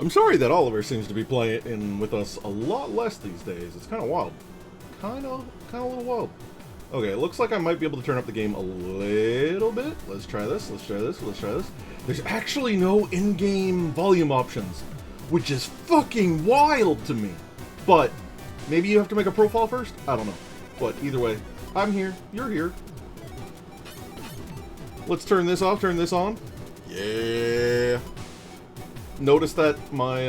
I'm sorry that Oliver seems to be playing with us a lot less these days. It's kind of wild. Kind of a little wild. Okay, it looks like I might be able to turn up the game a little bit. Let's try this, let's try this, let's try this. There's actually no in-game volume options, which is fucking wild to me. But maybe you have to make a profile first? I don't know. But either way, I'm here, you're here. Let's turn this off, turn this on. Yeah. Notice that my,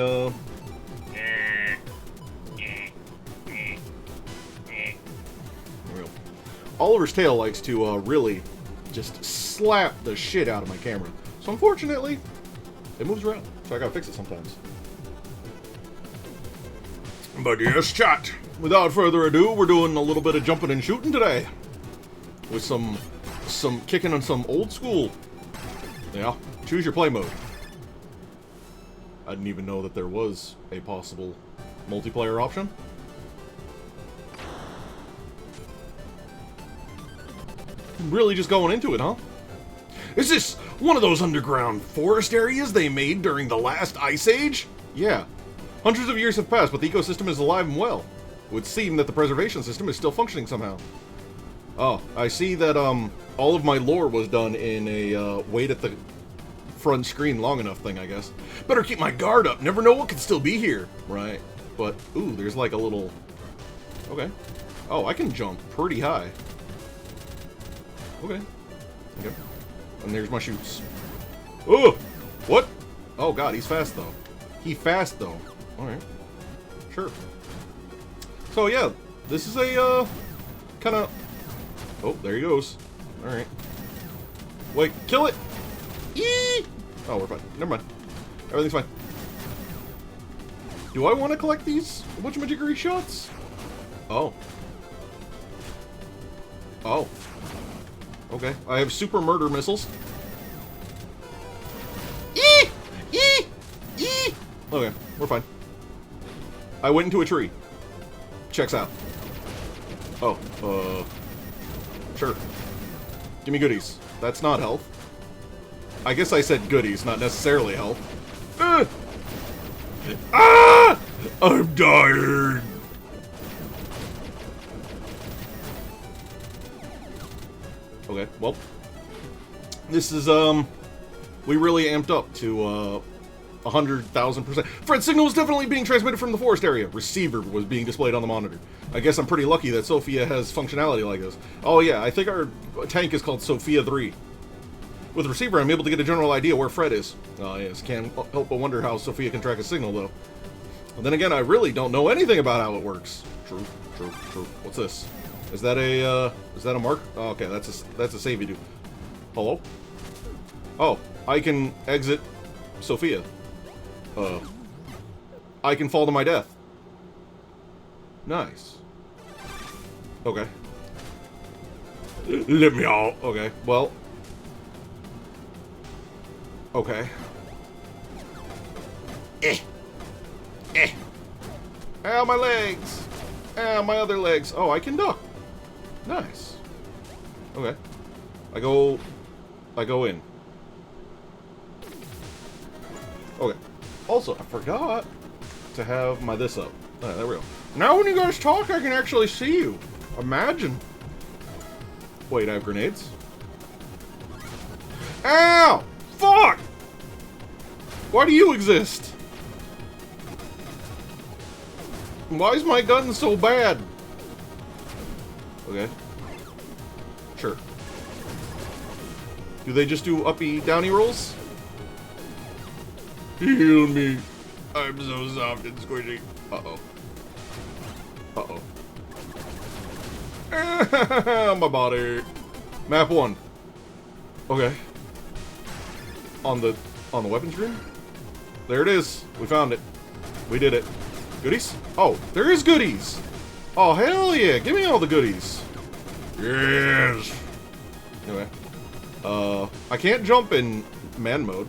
Oliver's tail likes to, really just slap the shit out of my camera. So unfortunately, it moves around. So I gotta fix it sometimes. But yes, chat. Without further ado, we're doing a little bit of jumping and shooting today. With some kicking on some old school. Yeah, choose your play mode. I didn't even know that there was a possible multiplayer option. Really just going into it, huh? Is this one of those underground forest areas they made during the last ice age? Yeah. Hundreds of years have passed, but the ecosystem is alive and well. It would seem that the preservation system is still functioning somehow. Oh, I see that all of my lore was done in a wait at the front screen long enough thing, I guess. Better keep my guard up. Never know what could still be here. Right. But, ooh, there's like a little... Okay. Oh, I can jump pretty high. Okay. Okay. And there's my shoots. Oh! What? Oh god, he's fast though. He fast though. Alright. Sure. So yeah, this is a, kinda... Oh, there he goes. Alright. Wait, kill it! Eee! Oh, we're fine. Never mind. Everything's fine. Do I want to collect these whatchamajiggery shots? Oh. Oh. Okay, I have super murder missiles. Eee! Eee! Eee! Okay, we're fine. I went into a tree. Checks out. Oh, sure. Give me goodies. That's not health. I guess I said goodies, not necessarily health. Ah! I'm dying! Okay, well, this is, we really amped up to, 100,000%. Fred's signal was definitely being transmitted from the forest area. Receiver was being displayed on the monitor. I guess I'm pretty lucky that Sophia has functionality like this. Oh yeah, I think our tank is called Sophia 3. With the receiver, I'm able to get a general idea where Fred is. Oh yes, can't help but wonder how Sophia can track a signal, though. And then again, I really don't know anything about how it works. True, true, true. What's this? Is that a mark? Oh, okay, that's a savey do. Hello? Oh, I can exit Sophia. I can fall to my death. Nice. Okay. Let me out. Okay, well. Okay. Ow, my legs! Ow, my other legs. Oh, I can duck. Nice. Okay. I go in. Okay. Also, I forgot to have my this up. Alright, there we go. Now when you guys talk, I can actually see you. Imagine. Wait, I have grenades? Ow! Fuck! Why do you exist? Why is my gun so bad? Okay. Sure. Do they just do uppy downy rolls? Heal me. I'm so soft and squishy. Uh-oh. Uh-oh. My body. Map 1. Okay. On the weapons room? There it is. We found it. We did it. Goodies? Oh, there is goodies! Oh, hell yeah! Give me all the goodies! Yes! Anyway. I can't jump in man mode.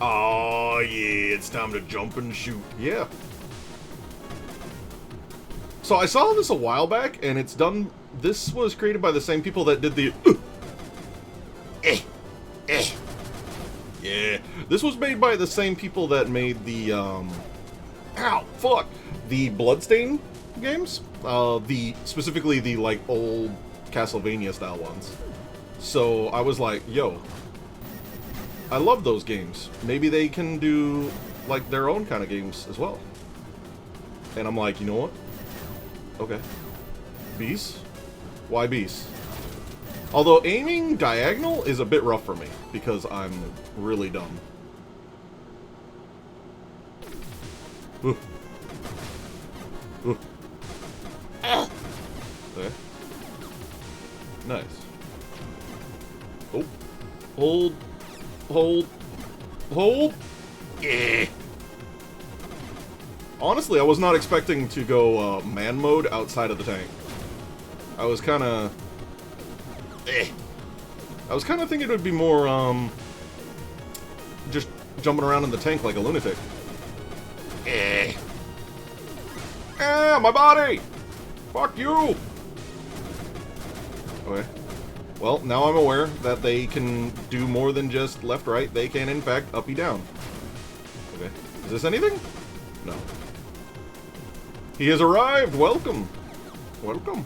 Oh, yeah, it's time to jump and shoot. Yeah. So I saw this a while back, and it's done... This was created by the same people that did the... Yeah. This was made by the same people that made the, ow, fuck! The Bloodstain games. Specifically the, like, old Castlevania-style ones. So, I was like, yo, I love those games. Maybe they can do, like, their own kind of games as well. And I'm like, you know what? Okay. Beast? Why Beast? Although aiming diagonal is a bit rough for me, because I'm really dumb. Ooh. Ooh. Okay. Nice. Oh. Hold. Hold. Hold. Yeah. Honestly, I was not expecting to go man mode outside of the tank. I was kind of... I was kind of thinking it would be more, just jumping around in the tank like a lunatic. My body! Fuck you! Okay. Well, now I'm aware that they can do more than just left-right. They can, in fact, up-y-down. Okay. Is this anything? No. He has arrived! Welcome! Welcome.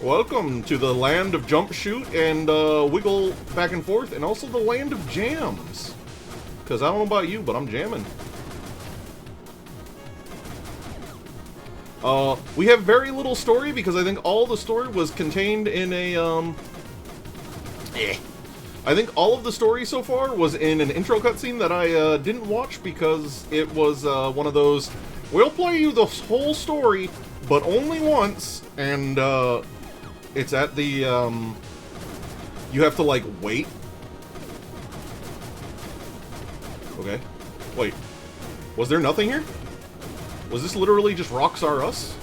Welcome to the land of jump, shoot, and wiggle back and forth, and also the land of jams. Because I don't know about you, but I'm jamming. We have very little story, because I think all the story was contained in a, I think all of the story so far was in an intro cutscene that I didn't watch, because it was one of those, we'll play you the whole story, but only once, and, it's at the, you have to, like, wait. Okay. Wait. Was there nothing here? Was this literally just Rockstar Us?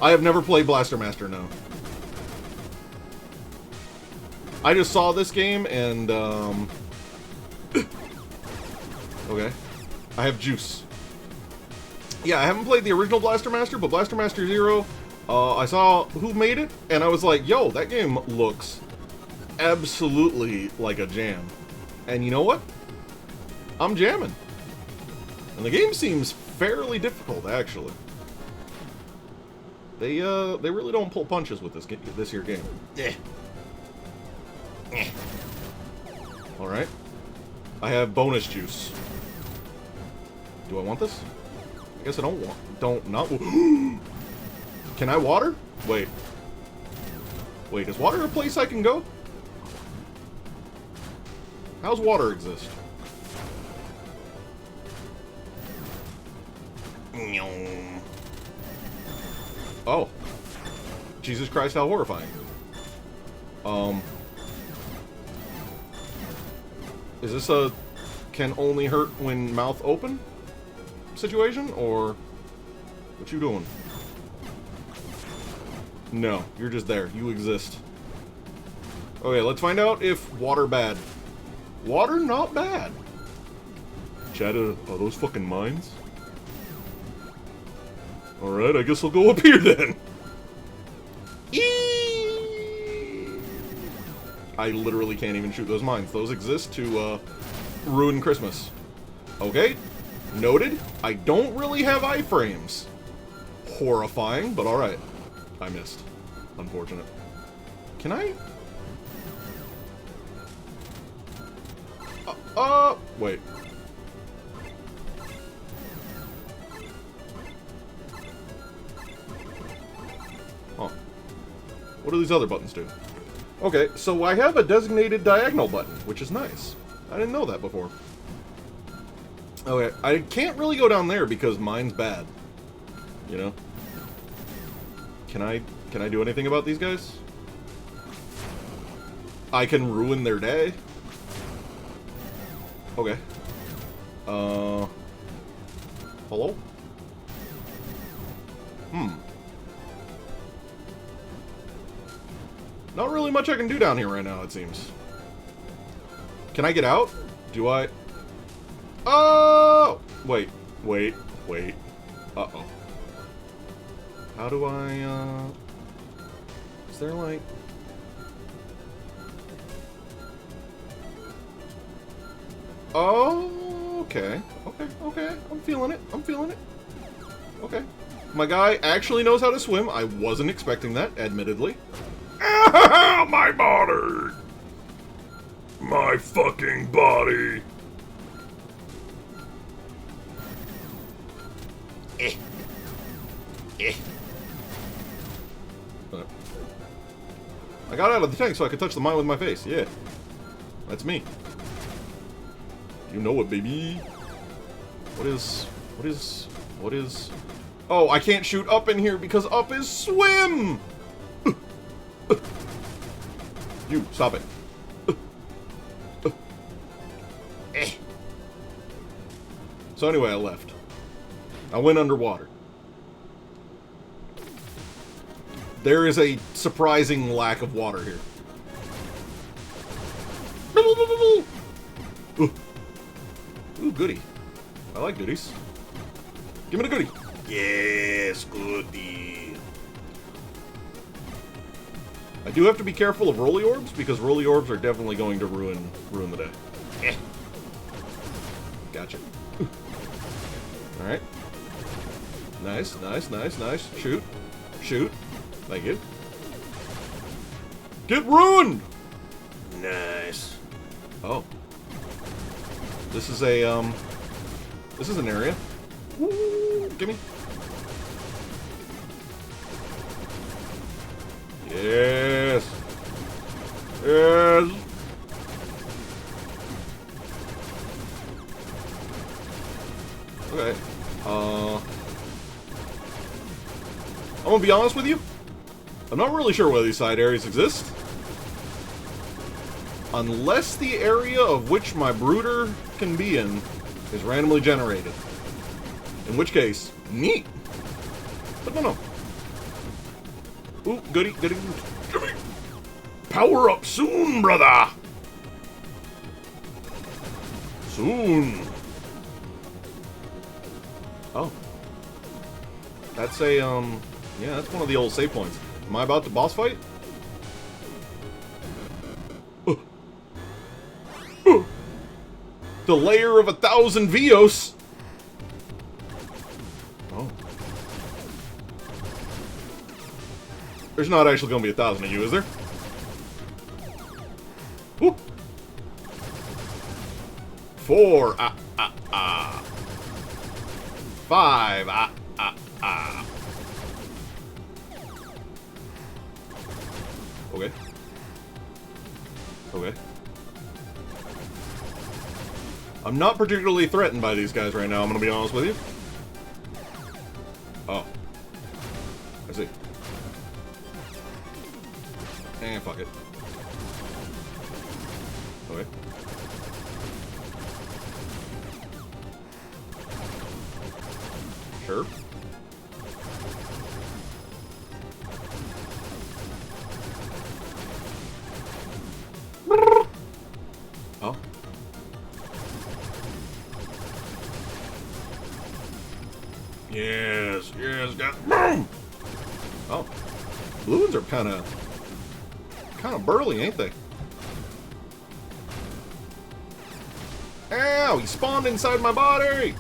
I have never played Blaster Master, no. I just saw this game, and, okay. I have juice. Yeah, I haven't played the original Blaster Master, but Blaster Master Zero... I saw who made it, and I was like, yo, that game looks absolutely like a jam. And you know what? I'm jamming. And the game seems fairly difficult, actually. They really don't pull punches with this here game. Yeah. Alright. I have bonus juice. Do I want this? I guess I don't not... Can I water? Wait. Wait, is water a place I can go? How's water exist? Oh. Jesus Christ, how horrifying. Is this a can only hurt when mouth open situation, or what you doing? No, you're just there. You exist. Okay, let's find out if water bad. Water not bad. Chat, are those fucking mines? Alright, I guess I'll go up here then. I literally can't even shoot those mines. Those exist to ruin Christmas. Okay, noted. I don't really have iframes. Horrifying, but alright. I missed. Unfortunate. Can I? Wait. Huh. What do these other buttons do? Okay, so I have a designated diagonal button, which is nice. I didn't know that before. Okay, I can't really go down there because mine's bad. You know? Can I do anything about these guys? I can ruin their day? Okay. Hello? Not really much I can do down here right now, it seems. Can I get out? Do I? Oh! Wait. Uh-oh. How do I, Is there, like... Oh, okay. Okay. I'm feeling it. Okay. My guy actually knows how to swim. I wasn't expecting that, admittedly. My body! My fucking body! Okay. I got out of the tank so I could touch the mine with my face. Yeah. That's me. You know it, baby. What is... Oh, I can't shoot up in here because up is swim! You, stop it. So anyway, I left. I went underwater. There is a surprising lack of water here. Ooh, goodie. I like goodies. Give me the goodie. Yes, goodie. I do have to be careful of rolly orbs because rolly orbs are definitely going to ruin the day. Gotcha. All right. Nice. Shoot. Thank you. Get ruined. Nice. Oh. This is an area. Woo, gimme. Yes. Okay. I'm gonna be honest with you. I'm not really sure whether these side areas exist. Unless the area of which my brooder can be in is randomly generated. In which case, neat. But no. Ooh, goody. Gimme. Power up soon, brother. Soon. Oh. That's a, yeah, that's one of the old save points. Am I about to boss fight? The layer of 1,000 Vios. Oh. There's not actually going to be 1,000 of you, is there? Woo. 4, 5, Okay. I'm not particularly threatened by these guys right now, I'm gonna be honest with you. Oh. I see. And fuck it. Okay. Sure. Oh. Yes, got boom. Oh, blue ones are kind of burly, ain't they? Ow! He spawned inside my body.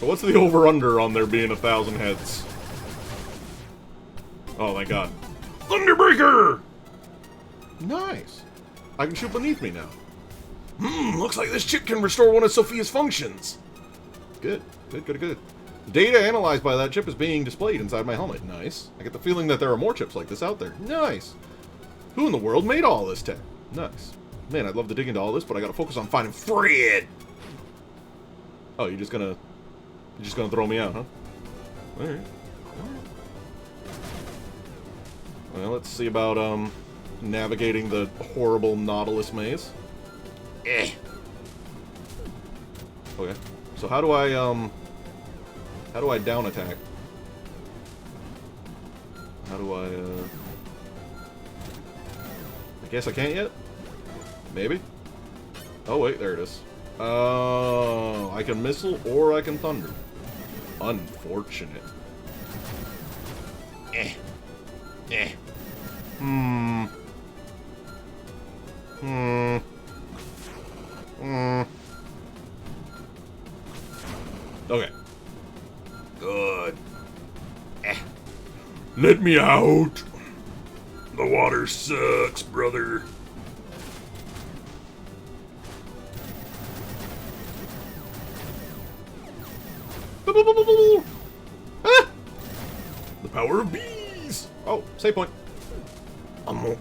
So what's the over/under on there being 1,000 heads? Oh my god! Thunderbreaker! Nice. I can shoot beneath me now. Looks like this chip can restore one of Sophia's functions. Good. Data analyzed by that chip is being displayed inside my helmet. Nice. I get the feeling that there are more chips like this out there. Nice. Who in the world made all this tech? Nice. Man, I'd love to dig into all this, but I gotta focus on finding Fred. Oh, you're just gonna throw me out, huh? Alright. Well, let's see about, navigating the horrible Nautilus maze. Okay. So how do I down attack? How do I guess I can't yet? Maybe? Oh wait, there it is. Oh, I can missile or I can thunder. Unfortunate. Okay. Good. Let me out. The water sucks, brother. Ah! The power of bees. Oh, save point. I'm gonna...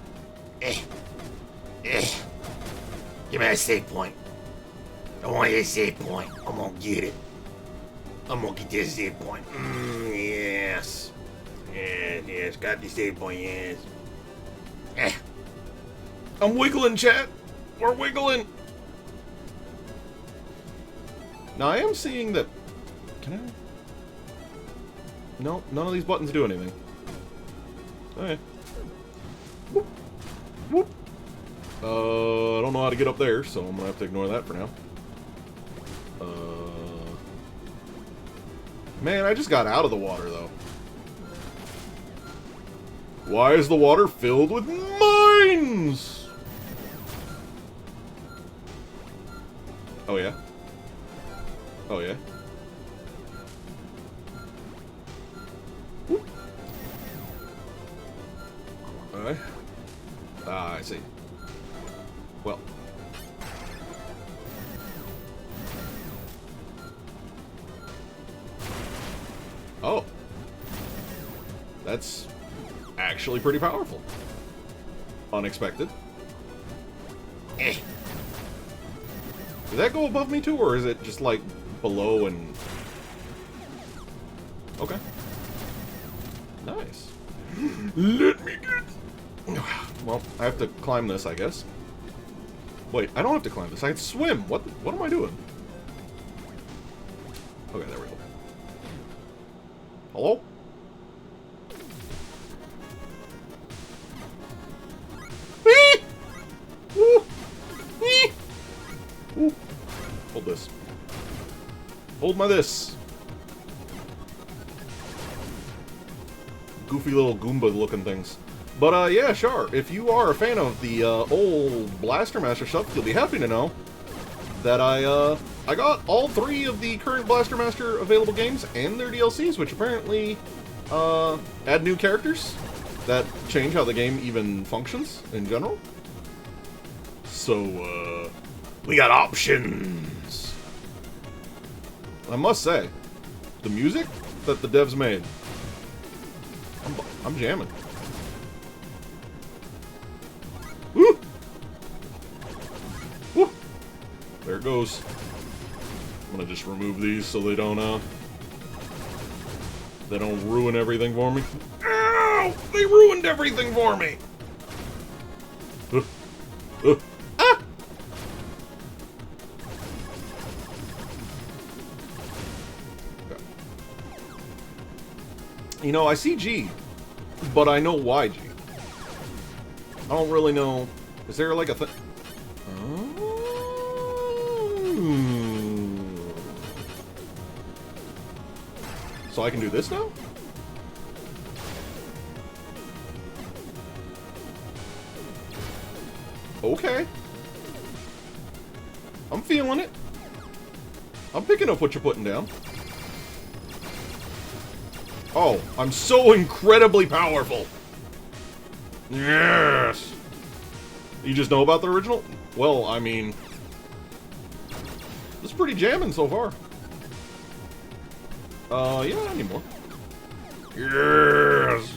Give me that save point. I want that save point. I'm gonna get it. I'm gonna get this save point. Yes. Yes, got the save point, yes. I'm wiggling, chat. We're wiggling. Now, I am seeing that... Can I... No, none of these buttons do anything. Okay. Whoop. Whoop. I don't know how to get up there, so I'm gonna have to ignore that for now. Man, I just got out of the water, though. Why is the water filled with mines? Oh, yeah? Oh, yeah? Whoop. Alright. Ah, I see. Well. Oh. That's actually pretty powerful. Unexpected. Did that go above me too, or is it just like below and... Okay. Nice. Let me get... Well, I have to climb this, I guess. Wait, I don't have to climb this. I can swim. What am I doing? Okay, there we go. Hello? Hold this. Hold my this. Goofy little Goomba looking things. But yeah, sure. If you are a fan of the old Blaster Master stuff, you'll be happy to know that I got all 3 of the current Blaster Master available games and their DLCs, which apparently add new characters that change how the game even functions in general. So we got options. I must say, the music that the devs made, I'm jamming. Woo! Woo! There it goes. I'm gonna just remove these so they don't ruin everything for me. Ow! They ruined everything for me! Ah! Okay. You know, I see G, but I know why G. I don't really know. Is there like a thing? So I can do this now? Okay. I'm feeling it. I'm picking up what you're putting down. Oh, I'm so incredibly powerful. Yes! You just know about the original? Well, I mean... It's pretty jamming so far. Yeah, I need more. Yes!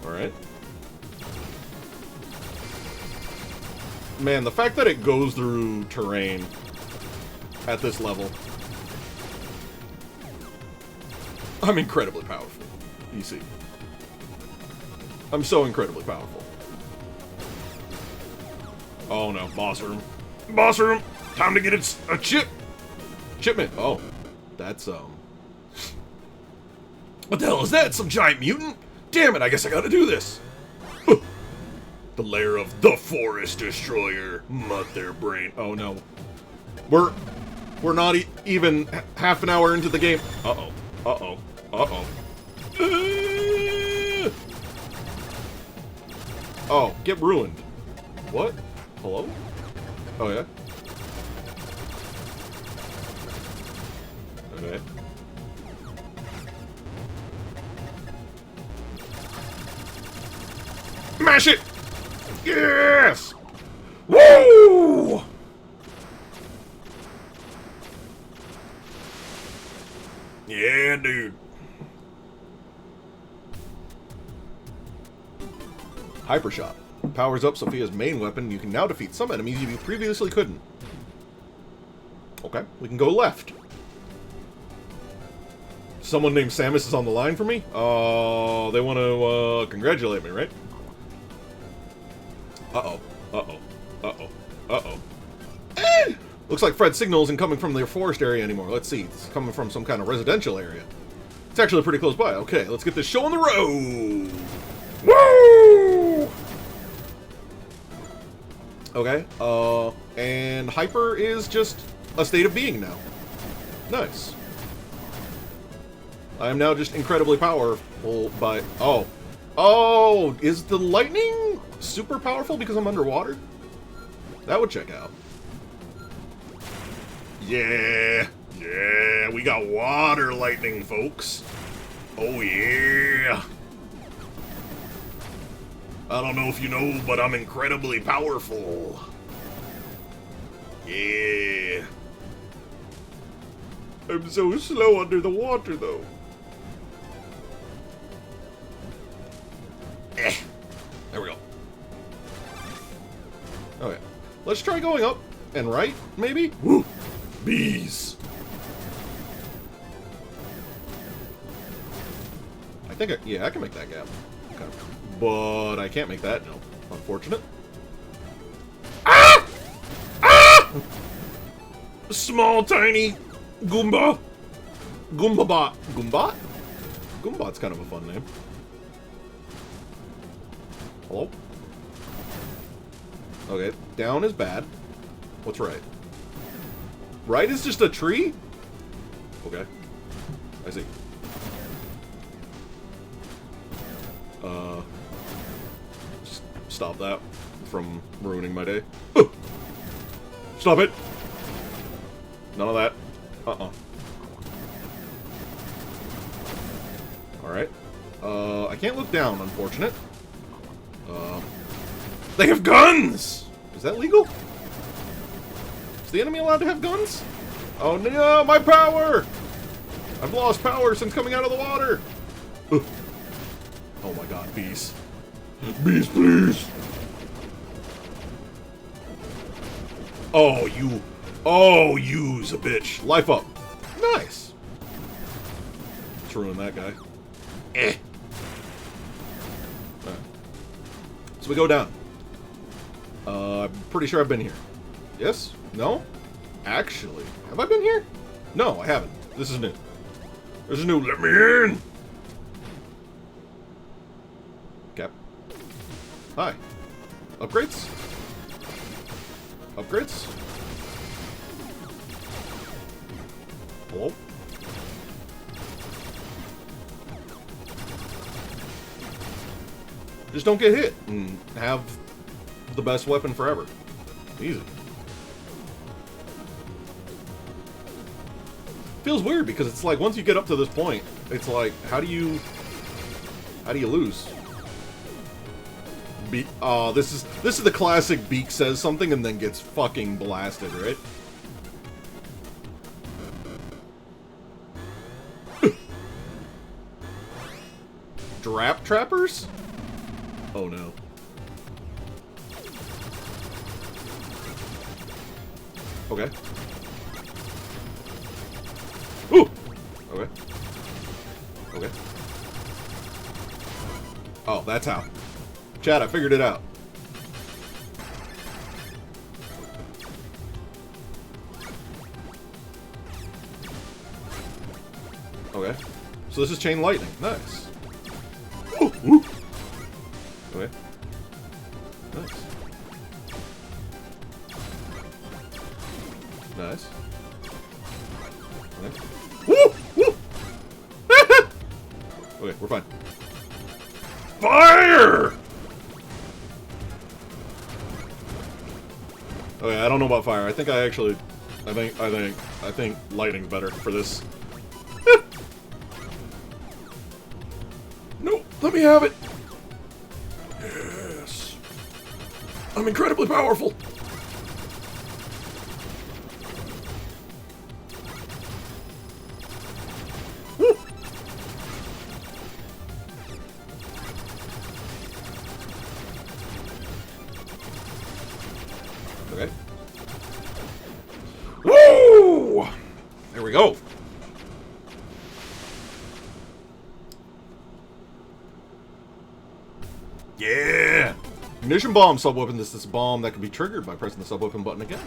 Alright. Man, the fact that it goes through terrain at this level, I'm incredibly powerful, you see. I'm so incredibly powerful. Oh no, boss room. Boss room! Time to get a shipment! Oh, that's, what the hell is that? Some giant mutant? Damn it, I guess I gotta do this! The lair of the Forest Destroyer. Mother brain. Oh no. We're not even half an hour into the game. Uh-oh. Uh-oh. Uh-oh. Oh, get ruined. What? Hello? Oh, yeah? Okay. Mash it! Yes! Woo! Yeah, dude. Hyper Shot. Powers up Sophia's main weapon. You can now defeat some enemies you previously couldn't. Okay, we can go left. Someone named Samus is on the line for me? Oh, they want to congratulate me, right? Uh-oh. Uh-oh. Uh-oh. Uh-oh. Looks like Fred's signal isn't coming from the forest area anymore. Let's see. It's coming from some kind of residential area. It's actually pretty close by. Okay, let's get this show on the road. Woo! Okay, and Hyper is just a state of being now. Nice. I am now just incredibly powerful by... Oh. Oh, is the lightning super powerful because I'm underwater? That would check out. Yeah. Yeah, we got water lightning, folks. Oh, yeah. I don't know if you know, but I'm incredibly powerful. Yeah. I'm so slow under the water, though. There we go. Okay. Let's try going up and right, maybe? Woo! Bees! I think yeah, I can make that gap. Okay. But I can't make that jump. Unfortunate. Ah! Ah! Small, tiny Goomba. Goombabot. Goombot? Goombot's kind of a fun name. Hello? Okay, down is bad. What's right? Right is just a tree? Okay. I see. Just stop that from ruining my day. Stop it! None of that. Uh-uh. Alright. I can't look down, unfortunate. They have guns! Is that legal? Is the enemy allowed to have guns? Oh no, my power! I've lost power since coming out of the water! Oh my god, bees. Bees, please! Oh, you... Oh, you's a bitch. Life up. Nice. Let's ruin that guy. Eh. Right. So we go down. I'm pretty sure I've been here. Yes? No? Actually, have I been here? No, I haven't. This is new. This is new. Let me in! Cap. Hi. Upgrades? Upgrades? Hello? Just don't get hit and have the best weapon forever. Easy. Feels weird because it's like once you get up to this point, it's like how do you lose? This is the classic Beake says something and then gets fucking blasted, right? Drap trappers? Oh no. Okay. Ooh! Okay. Okay. Oh, that's how. Chat, I figured it out. Okay. So this is chain lightning. Nice. Ooh, ooh. Okay. Nice. Nice. Okay. Woo! Woo! Okay, we're fine. Fire! Okay, I don't know about fire. I think I think lightning's better for this. No, let me have it. Yes. I'm incredibly powerful. Woo. Okay. Woo! There we go. Yeah! Munition bomb subweapon. This is a bomb that can be triggered by pressing the subweapon button again.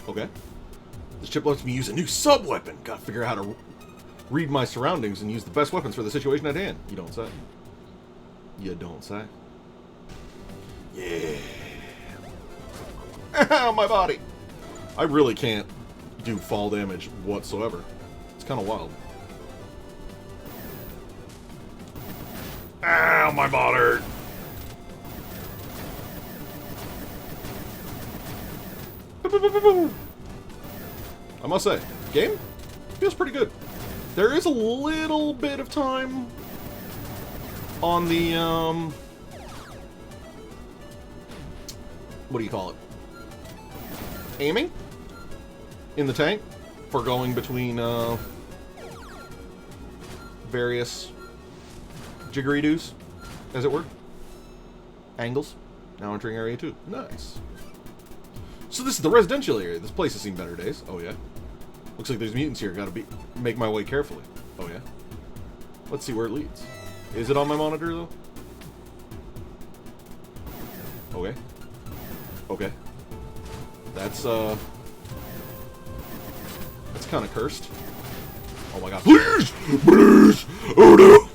Okay. This chip lets me use a new subweapon. Gotta figure out how to read my surroundings and use the best weapons for the situation at hand. You don't say. You don't say. Yeah. Ow, my body! I really can't do fall damage whatsoever. It's kind of wild. Ow, my body! I must say, game feels pretty good. There is a little bit of time on the, what do you call it? Aiming in the tank for going between various jiggery-doos, as it were. Angles. Now entering area 2. Nice. So this is the residential area. This place has seen better days. Oh yeah. Looks like there's mutants here. Gotta make my way carefully. Oh yeah. Let's see where it leads. Is it on my monitor though? Okay. Okay. That's kind of cursed. Oh my god. Please! Please! Oh no!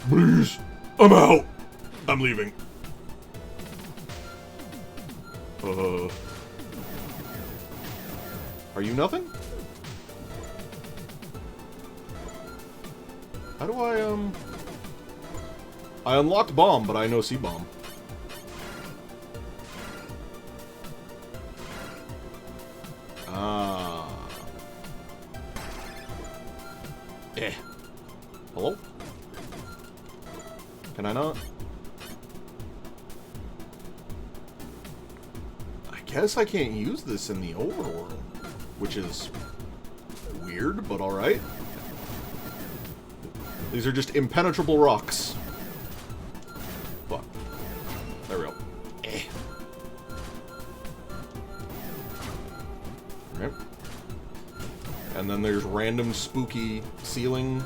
Please! I'm out! I'm leaving. Are you nothing? How do I unlocked bomb, but I know C-bomb. Ah. Hello? Can I not? I guess I can't use this in the overworld, which is weird, but alright. These are just impenetrable rocks. Fuck. There we go. Alright. And then there's random spooky ceiling.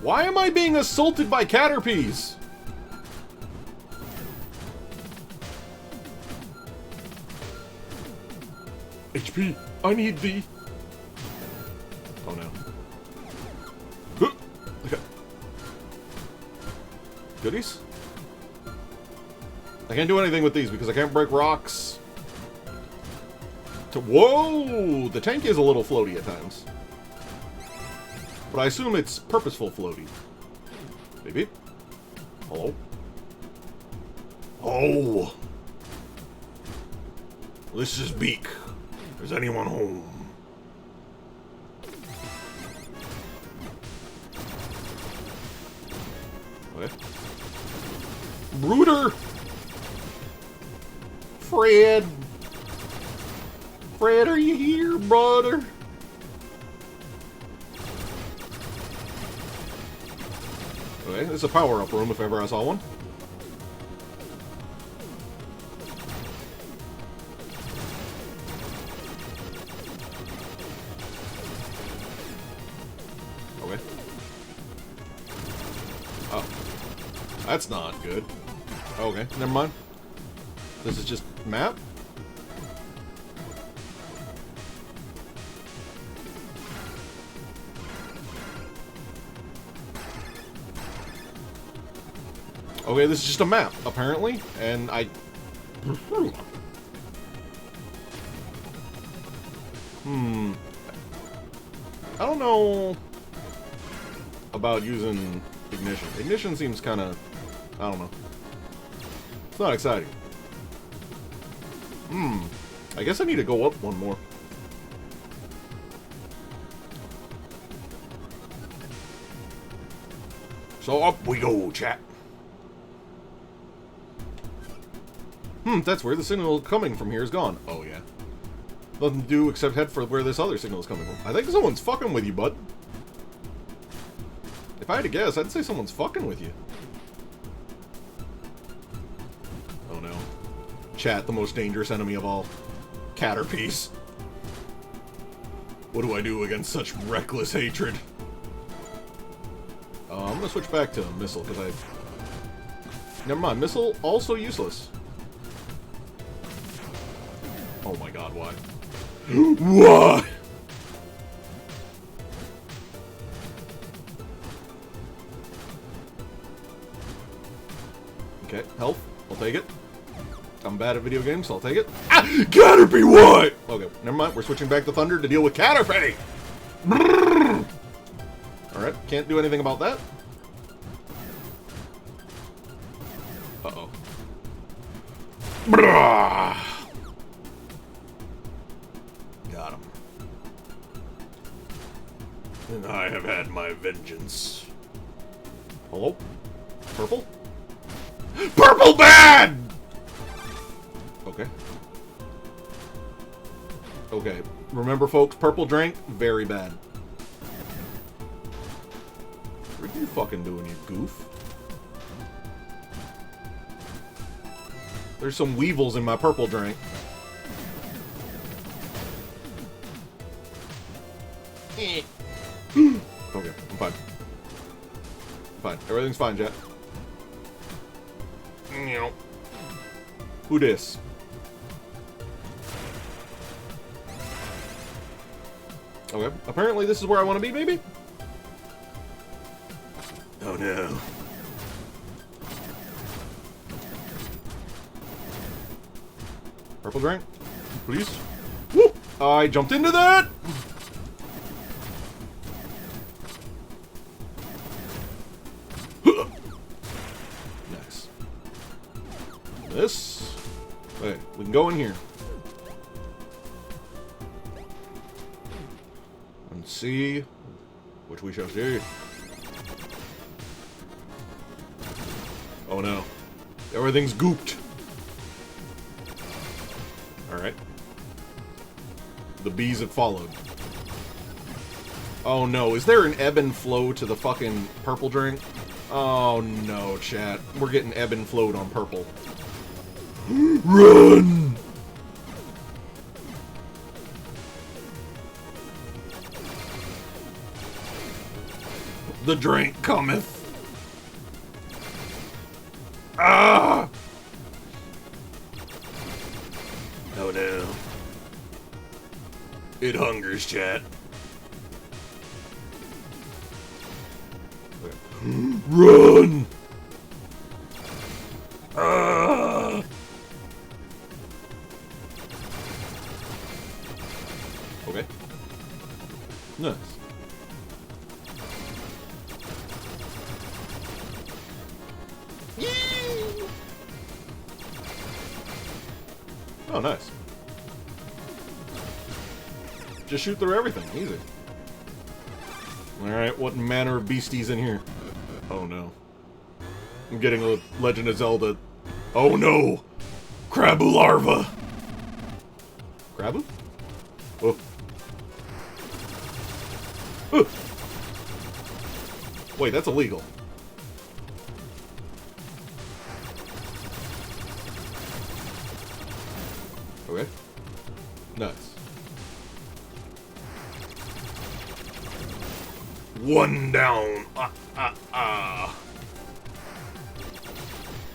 Why am I being assaulted by caterpies? HP, I need thee. Oh no. Okay. Goodies? I can't do anything with these because I can't break rocks. Whoa! The tank is a little floaty at times. But I assume it's purposeful floaty. Maybe? Hello? Oh! This is Beake. Is anyone home? Okay. Brooder! Fred! Fred, are you here, brother? Okay, this is a power-up room if ever I saw one. Okay. Oh. That's not good. Okay, never mind. This is just map? Okay, this is just a map, apparently, and I... I don't know about using ignition. Ignition seems kind of, I don't know. It's not exciting. I guess I need to go up one more. So up we go, chat. That's where the signal coming from here is gone. Oh, yeah. Nothing to do except head for where this other signal is coming from. I think someone's fucking with you, bud. If I had to guess, I'd say someone's fucking with you. Oh, no. Chat, the most dangerous enemy of all. Caterpiece. What do I do against such reckless hatred? I'm gonna switch back to missile, because I... Never mind, missile also useless. Oh my god, why? What? Okay, health. I'll take it. I'm bad at video games, so I'll take it. Ah! Caterpie, what? Okay, never mind. We're switching back to Thunder to deal with Caterpie. Alright, can't do anything about that. Uh-oh. Got him. And I have had my vengeance. Hello? Purple? Purple bad! Okay. Okay. Remember, folks, purple drink, very bad. What are you fucking doing, you goof? There's some weevils in my purple drink. Okay, I'm fine. Fine. Everything's fine, Jet. Who dis? Okay. Apparently this is where I want to be, maybe? Oh no. Purple drink? Please? Woo! I jumped into that! Nice. This? Okay, we can go in here. And see which we shall see. Oh no. Everything's gooped. Alright. The bees have followed. Oh no, is there an ebb and flow to the fucking purple drink? Oh no, chat. We're getting ebb and flowed on purple. Run! The drink cometh. Ah! Oh no. It hungers, chat. Run! Ah! Okay. Nice. Oh, nice. Just shoot through everything. Easy. Alright, what manner of beasties in here? Oh no. I'm getting a Legend of Zelda. Oh no! Krabu larva! Krabu? Oh. Wait, that's illegal. Okay. Nice. One down.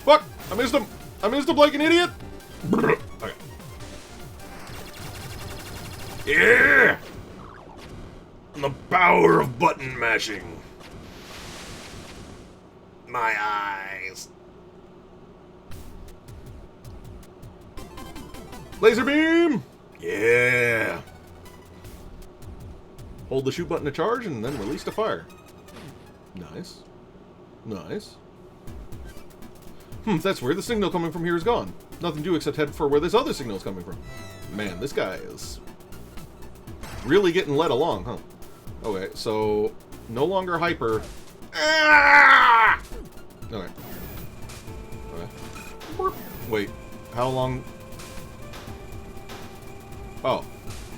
Fuck! I missed him! I missed him like an idiot! Okay. Yeah! The power of button mashing. My eyes. Laser beam! Yeah! Hold the shoot button to charge, and then release to fire. Nice. Nice. That's weird. The signal coming from here is gone. Nothing to do except head for where this other signal is coming from. Man, this guy is really getting led along, huh? Okay, so no longer hyper. Ah! Okay. Okay. Wait, how long? Oh,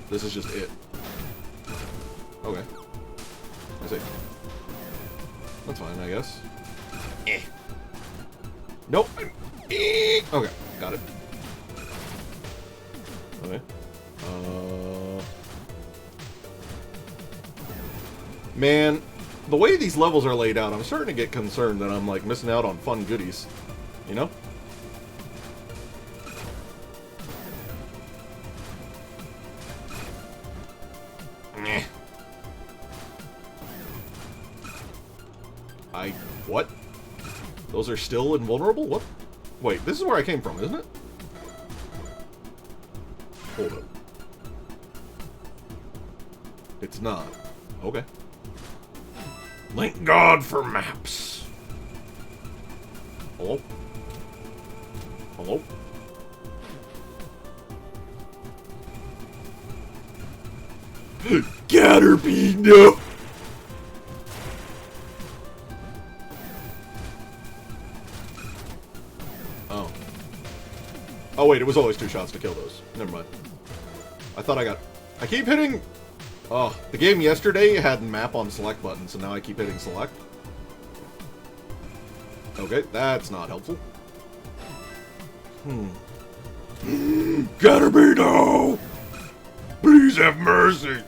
this is just it. Okay. I see. That's fine, I guess. Nope. Okay, got it. Okay. Man, the way these levels are laid out, I'm starting to get concerned that I'm, like, missing out on fun goodies. You know? What? Those are still invulnerable? What? Wait, this is where I came from, isn't it? Hold up. It's not. Okay. Thank God for maps. Hello? Hello? DoktorBeake, no! Oh. Oh wait, it was always 2 shots to kill those. Never mind. I thought I keep hitting... Oh, the game yesterday had map on select button, so now I keep hitting select. Okay, that's not helpful. DoktorBeake, no! Please have mercy!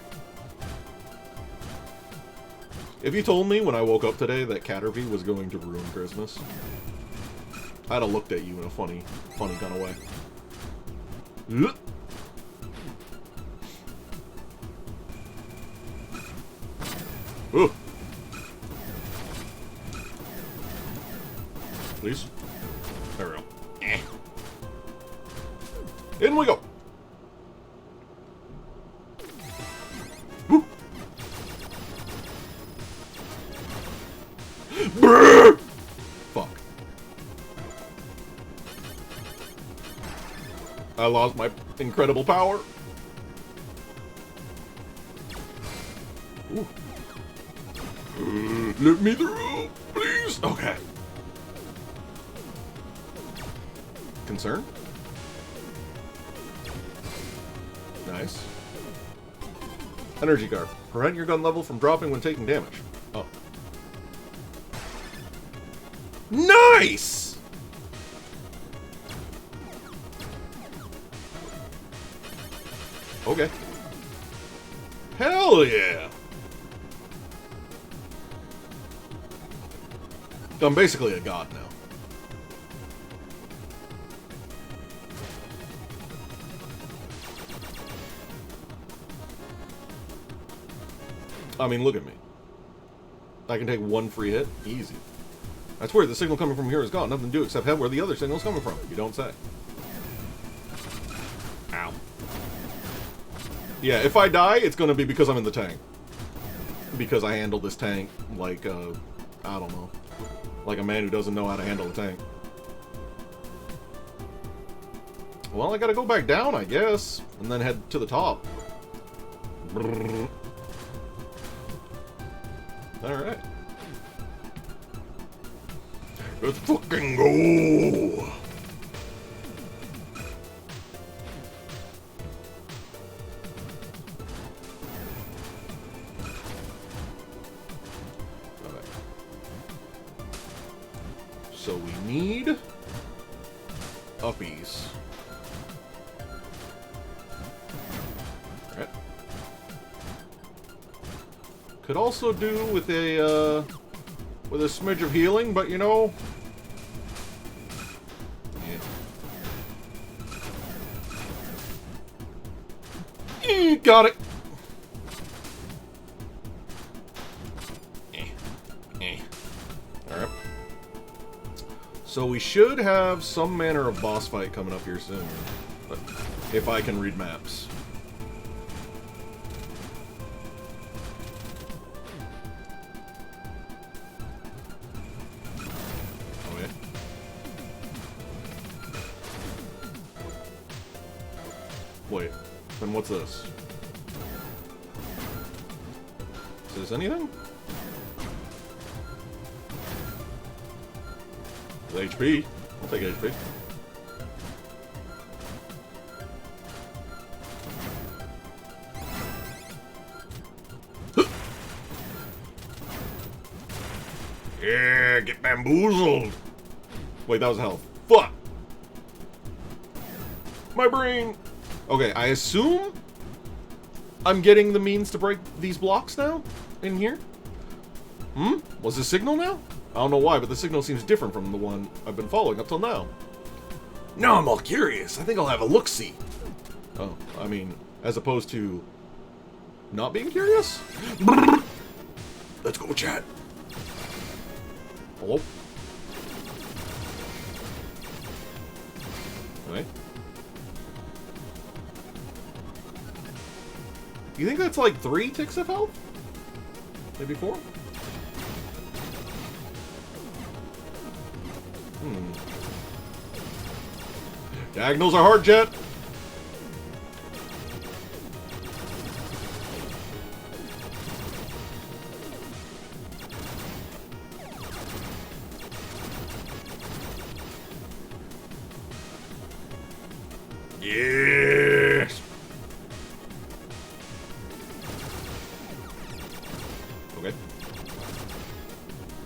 If you told me when I woke up today that DoktorBeake was going to ruin Christmas, I'd have looked at you in a funny kind of way. Ooh. Please. There we go. In we go. Woo. Brrr. Fuck. I lost my incredible power. Ooh. Let me through, please. Okay. Concern? Nice. Energy guard. Prevent your gun level from dropping when taking damage. Oh. Nice! Okay. Hell yeah! I'm basically a god now. I mean, look at me. I can take 1 free hit. Easy. That's weird. The signal coming from here is gone. Nothing to do except head where the other signal is coming from. You don't say. Ow. Yeah, if I die, it's going to be because I'm in the tank. Because I handle this tank like, I don't know. Like a man who doesn't know how to handle a tank. Well, I gotta go back down, I guess. And then head to the top. Alright. Let's fucking go! So we need uppies. Alright. Could also do with a smidge of healing, but you know. Yeah. Got it. Alright. So we should have some manner of boss fight coming up here soon. But if I can read maps. Wait, then what's this? Is this anything? It's HP. I'll take HP. Yeah, get bamboozled. Wait, that was health. Fuck! My brain! Okay, I assume I'm getting the means to break these blocks now? In here? Was the signal now? I don't know why, but the signal seems different from the one I've been following up till now. Now I'm all curious. I think I'll have a look-see. Oh, I mean, as opposed to not being curious? Let's go, chat. Hello? Okay. You think that's like 3 ticks of health? Maybe 4? Diagonals are hard, Jet! Yes. Okay.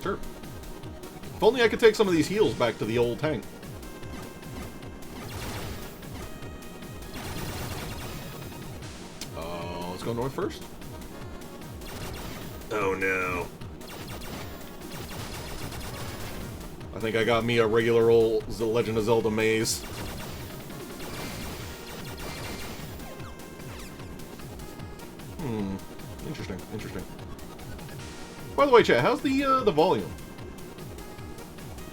Sure. If only I could take some of these heals back to the old tank. Let's go north first. Oh no. I think I got me a regular old The Legend of Zelda maze. Interesting, interesting. By the way, chat, how's the volume?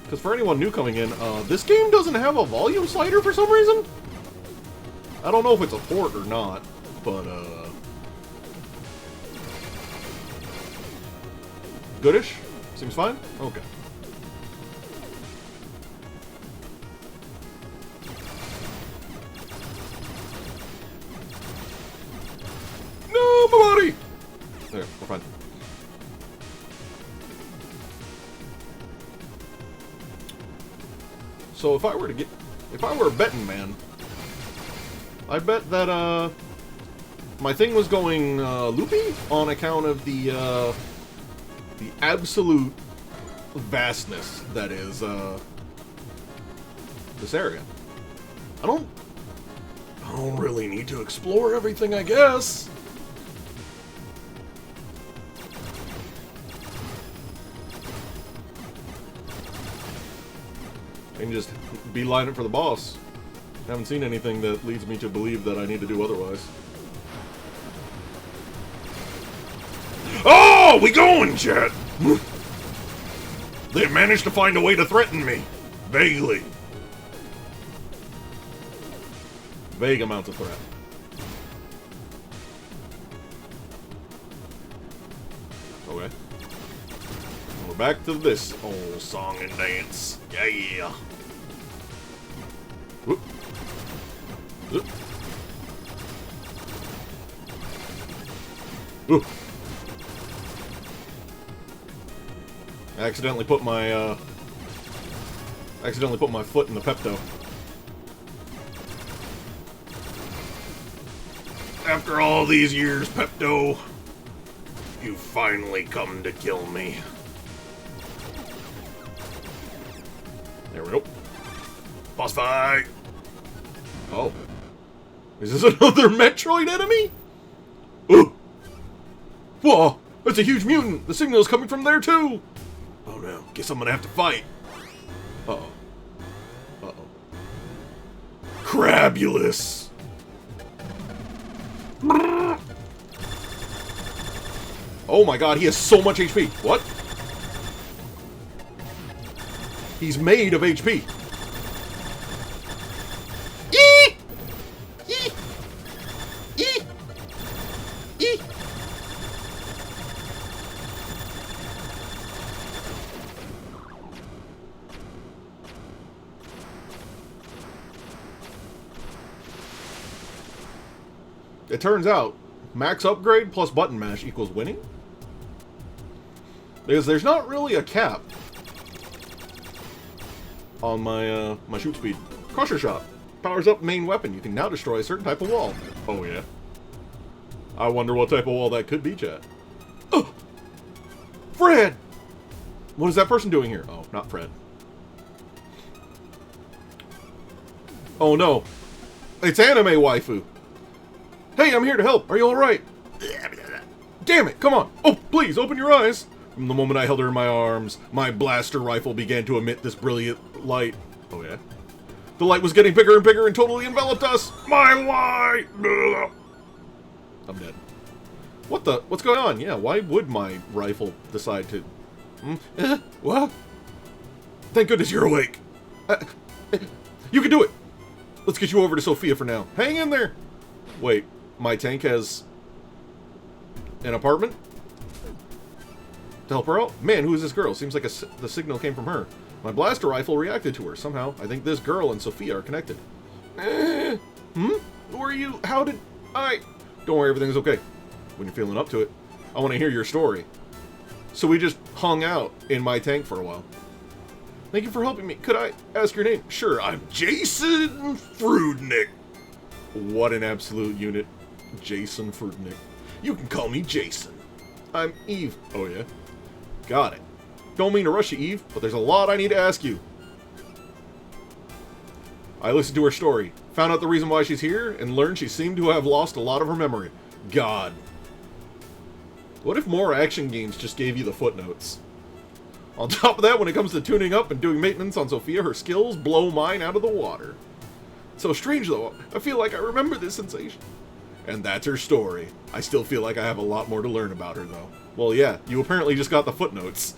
Because for anyone new coming in, this game doesn't have a volume slider for some reason. I don't know if it's a port or not, but goodish? Seems fine? Okay. No, my body! There, we're fine. So if I were a betting man, I bet that my thing was going loopy on account of the absolute vastness that is this area. I don't really need to explore everything, I guess. I can just beeline it for the boss. Haven't seen anything that leads me to believe that I need to do otherwise. Oh, we going, chat. They managed to find a way to threaten me. Vaguely. Vague amounts of threat. Okay. We're back to this old song and dance. Yeah. Whoop. Whoop. Whoop. I accidentally put my foot in the Pepto. After all these years, Pepto, you finally come to kill me. There we go. Boss fight. Oh. Is this another Metroid enemy? Ooh. Whoa! That's a huge mutant! The signal's coming from there too! Oh no, guess I'm gonna have to fight. Uh-oh. Uh-oh. Crabulous. Oh my god, he has so much HP. What? He's made of HP. Eee! Eee! Eee! Eee! It turns out, max upgrade plus button mash equals winning? Because there's not really a cap on my my shoot speed. Crusher Shot powers up main weapon. You can now destroy a certain type of wall. Oh yeah. I wonder what type of wall that could be, chat. Oh! Fred! What is that person doing here? Oh, not Fred. Oh no. It's anime waifu. Hey, I'm here to help. Are you alright? Damn it, come on. Oh, please, open your eyes. From the moment I held her in my arms, my blaster rifle began to emit this brilliant light. Oh yeah? The light was getting bigger and bigger and totally enveloped us. My light! I'm dead. What the? What's going on? Yeah, why would my rifle decide to... What? Thank goodness you're awake. You can do it. Let's get you over to Sophia for now. Hang in there. Wait, my tank has an apartment? To help her out? Man, who is this girl? Seems like the signal came from her. My blaster rifle reacted to her somehow. I think this girl and Sophia are connected. Who are you? How did I... Don't worry, everything's okay. When you're feeling up to it. I want to hear your story. So we just hung out in my tank for a while. Thank you for helping me. Could I ask your name? Sure, I'm Jason Frudnick. What an absolute unit. Jason Frudnick. You can call me Jason. I'm Eve. Oh yeah? Got it. Don't mean to rush you, Eve, but there's a lot I need to ask you. I listened to her story, found out the reason why she's here, and learned she seemed to have lost a lot of her memory. God. What if more action games just gave you the footnotes? On top of that, when it comes to tuning up and doing maintenance on Sophia, her skills blow mine out of the water. It's so strange though, I feel like I remember this sensation. And that's her story. I still feel like I have a lot more to learn about her though. Well yeah, you apparently just got the footnotes.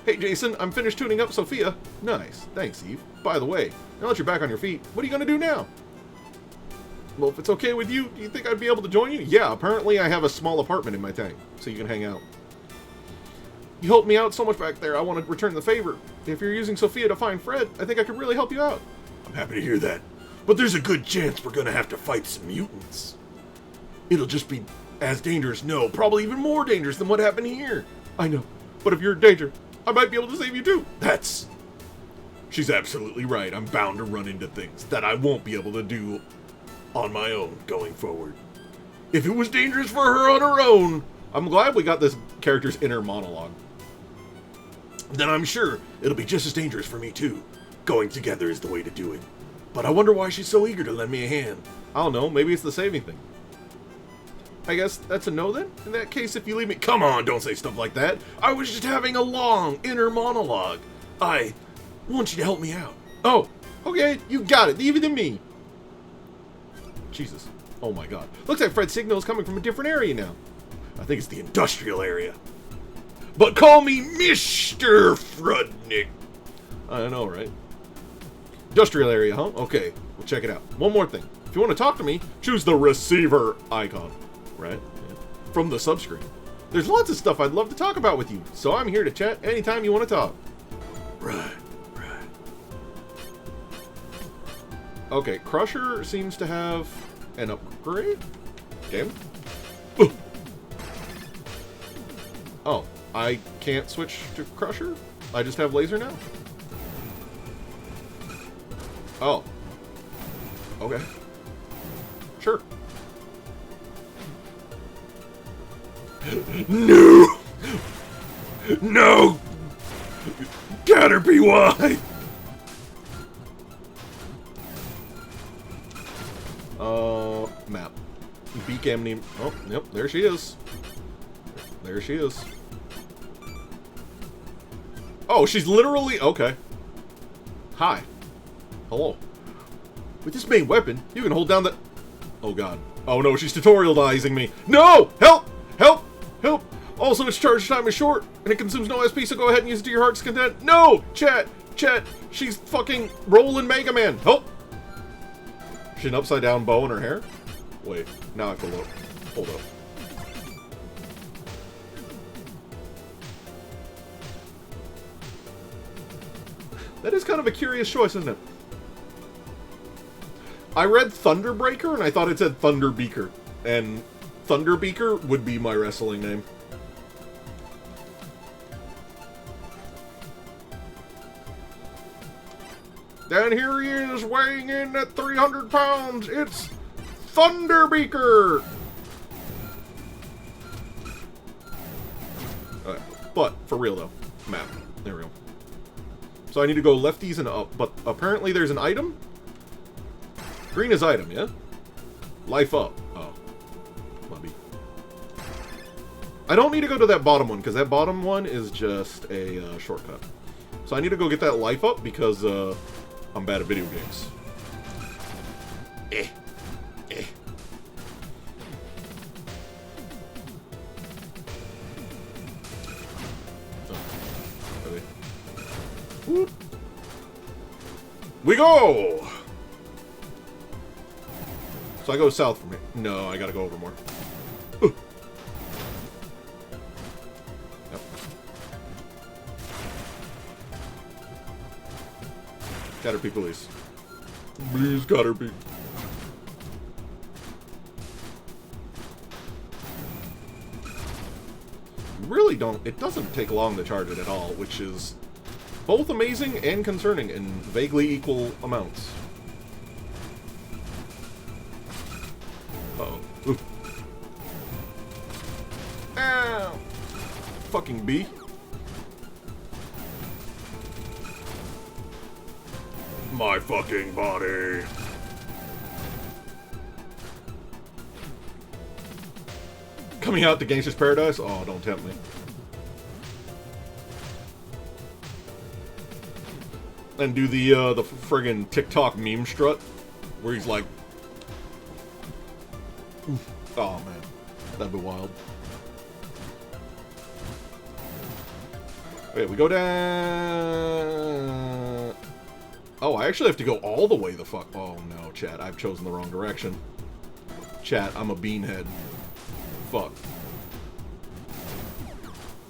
Hey Jason, I'm finished tuning up Sophia. Nice, thanks Eve. By the way, now that you're back on your feet, what are you gonna do now? Well, if it's okay with you, do you think I'd be able to join you? Yeah, apparently I have a small apartment in my tank, so you can hang out. You helped me out so much back there, I want to return the favor. If you're using Sophia to find Fred, I think I could really help you out. I'm happy to hear that, but there's a good chance we're gonna have to fight some mutants. It'll just be as dangerous, no, probably even more dangerous than what happened here. I know, but if you're in danger, I might be able to save you too. She's absolutely right. I'm bound to run into things that I won't be able to do on my own going forward. If it was dangerous for her on her own, I'm glad we got this character's inner monologue. Then I'm sure it'll be just as dangerous for me too. Going together is the way to do it. But I wonder why she's so eager to lend me a hand. I don't know, maybe it's the saving thing. I guess that's a no then? In that case, if you leave me... Come on, don't say stuff like that. I was just having a long inner monologue. I want you to help me out. Oh, okay, you got it. Leave it to me. Jesus. Oh my god. Looks like Fred's signal is coming from a different area now. I think it's the industrial area. But call me Mr. Frudnick. I know, right? Industrial area, huh? Okay, we'll check it out. One more thing. If you want to talk to me, choose the receiver icon. Right? Yeah. From the subscreen. There's lots of stuff I'd love to talk about with you, so I'm here to chat anytime you want to talk. Right. Okay, Crusher seems to have an upgrade? Game? Oh, I can't switch to Crusher? I just have laser now? Oh. Okay. Sure. No! No! Caterpie, map. Beake Amni. Oh, yep, there she is. There she is. Oh, she's literally... Okay. Hi. Hello. With this main weapon, you can hold down the... Oh, God. Oh, no, she's tutorializing me. No! Help! Help! Help! Also, its charge time is short, and it consumes no SP, so go ahead and use it to your heart's content. No! Chat! She's fucking rolling Mega Man. Help! She's an upside-down bow in her hair? Wait, now I have to look. Hold up. That is kind of a curious choice, isn't it? I read Thunderbreaker, and I thought it said DoktorBeake. And DoktorBeake would be my wrestling name. And here he is, weighing in at 300 pounds. It's DoktorBeake. Alright, but for real though, map. There we go. So I need to go lefties and up, but apparently there's an item. Green is item, yeah? Life up. Oh. Lobby. I don't need to go to that bottom one, because that bottom one is just a shortcut. So I need to go get that life up, because I'm bad at video games. Oh, really? Whoop. We go! So I go south from here. No, I gotta go over more. Yep. Caterpie, please. Please, Caterpie. Really don't. It doesn't take long to charge it at all, which is both amazing and concerning in vaguely equal amounts. Uh-oh. Ooh. Ow! Fucking bee. My fucking body. Coming out to Gangster's Paradise? Oh, don't tempt me. And do the friggin' TikTok meme strut, where he's like, oof. Oh man, that'd be wild. Wait, we go down. Oh, I actually have to go all the way the fuck. Oh no, chat, I've chosen the wrong direction. Chat, I'm a beanhead. Fuck.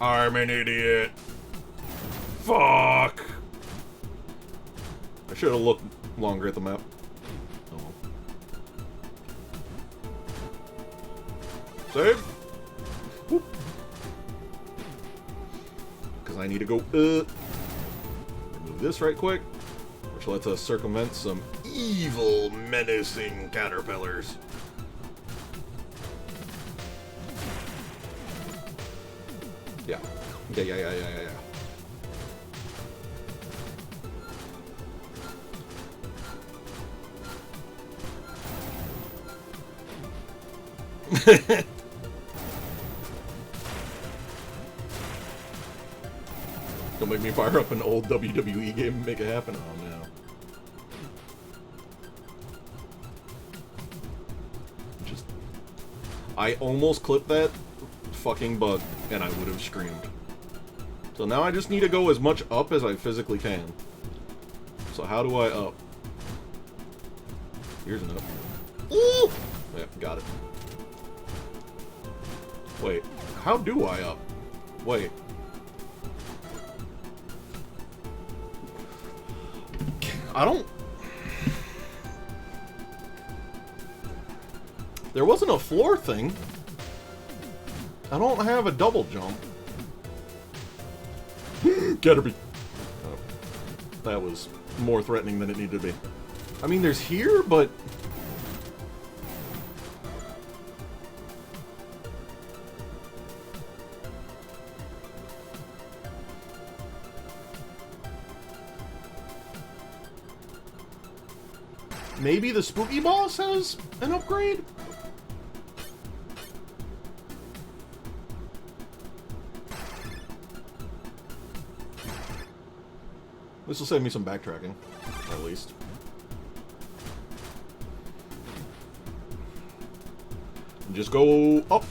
I'm an idiot. Fuck. I should have looked longer at the map. Oh. Save. Because I need to go. Move this right quick, which lets us circumvent some evil, menacing caterpillars. Yeah. Yeah. Don't make me fire up an old WWE game and make it happen. Oh no. I almost clipped that fucking bug and I would have screamed. So now I just need to go as much up as I physically can. So how do I up? Here's an up. Ooh! Yeah, got it. Wait, how do I up? Wait. I don't... There wasn't a floor thing. I don't have a double jump. Caterpie. Oh, that was more threatening than it needed to be. I mean, there's here, but... Maybe the spooky boss has an upgrade? This will save me some backtracking, at least. And just go up.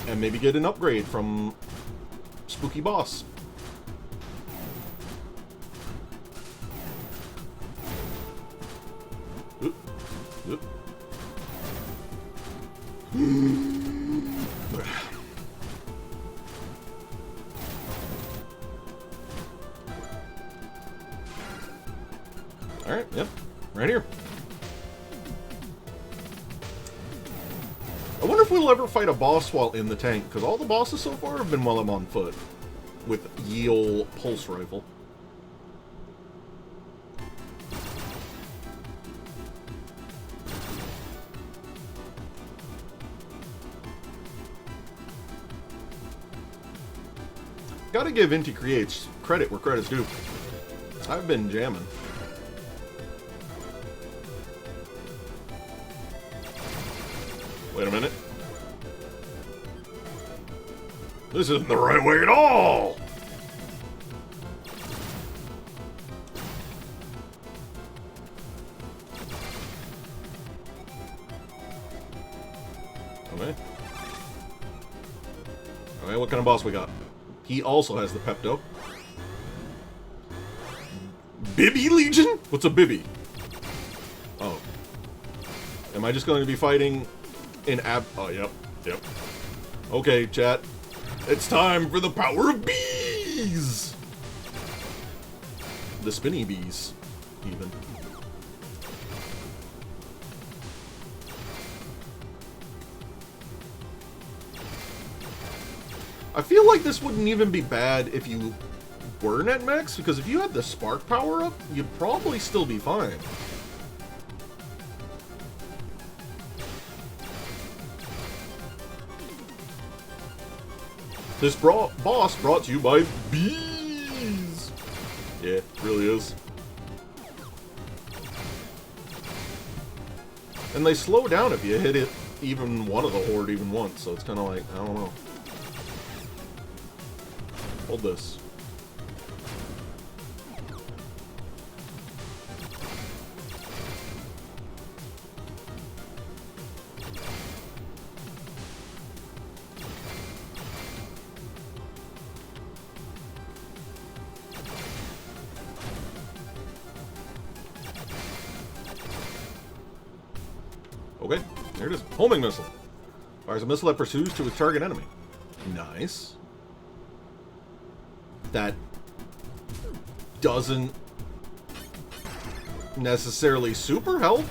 And maybe get an upgrade from spooky boss. Oop. Oop. Alright, yep. Right here. I wonder if we'll ever fight a boss while in the tank, because all the bosses so far have been while I'm on foot. With Yale Pulse Rifle. Gotta give Inti Creates credit where credit's due. I've been jamming. Wait a minute. This isn't the right way at all! Okay. Okay, what kind of boss we got? He also has the Pepto. Bibby Legion? What's a Bibby? Oh. Am I just going to be fighting in oh, yep. Yep. Okay, chat. It's time for the power of bees! The spinny bees, even. I feel like this wouldn't even be bad if you weren't at max, because if you had the spark power up, you'd probably still be fine. This boss brought to you by bees! Yeah, it really is. And they slow down if you hit it, even one of the horde even once, so it's kind of like, I don't know. Hold this. Okay, there it is. Homing missile. Fires a missile that pursues to its target enemy. Nice. That doesn't necessarily super help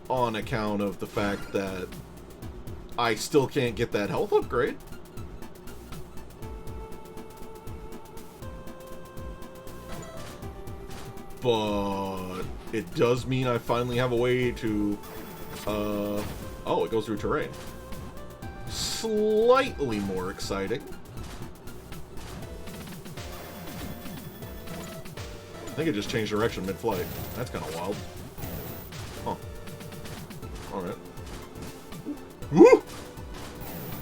on account of the fact that I still can't get that health upgrade. But it does mean I finally have a way to oh, it goes through terrain. Slightly more exciting. I think it just changed direction mid-flight. That's kind of wild. Huh. Alright. Woo!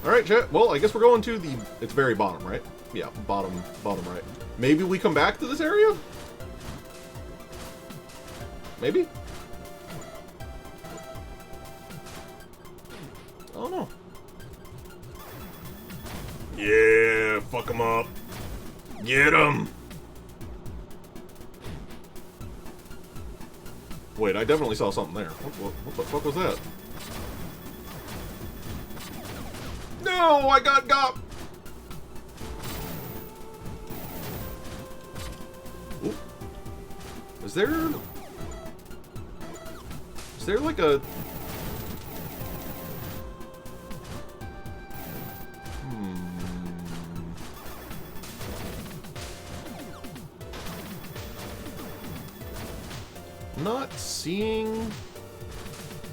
Alright, chat. Well, I guess we're going to the... It's very bottom, right? Yeah, bottom right. Maybe we come back to this area? Maybe? I don't know. Yeah, fuck him up. Get him. Wait, I definitely saw something there. What the fuck was that? No, I got. Ooh. Is there like a... Not seeing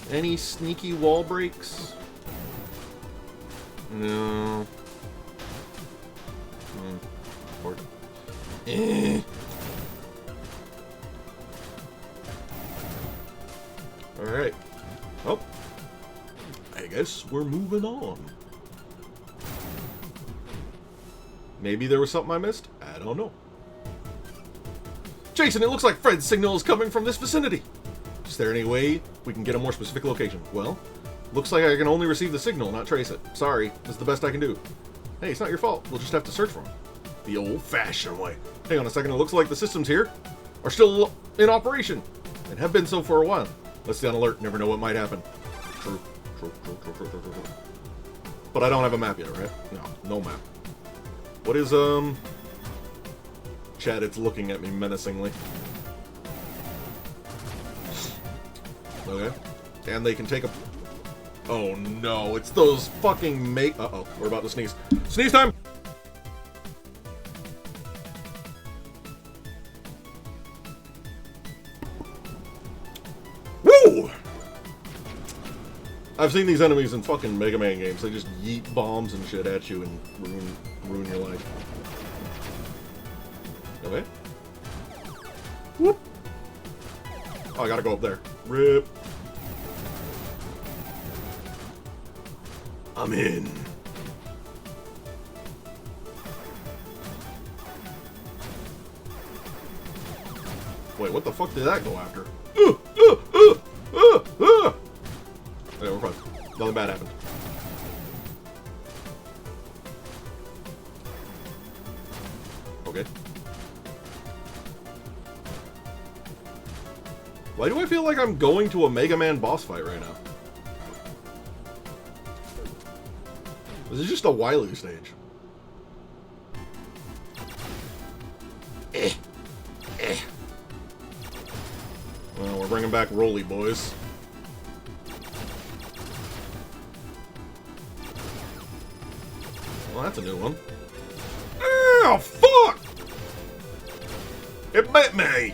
any sneaky wall breaks. No. Alright. Oh. I guess we're moving on. Maybe there was something I missed? I don't know. Jason, it looks like Fred's signal is coming from this vicinity. Is there any way we can get a more specific location? Well, looks like I can only receive the signal, not trace it. Sorry, this is the best I can do. Hey, it's not your fault. We'll just have to search for him. The old-fashioned way. Hang on a second, it looks like the systems here are still in operation and have been so for a while. Let's stay on alert, never know what might happen. True. But I don't have a map yet, right? No map. What is, Chat, it's looking at me menacingly. Okay. And they can take a... Oh no, it's those fucking Uh-oh, we're about to sneeze. Sneeze time! Woo! I've seen these enemies in fucking Mega Man games. They just yeet bombs and shit at you and ruin your life. Okay. Whoop! Oh, I gotta go up there. Rip. I'm in. Wait, what the fuck did that go after? Okay, we're fine. Nothing bad happened. Okay. Why do I feel like I'm going to a Mega Man boss fight right now? This is just a Wily stage. Well, we're bringing back Rolly, boys. Well, that's a new one. Oh, fuck! It bit me!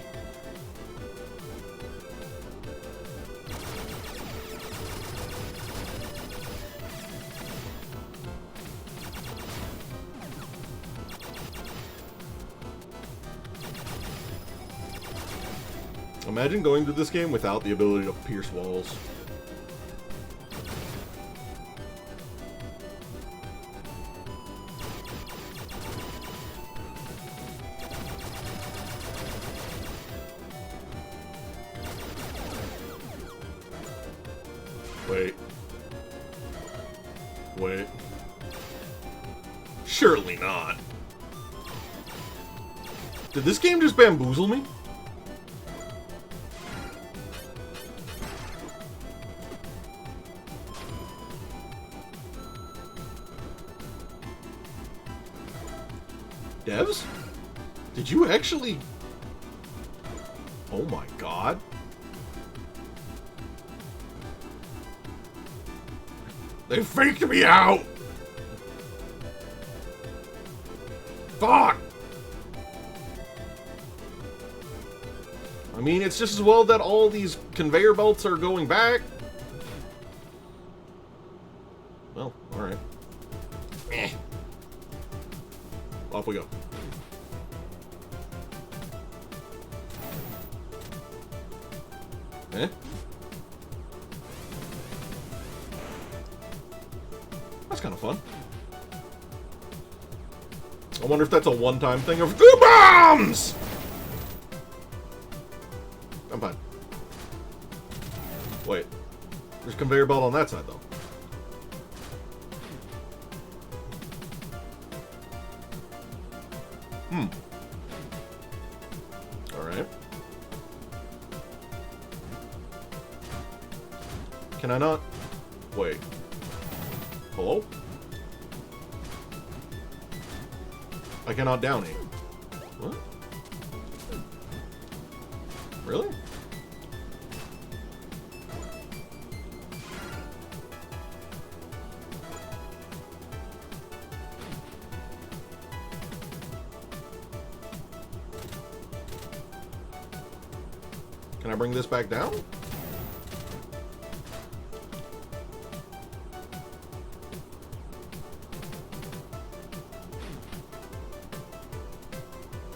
Imagine going through this game without the ability to pierce walls. Wait. Wait. Surely not. Did this game just bamboozle me? Devs? Did you actually... Oh my god. They faked me out! Fuck! I mean, it's just as well that all these conveyor belts are going back. Well, alright. Off we go. Eh? That's kind of fun. I wonder if that's a one-time thing of 2 bombs! I'm fine. Wait. There's a conveyor belt on that side, though. Alright. Can I not? Wait. Hello? I cannot down it. What? Really? Can I bring this back down?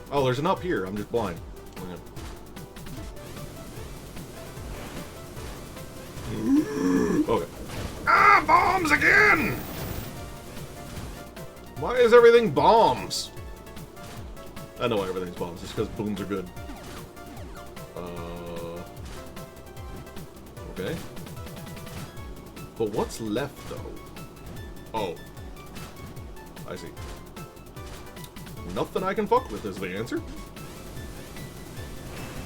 Oh, there's an up here. I'm just blind. Okay. Ah, bombs again! Why is everything bombs? I know why everything's bombs. It's because booms are good. Okay. But what's left, though? Oh. I see. Nothing I can fuck with is the answer.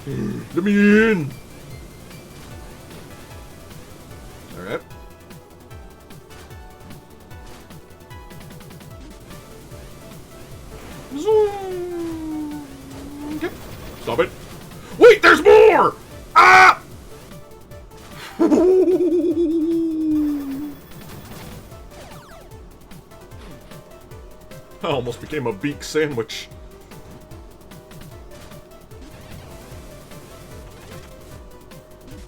Let me in! Alright. Okay. Stop it. Wait, there's more! Ah! almost became a Beake sandwich.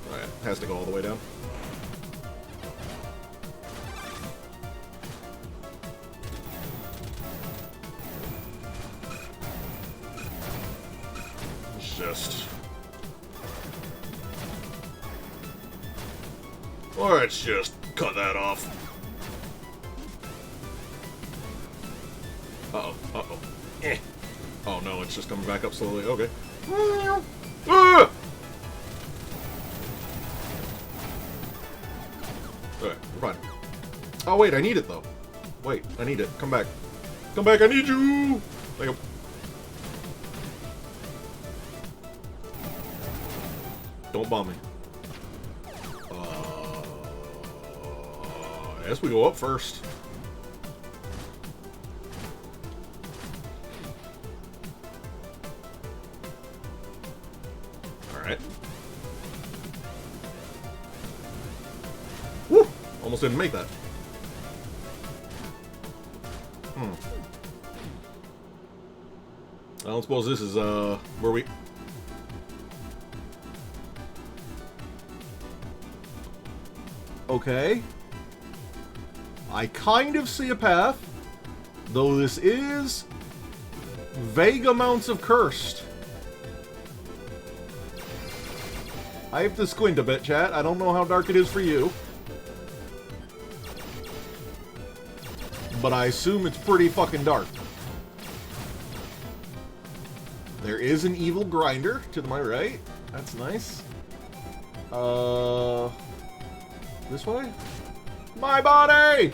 Alright, has to go all the way down. It's just... let's just cut that off. Uh-oh, uh-oh. Oh no, it's just coming back up slowly. Okay. Ah! Alright, we're fine. Oh wait, I need it though. Wait, I need it. Come back. Come back, I need you! Thank you. Don't bomb me. I guess we go up first. Alright. Woo! Almost didn't make that. I don't suppose this is, where we... Okay. I kind of see a path, though this is vague amounts of cursed. I have to squint a bit, chat. I don't know how dark it is for you, but I assume it's pretty fucking dark. There is an evil grinder to my right. That's nice. This way? My body!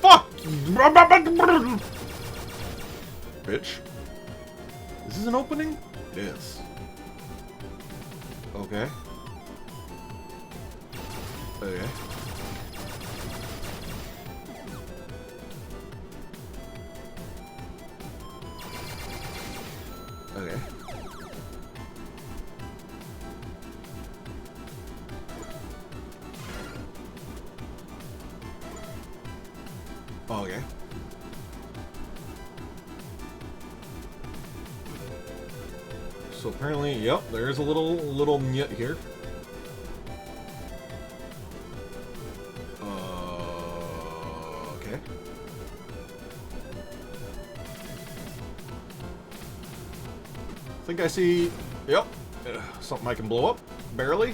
Fuck! Bitch. Is this an opening? It is. Okay. Okay. Okay. Okay. So apparently, yep, there's a little nyet here. Okay. I think I see, yep, something I can blow up, barely.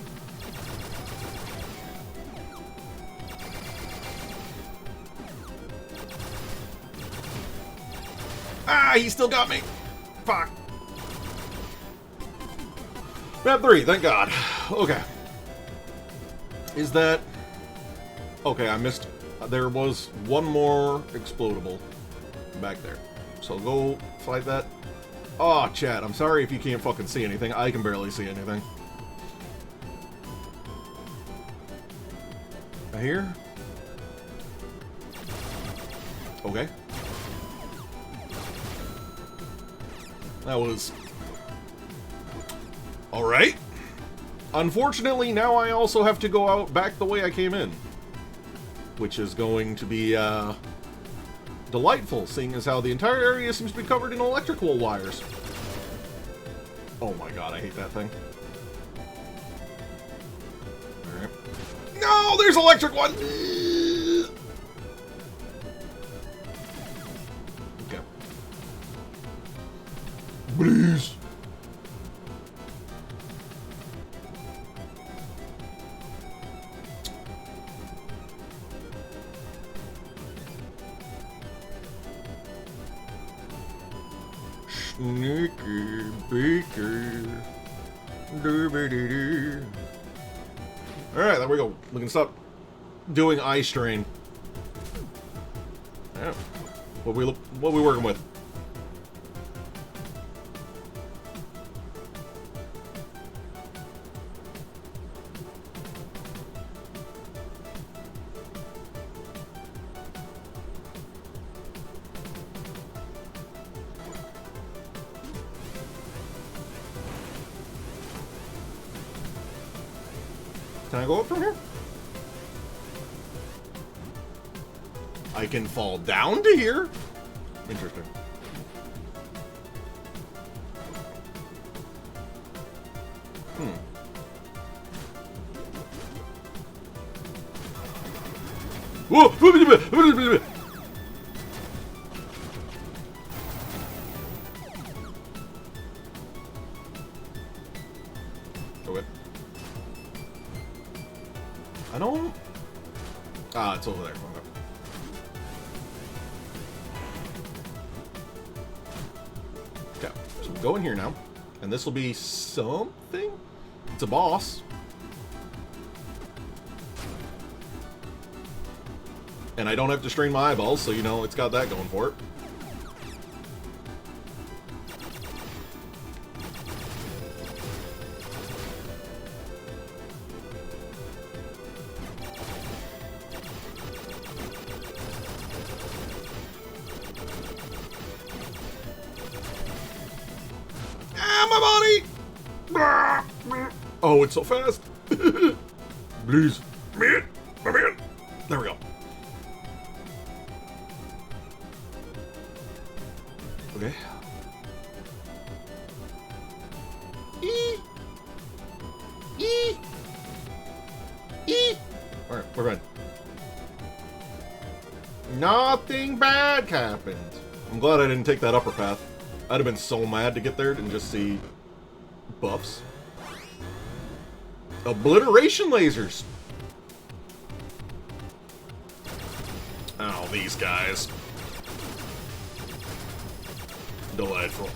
Ah, he still got me. Fuck. Map 3, thank God. Okay. Is that... Okay, I missed... There was one more explodable back there. So go fight that. Oh, chat, I'm sorry if you can't fucking see anything. I can barely see anything. I hear? Okay. That was... Alright. Unfortunately, now I also have to go out back the way I came in. Which is going to be, delightful, seeing as how the entire area seems to be covered in electrical wires. Oh my god, I hate that thing. Alright. No, there's electric one! Okay. Please. Sneaky Beake. Alright, there we go. We can stop doing eye strain. Yeah. What we working with? Can I go up from here? I can fall down to here? Interesting. Whoa! Okay. I don't... Ah, it's over there. Okay. Okay, so we'll go in here now. And this will be something? It's a boss. And I don't have to strain my eyeballs, so you know it's got that going for it. Ah, my body! Oh, it's so fast. Please. Man, my man. There we go. Okay. Alright, we're fine. Nothing bad happened. I'm glad I didn't take that upper path. I'd have been so mad to get there and just see buffs. Obliteration lasers. Oh, these guys. Delightful.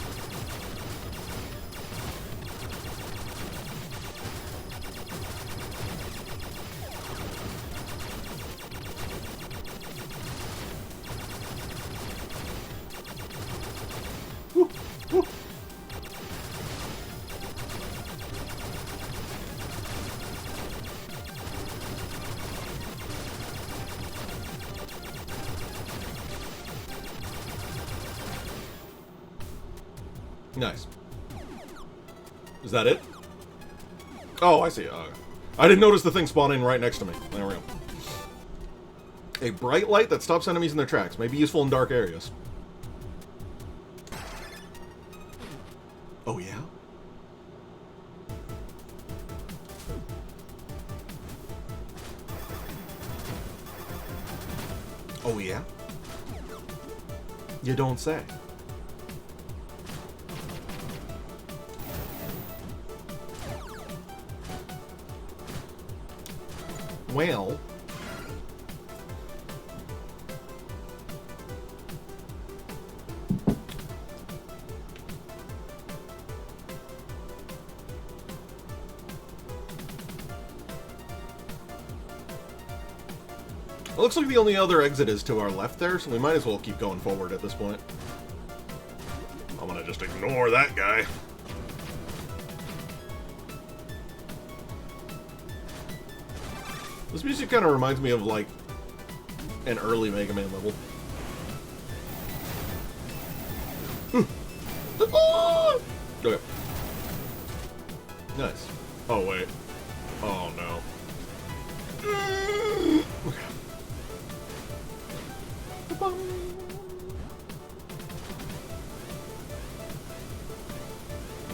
Woo, woo. Nice. Is that it? Oh, I see. I didn't notice the thing spawning right next to me. There we go. A bright light that stops enemies in their tracks. May be useful in dark areas. Oh, yeah? Oh, yeah? You don't say. Well, it looks like the only other exit is to our left there, so we might as well keep going forward at this point. I'm gonna just ignore that guy. This music kind of reminds me of, like, an early Mega Man level. Okay. Nice. Oh, wait. Oh, no. Okay.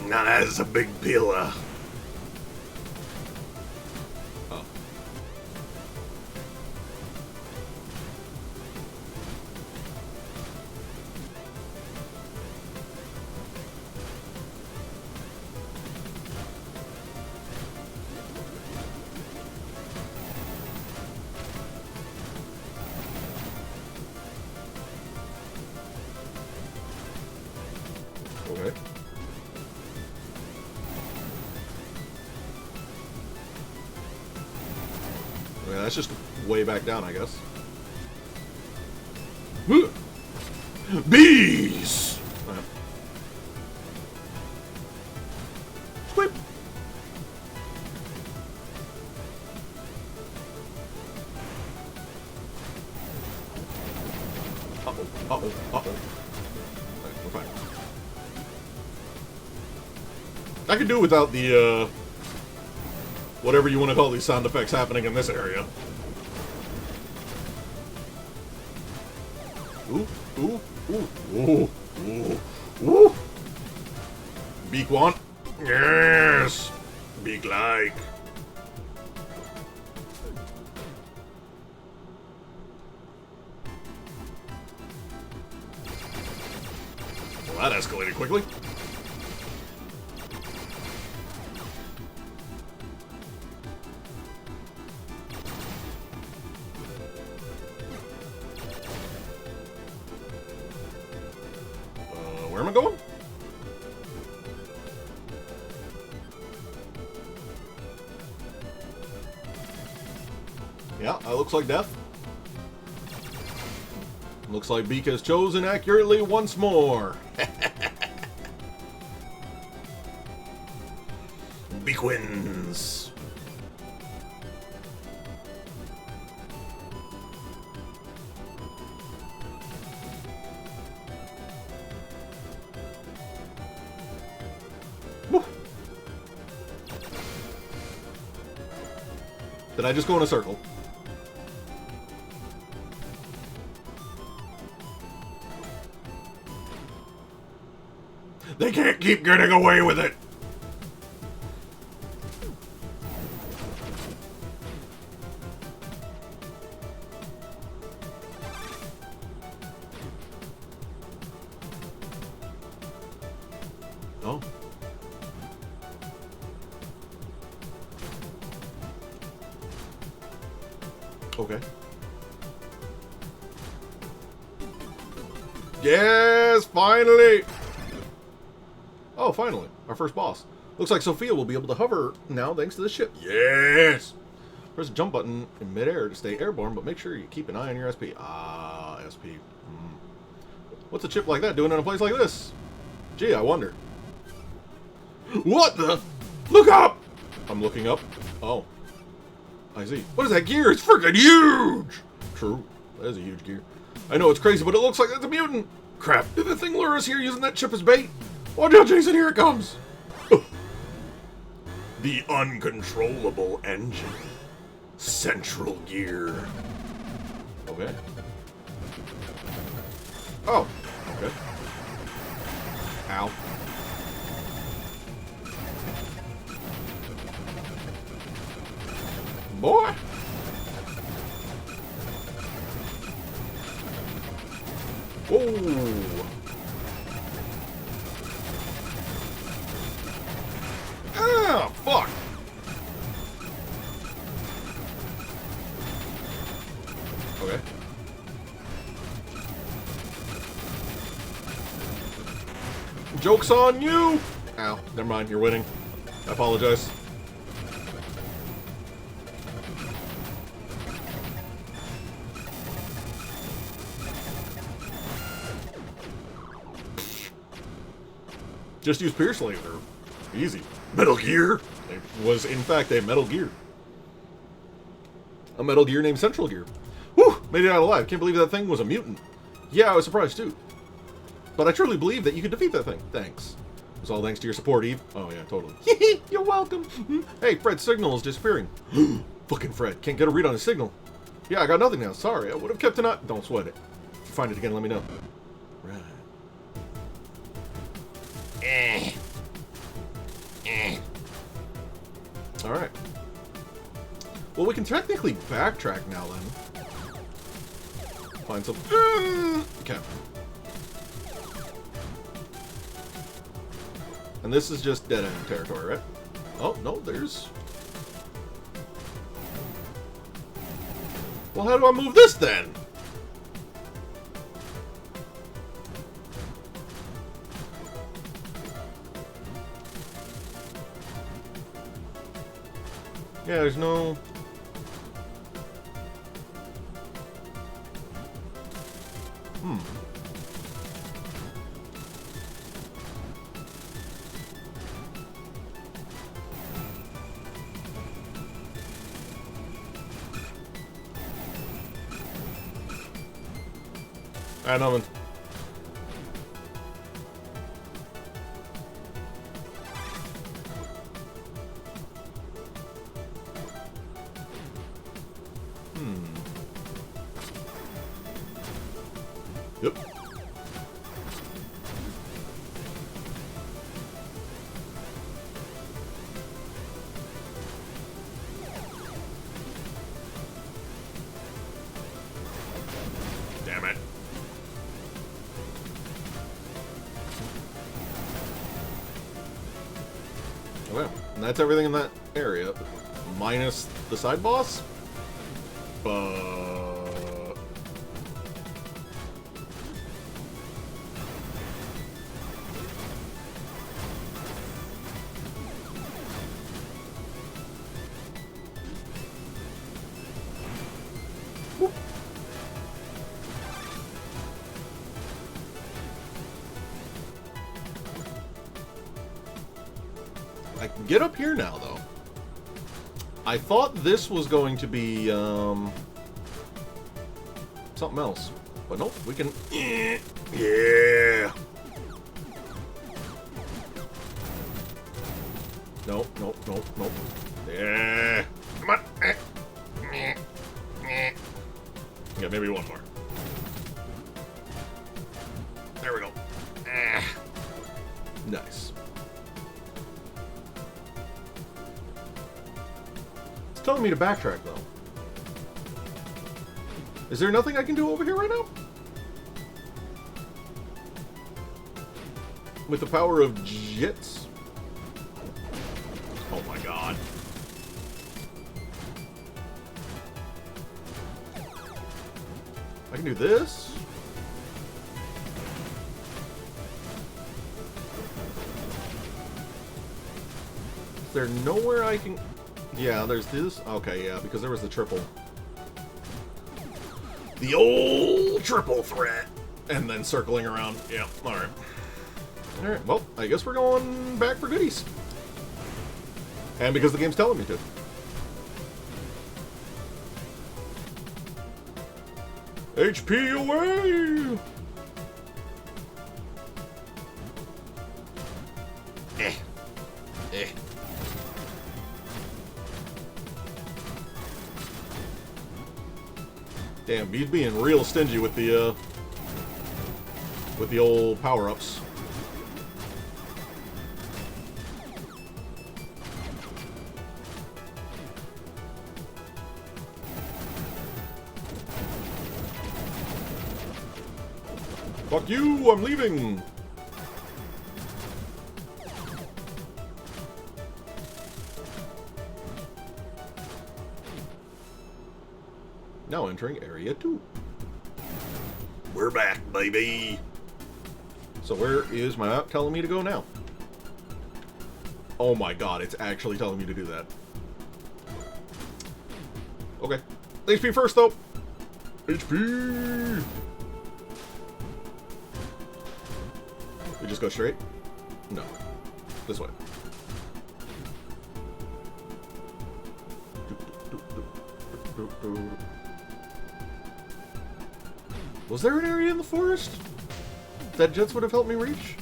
Now that's a big pillar. Okay. Okay, that's just way back down, I guess. Bees! Right. Squip! Uh-oh, uh-oh, uh-oh. Okay, we're fine. I could do without the whatever you want to call these sound effects happening in this area. Ooh, ooh, ooh, ooh, ooh, ooh. Beake want? Yes! Beake like. Well, that escalated quickly. Where am I going? Yeah, that looks like death. Looks like Beake has chosen accurately once more. Beake wins. Woo. Did I just go in a circle? They can't keep getting away with it! Oh. Okay. Yes, finally! Oh, finally. Our first boss. Looks like Sophia will be able to hover now thanks to the ship. Yes! Press the jump button in midair to stay airborne, but make sure you keep an eye on your SP. Ah, SP. What's a chip like that doing in a place like this? Gee, I wonder. What the? Look up! I'm looking up. Oh. I see. What is that gear? It's freaking huge! True. That is a huge gear. I know it's crazy, but it looks like that's a mutant. Crap. Did the thing lure us here using that chip as bait? Watch out, Jason. Here it comes. The uncontrollable engine. Central gear. Okay. Oh. Okay. Ow. Boy. Whoa. Ah, fuck. Okay. Joke's on you! Ow, never mind, you're winning. I apologize. Just use Pierce Laser. Easy. Metal Gear! It was, in fact, a Metal Gear. A Metal Gear named Central Gear. Whew! Made it out alive. Can't believe that thing was a mutant. Yeah, I was surprised too. But I truly believe that you could defeat that thing. Thanks. It was all thanks to your support, Eve. Oh yeah, totally. You're welcome. Hey, Fred's signal is disappearing. Fucking Fred. Can't get a read on his signal. Yeah, I got nothing now. Sorry. I would have kept an eye. Don't sweat it. If you find it again, let me know. Right. Alright. Well, we can technically backtrack now, then. Find some... Okay. And this is just dead-end territory, right? Oh, no, there's... Well, how do I move this, then? Yeah, there's no... I know, man. Yep. Damn it. Okay, and that's everything in that area, minus the side boss. I can get up here now, though. I thought this was going to be, something else. But nope, we can... Yeah. Nope, nope, nope, nope. Yeah. Come on. Yeah, maybe one more. There we go. Nice. It's telling me to backtrack, though. Is there nothing I can do over here right now? With the power of jits? Oh my god. I can do this. Is there nowhere I can... Yeah, there's this. Okay, yeah, because there was the triple. The old triple threat. And then circling around. Yeah, alright. Alright, well, I guess we're going back for goodies. And because the game's telling me to. HP away! Damn, he's being real stingy with the old power-ups. Fuck you, I'm leaving! Now entering Area 2. We're back, baby. So where is my map telling me to go now? Oh my god, it's actually telling me to do that. Okay. HP first, though. HP! We just go straight? No. This way. Was there an area in the forest that jets would have helped me reach?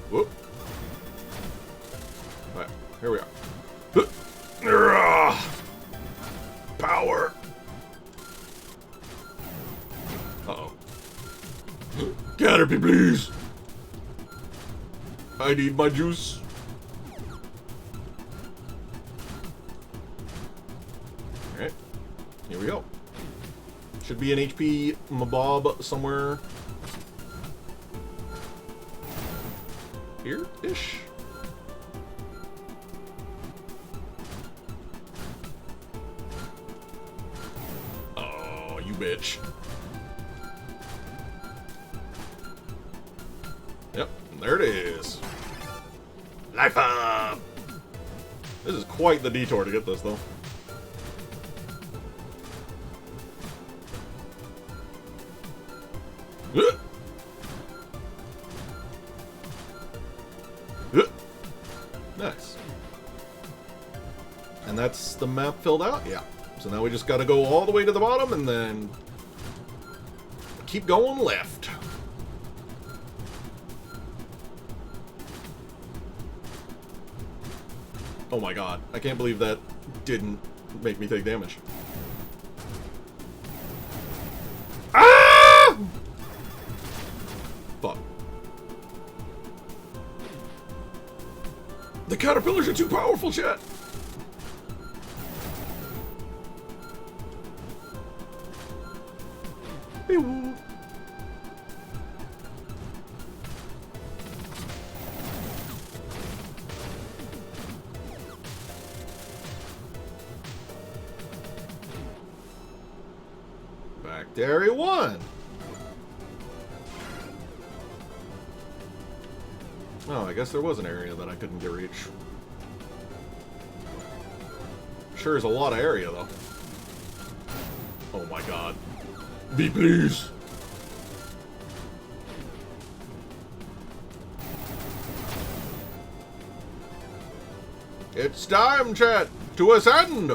Whoop. Alright, here we are. Power. Uh-oh. Caterpie, please! I need my juice. Alright. Here we go. Should be an HP mabob somewhere here-ish. Oh, you bitch. Yep, there it is. Life up. This is quite the detour to get this, though. Nice. And that's the map filled out? Yeah. So now we just gotta go all the way to the bottom and then keep going left. Oh my god. I can't believe that didn't make me take damage. Ah! Fuck. The caterpillars are too powerful, chat. Pew. Back to Area 1. Oh, I guess there was an area that I couldn't get reach. Sure is a lot of area, though. Oh my god. Be please. It's time, chat, to ascend!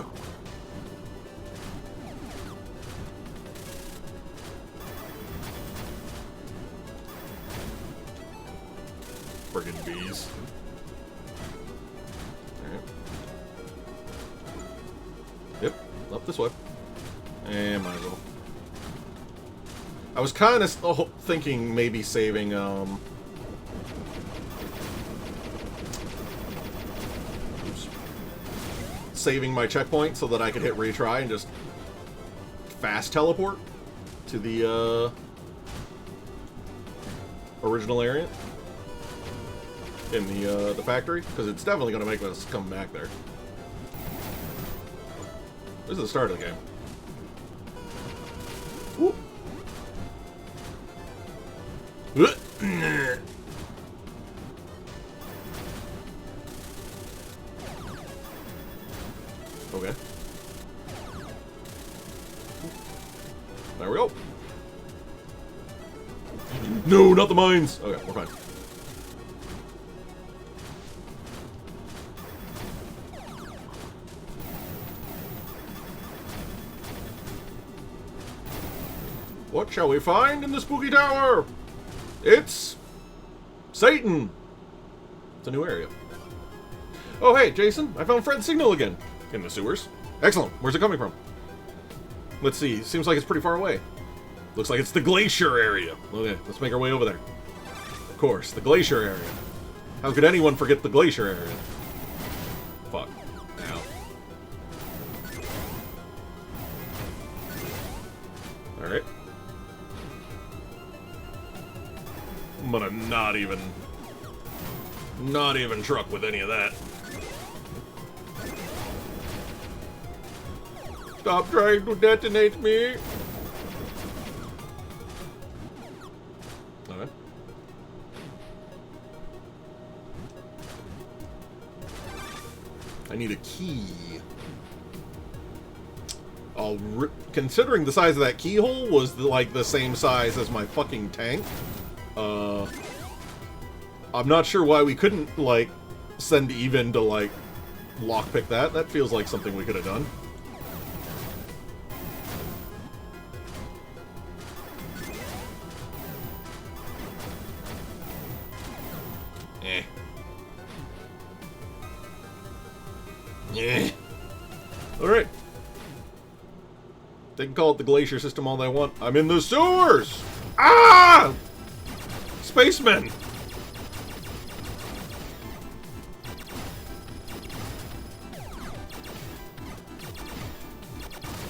Friggin' bees. Alright. Yep, up this way. And might as well. I was kind of thinking maybe saving, oops. Saving my checkpoint so that I could hit retry and just fast teleport to the, original area in the factory, because it's definitely going to make us come back there. This is the start of the game. Whoop. Okay. There we go. No, not the mines. Okay, we're fine. What shall we find in the spooky tower? It's Satan. It's a new area. Oh, hey, Jason. I found Fred's signal again. In the sewers. Excellent. Where's it coming from? Let's see. Seems like it's pretty far away. Looks like it's the glacier area. Okay, let's make our way over there. Of course, the glacier area. How could anyone forget the glacier area? Fuck. Ow. Alright. I'm gonna not even truck with any of that. Stop trying to detonate me! Okay. I need a key. Considering the size of that keyhole was like the same size as my fucking tank, I'm not sure why we couldn't, like, send even to, like, lockpick that. That feels like something we could have done. Eh. Eh. Alright. They can call it the glacier system all they want. I'm in the sewers! Ah! Spacemen!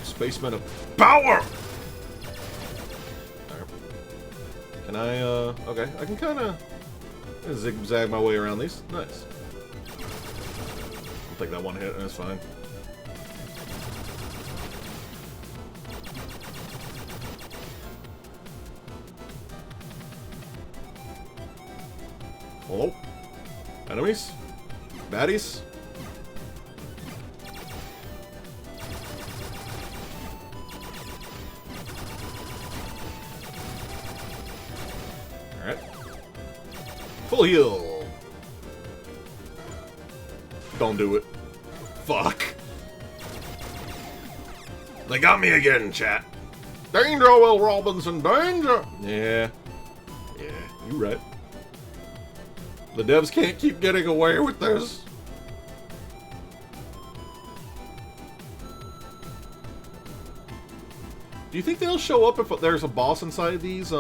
Spacemen of power! Can I, okay. I can kinda zigzag my way around these. Nice. I'll take that one hit and it's fine. Hello? Enemies? Baddies? Alright. Full heal! Don't do it. Fuck. They got me again, chat. Danger, Will Robinson, danger! Yeah. Yeah, you right. The devs can't keep getting away with this. Do you think they'll show up if there's a boss inside these?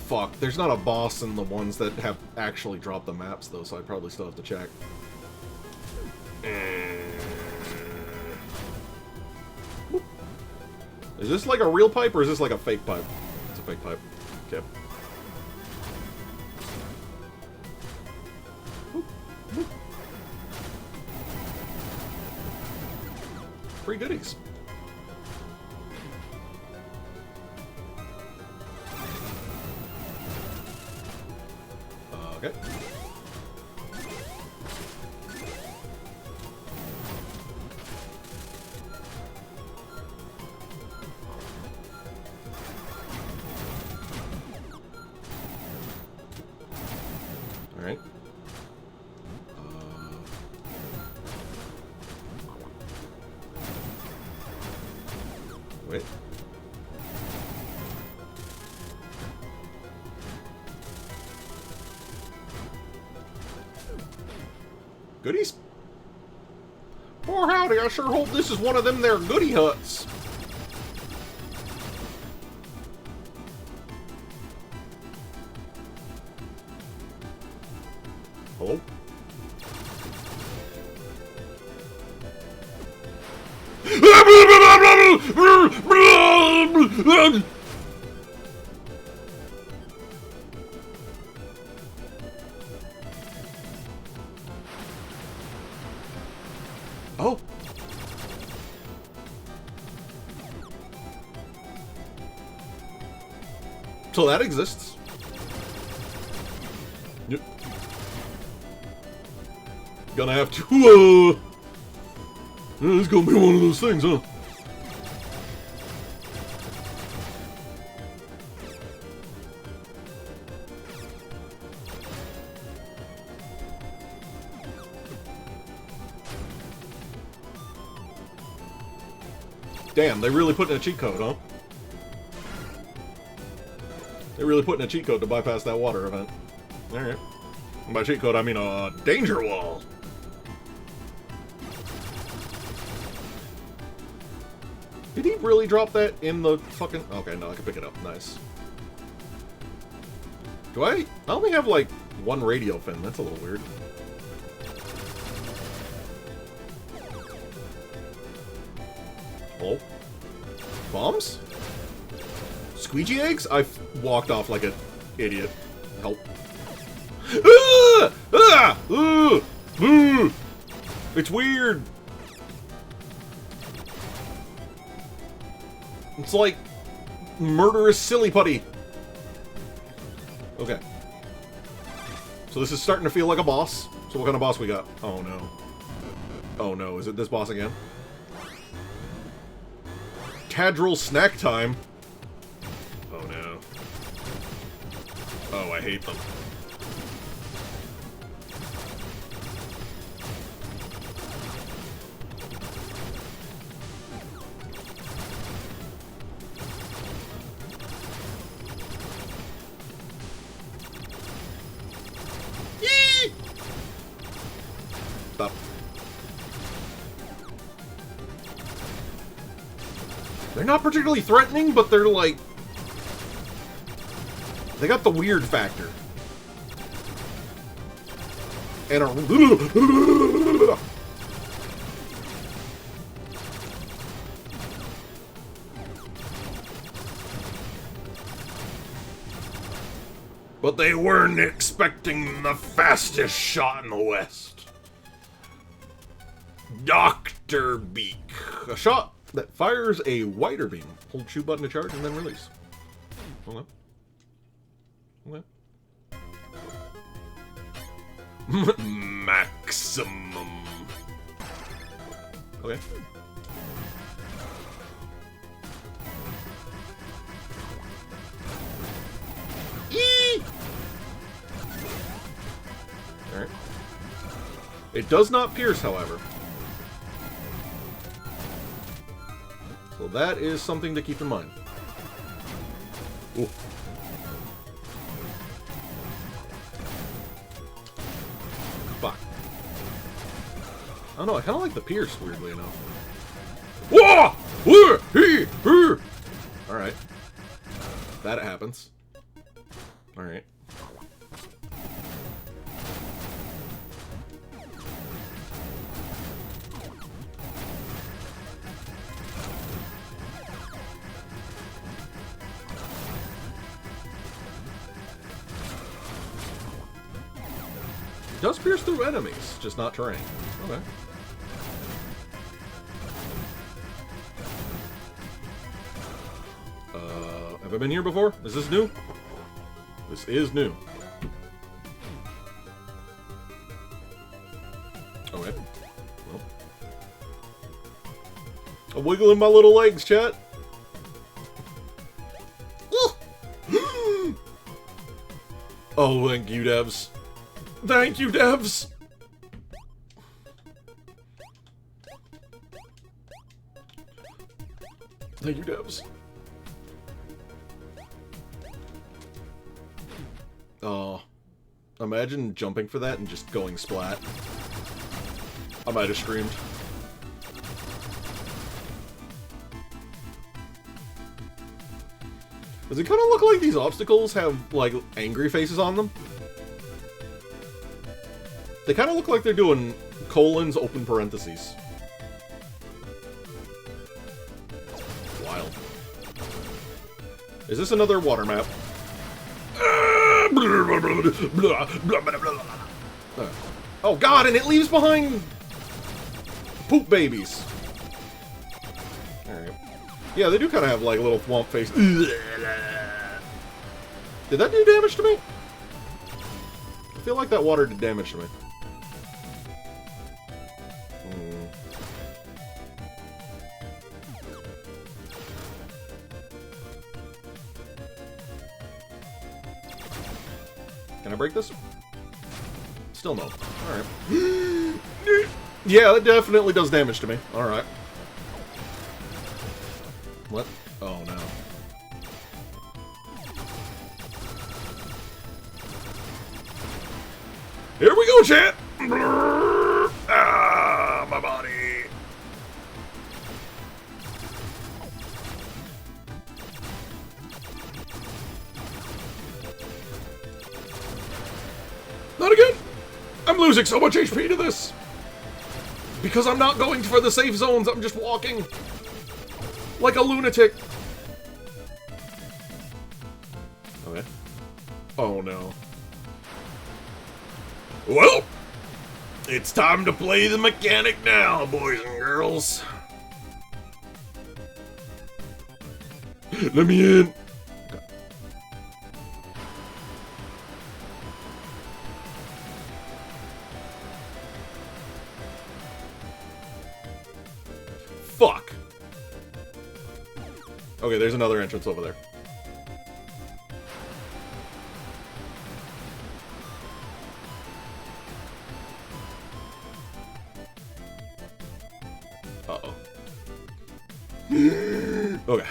Fuck, there's not a boss in the ones that have actually dropped the maps, though, so I probably still have to check. Is this like a real pipe, or is this like a fake pipe? It's a fake pipe. Okay. Free goodies. Okay. All right. Wait. Goodies? Oh, howdy, I sure hope this is one of them there goodie huts. Hello? Oh. So that exists. Yep. Gonna have to, this is gonna be one of those things, huh? Damn, they really put in a cheat code, huh? They really put in a cheat code to bypass that water event. Alright. And by cheat code, I mean a danger wall. Did he really drop that in the fucking... Okay, no, I can pick it up. Nice. Do I only have, like, one radio fin. That's a little weird. Oh. Bombs? Squeegee eggs? I walked off like an idiot. Help. Ah! Ah! Ah! Ah! It's weird. It's like murderous silly putty. Okay. So this is starting to feel like a boss. So what kind of boss we got? Oh no. Oh no, is it this boss again? Tadril snack time. Oh no. Oh, I hate them. Yee! Stop. They're not particularly threatening, but they're like... They got the weird factor. And a... But they weren't expecting the fastest shot in the West. DoktorBeake. A shot that fires a wider beam. Hold shoot button to charge and then release. Okay. Okay. Maximum. Okay. Eee! Alright. It does not pierce, however. So that is something to keep in mind. Ooh. Fuck. I don't know, I kind of like the pierce, weirdly enough. Whoa! Alright. That happens. Alright. It does pierce through enemies, just not terrain. Okay. Have I been here before? Is this new? This is new. Okay. Well. I'm wiggling my little legs, chat. Oh, thank you, devs. Thank you, devs! Thank you, devs. Oh. Imagine jumping for that and just going splat. I might have screamed. Does it kind of look like these obstacles have, like, angry faces on them? They kind of look like they're doing colons, open parentheses. Wild. Is this another water map? Oh god, and it leaves behind poop babies. Alright. Yeah, they do kind of have like little thwomp face. Did that do damage to me? I feel like that water did damage to me. Can I break this? Still no. Alright. Yeah, that definitely does damage to me. Alright. What? Oh no. Here we go, chat! Ah, my body. Not again! I'm losing so much HP to this! Because I'm not going for the safe zones, I'm just walking. Like a lunatic. Okay. Oh no. Well, it's time to play the mechanic now, boys and girls. Let me in. Fuck. Okay, there's another entrance over there. Uh-oh. Okay.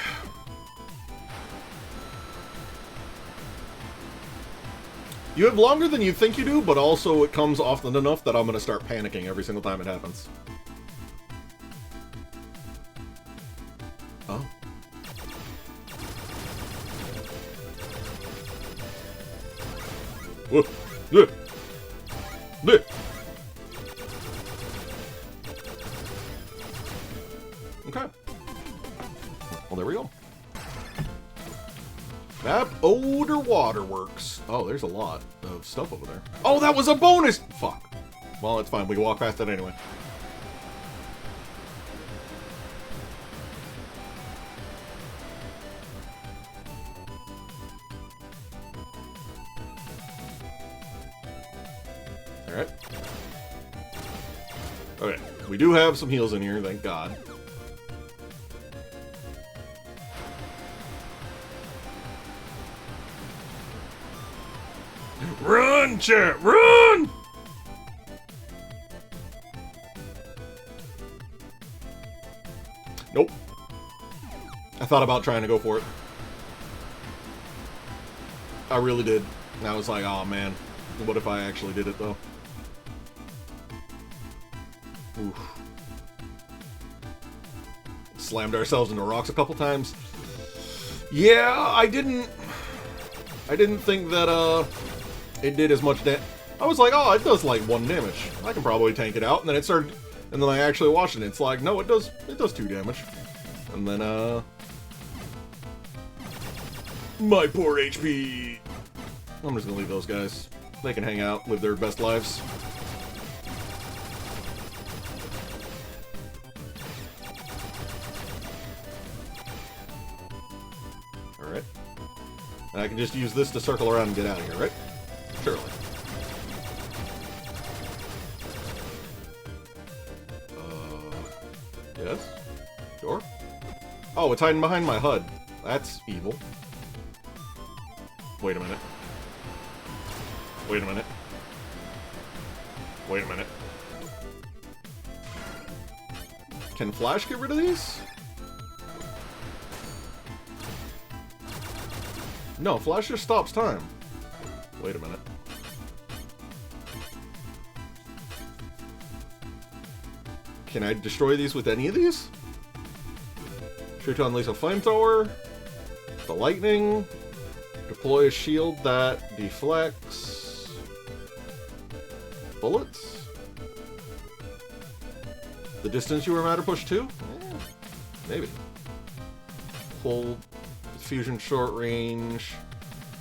You have longer than you think you do, but also it comes often enough that I'm gonna start panicking every single time it happens. Oh. Whoa. Yeah. Yeah. Okay. Well, there we go. Map Odor Waterworks. Oh, there's a lot of stuff over there. Oh, that was a bonus! Fuck. Well, it's fine. We can walk past it anyway. Alright. Okay. We do have some heals in here, thank God. Run, chat! Run! Nope. I thought about trying to go for it. I really did. And I was like, oh man. What if I actually did it, though? Oof. slammed ourselves into rocks a couple times. Yeah, I didn't think that it did as much damage. I was like, oh, it does like 1 damage. I can probably tank it out. And then it started, and then I actually watched it. And it's like, no, it does 2 damage. And then my poor HP. I'm just gonna leave those guys. They can hang out, live their best lives. Alright. And I can just use this to circle around and get out of here, right? Surely. Yes? Sure? Oh, it's hiding behind my HUD. That's evil. Wait a minute. Wait a minute. Wait a minute. Can Flash get rid of these? No, Flash just stops time. Wait a minute. Can I destroy these with any of these? Shoot to unleash a flamethrower. The lightning. Deploy a shield that deflects bullets. The distance you were mad or push to? Maybe. Pull fusion short range.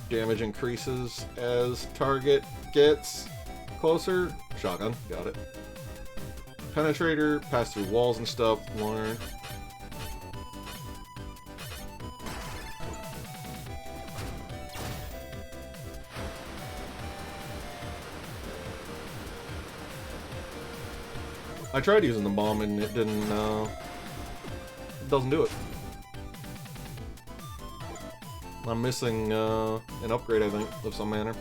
Damage increases as target gets closer. Shotgun, got it. Penetrator, pass through walls and stuff. Learn. I tried using the bomb and it didn't, it doesn't do it. I'm missing, an upgrade, I think, of some manner.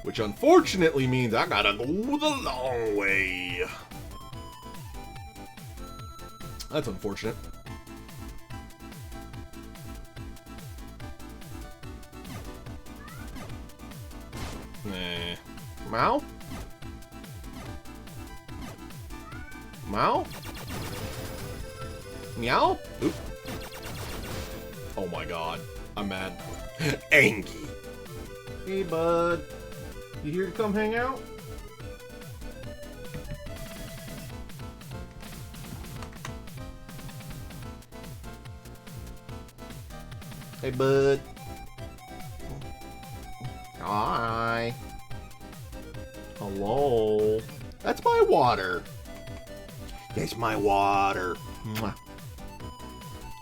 Which unfortunately means I gotta go the long way. That's unfortunate. Nah. Mao? Mao? Meow? Oop. Oh my god. I'm mad. Angie. Hey, bud. You here to come hang out? Hey, bud. Hi. Hello. That's my water. That's my water. Mwah.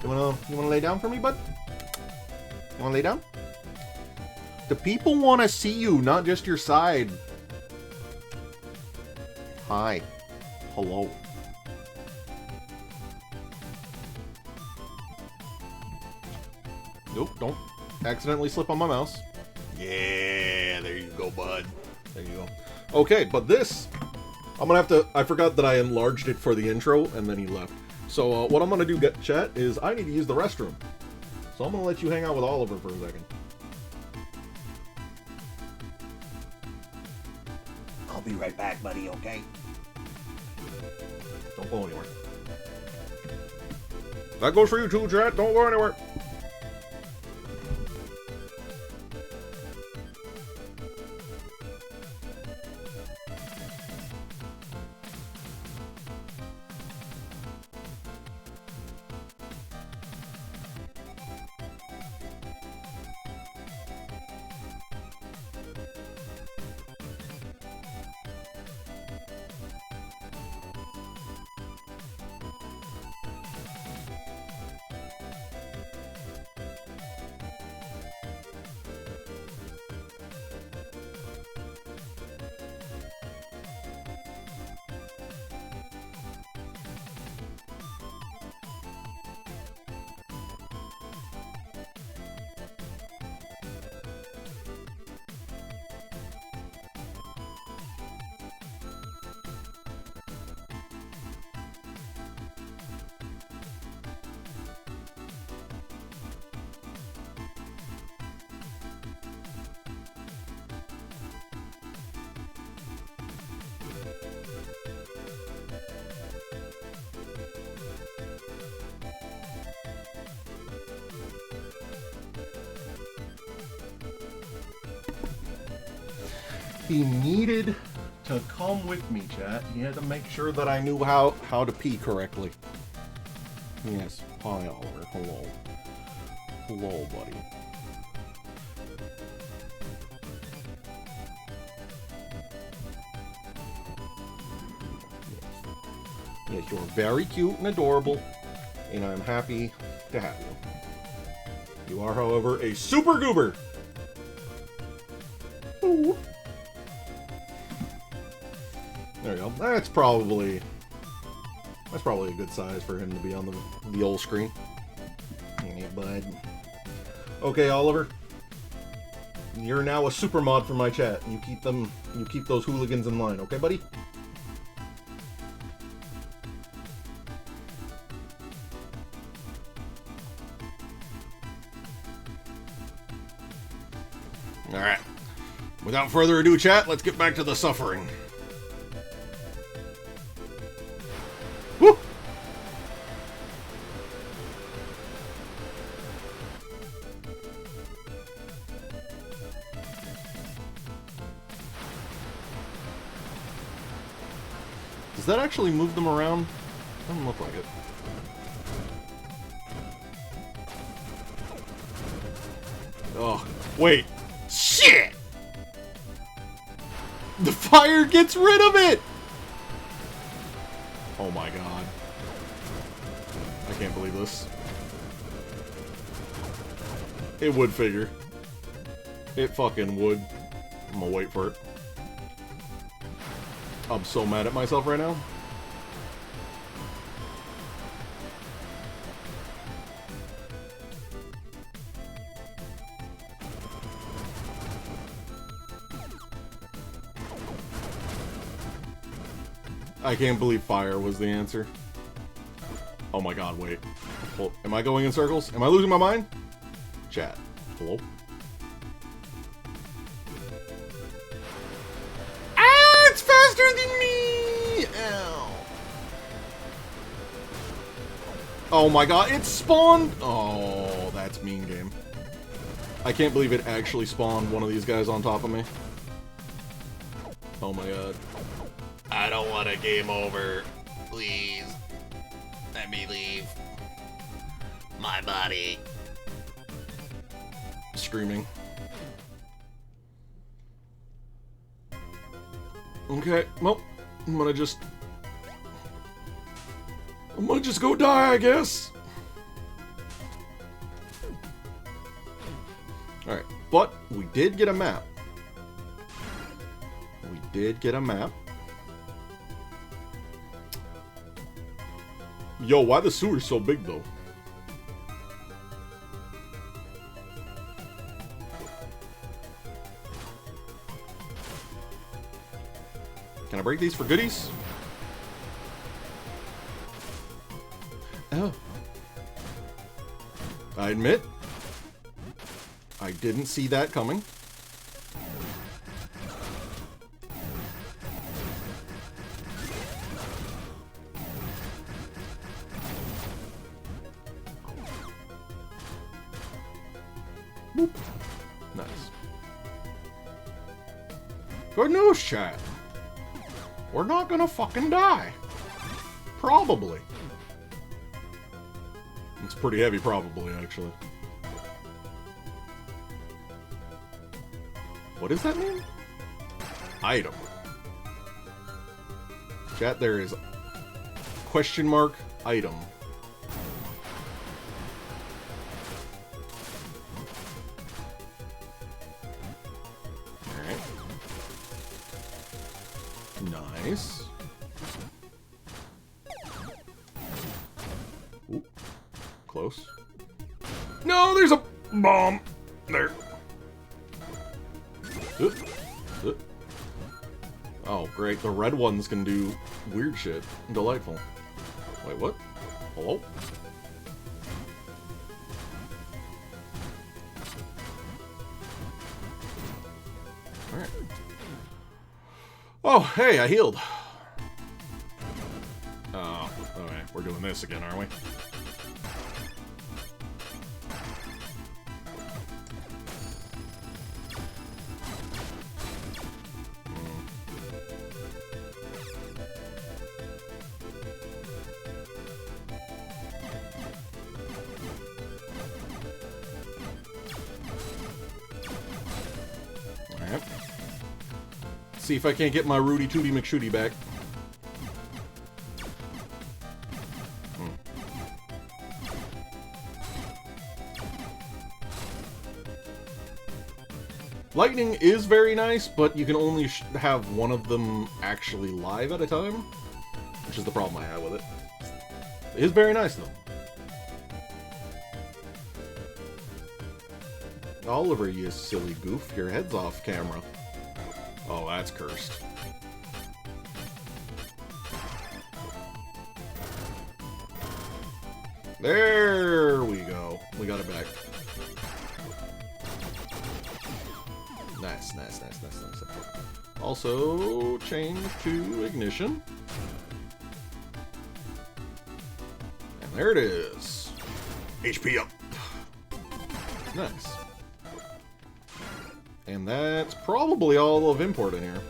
You wanna lay down for me, bud? You wanna lay down? The people wanna see you, not just your side. Hi. Hello. Nope, don't accidentally slip on my mouse. Yeah, there you go, bud. There you go. Okay, but this, I'm gonna have to, I forgot that I enlarged it for the intro, and then he left. So what I'm gonna do, chat, is I need to use the restroom. So I'm gonna let you hang out with Oliver for a second. I'll be right back, buddy, okay? Don't go anywhere. That goes for you too, chat. Don't go anywhere. he needed to come with me, chat. He had to make sure that I knew how to pee correctly. Yes. Hi, Oliver. Hello. Hello, buddy. Yes, you're very cute and adorable, and I'm happy to have you. You are, however, a super goober. Ooh. There you go. That's probably a good size for him to be on the old screen. Yeah, bud. Okay, Oliver. You're now a super mod for my chat. You keep those hooligans in line, okay, buddy? Alright. Without further ado, chat, let's get back to the suffering. Woo! Does that actually move them around? Doesn't look like it. Oh, wait. Shit! The fire gets rid of it! Oh my god. I can't believe this. It would figure. It fucking would. I'm gonna wait for it. I'm so mad at myself right now. I can't believe fire was the answer. Oh my god, wait. Well, am I going in circles? Am I losing my mind? Chat. Hello? Ah, it's faster than me! Ow. Oh my god, it spawned! Oh, that's mean game. I can't believe it actually spawned one of these guys on top of me. Oh my god. I don't want a game over. Please. Let me leave. My body. Screaming. Okay, well, I'm gonna just go die, I guess. Alright, but we did get a map. We did get a map. Yo, why the sewer's so big, though? Can I break these for goodies? Oh. I admit, I didn't see that coming. Boop. Nice. Good news, chat. We're not gonna fucking die. Probably. It's pretty heavy, probably, actually. What does that mean? Item. Chat, there is question mark item. Nice. Ooh, close. No, there's a bomb there. Oh, great. The red ones can do weird shit. Delightful. Wait, what? Hello? Alright. Oh, hey, I healed. Oh, okay. We're doing this again, aren't we? See if I can't get my Rudy Tooty McShooty back. Lightning is very nice, but you can only have one of them actually live at a time, which is the problem I have with it. It is very nice, though. Oliver, you silly goof. Your head's off camera. Oh, that's cursed. There we go. We got it back. Nice, nice, nice, nice, nice. Also, change to ignition. And there it is. HP up. Nice. And that's probably all of import in here.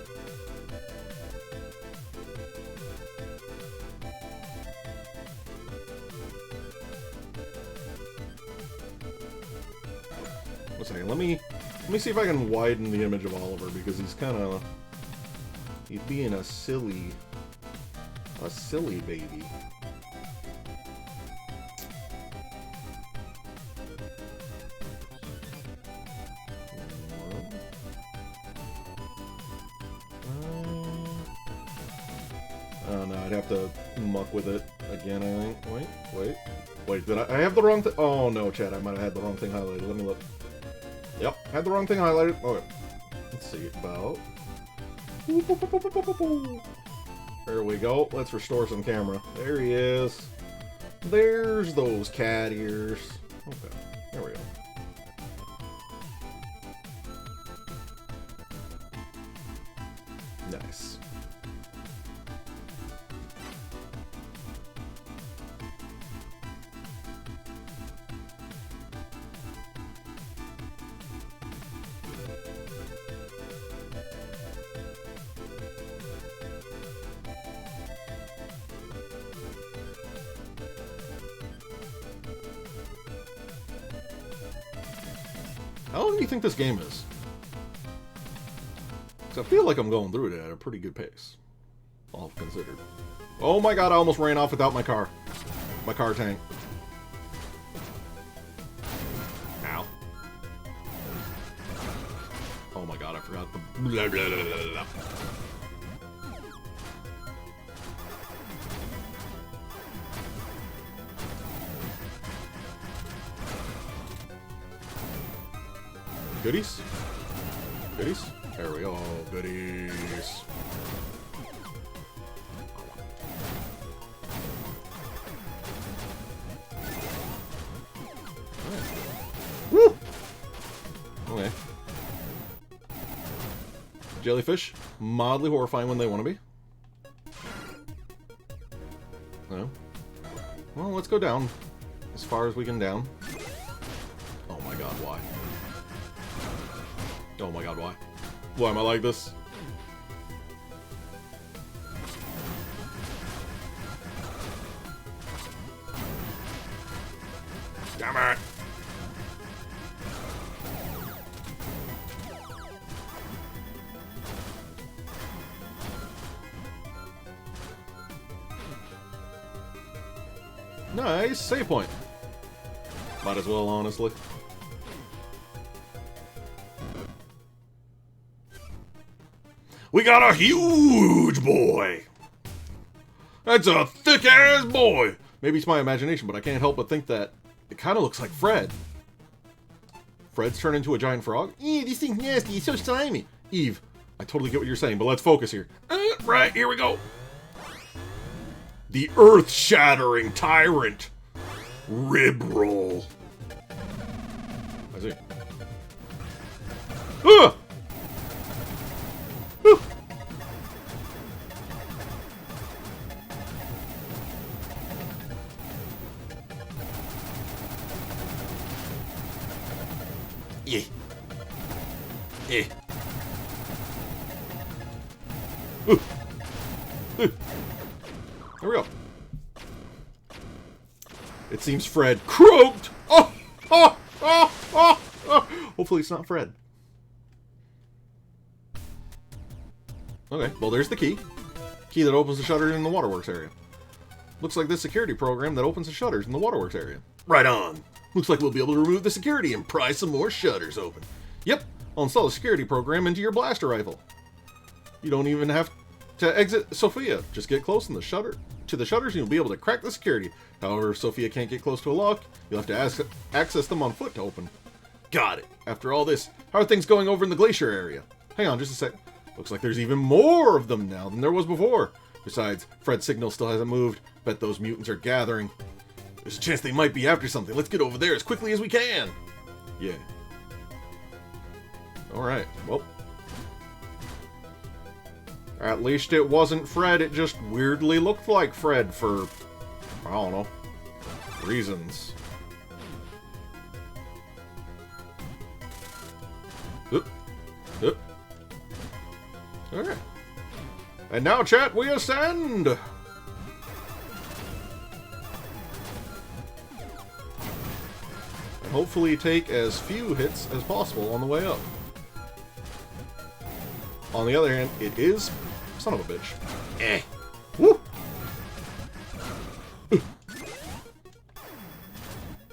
Let's see, let me see if I can widen the image of Oliver, because he's being a silly baby. Oh no, I'd have to muck with it again, I think. Wait, did I have the wrong thing? Oh no, Chad, I might have had the wrong thing highlighted. Let me look. Yep, had the wrong thing highlighted. Okay, let's see, about... There we go. Let's restore some camera. There he is. There's those cat ears. Okay, there we go. Nice. How long do you think this game is? 'Cause I feel like I'm going through it at a pretty good pace, all considered. Oh my god, I almost ran off without my car. My car tank. Ow. Oh my god, I forgot the blah, blah, blah, blah, blah. Goodies? Goodies? There we go. Goodies. Woo! Okay. Jellyfish, mildly horrifying when they want to be. No. Well, let's go down. As far as we can down. Oh my god, why? Oh my god, why? Why am I like this? Damn it! Nice save point. Might as well, honestly. We got a huge boy! That's a thick-ass boy! Maybe it's my imagination, but I can't help but think that it kind of looks like Fred. Fred's turned into a giant frog? Ew, this thing's nasty. It's so slimy. Eve, I totally get what you're saying, but let's focus here. Right, here we go. The earth-shattering tyrant. Rib roll. I see. Ah! Yeah. Yeah. There we go. It seems Fred croaked. Oh, oh, oh, oh, oh. Hopefully it's not Fred. Okay, well, there's the key. Key that opens the shutters in the waterworks area. Looks like this security program that opens the shutters in the waterworks area. Right on. Looks like we'll be able to remove the security and pry some more shutters open. Yep, I'll install the security program into your blaster rifle. You don't even have to exit Sophia. Just get close to the shutters and you'll be able to crack the security. However, if Sophia can't get close to a lock, you'll have to access them on foot to open. Got it. After all this, how are things going over in the glacier area? Hang on just a sec. Looks like there's even more of them now than there was before. Besides, Fred's signal still hasn't moved. Bet those mutants are gathering. There's a chance they might be after something. Let's get over there as quickly as we can. Yeah. Alright, well. At least it wasn't Fred. It just weirdly looked like Fred for, I don't know, reasons. Oop. Oop. Alright. And now, chat, we ascend! And hopefully take as few hits as possible on the way up. On the other hand, it is... Son of a bitch. Woo!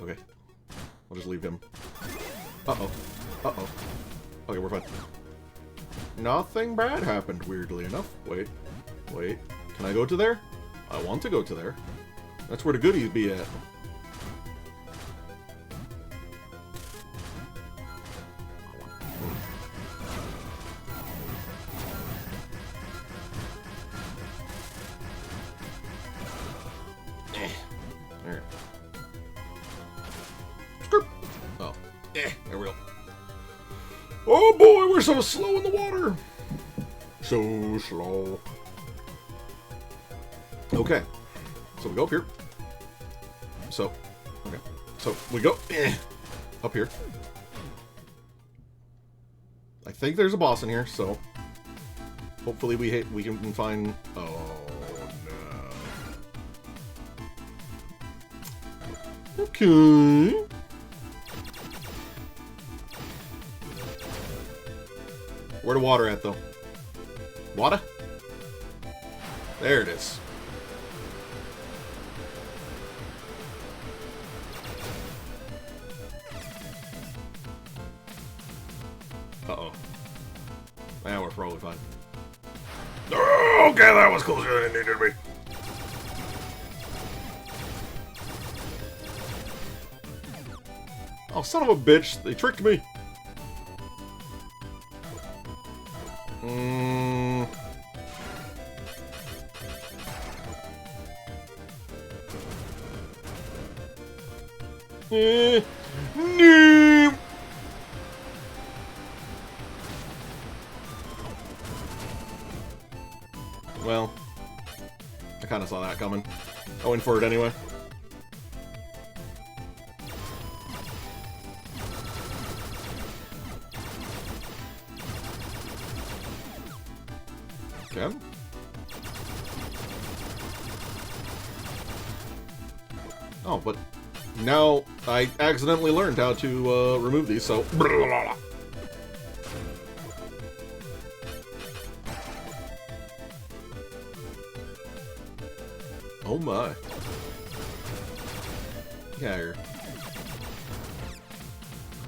Okay. I'll just leave him. Uh-oh. Uh-oh. Okay, we're fine. Nothing bad happened, weirdly enough. Wait. Wait. Can I go to there? I want to go to there. That's where the goodies be at. Alright. Skirt. Oh. There we go. Oh boy, we're so slow in the water. So slow. Okay. So we go up here. So, okay. So we go up here. I think there's a boss in here, so hopefully we can find. Oh no. Okay. Where the water at, though? Water? There it is. Uh-oh. Yeah, we're probably fine. Oh, okay, that was closer than it needed to be. Oh, son of a bitch. They tricked me. No. Well, I kind of saw that coming. I went for it anyway. Okay. Oh, but now I accidentally learned how to remove these, so... Oh my. Yeah, here.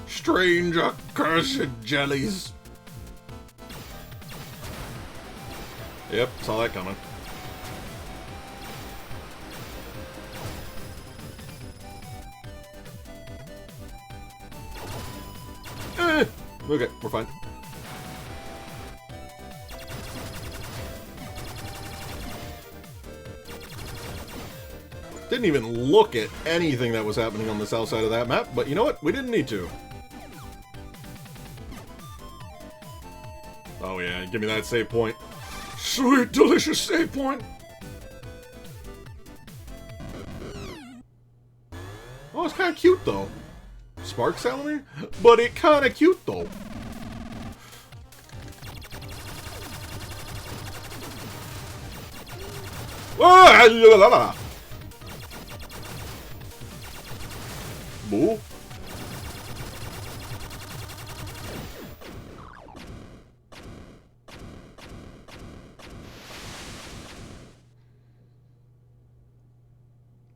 Strange accursed jellies. Yep, saw that coming. Okay, we're fine. Didn't even look at anything that was happening on the south side of that map, but you know what? We didn't need to. Oh yeah, give me that save point. Sweet, delicious save point! Oh, it's kind of cute, though. Spark salamander? But it kind of cute, though. Ah, la, la, la. Boo.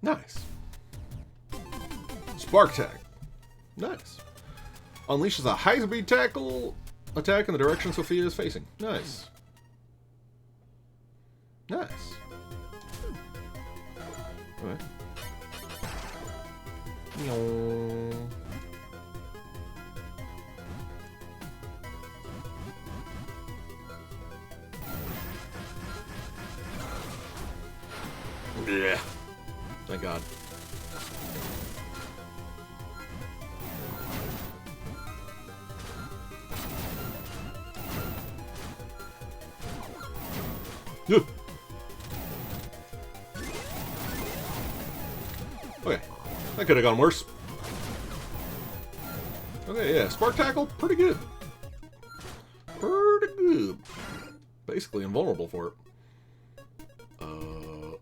Nice. Spark Tag. Nice. Unleashes a high-speed tackle attack in the direction Sophia is facing. Nice. Nice. Okay. Yeah. Thank God. Yeah. Okay, that could have gone worse. Okay, yeah, Spark Tackle, pretty good. Pretty good. Basically invulnerable for it.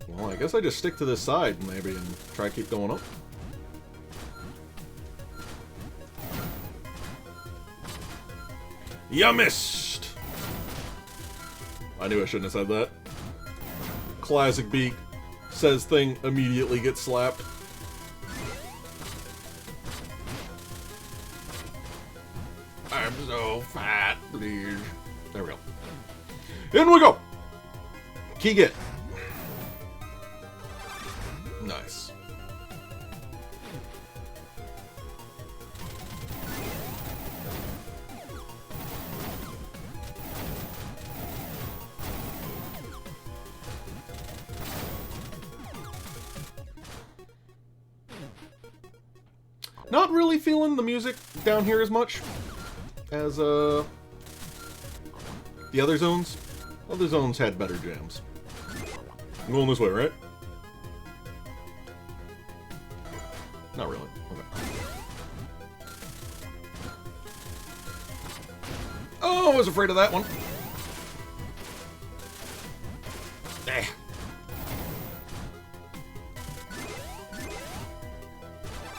Well, I guess I just stick to this side, maybe, and try to keep going up. You missed! I knew I shouldn't have said that. Classic Beake. Says thing, immediately gets slapped. I'm so fat, please. There we go. In we go! Key get. Nice. Not really feeling the music down here as much as the other zones. Other zones had better jams. I'm going this way, right? Not really. Okay. Oh, I was afraid of that one. Eh.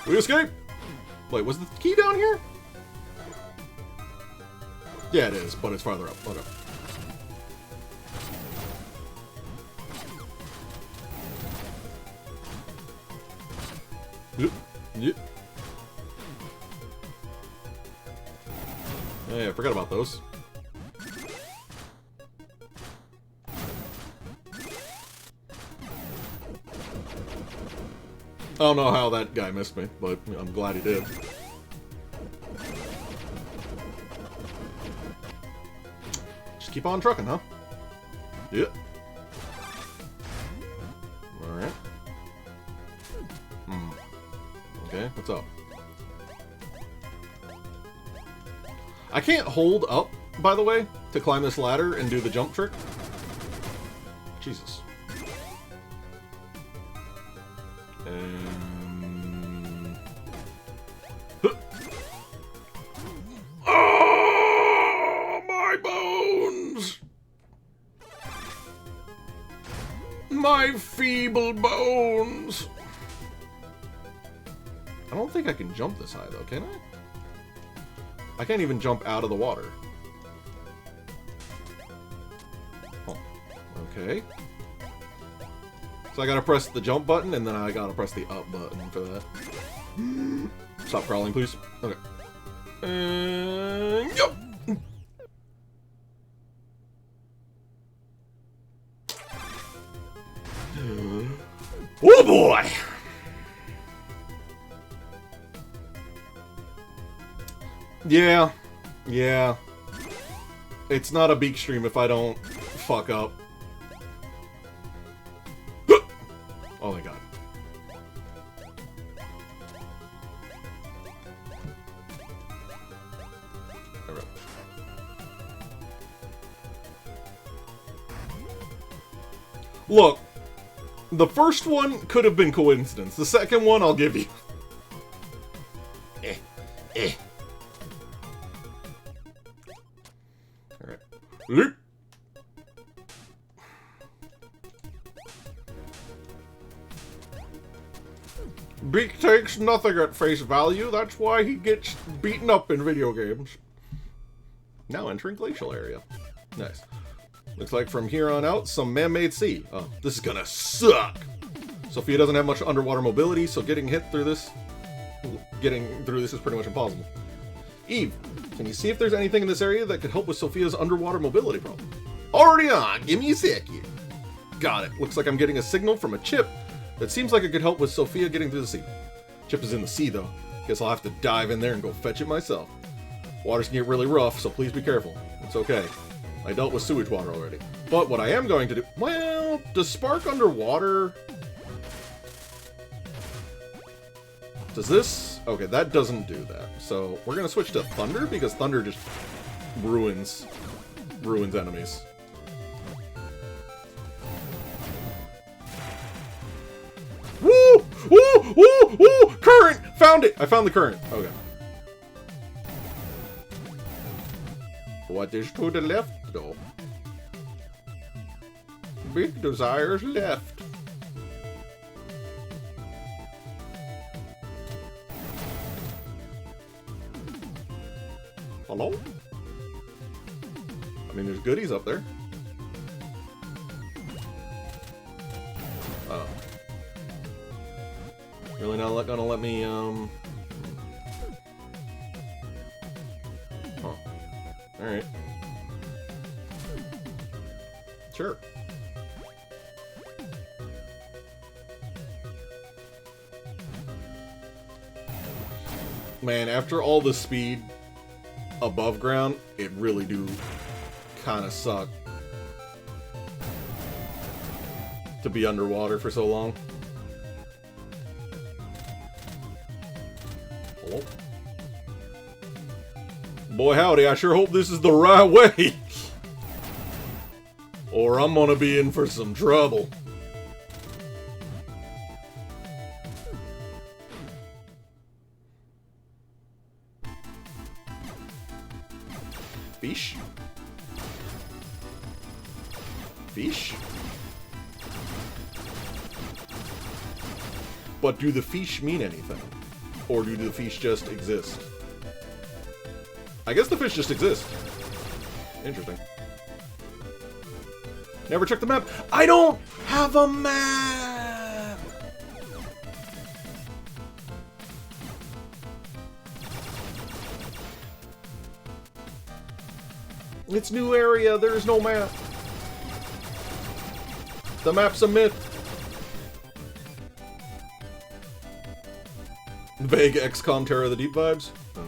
We escape! Wait, was the key down here? Yeah, it is, but it's farther up. Okay. Yep. Yep. Hey, I forgot about those. I don't know how that guy missed me, but I'm glad he did. Just keep on trucking, huh? Yep. Alright. Okay, what's up? I can't hold up, by the way, to climb this ladder and do the jump trick. Jesus. Oh, my bones! My feeble bones! I don't think I can jump this high, though, can I? I can't even jump out of the water. Oh, okay. So I gotta press the jump button, and then I gotta press the up button for that. Stop crawling, please. Okay. Yup! Oh boy! Yeah. Yeah. It's not a Beake stream if I don't fuck up. Oh my god. There we go. Look, the first one could have been coincidence. The second one, I'll give you. Alright. Leap. Beake takes nothing at face value. That's why he gets beaten up in video games. Now entering glacial area. Nice. Looks like from here on out, some man-made sea. Oh, this is gonna suck. Sophia doesn't have much underwater mobility, so getting through this is pretty much impossible. Eve, can you see if there's anything in this area that could help with Sophia's underwater mobility problem? Already on. Give me a sec here. Got it. Looks like I'm getting a signal from a chip that seems like it could help with Sophia getting through the sea. Chip is in the sea, though. Guess I'll have to dive in there and go fetch it myself. Waters can get really rough, so please be careful. It's okay. I dealt with sewage water already. But what I am going to do... Well, does Spark underwater... Does this... Okay, that doesn't do that. So we're going to switch to Thunder, because Thunder just ruins enemies. Woo! Woo! Woo! Woo! Current! Found it! I found the current. Okay. What is to the left, though? Big desires left. Hello? I mean, there's goodies up there. Oh. Really not gonna let me, Huh. Alright. Sure. Man, after all the speed above ground, it really do kind of suck to be underwater for so long. Oh. Boy howdy, I sure hope this is the right way. Or I'm gonna be in for some trouble. Fish? Fish? But do the fish mean anything? Or do the fish just exist? I guess the fish just exist. Interesting. Never checked the map. I don't have a map! It's new area, there's no map. The map's a myth. Vague XCOM Terror of the Deep vibes? Oh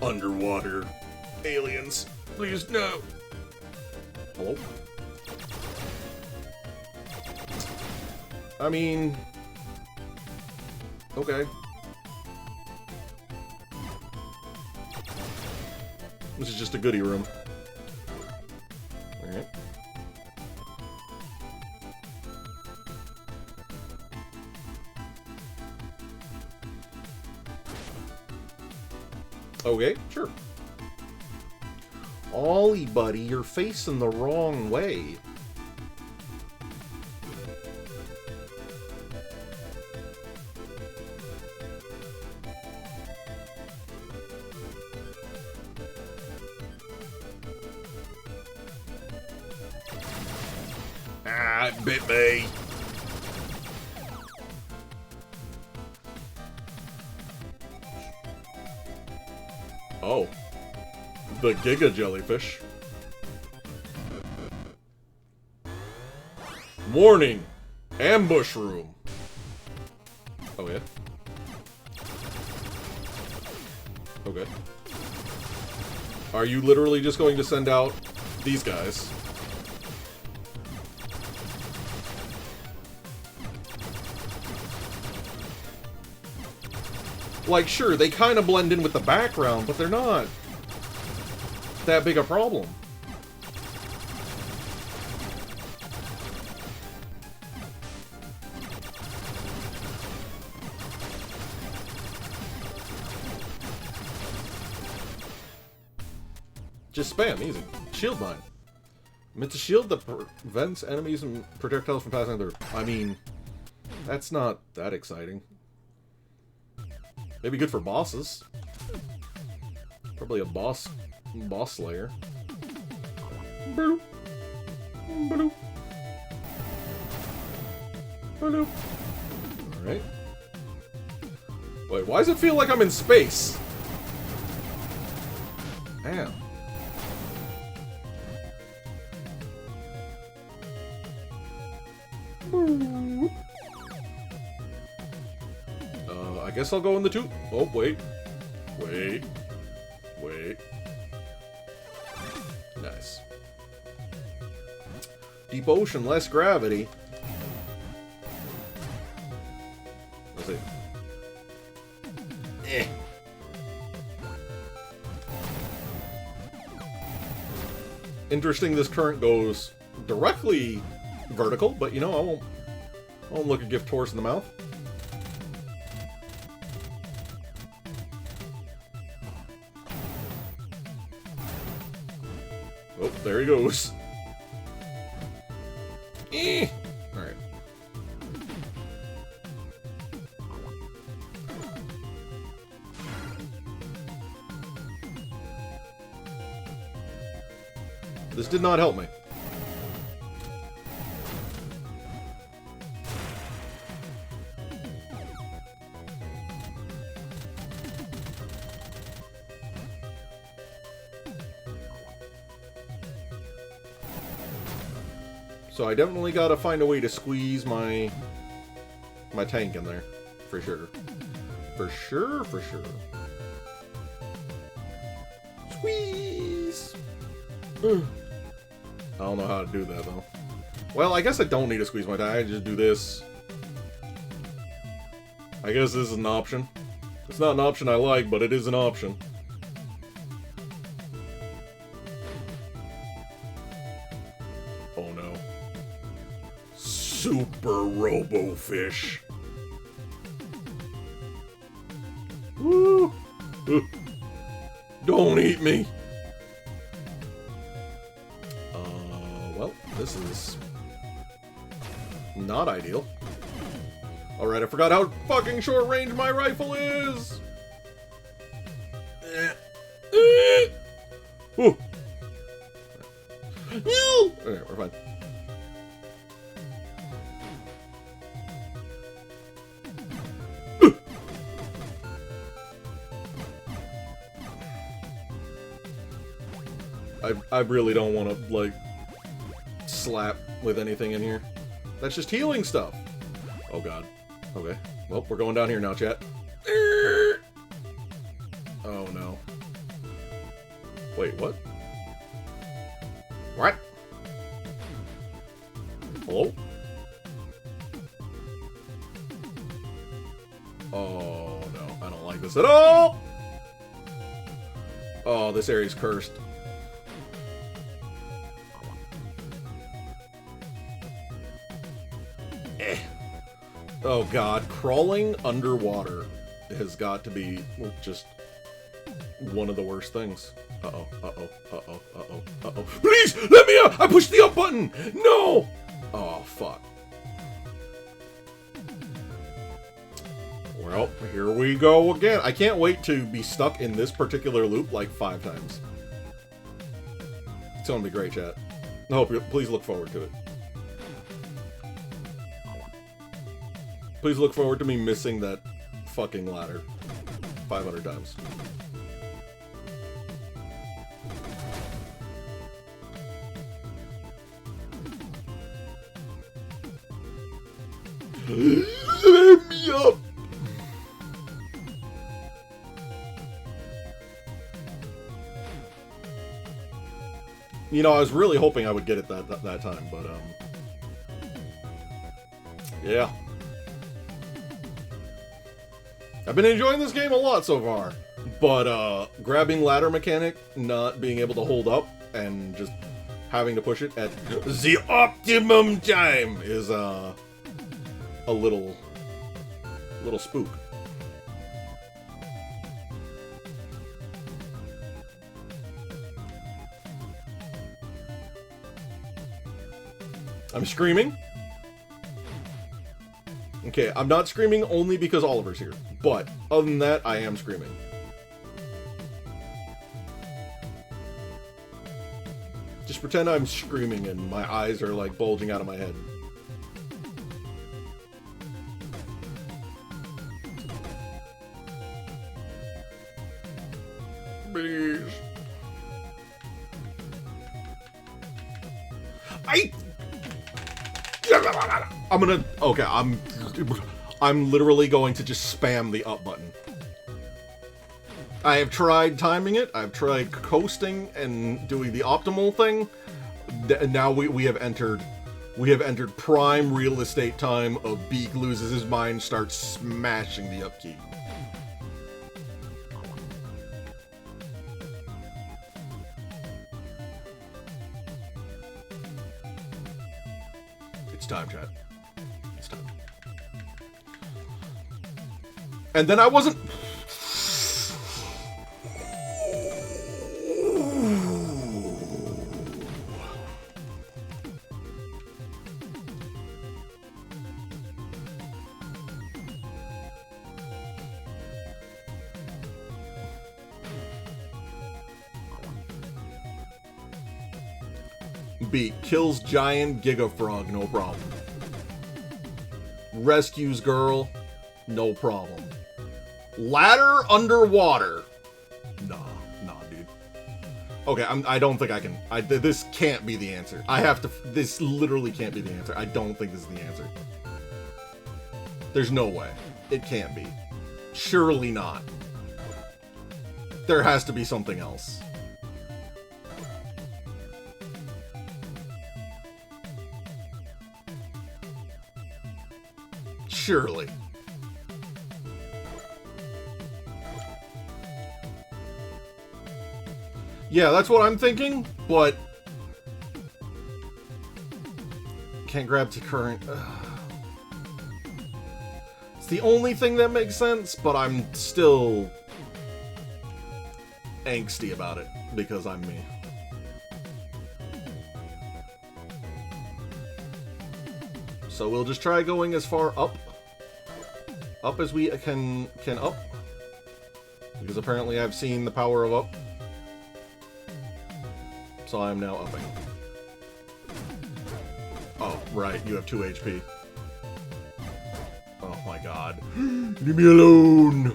no. Underwater aliens. Please, no. Hello? I mean... Okay. This is just a goodie room. Alright. Okay, sure. Ollie, buddy, you're facing the wrong way. Ah, it bit me. Oh. The Giga Jellyfish. Warning! Ambush room. Oh, yeah? Okay. Are you literally just going to send out these guys? Like, sure, they kind of blend in with the background, but they're not that big a problem. Just spam, easy. Shield mine. It's a shield that prevents enemies and projectiles from passing through. I mean, that's not that exciting. Maybe good for bosses. Probably a boss slayer. Boop. Boop. Alright. Wait, why does it feel like I'm in space? Damn. I guess I'll go in the tube. Oh, wait. Wait. Wait. Nice. Deep ocean, less gravity. Let's see. Eh. Interesting, this current goes directly vertical, but you know, I won't look a gift horse in the mouth. Oh, there he goes. Alright. This did not help me. So I definitely gotta find a way to squeeze my tank in there. For sure. For sure, for sure. Squeeze! I don't know how to do that, though. Well, I guess I don't need to squeeze my tank. I just do this. I guess this is an option. It's not an option I like, but it is an option. Oh no. Super Robo-Fish. Woo! Don't eat me! Well, this is not ideal. Alright, I forgot how fucking short range my rifle is! Ooh. Alright, we're fine. I really don't want to, like, slap with anything in here. That's just healing stuff. Oh god. Okay. Well, we're going down here now, chat. Oh no. Wait, what? What? Hello? Oh no, I don't like this at all! Oh, this area's cursed. Oh god, crawling underwater has got to be just one of the worst things. Uh-oh, uh-oh, uh-oh, uh-oh, uh-oh. Please, let me up! I pushed the up button! No! Oh, fuck. Well, here we go again. I can't wait to be stuck in this particular loop like 5 times. It's gonna be great, chat. I hope you please look forward to it. Please look forward to me missing that fucking ladder 500 times. Let me up! You know, I was really hoping I would get it that time, but yeah. I've been enjoying this game a lot so far, but grabbing ladder mechanic, not being able to hold up, and just having to push it at the optimum time is a little spook. I'm screaming. Okay, I'm not screaming only because Oliver's here, but other than that, I am screaming. Just pretend I'm screaming and my eyes are like bulging out of my head. Please. I'm gonna... Okay, I'm literally going to just spam the up button. I have tried timing it. I've tried coasting and doing the optimal thing. Now we have entered prime real estate time of Beake loses his mind, starts smashing the up key. It's time, chat. It's time. And then I wasn't... Beake kills giant Giga Frog, no problem. Rescues girl, no problem. Ladder underwater. Nah, dude. Okay, I don't think I can. This can't be the answer. I have to. This literally can't be the answer. I don't think this is the answer. There's no way. It can't be. Surely not. There has to be something else. Surely. Yeah, that's what I'm thinking, but... Can't grab to current. It's the only thing that makes sense, but I'm still... angsty about it, because I'm me. So we'll just try going as far up as we can up, because apparently I've seen the power of up, so I'm now upping. Oh, right, you have 2 HP. Oh my god. Leave me alone!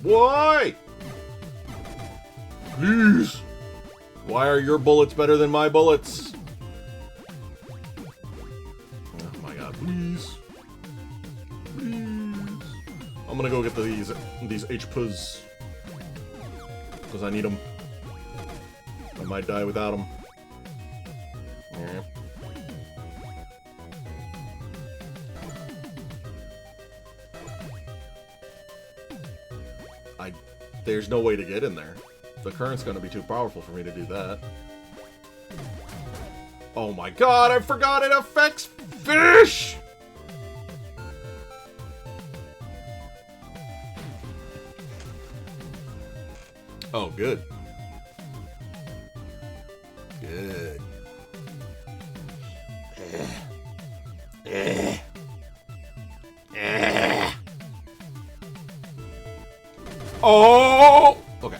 Why? Please. Why are your bullets better than my bullets? Oh my god, please. Please. I'm gonna go get these HPs. Because I need them. I might die without them. Yeah. There's no way to get in there. The current's gonna be too powerful for me to do that. Oh my god, I forgot it affects fish! Oh, good. Good. Oh! Okay.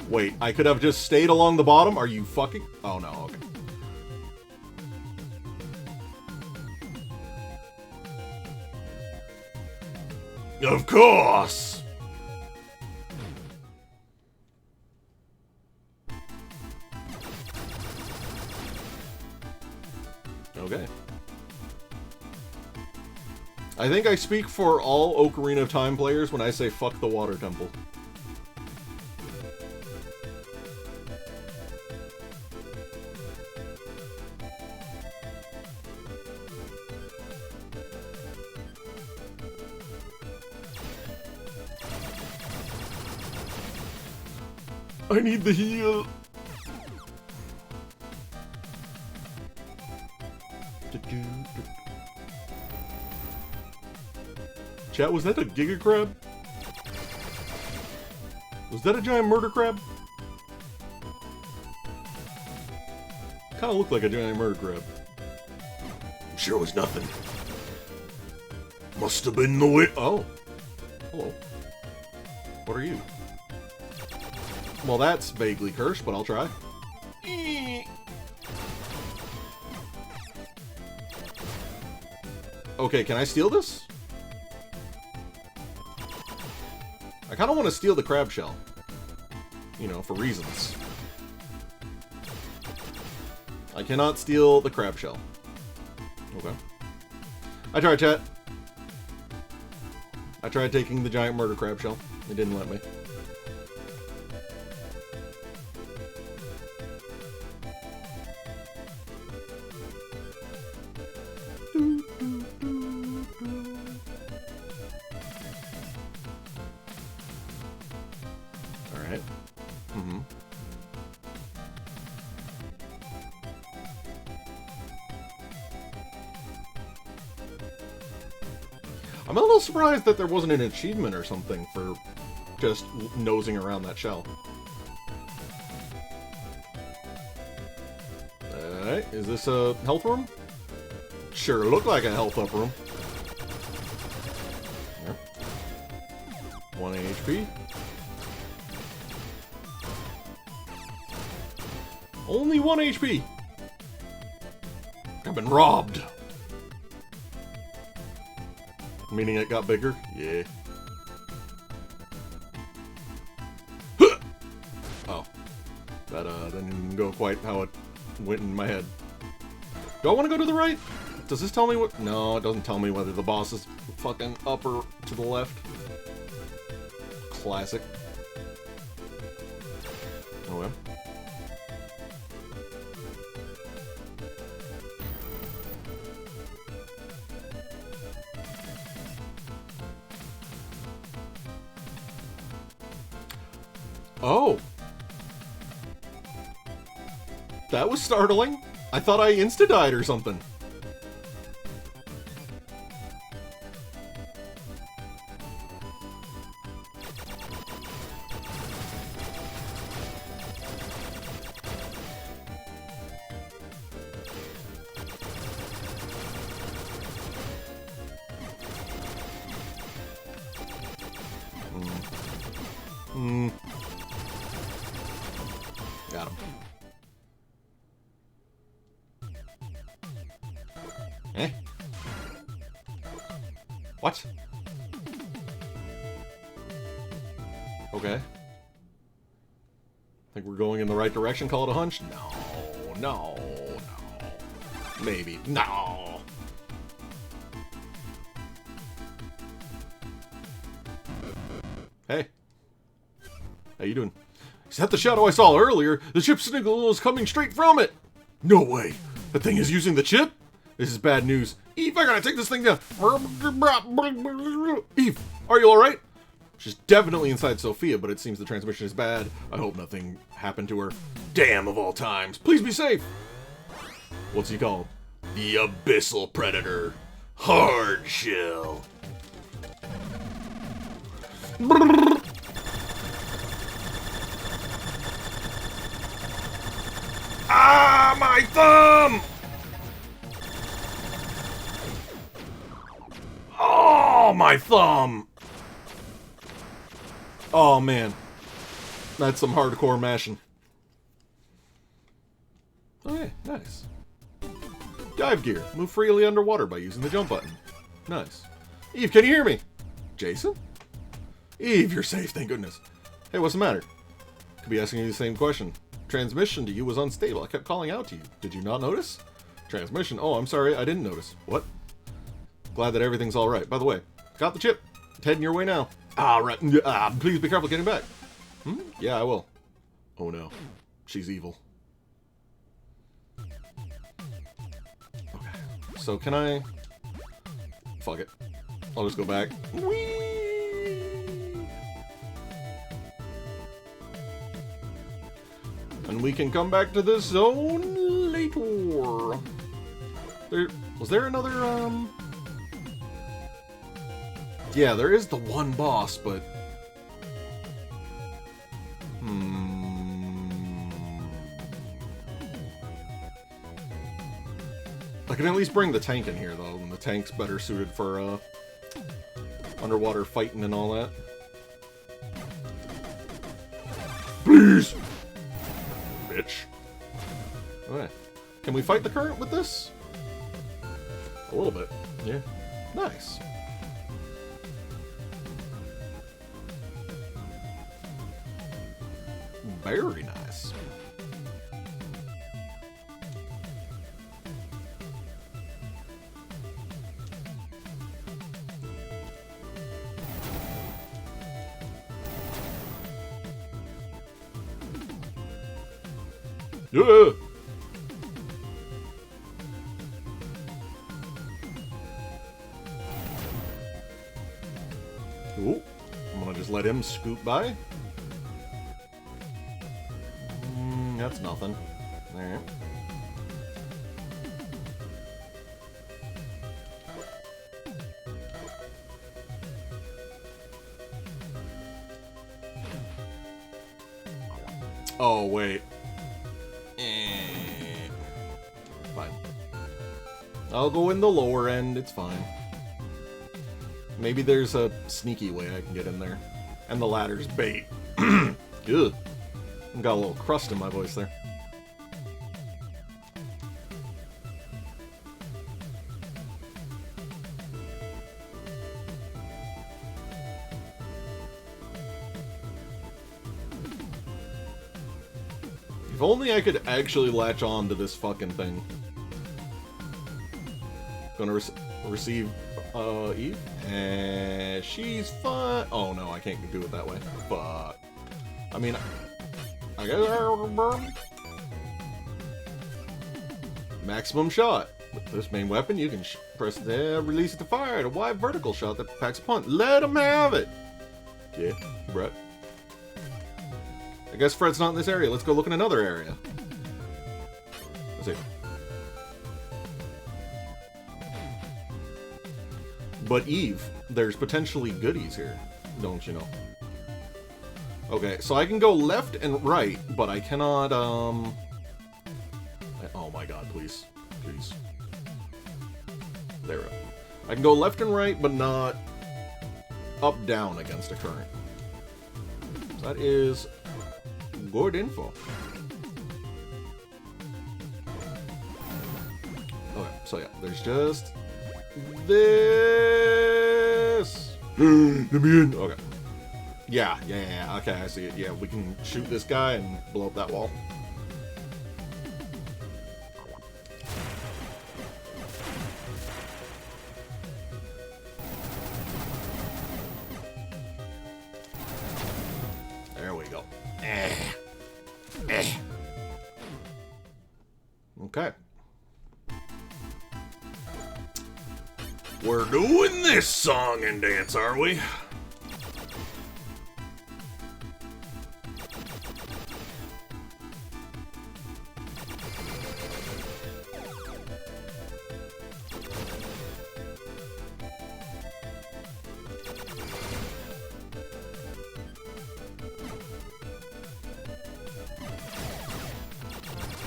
Wait, I could have just stayed along the bottom? Are you fucking... Oh, no, okay. Of course! Okay. I think I speak for all Ocarina of Time players when I say fuck the water temple. I need the heal. Chat, was that a Giga Crab? Was that a giant murder crab? Kinda looked like a giant murder crab. Sure was nothing. Must have been the way. Oh. Hello. What are you? Well, that's vaguely cursed, but I'll try. Okay, can I steal this? I kind of want to steal the crab shell. You know, for reasons. I cannot steal the crab shell. Okay. I tried, chat. I tried taking the giant murder crab shell. It didn't let me. Alright. I'm a little surprised that there wasn't an achievement or something for just nosing around that shell. Alright, is this a health room? Sure looked like a health up room. Yep. 1 HP. Only 1 HP! I've been robbed! Meaning it got bigger? Yeah. Oh. That didn't go quite how it went in my head. Do I want to go to the right? Does this tell me what? No, it doesn't tell me whether the boss is fucking up or to the left. Classic. Oh well. Oh. That was startling. I thought I insta-died or something. Got him. Eh? What? Okay. Think we're going in the right direction, call it a hunch? No, no, no. Maybe. No! Hey. How you doing? Is that the shadow I saw earlier? The chip signal is coming straight from it! No way! The thing is using the chip? This is bad news. Eve, I gotta take this thing down! Eve, are you alright? She's definitely inside Sophia, but it seems the transmission is bad. I hope nothing happened to her. Damn of all times. Please be safe! What's he called? The Abyssal Predator. Hard Shell. Ah, my thumb! Oh, my thumb! Oh, man. That's some hardcore mashing. Okay, nice. Dive gear. Move freely underwater by using the jump button. Nice. Eve, can you hear me? Jason? Eve, you're safe, thank goodness. Hey, what's the matter? Could be asking you the same question. Transmission to you was unstable. I kept calling out to you. Did you not notice? Transmission? Oh, I'm sorry, I didn't notice. What? Glad that everything's alright. By the way, got the chip. It's heading your way now. Ah, right. Please be careful getting back. Yeah, I will. Oh no. She's evil. Okay. So can I... Fuck it. I'll just go back. Whee! And we can come back to this zone later. Was there another, Yeah, there is the one boss, but... I can at least bring the tank in here, though, and the tank's better suited for, underwater fighting and all that. Please! Bitch. Alright. Can we fight the current with this? A little bit. Yeah. Nice. Very nice. Yeah. Ooh, I'm gonna just let him scoot by. That's nothing. Alright. Oh, wait. Fine. I'll go in the lower end, it's fine. Maybe there's a sneaky way I can get in there. And the ladder's bait. Ugh. Got a little crust in my voice there. If only I could actually latch on to this fucking thing. Gonna receive Eve. And she's fine. Oh no, I can't do it that way. Fuck. I mean, I guess maximum shot. With this main weapon, you can press the release it to fire at a wide vertical shot that packs a punch. Let him have it. Yeah, Brett. I guess Fred's not in this area. Let's go look in another area. Let's see. But Eve, there's potentially goodies here, don't you know? Okay, so I can go left and right, but I cannot, oh my god, please. Please. There we go. I can go left and right, but not up, down against a current. That is good info. Okay, so yeah, there's just this. Let me in. Okay. Yeah, okay, I see it. Yeah, we can shoot this guy and blow up that wall. There we go. Okay. We're doing this song and dance, are we?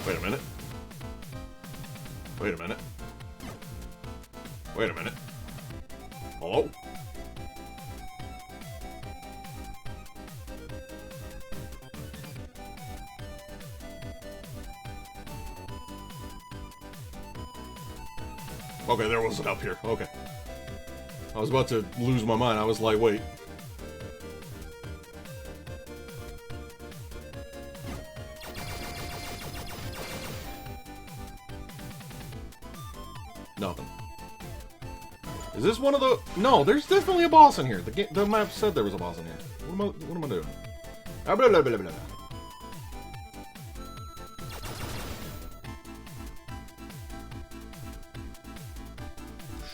Wait a minute. Wait a minute. Wait a minute. Hello? Okay, there wasn't up here. Okay. I was about to lose my mind. I was like, wait. Nothing. Is this one of the... No, there's definitely a boss in here. The map said there was a boss in here. What am I doing? Ah, blah, blah, blah, blah, blah.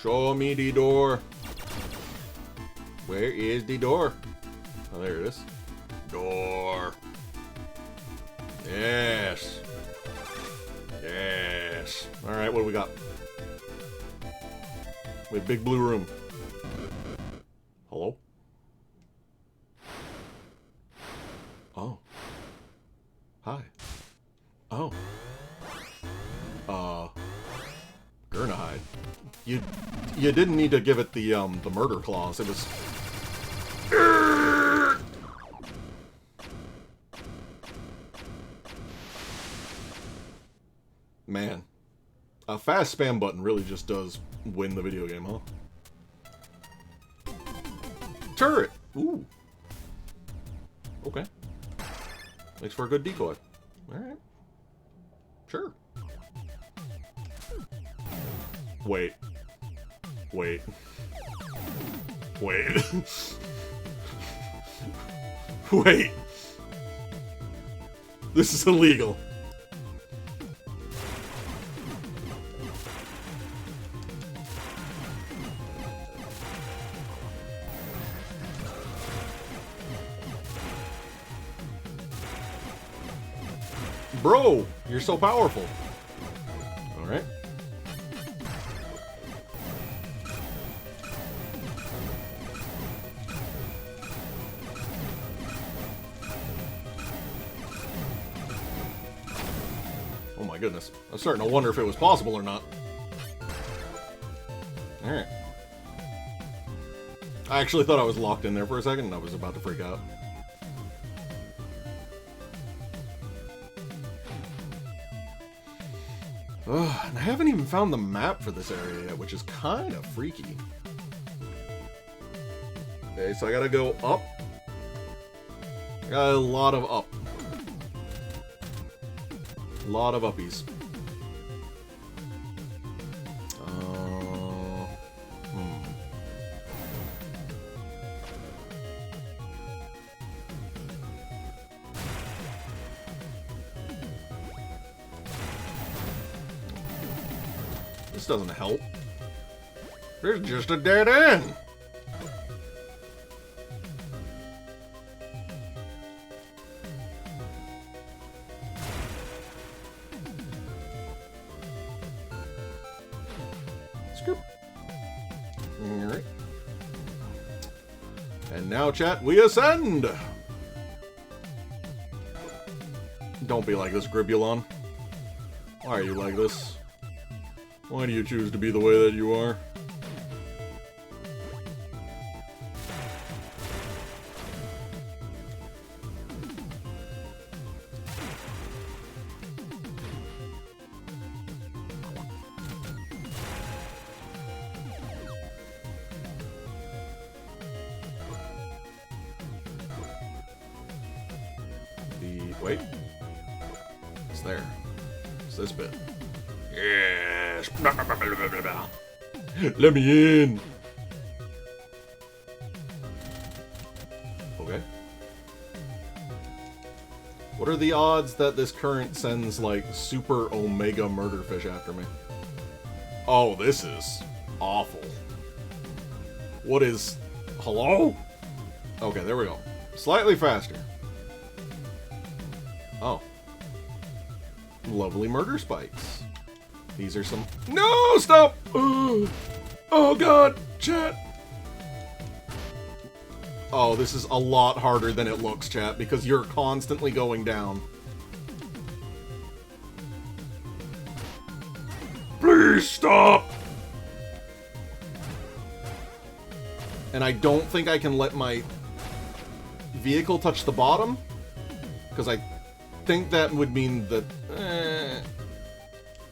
Show me the door. Where is the door? Oh, there it is. Door. Yes. Yes. Alright, what do we got? We have big blue room. Hello? Oh. Hi. Oh. Gurna hide. You didn't need to give it the murder clause. It was... Man. A fast spam button really just does win the video game, huh? Turret! Ooh. Okay. Makes for a good decoy. Alright. Sure. Wait. Wait. Wait. Wait. This is illegal. Bro, you're so powerful. Alright. Oh my goodness. I was starting to wonder if it was possible or not. Alright. I actually thought I was locked in there for a second and I was about to freak out. And I haven't even found the map for this area yet, which is kind of freaky. Okay, so I gotta go up. I got a lot of up. A lot of uppies. This doesn't help. There's just a dead end. Scoop. Alright. And now, chat, we ascend! Don't be like this, Gribulon. Why are you like this? Why do you choose to be the way that you are? Wait. It's there. It's this bit. Yes. Let me in. Okay. What are the odds that this current sends, like, super omega murderfish after me? Oh, this is awful. What is... Hello? Okay, there we go. Slightly faster. Oh. Lovely murder spikes. These are some... No! Stop! Oh, God! Chat! Oh, this is a lot harder than it looks, chat, because you're constantly going down. Please stop! And I don't think I can let my vehicle touch the bottom, because I think that would mean that...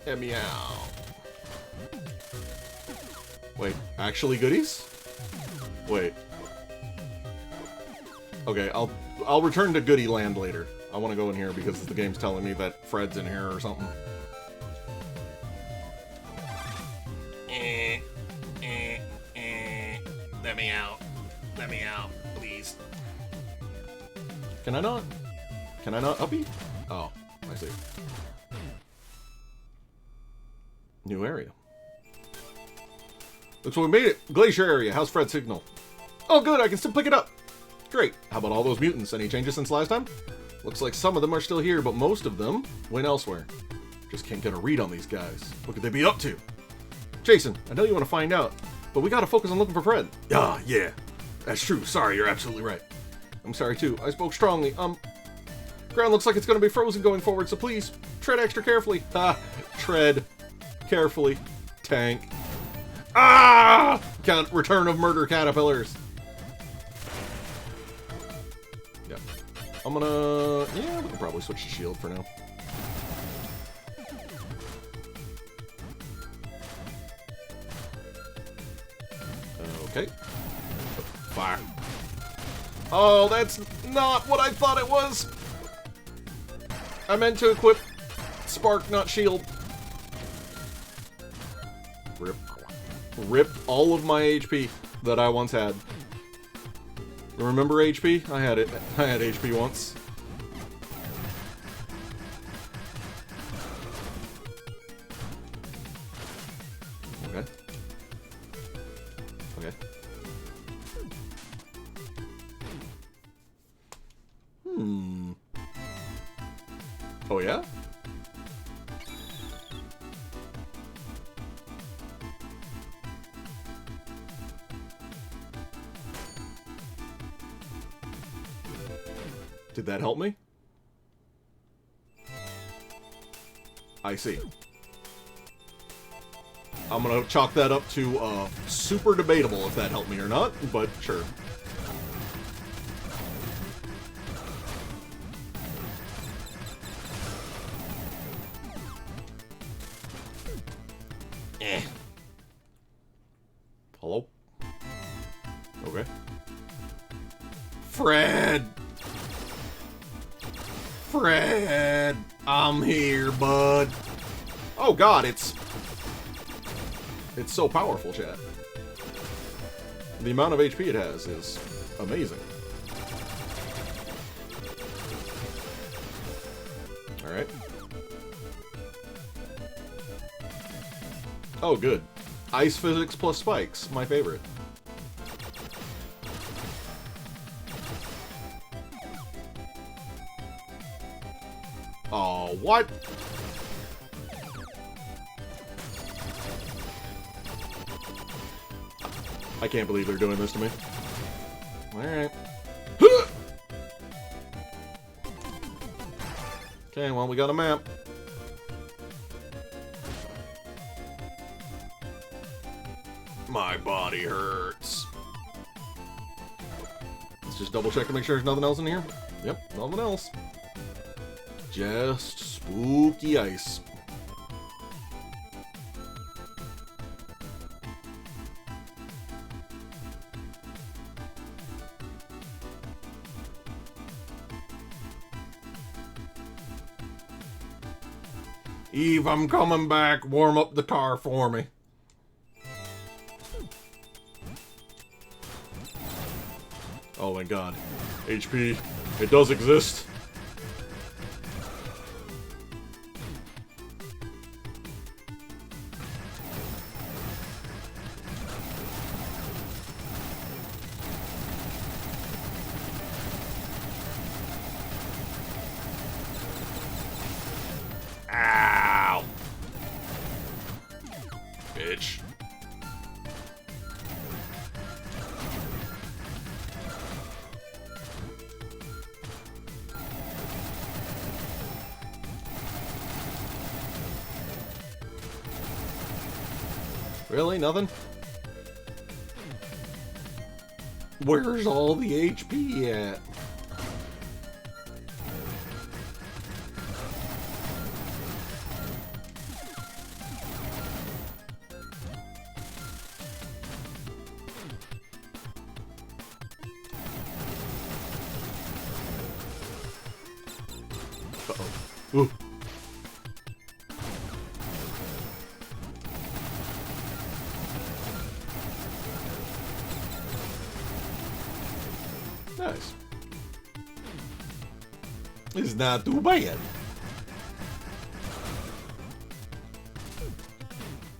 Let me out. Wait, actually goodies? Wait. Okay, I'll return to Goody Land later. I want to go in here because the game's telling me that Fred's in here or something. Let me out. Let me out, please. Can I not? Can I not uppy? Oh, I see. New area. Looks like we made it. Glacier area. How's Fred's signal? Oh, good. I can still pick it up. Great. How about all those mutants? Any changes since last time? Looks like some of them are still here, but most of them went elsewhere. Just can't get a read on these guys. What could they be up to? Jason, I know you want to find out, but we gotta focus on looking for Fred. Yeah. That's true. Sorry, you're absolutely right. I'm sorry, too. I spoke strongly. Ground looks like it's gonna be frozen going forward, so please, tread extra carefully. Tread carefully. Tank. Count return of murder caterpillars. Yep. I'm gonna... Yeah, we can probably switch to shield for now. Okay. Fire. Oh, that's not what I thought it was. I meant to equip spark, not shield. Rip. Rip all of my HP that I once had. Remember HP? I had it. I had HP once. Okay. Okay. Oh yeah? Did that help me? I see. I'm gonna chalk that up to super debatable if that helped me or not, but sure. Hello? Okay. Fred! Fred! I'm here, bud. Oh god, it's so powerful, chat. The amount of HP it has is amazing. Alright. Oh, good. Ice physics plus spikes, my favorite. Oh, what? I can't believe they're doing this to me. Alright. Okay, well, we got a map. My body hurts. Let's just double check to make sure there's nothing else in here. Yep, nothing else. Just spooky ice. Eve, I'm coming back. Warm up the car for me. Oh my god. HP. It does exist. Ow! Bitch. Really? Nothing? Where's all the HP at? Uh-oh. Ooh. Nice. It's not too bad.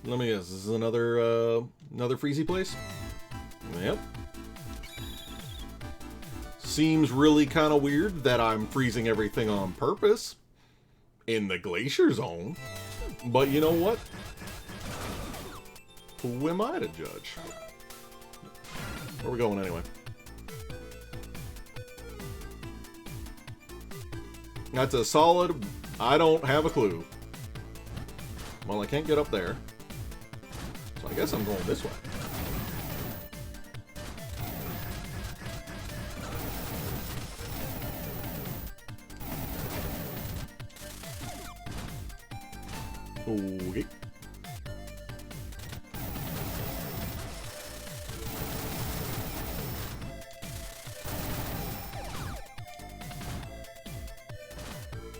Let me guess, this is another freezy place? Yep. Seems really kind of weird that I'm freezing everything on purpose in the glacier zone. But you know what? Who am I to judge? Where are we going anyway? That's a solid, I don't have a clue. Well, I can't get up there. So I guess I'm going this way. Okay.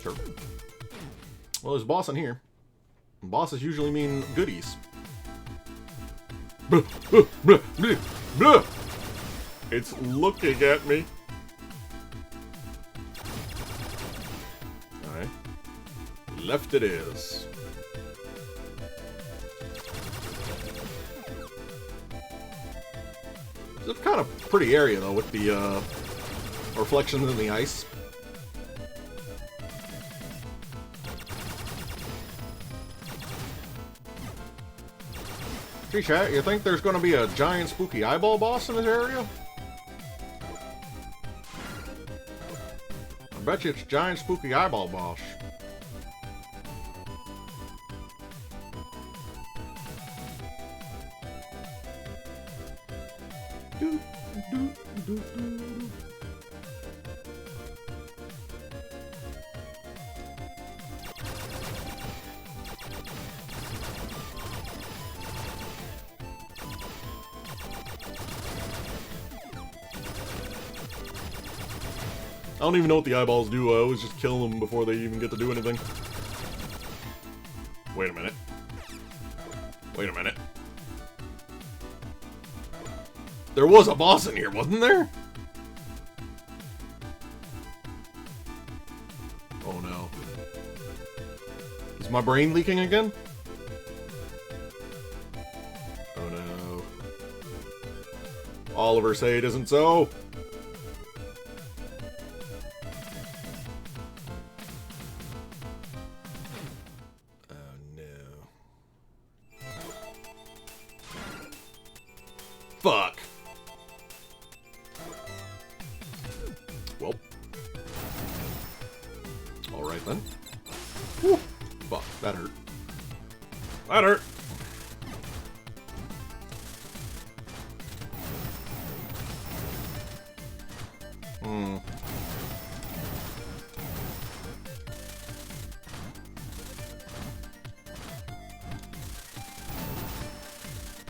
Sure. Well, there's a boss in here. Bosses usually mean goodies. Blah, blah, blah, blah, blah. It's looking at me. Alright. Left it is. It's a kind of pretty area, though, with the reflections in the ice. Gee, chat, you think there's going to be a giant spooky eyeball boss in this area? I bet you it's giant spooky eyeball boss. Do, do, do, do. I don't even know what the eyeballs do. I always just kill them before they even get to do anything. Wait a minute. Wait a minute. There was a boss in here, wasn't there? Oh no. Is my brain leaking again? Oh no. Oliver, say it isn't so. Fuck. Well. Alright then. Whew. Fuck, that hurt. That hurt.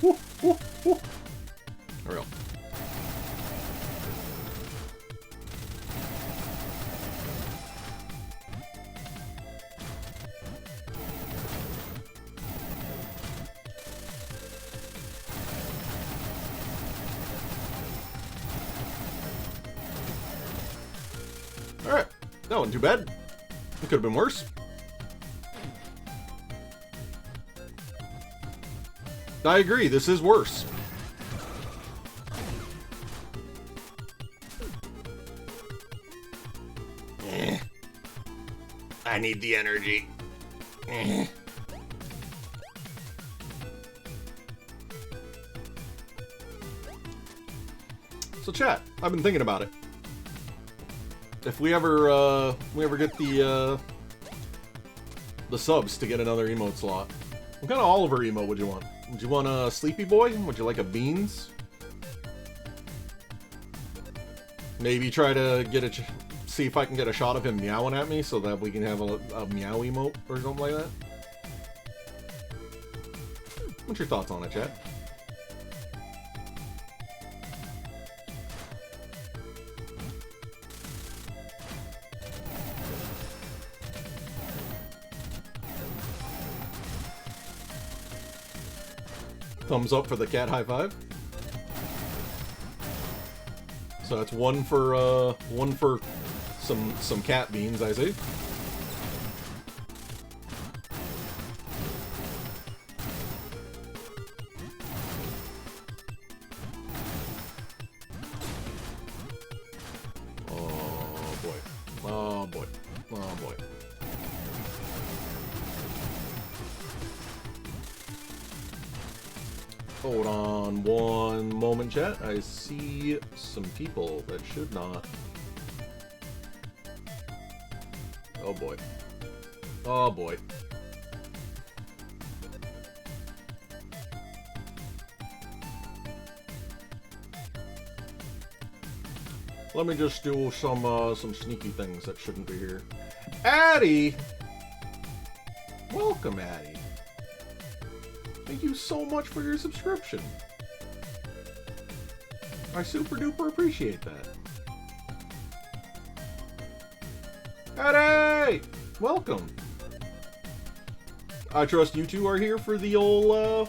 Woo, woo, woo. There we go. Alright. That wasn't too bad. It could have been worse. I agree, this is worse. I need the energy. So chat, I've been thinking about it. If we ever get the subs to get another emote slot, what kind of Oliver emote would you want? Would you want a Sleepy Boy? Would you like a Beans? Maybe try to get a see if I can get a shot of him meowing at me so that we can have a meow emote or something like that. What's your thoughts on it, chat? Thumbs up for the cat high five. So that's one for some cat beans, I see. Oh boy. Oh boy. Oh boy. Hold on one moment, chat. I see some people that should not. Oh boy. Oh boy. Let me just do some sneaky things that shouldn't be here. Addie! Welcome, Addie. Thank you so much for your subscription. I super duper appreciate that. Addie! welcome. I trust you two are here for the old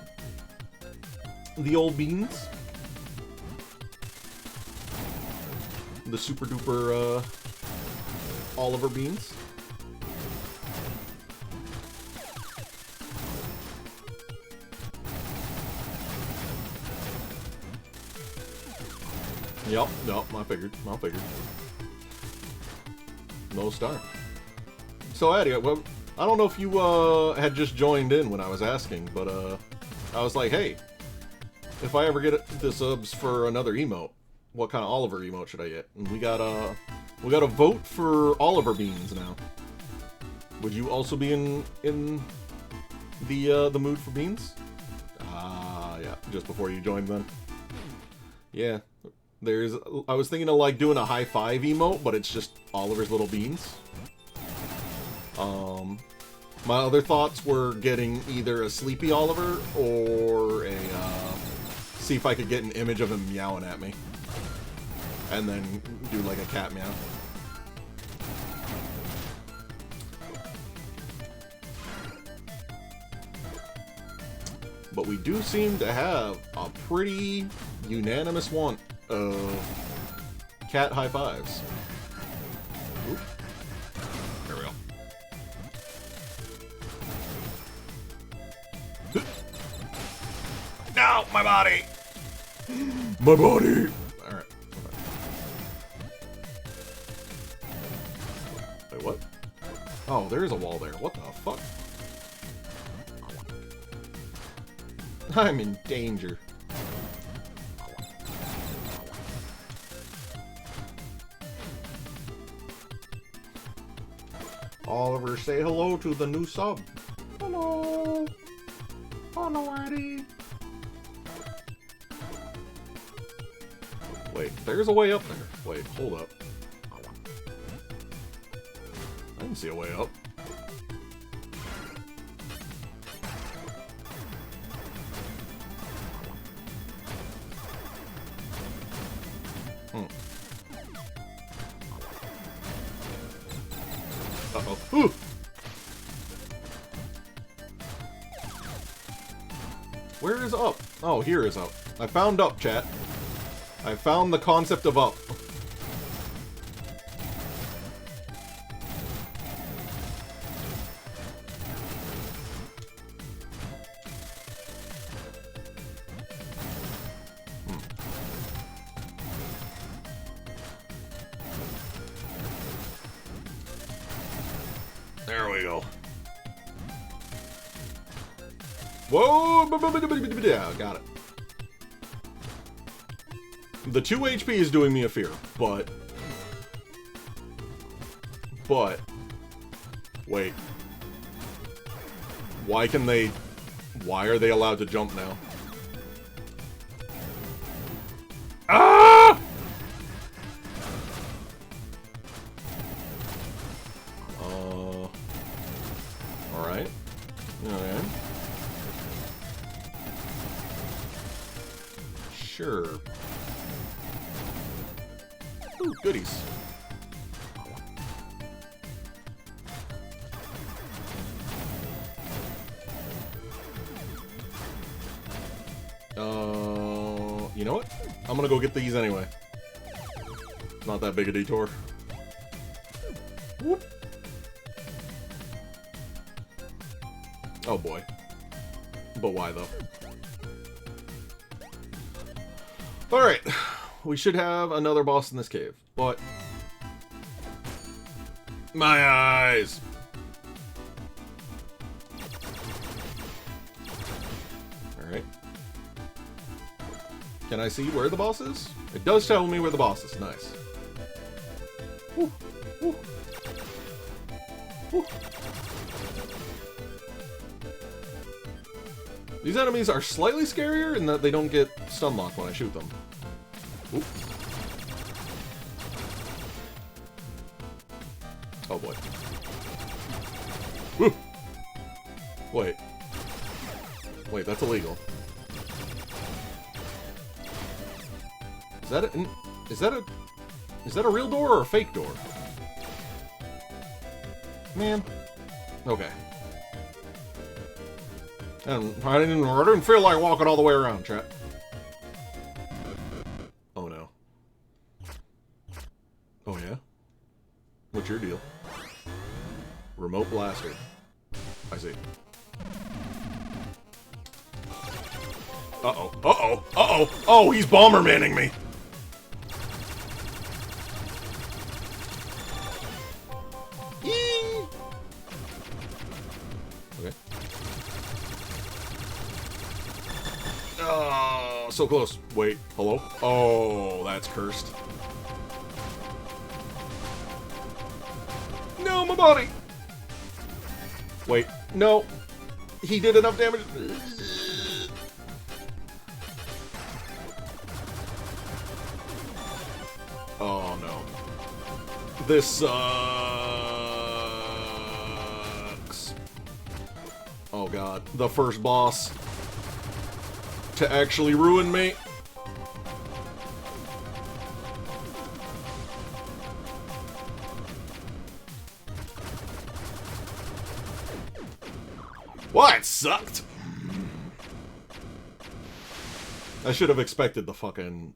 beans. The super duper, Oliver beans. Yep, I figured. No star. So, Addie, well, I don't know if you, had just joined in when I was asking, but, I was like, hey, if I ever get the subs for another emote, what kind of Oliver emote should I get? And we got a vote for Oliver beans now. Would you also be in the mood for beans? Ah, yeah, just before you joined then. Yeah. I was thinking of like doing a high five emote, but it's just Oliver's little beans. My other thoughts were getting either a sleepy Oliver or a, see if I could get an image of him meowing at me. And then do like a cat meow. But we do seem to have a pretty unanimous want of cat high fives. Oop. There we go. No, my body! My body! Alright. Wait, what? Oh, there is a wall there. What the fuck? I'm in danger. Oliver, say hello to the new sub. Hello. Hello, Eddie. Wait, there's a way up there. Wait, hold up. I didn't see a way up. Uh-oh. Ooh! Where is up? Oh, here is up. I found up, chat. I found the concept of up. There we go. Whoa! Yeah, got it. The 2 HP is doing me a fear, but... Wait. Why are they allowed to jump now? Ah! Alright. Okay. Sure. Ooh, goodies. You know what? I'm gonna go get these anyway. It's not that big a detour. Whoop. Oh boy. But why though? Alright. We should have another boss in this cave, but... My eyes! Alright. Can I see where the boss is? It does tell me where the boss is. Nice. Woo. Woo. Woo. These enemies are slightly scarier in that they don't get stun locked when I shoot them. Oop. Oh boy. Woo. Wait. Wait, that's illegal. Is that a real door or a fake door? Man. Okay. And I didn't feel like walking all the way around, chat. Oh no. Oh yeah? What's your deal? Remote blaster. I see. Uh-oh. Uh-oh. Uh-oh. Oh, he's Bombermaning me. Yee! Okay. Oh, so close. Wait. Hello? Oh, that's cursed. No, my body! Wait. No. He did enough damage. Oh, no. This sucks. Oh, God. The first boss to actually ruin me. Well, it sucked. I should have expected the fucking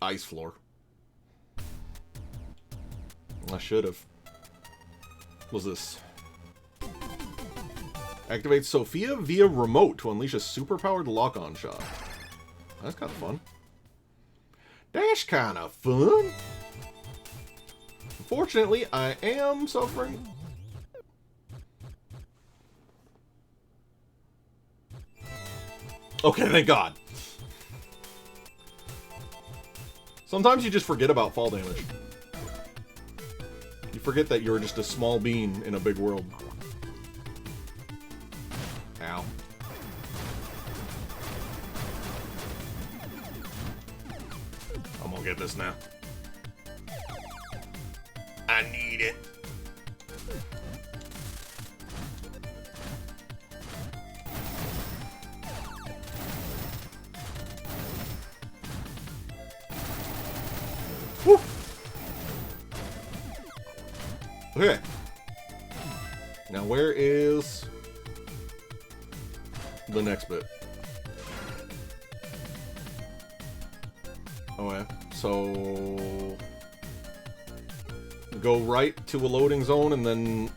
ice floor. I should have. What's this? Activate Sophia via remote to unleash a superpowered lock-on shot. That's kind of fun. That's kind of fun. Unfortunately, I am suffering. Okay, thank God. Sometimes you just forget about fall damage. You forget that you're just a small bean in a big world. Ow. I'm gonna get this now. I need it. Woo. Okay. Now where is the next bit? Oh yeah. So go right to a loading zone and then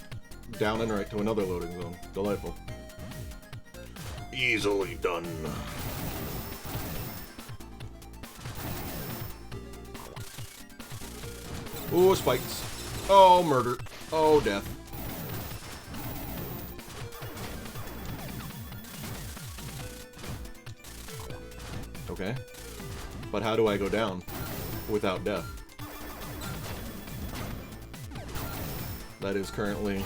down and right to another loading zone. Delightful. Easily done. Ooh, spikes. Oh, murder. Oh, death. Okay. But how do I go down without death? That is currently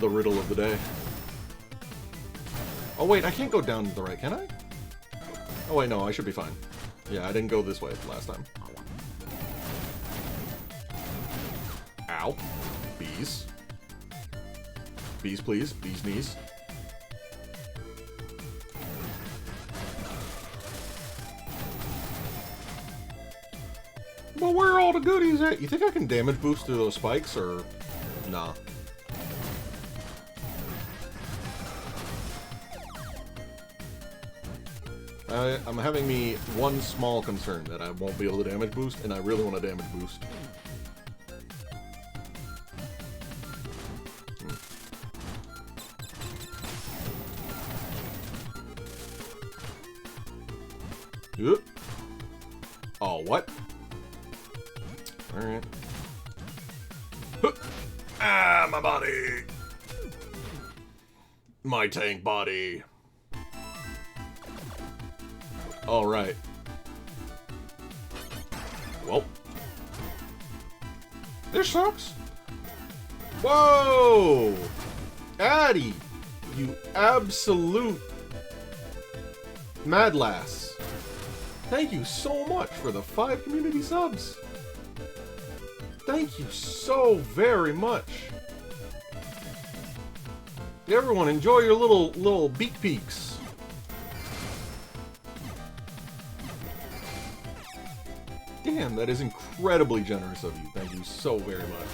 the riddle of the day. Oh, wait, I can't go down to the right, can I? Oh, wait, no, I should be fine. Yeah, I didn't go this way last time. Ow. Bees. Bees, please. Bees knees. But where are all the goodies at? You think I can damage boost through those spikes, or... Nah. I'm having me one small concern that I won't be able to damage boost, and I really want to damage boost. Oh, what? Alright. Ah, my body! My tank body. Alright. Well. This sucks. Whoa! Addy! You absolute mad lass. Thank you so much for the 5 community subs. Thank you so very much. Everyone, enjoy your little Beake peaks. Damn, that is incredibly generous of you. Thank you so very much.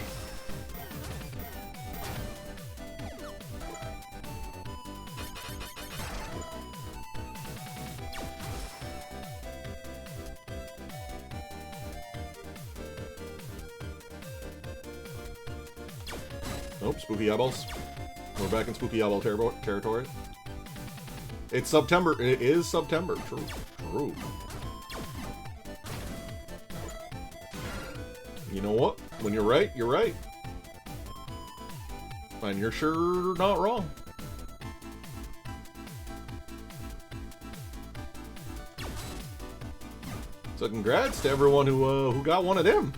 Nope, spooky eyeballs. We're back in spooky eyeball territory. It's September. It is September. True. True. You know what? When you're right, you're right. And you're sure not wrong. So congrats to everyone who got one of them.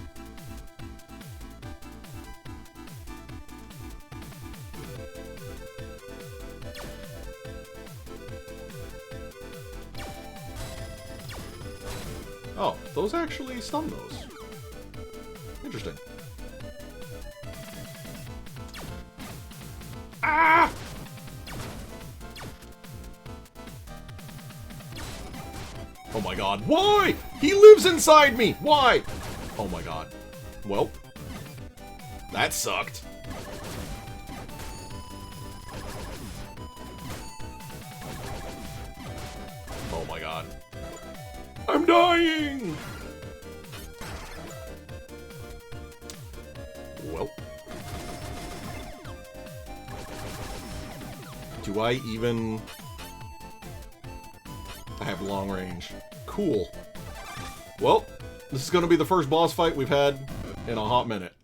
Oh, those actually stun those. Interesting. Ah! Oh my god. Why? He lives inside me! Why? Oh my god. Well. That sucked. Oh my god. I'm dying! Well. Do I even... I have long range. Cool. Well, this is going to be the first boss fight we've had in a hot minute.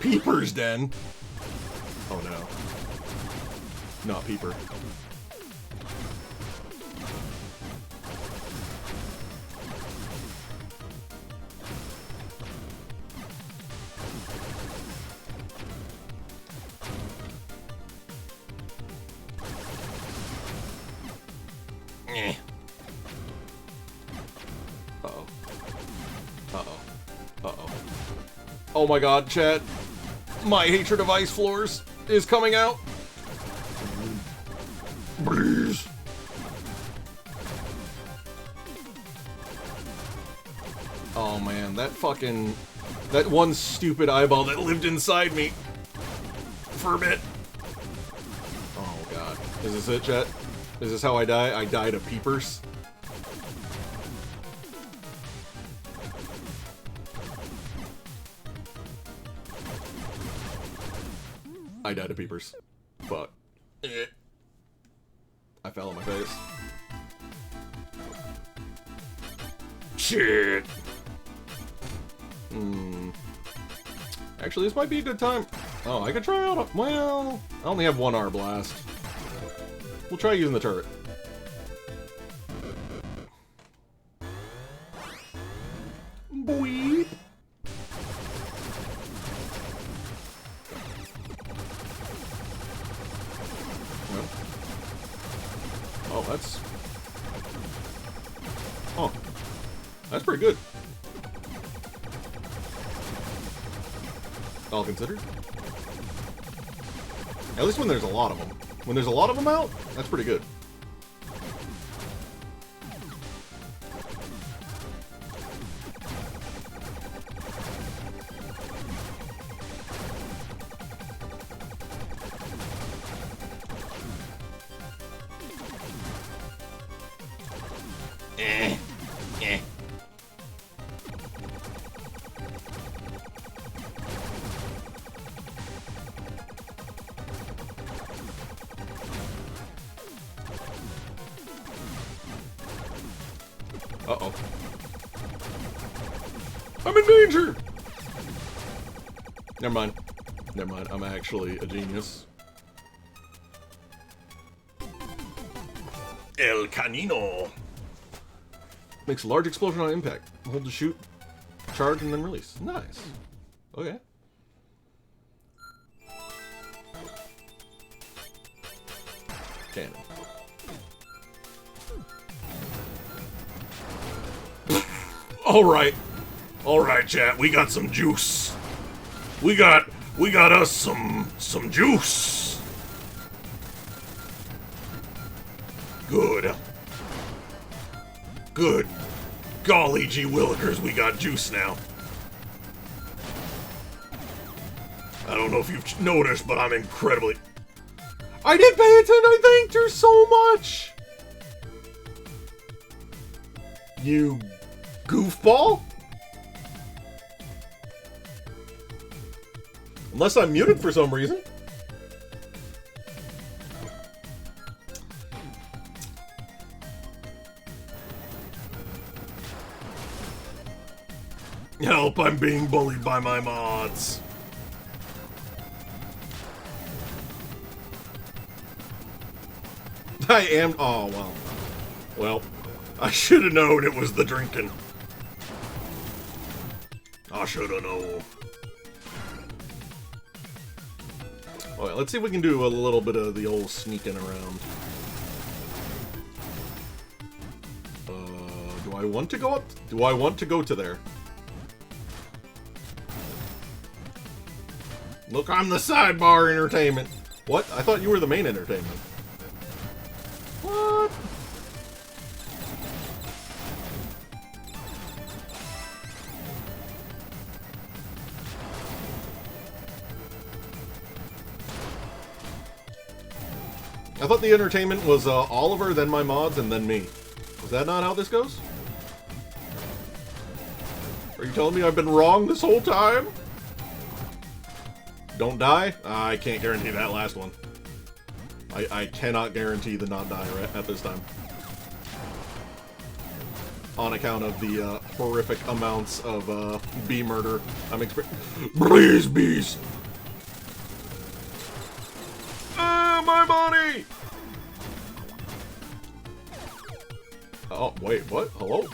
Peeper's Den. Oh no. Not Peeper. Uh-oh. Uh-oh. Uh-oh. Oh my god, chat. My hatred of ice floors is coming out. Breeze. Oh man, that fucking... That one stupid eyeball that lived inside me for a bit. Oh god. Is this it, chat? Is this how I die? I died of peepers. I died of peepers. Fuck. I fell on my face. Shit. Actually, this might be a good time. Oh, I could try out a... Well, I only have one R blast. We'll try using the turret. Boing. Well. Oh, that's... Oh. That's pretty good. All considered. At least when there's a lot of them. When there's a lot of them out, that's pretty good. Uh-oh. I'm in danger! Never mind. Never mind. I'm actually a genius. El Canino. Makes a large explosion on impact. Hold to shoot, charge, and then release. Nice. Okay. Cannon. Alright, chat, we got some juice. We got us some juice. Good. Good. Golly gee willikers, we got juice now. I don't know if you've noticed, but I'm incredibly... I did pay attention, I thanked her so much! You goofball? Unless I'm muted for some reason. Help, I'm being bullied by my mods. I am. Oh, well. Well, I should have known it was the drinking. I should have known. Alright, let's see if we can do a little bit of the old sneaking around. Do I want to go up? Do I want to go to there? Look, I'm the sidebar entertainment. What? I thought you were the main entertainment. What? I thought the entertainment was Oliver, then my mods, and then me. Is that not how this goes? Are you telling me I've been wrong this whole time? Don't die? I can't guarantee that last one. I cannot guarantee the not die right at this time. On account of the horrific amounts of bee murder I'm experiencing. Please, bees! Ah, my money! Oh, wait, what? Hello?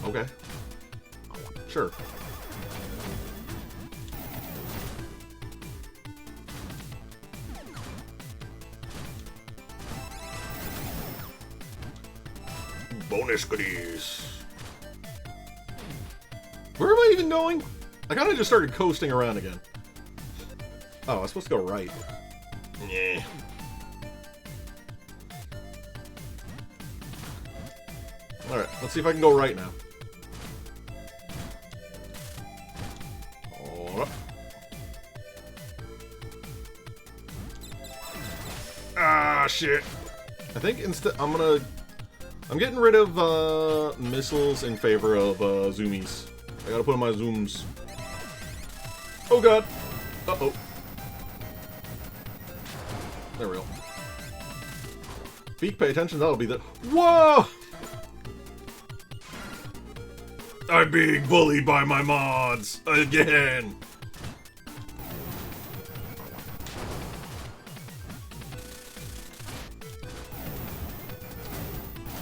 Okay. Sure. Bonus goodies. Where am I even going? I kind of just started coasting around again. Oh, I was supposed to go right. Yeah. Alright, let's see if I can go right now. Oh. Ah, shit. I think instead I'm getting rid of missiles in favor of zoomies. I gotta put in my zooms. Oh god. Uh-oh. There we go. Beake, pay attention, that'll be the... Whoa! I'm being bullied by my mods again.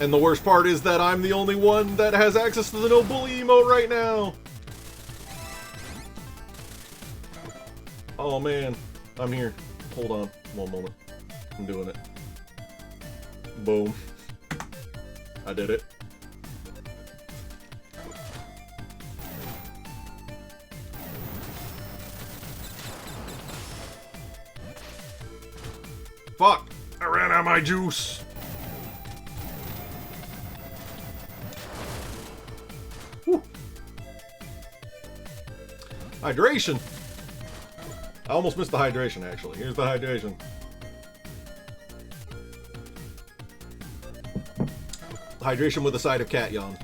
And the worst part is that I'm the only one that has access to the no bully emote right now. Oh man, I'm here. Hold on, one moment. I'm doing it. Boom. I did it. Fuck! I ran out of my juice. Whew. Hydration! I almost missed the hydration, actually. Here's the hydration. Hydration with a side of cat yawn.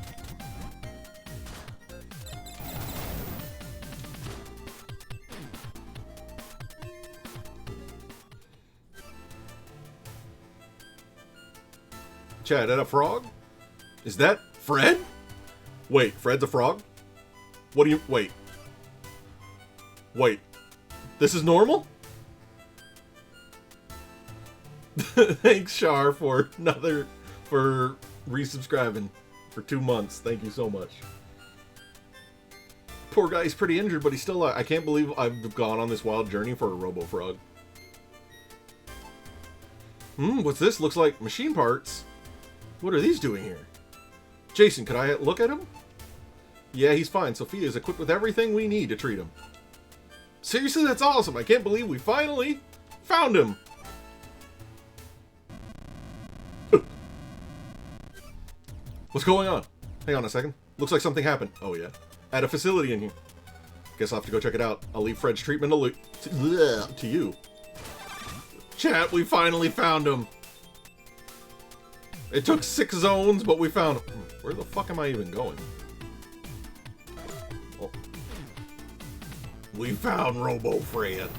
Chad, that a frog? Is that Fred? Wait, Fred's a frog? What do you... Wait. Wait. This is normal? Thanks, Char, for resubscribing for 2 months. Thank you so much. Poor guy, he's pretty injured, but he's still... I can't believe I've gone on this wild journey for a robo-frog. What's this? Looks like machine parts. What are these doing here? Jason, could I look at him? Yeah, he's fine. Sophia is equipped with everything we need to treat him. Seriously, that's awesome. I can't believe we finally found him. What's going on? Hang on a second. Looks like something happened. Oh, yeah. At a facility in here. Guess I'll have to go check it out. I'll leave Fred's treatment to you. Chat, we finally found him. It took 6 zones, but we found him. Where the fuck am I even going? Oh. We found Robo Fred.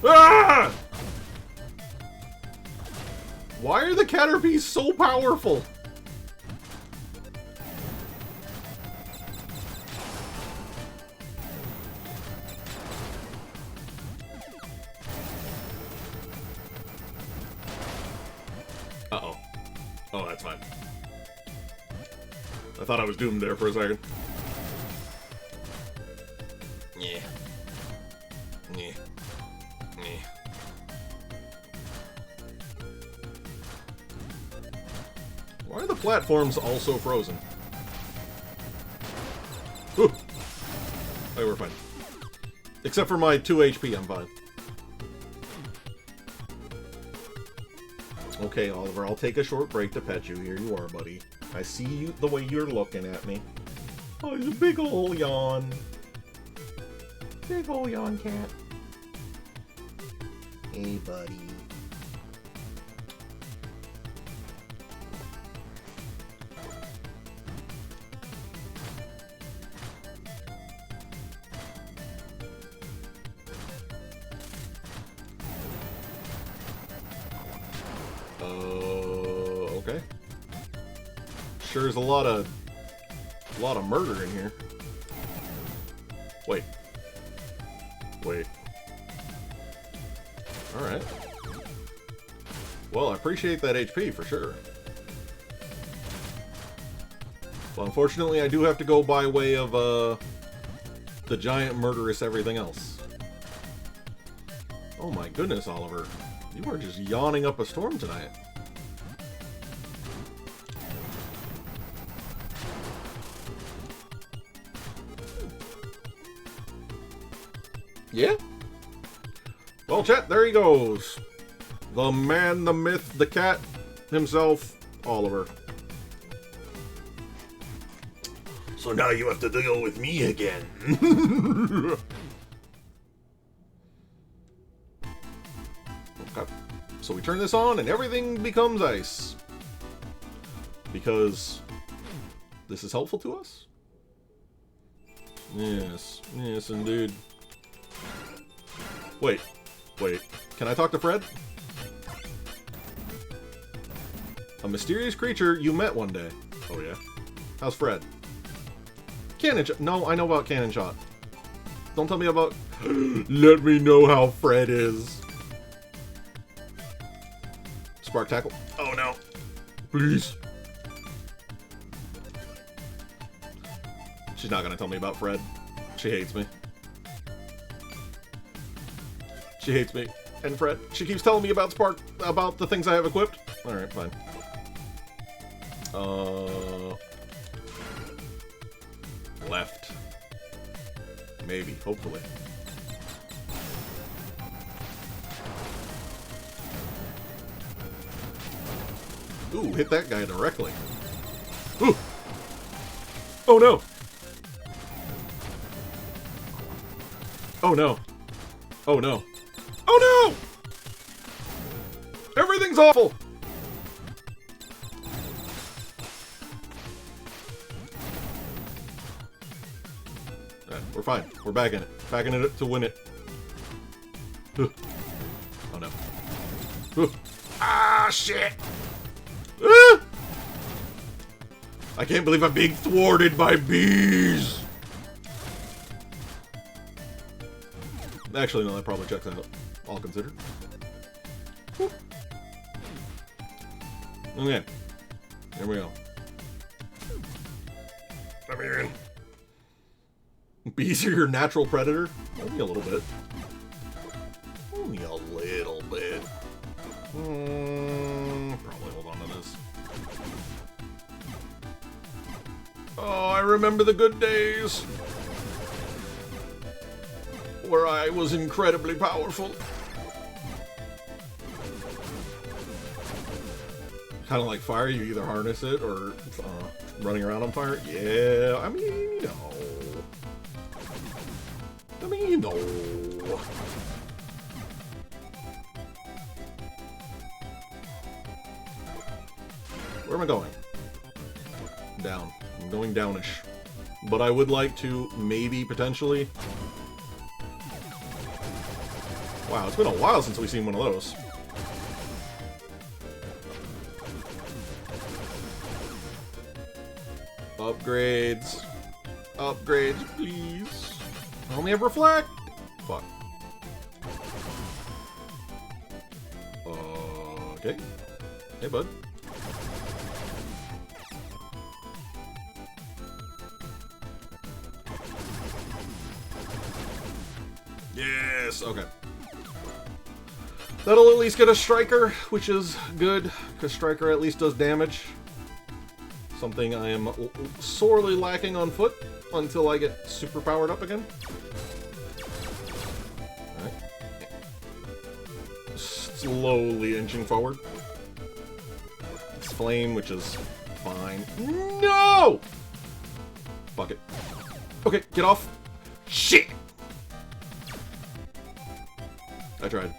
Ah! Why are the Caterpies so powerful? Uh-oh. Oh, that's fine. I thought I was doomed there for a second. Yeah. Yeah. Yeah. Why are the platforms also frozen? Ooh. Okay, we're fine. Except for my 2 HP, I'm fine. Okay, Oliver, I'll take a short break to pet you. Here you are, buddy. I see you the way you're looking at me. Oh, there's a big ol' yawn. Big ol' yawn, cat. Hey, buddy. Okay. Sure is a lot of murder in here. Wait. Alright. Well, I appreciate that HP for sure. Well, unfortunately, I do have to go by way of, the giant murderous everything else. Oh my goodness, Oliver. You are just yawning up a storm tonight. Yeah? Well, chat, there he goes. The man, the myth, the cat himself, Oliver. So now you have to deal with me again. Okay. So we turn this on and everything becomes ice. Because this is helpful to us? Yes. Yes, indeed. Wait. Can I talk to Fred? A mysterious creature you met one day. Oh, yeah? How's Fred? Cannon shot. No, I know about cannon shot. Don't tell me about... Let me know how Fred is. Spark tackle. Oh, no. Please. She's not gonna tell me about Fred. She hates me. She hates me. And Fred. She keeps telling me about Spark, about the things I have equipped. Alright, fine. Left. Maybe, hopefully. Ooh, hit that guy directly. Ooh! Oh no! Oh no! Oh no! Oh no! Everything's awful! We're fine. We're back in it. Back in it to win it. Oh no. Ah, shit! Ah! I can't believe I'm being thwarted by bees! Actually, no, that probably checks out. All considered. Okay. Here we go. Let me in. Bees are your natural predator? Only a little bit. Only a little bit. Probably hold on to this. Oh, I remember the good days. Where I was incredibly powerful. Kind of like fire, you either harness it or running around on fire. Yeah, I mean, you know. Where am I going? Down. I'm going downish. but I would like to maybe potentially... Wow, it's been a while since we've seen one of those. Upgrades. Upgrades, please. I only have reflect. Fuck. Okay. Hey, bud. Yes, okay. That'll at least get a striker, which is good, because striker at least does damage. Something I am sorely lacking on foot until I get super powered up again. Alright. Slowly inching forward. It's flame, which is fine. No! Fuck it. Okay, get off. Shit! I tried.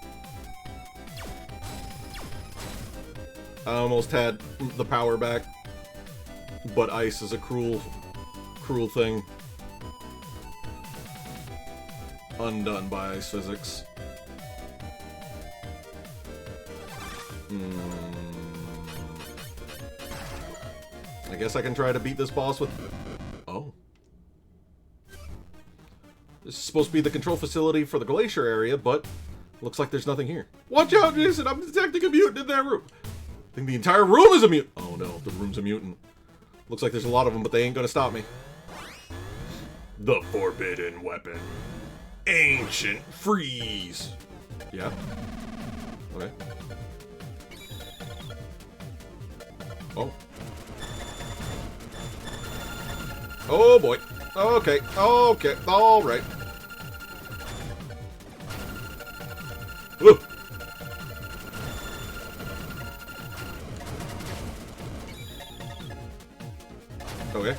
I almost had the power back, but ice is a cruel thing. Undone by ice physics. I guess I can try to beat this boss with... Oh. This is supposed to be the control facility for the glacier area, but looks like there's nothing here. Watch out, Jason! I'm detecting a mutant in that room! I think the entire room is a mutant! Oh no, the room's a mutant. Looks like there's a lot of them, but they ain't gonna stop me. The forbidden weapon. Ancient freeze. Yeah. Okay. Oh. Oh boy. Okay. Okay. All right. Woo. Okay.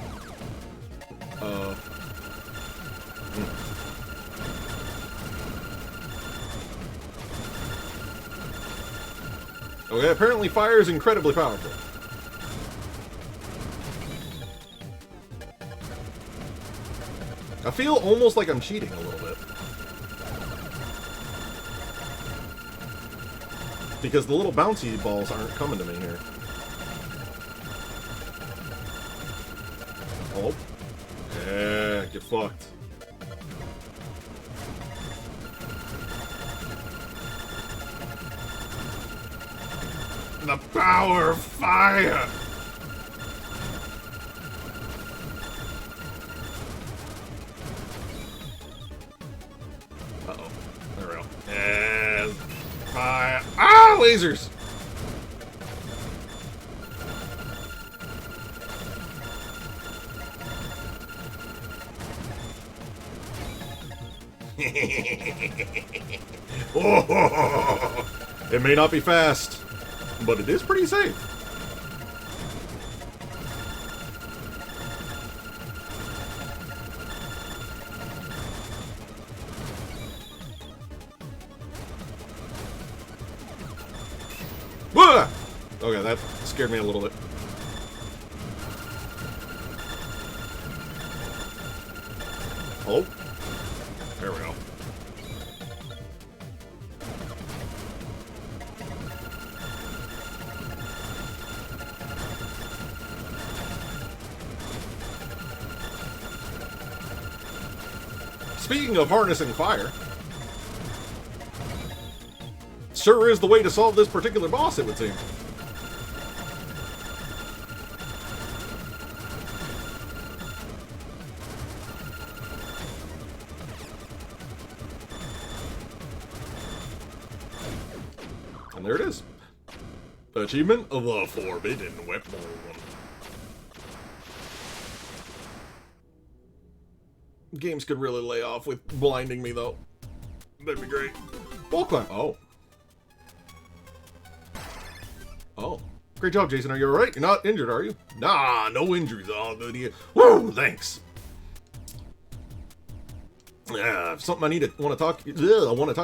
Okay, apparently fire is incredibly powerful. I feel almost like I'm cheating a little bit. Because the little bouncy balls aren't coming to me here. Oh. Yeah, get fucked. The power of fire! Uh-oh. There we go. And fire. Ah, lasers! Oh, it may not be fast, but it is pretty safe. Whoa! Okay, that scared me a little bit. Oh. There we go. Speaking of harnessing fire, sure is the way to solve this particular boss, it would seem. And there it is. Achievement of the Forbidden Weapon. Games could really lay off with blinding me, though. That'd be great. Wall climb. Oh. Oh. Great job, Jason. Are you alright? You're not injured, are you? Nah, no injuries. All good here. Woo! Thanks. Yeah, something I want to talk to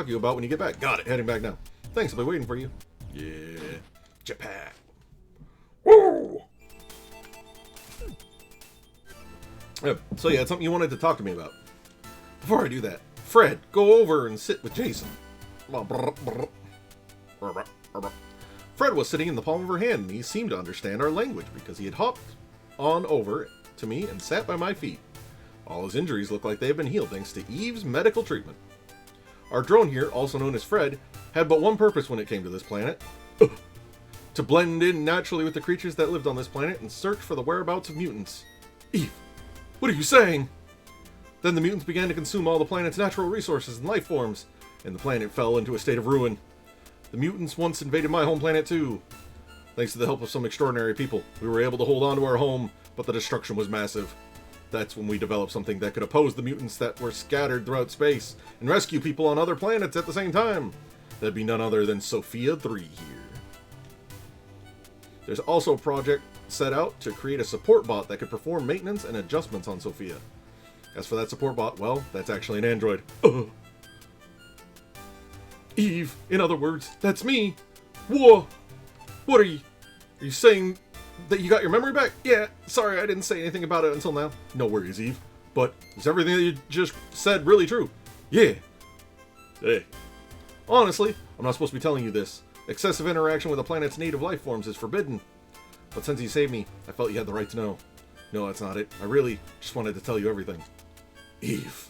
you about when you get back. Got it. Heading back now. Thanks. I'll be waiting for you. Yeah. Japan. Woo! So yeah, it's something you wanted to talk to me about. Before I do that, Fred, go over and sit with Jason. Fred was sitting in the palm of her hand, and he seemed to understand our language because he had hopped on over to me and sat by my feet. All his injuries look like they have been healed thanks to Eve's medical treatment. Our drone here, also known as Fred, had but one purpose when it came to this planet. To blend in naturally with the creatures that lived on this planet and search for the whereabouts of mutants. Eve, what are you saying? Then the mutants began to consume all the planet's natural resources and life forms, and the planet fell into a state of ruin. The mutants once invaded my home planet too. Thanks to the help of some extraordinary people, we were able to hold on to our home, but the destruction was massive. That's when we developed something that could oppose the mutants that were scattered throughout space, and rescue people on other planets at the same time. That'd be none other than Sophia 3 here. There's also a project set out to create a support bot that could perform maintenance and adjustments on Sophia. As for that support bot, well, that's actually an android. Eve, in other words, that's me. Whoa! What are you saying that you got your memory back? Yeah, sorry, I didn't say anything about it until now. No worries, Eve. But is everything that you just said really true? Yeah. Hey. Honestly, I'm not supposed to be telling you this. Excessive interaction with the planet's native life forms is forbidden. But since you saved me, I felt you had the right to know. No, that's not it. I really just wanted to tell you everything. Eve.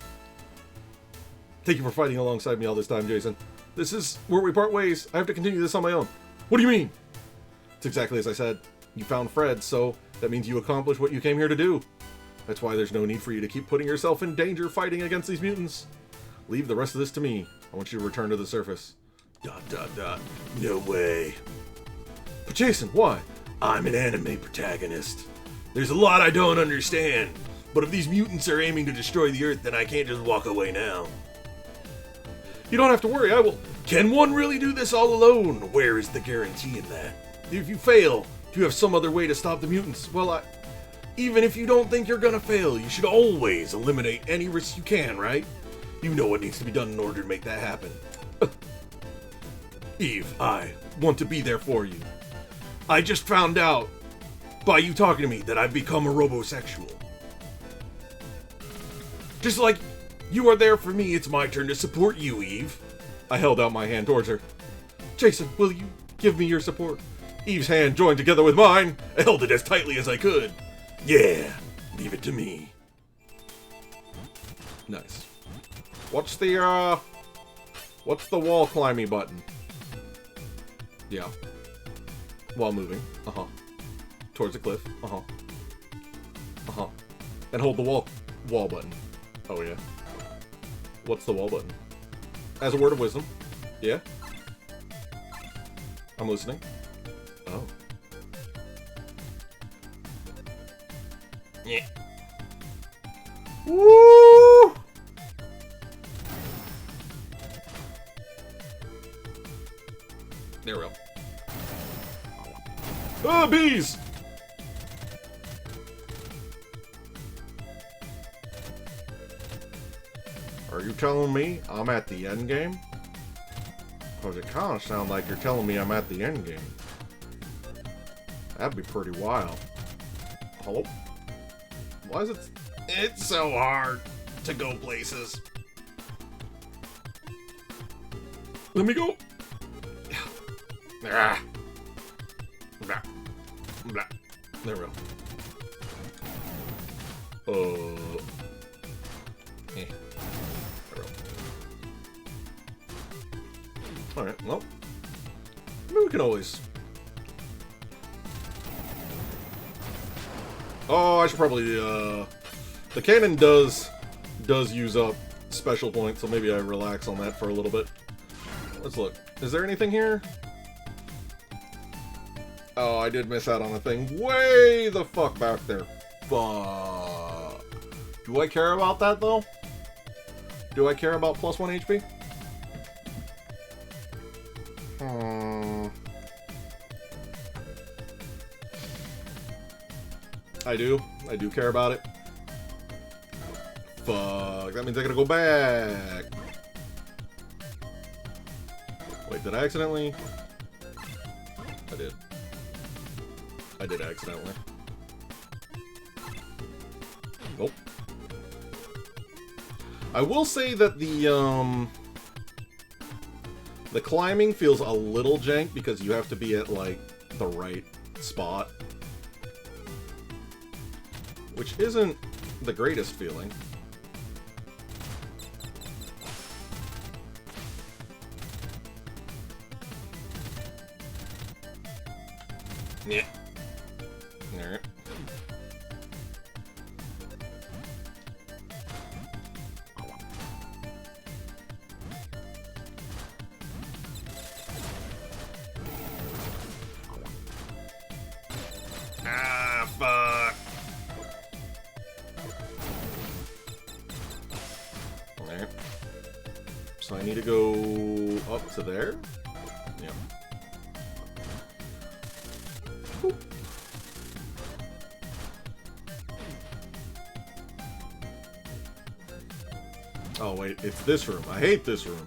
Thank you for fighting alongside me all this time, Jason. This is where we part ways. I have to continue this on my own. What do you mean? It's exactly as I said. You found Fred, so that means you accomplished what you came here to do. That's why there's no need for you to keep putting yourself in danger fighting against these mutants. Leave the rest of this to me. I want you to return to the surface. ... No way. But Jason, why? I'm an anime protagonist. There's a lot I don't understand. But if these mutants are aiming to destroy the Earth, then I can't just walk away now. You don't have to worry, I will. Can one really do this all alone? Where is the guarantee in that? If you fail, do you have some other way to stop the mutants? Well, even if you don't think you're gonna fail, you should always eliminate any risks you can, right? You know what needs to be done in order to make that happen. Eve, I want to be there for you. I just found out, by you talking to me, that I've become a robosexual. Just like you are there for me, it's my turn to support you, Eve. I held out my hand towards her. Jason, will you give me your support? Eve's hand joined together with mine. I held it as tightly as I could. Yeah, leave it to me. Nice. What's the wall climbing button? Yeah. While moving. Uh-huh. Towards the cliff. Uh-huh. Uh-huh. And hold the wall button. Oh, yeah. What's the wall button? As a word of wisdom. Yeah? I'm listening. Oh. Yeah. Woo! There we go. Ah, bees! Are you telling me I'm at the end game? Because it kind of sounds like you're telling me I'm at the end game. That'd be pretty wild. Hello? Why is it... It's so hard to go places. Let me go. Ah. Blah. Blah. There we go. There we go. Alright, well. Maybe we can always... Oh, I should probably, the cannon does use up special points, so maybe I relax on that for a little bit. Let's look. Is there anything here? Oh, I did miss out on a thing way the fuck back there. Fuck. Do I care about that, though? Do I care about plus 1 HP? I do care about it. Fuck, that means I gotta go back. Wait, did I accidentally? I did accidentally. Nope. I will say that the climbing feels a little jank because you have to be at, like, the right spot. Which isn't the greatest feeling. Yeah. Alright. Ah, fuck. Alright. So I need to go up to there? Yep. Boop. Oh wait, it's this room. I hate this room.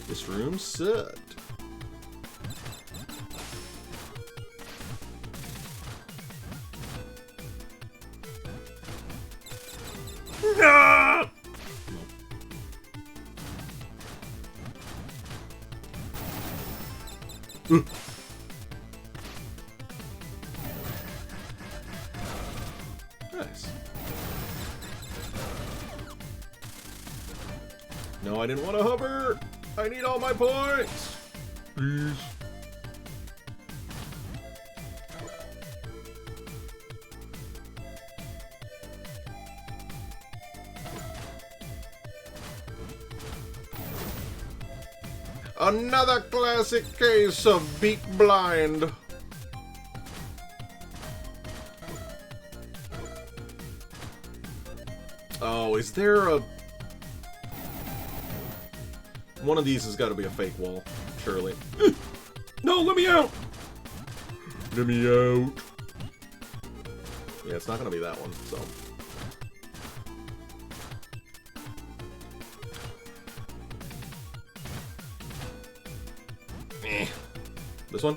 This room sucked. No! Nope. Nice. No, I didn't want to hover. I need all my points. Please. Another classic case of Beake blind. Oh, is there a... One of these has got to be a fake wall, surely. No, let me out! Let me out. Yeah, it's not going to be that one, so... This one?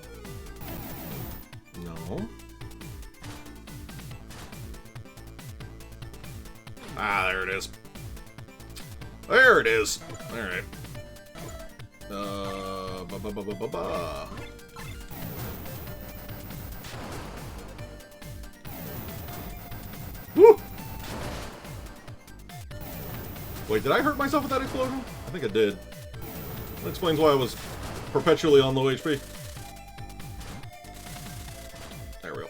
No. Ah, there it is. There it is. Alright. Ba-ba-ba-ba-ba. Woo! Wait, did I hurt myself with that explosion? I think I did. That explains why I was perpetually on low HP. There we go.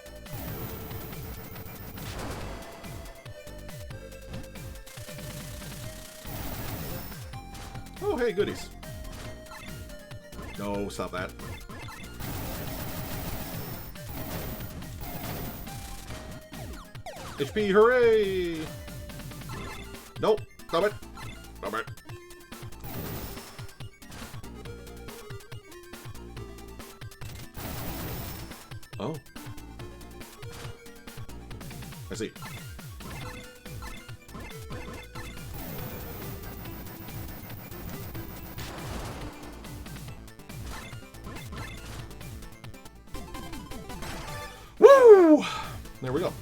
Oh, hey, goodies. No, stop that. HP, hooray! Nope, stop it. Stop it. Oh. I see. Woo! There we go.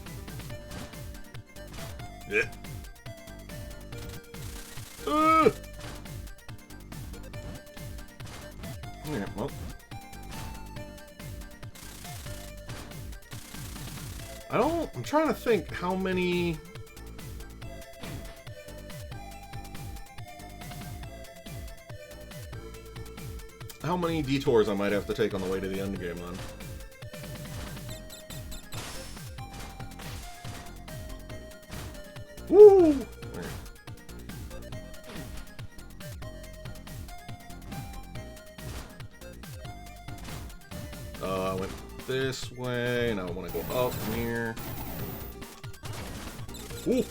Yeah. Yeah, well. I'm trying to think how many... How many detours I might have to take on the way to the end game then. Woo! I went this way, now I want to go up from here. Ooh!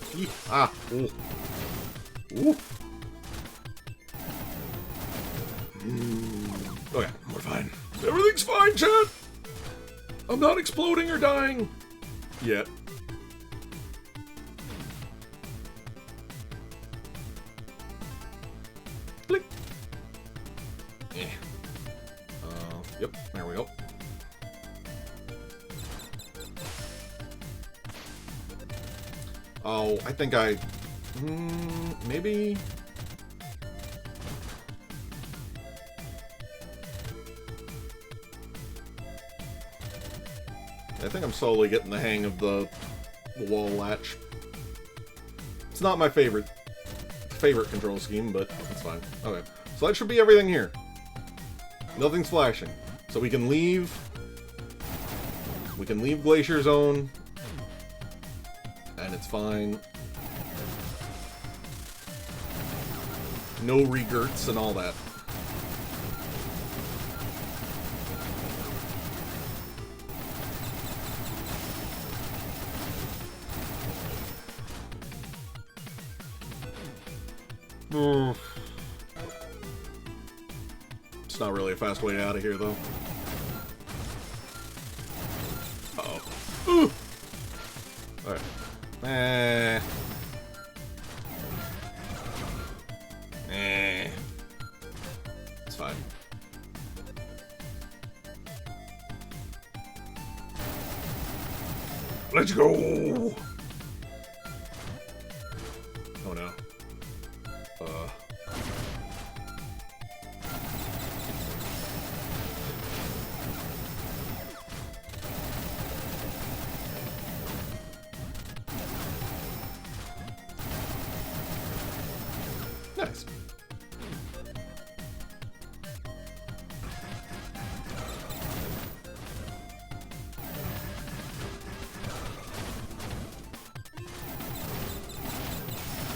Ah! Ooh! Ooh! Okay, we're fine. Everything's fine, chat! I'm not exploding or dying. Yet. Click. Yeah. Yep, there we go. Oh, I think I... maybe... I think I'm slowly getting the hang of the wall latch. It's not my favorite control scheme, but it's fine. Okay, so that should be everything here. Nothing's flashing. So we can leave... We can leave Glacier Zone. And it's fine. No regurts and all that. It's not really a fast way out of here, though. Uh-oh. Alright. It's fine. Let's go! Oh no. Nice.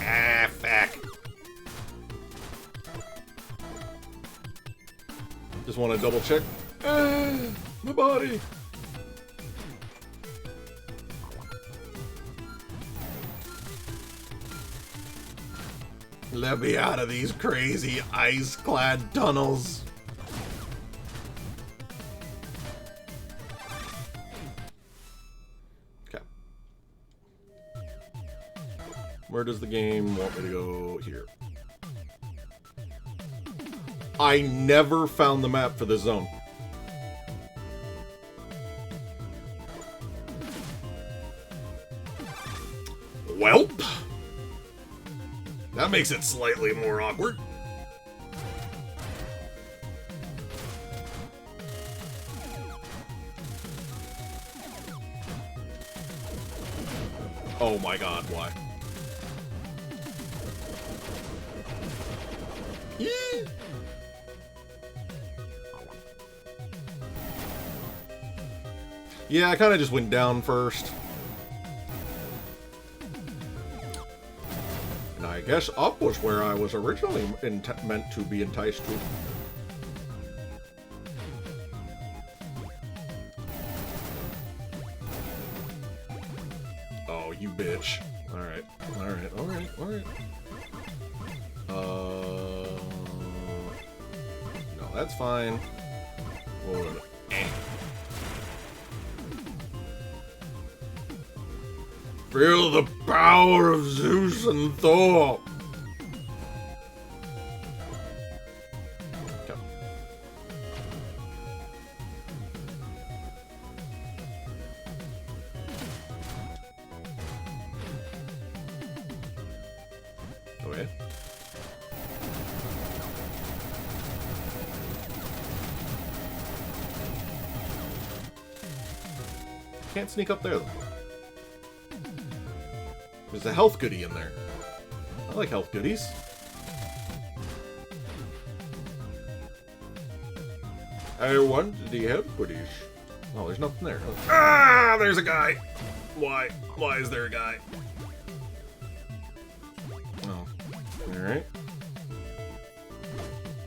Ah, fuck. Just want to double check. My body. Let me out of these crazy ice-clad tunnels. Okay. Where does the game want me to go? Here. I never found the map for this zone. Welp. That makes it slightly more awkward. Oh my god, why? Yee! Yeah, I kind of just went down first. And I guess up was where I was originally meant to be enticed to. Oh, you bitch. Alright, alright, alright, alright. No, that's fine. Whoa, Feel the power of Zeus and Thor. Okay. Okay. Can't sneak up there though. There's a health goodie in there. I like health goodies. I want the health goodies. Oh, there's nothing there. Ah, there's a guy. Why? Why is there a guy? Oh, all right.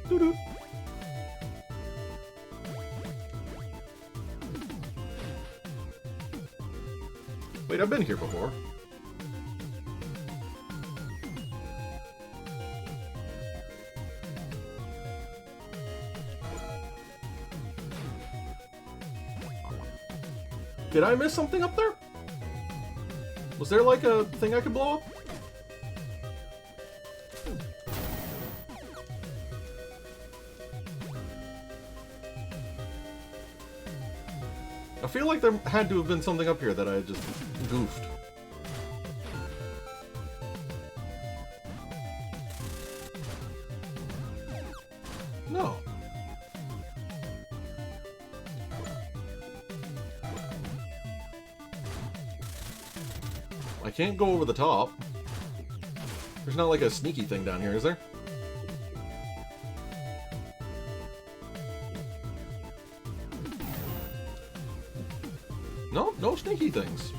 Doo-doo. Wait, I've been here before. Did I miss something up there? Was there like a thing I could blow up? I feel like there had to have been something up here that I just goofed. I can't go over the top. There's not like a sneaky thing down here, is there? No, no sneaky things.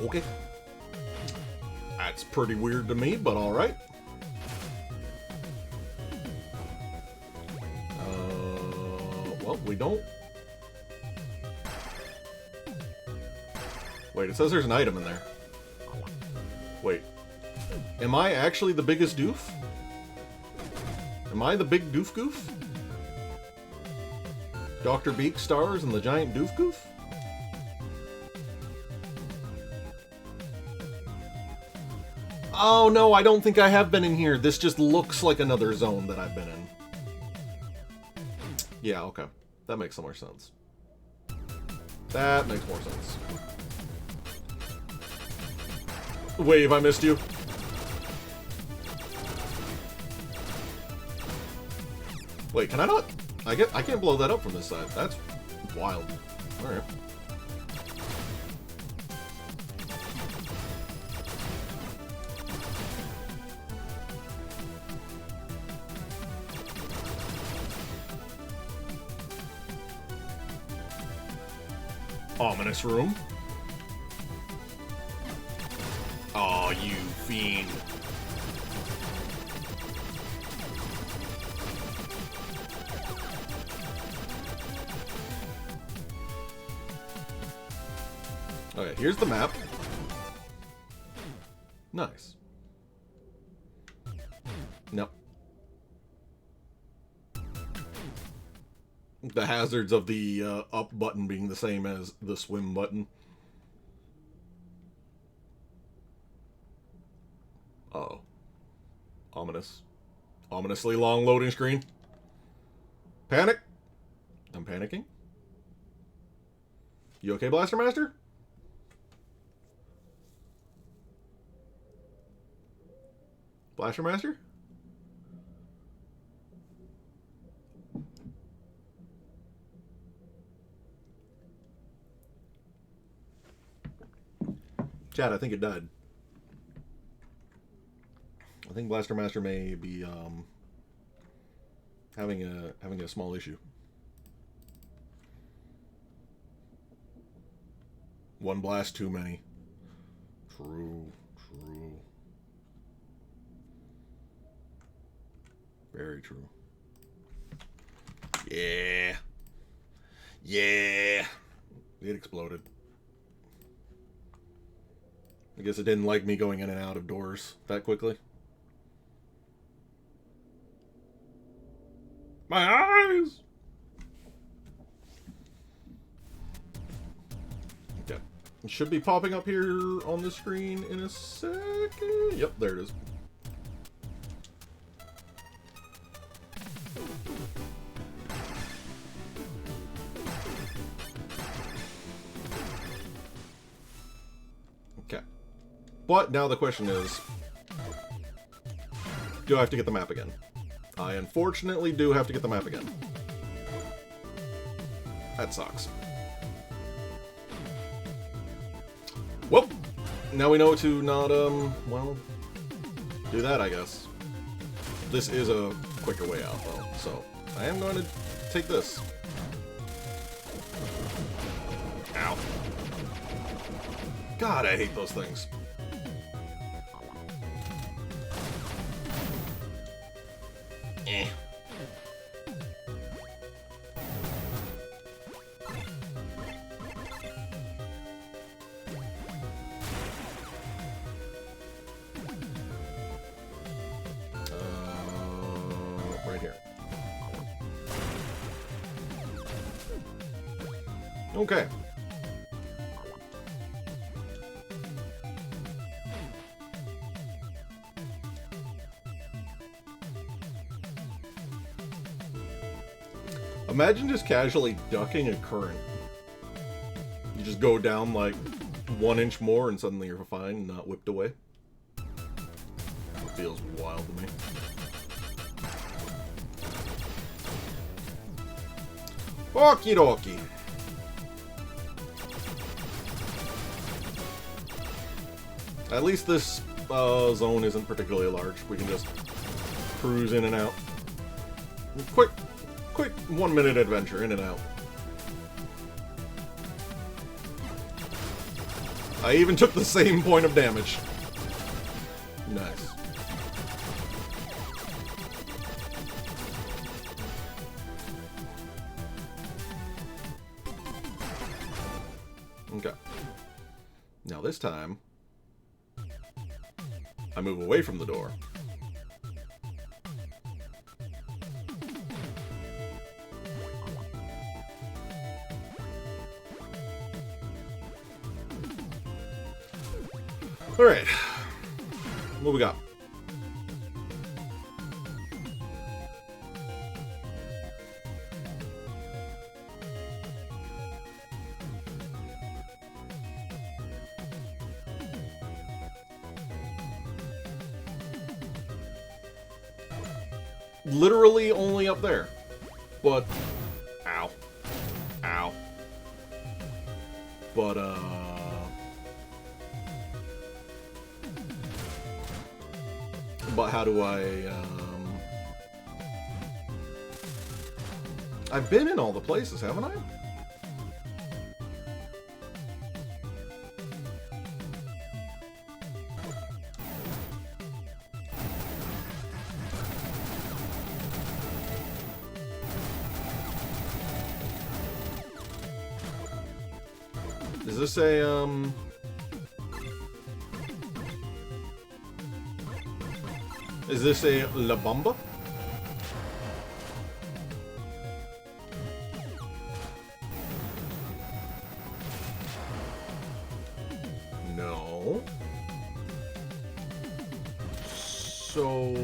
Okay. That's pretty weird to me, but alright. Well, we don't... Wait, it says there's an item in there. Wait. Am I actually the biggest doof? Am I the big doof goof? Dr. Beake stars and the giant doof goof? Oh no, I don't think I have been in here. This just looks like another zone that I've been in. Yeah, okay. That makes some more sense. That makes more sense. Wave, I missed you. Wait, can I not? I can't blow that up from this side. That's wild. Alright. Ominous room. Aw, you fiend. Okay, here's the map. Nice. Nope. The hazards of the up button being the same as the swim button. Uh-oh. Ominous. Ominously long loading screen. Panic. I'm panicking. You okay, Blaster Master? Blaster Master? Chad, I think it died. I think Blaster Master may be having a small issue. One blast too many. True, true. Very true. Yeah. Yeah. It exploded. I guess it didn't like me going in and out of doors that quickly. My eyes! Okay. It should be popping up here on the screen in a second. Yep, there it is. Okay. But now the question is, do I have to get the map again? I unfortunately do have to get the map again. That sucks. Well, now we know to not, well, do that, I guess. This is a quicker way out, though, so I am going to take this. Ow. God, I hate those things. Eh. Right here. Okay. Imagine just casually ducking a current. You just go down like 1 inch more and suddenly you're fine, not whipped away. It feels wild to me. Okie dokie. At least this zone isn't particularly large. We can just cruise in and out. Quick 1 minute adventure, in and out. I even took the same point of damage. Nice. Okay. Now this time, I move away from the door. Alright. What we got? Literally only up there. But... Ow. Ow. But, But how do I, I've been in all the places, haven't I? Is this a, Is this a La Bamba? No. So...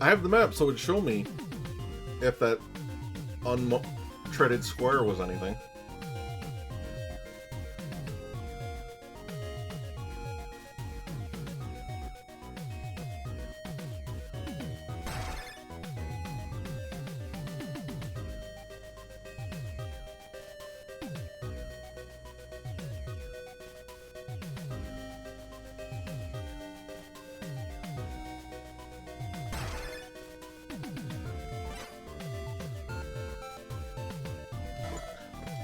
I have the map, so it'd show me if that untreaded square was anything.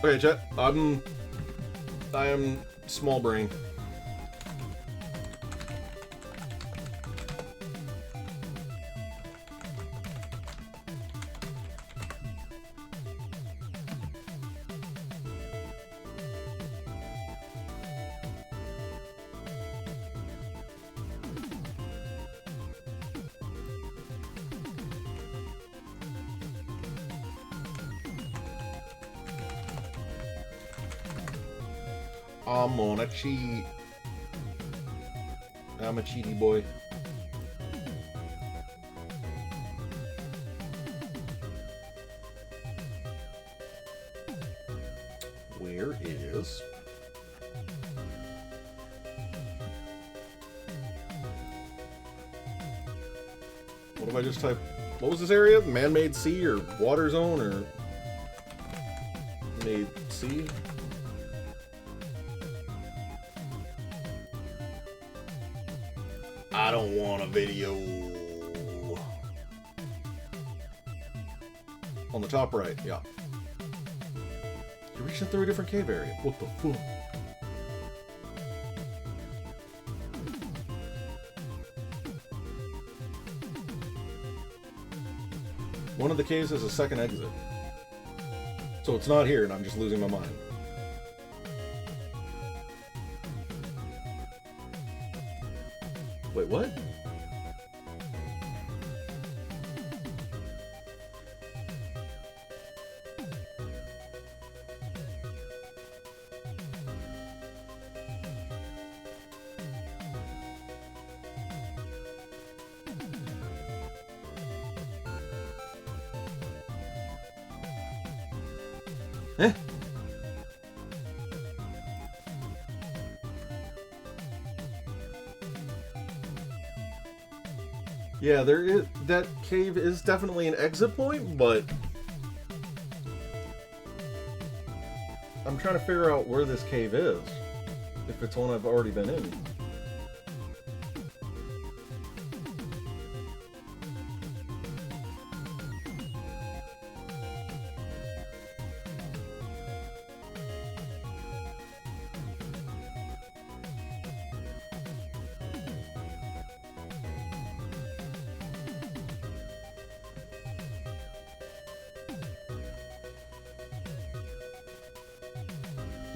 Okay, chat. I am small brain. I'm gonna cheat. I'm a cheaty boy. Where is... What if I just type... What was this area? Man-made sea or water zone or... Made sea? I don't want a video. On the top right, yeah. You're reaching through a different cave area. What the fuck? One of the caves has a second exit. So it's not here and I'm just losing my mind. Wait, what? Eh? Yeah, there is, that cave is definitely an exit point, but I'm trying to figure out where this cave is, if it's one I've already been in.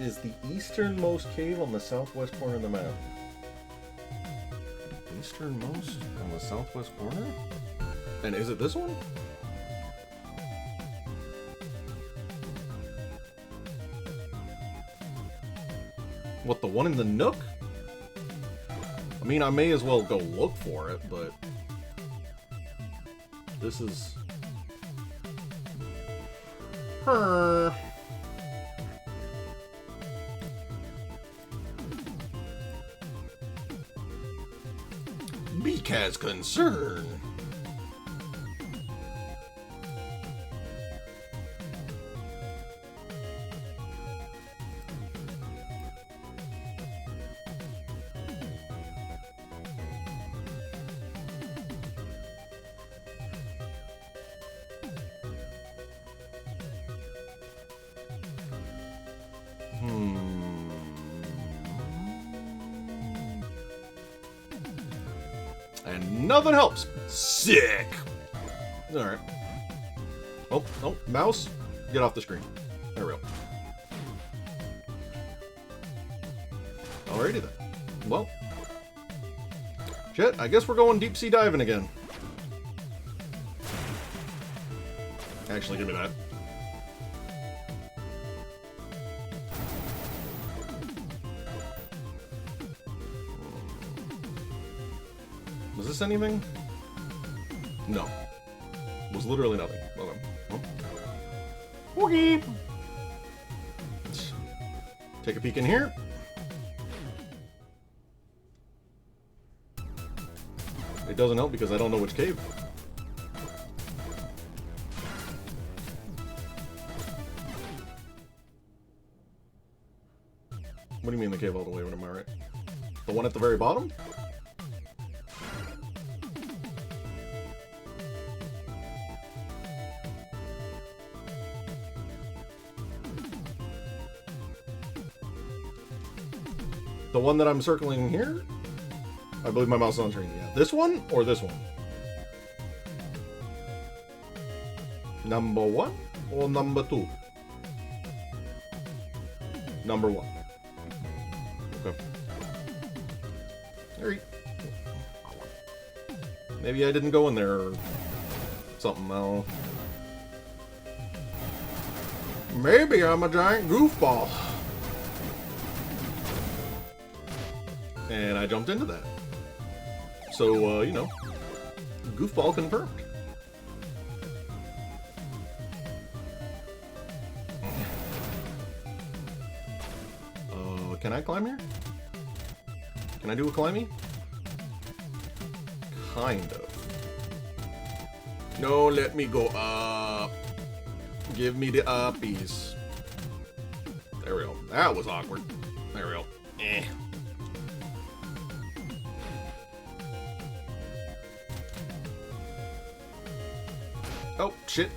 Is the easternmost cave on the southwest corner of the map. Easternmost on the southwest corner? And is it this one? What, the one in the nook? I mean, I may as well go look for it, but this is... Beake has concern. And nothing helps. Sick. All right. Oh, oh, mouse, get off the screen. There we go. Alrighty then. Well, shit, I guess we're going deep sea diving again. Actually, give me that. Was this anything? No. It was literally nothing. Okay. Oh. Okay. Let's take a peek in here. It doesn't help because I don't know which cave. What do you mean the cave all the way over to my right? The one at the very bottom? The one that I'm circling here? I believe my mouse is on screen. Yeah. This one or this one? Number 1 or number 2? Number 1. Okay. Alright. Maybe I didn't go in there or something. I don't know. Maybe I'm a giant goofball. And I jumped into that. So, you know, goofball confirmed. Can I climb here? Can I do a climbing? Kind of. No, let me go up. Give me the uppies. There we go. That was awkward. There we go. Eh. Oh, shit.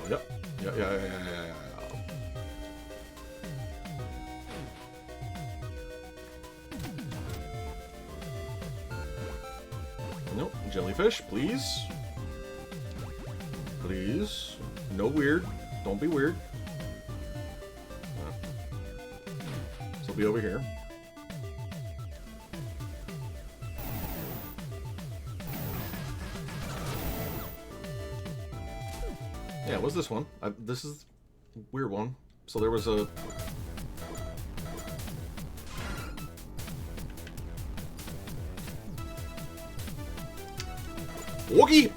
Yep. Yeah. Nope. Jellyfish, please. Please. No weird. Don't be weird. This will be over here. Yeah, what's this one? This is a weird one. So there was a... Wookie!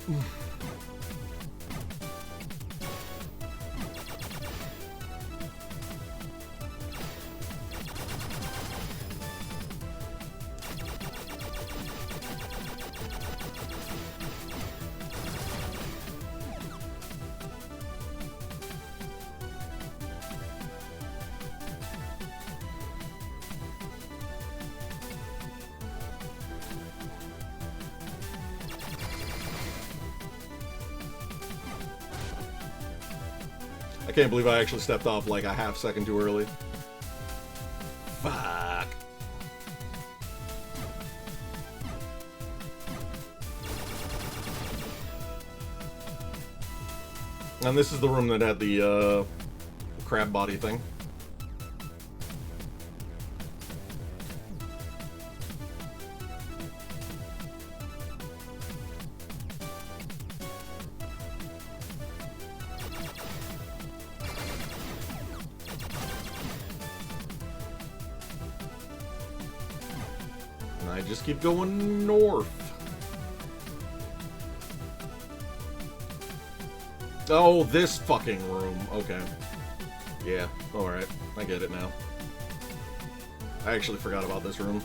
I can't believe I actually stepped off like a half second too early. Fuck. And this is the room that had the crab body thing. I just keep going north. Oh, this fucking room. Okay. Yeah, alright. I get it now. I actually forgot about this room.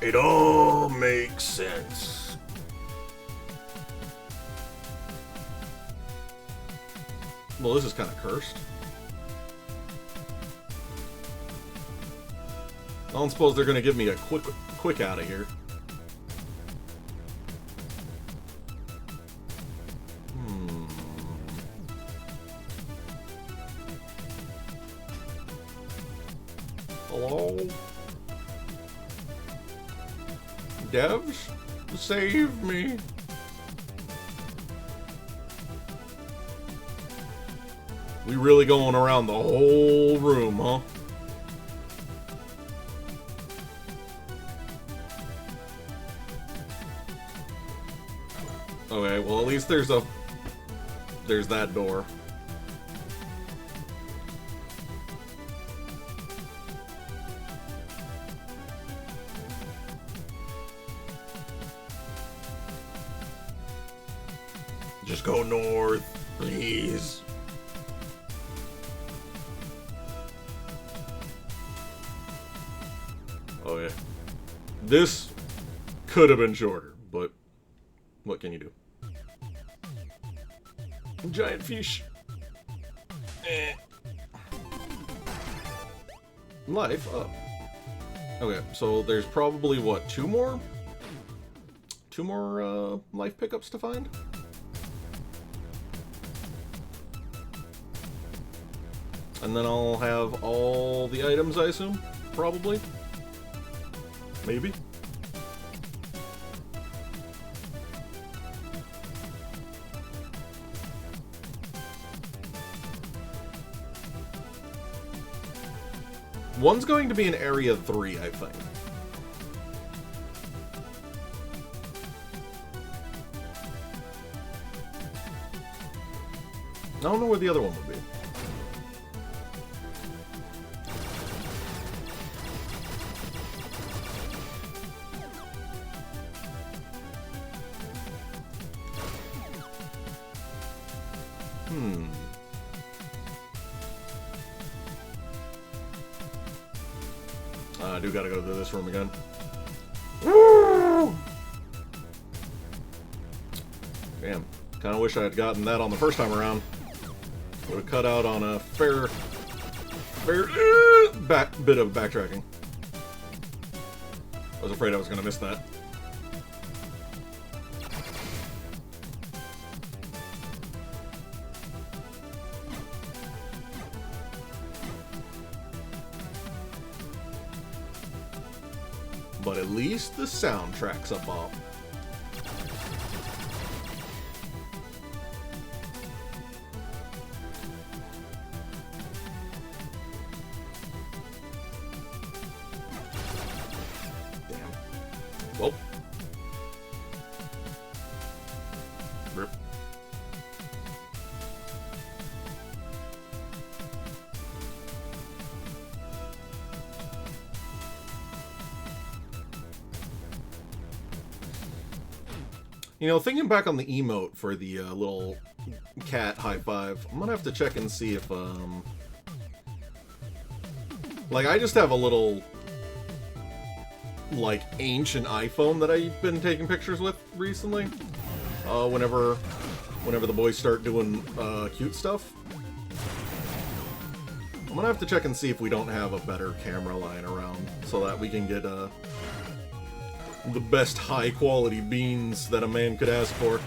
It all makes sense. Well, this is kind of cursed. I don't suppose they're gonna give me a quick out of here. Hello? Devs? Save me. We really going around the whole room, huh? Okay, well at least there's that door. Just go north, please. Oh yeah. This could have been shorter, but what can you do? Giant fish. Life up. Okay, so there's probably what, two more life pickups to find? And then I'll have all the items, I assume? Probably? Maybe? One's going to be in Area 3, I think. I don't know where the other one would be. I do gotta go to this room again. Woo! Damn. Kinda wish I had gotten that on the first time around. Would have cut out on a fair bit of backtracking. I was afraid I was gonna miss that. But at least the soundtrack's up. Well. Rip. You know, thinking back on the emote for the little cat high five, I'm gonna have to check and see if, like, I just have a little, like, ancient iPhone that I've been taking pictures with recently. Whenever the boys start doing cute stuff. I'm gonna have to check and see if we don't have a better camera lying around so that we can get the best high quality beans that a man could ask for.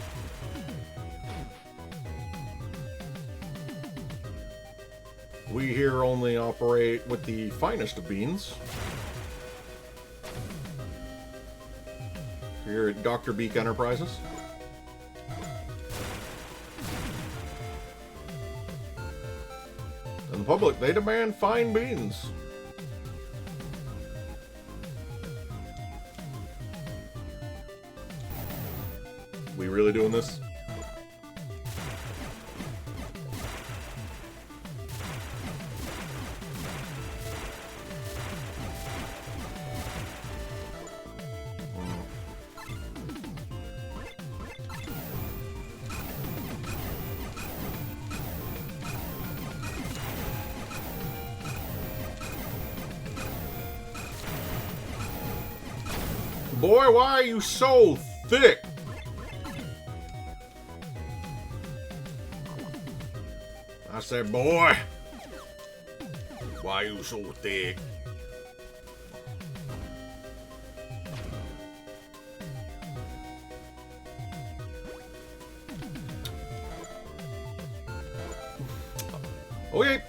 We here only operate with the finest of beans. Here at DoktorBeake Enterprises. And the public, they demand fine beans. We really doing this? Boy, why are you so thick? I said, boy, why you so thick? Okay.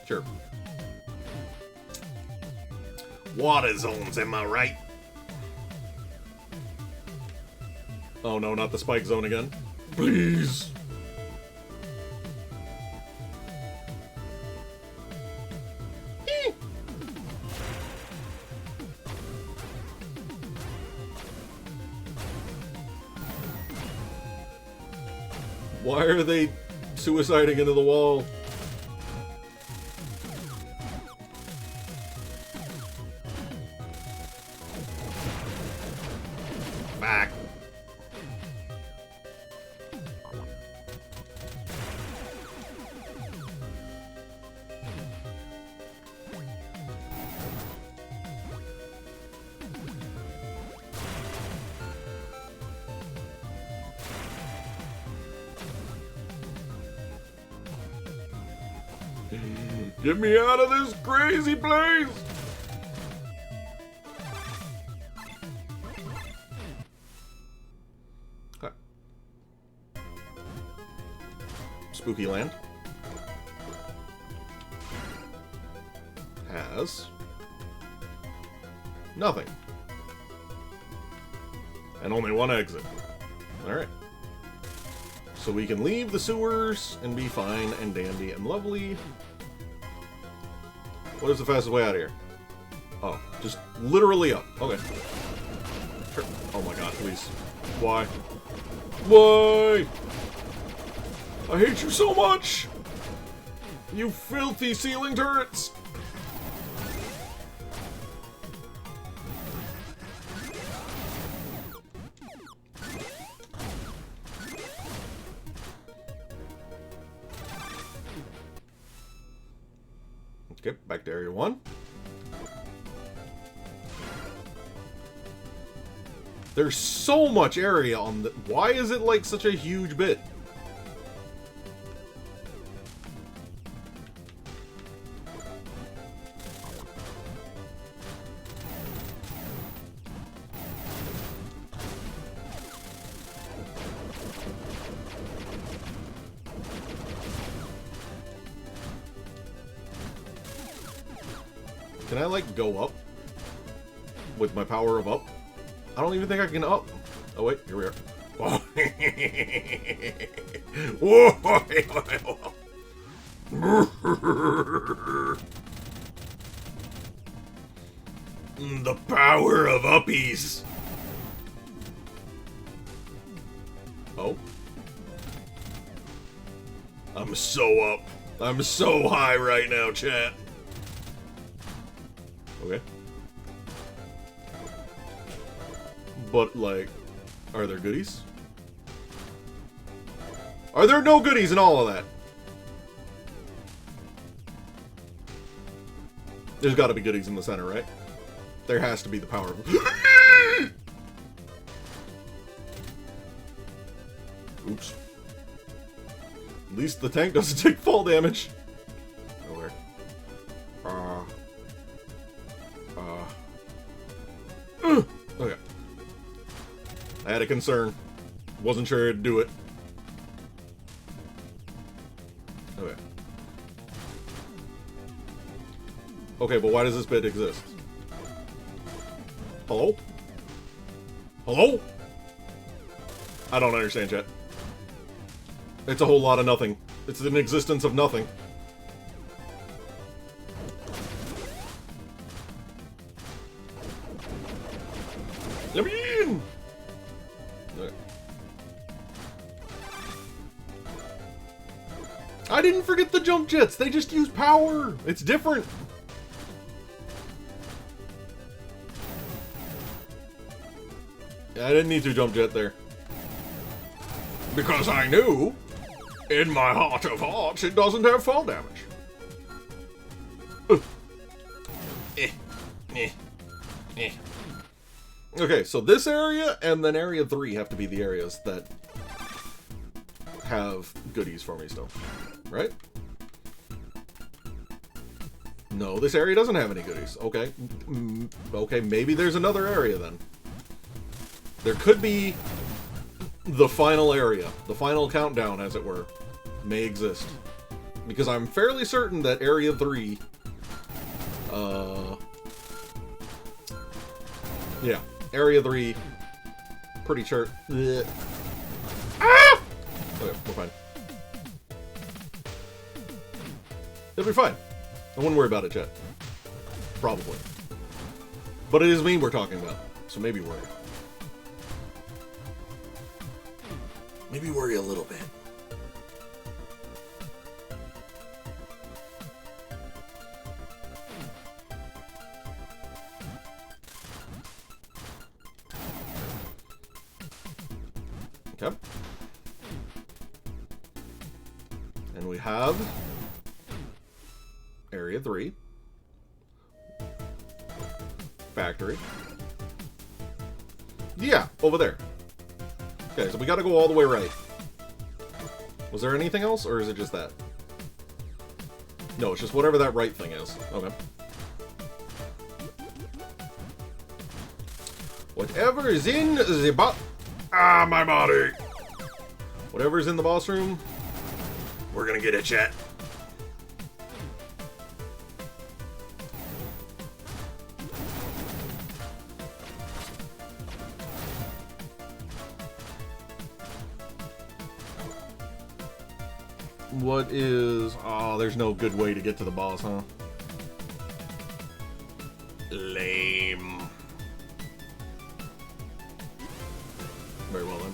Sure. Water zones, am I right? Oh no, not the spike zone again. Please. Why are they suiciding into the wall? Back. Get me out of this crazy place! Okay. Spooky Land has nothing. And only one exit. Alright. So we can leave the sewers and be fine and dandy and lovely. What is the fastest way out of here? Oh, just literally up. Okay. Sure. Oh my god, please. Why? Why? I hate you so much! You filthy ceiling turrets! Okay, back to area 1. There's so much area on the... Why is it like such a huge bit? Can I, like, go up? With my power of up? I don't even think I can up. Oh, wait. Here we are. Oh. The power of uppies. Oh. I'm so up. I'm so high right now, chat. Okay. But, like, are there goodies? Are there no goodies in all of that? There's got to be goodies in the center, right? There has to be the power of... Oops. At least the tank doesn't take fall damage. Nowhere. Okay. I had a concern. Wasn't sure it'd do it. Okay. Okay, but why does this bit exist? Hello? Hello? I don't understand, chat. It's a whole lot of nothing. It's an existence of nothing. Let me in! Okay. I didn't forget the jump jets. They just use power. It's different. I didn't need to jump jet there. Because I knew, in my heart of hearts, it doesn't have fall damage. Okay, so this area and then area 3 have to be the areas that have goodies for me still. Right? No, this area doesn't have any goodies. Okay. Okay, maybe there's another area then. There could be the final area. The final countdown, as it were, may exist. Because I'm fairly certain that area 3... yeah. Area 3... Pretty sure... Ah! Okay, we're fine. It'll be fine. I wouldn't worry about it, chat. Probably. But it is me we're talking about, so maybe worry. Maybe worry a little bit. Okay. And we have area 3. Factory. Yeah, over there. Okay, so we gotta go all the way right. Was there anything else, or is it just that? No, it's just whatever that right thing is. Okay. Whatever is in the my body! Whatever's in the boss room, we're gonna get it, chat. What is... oh, there's no good way to get to the boss, huh? Lame. Very well then.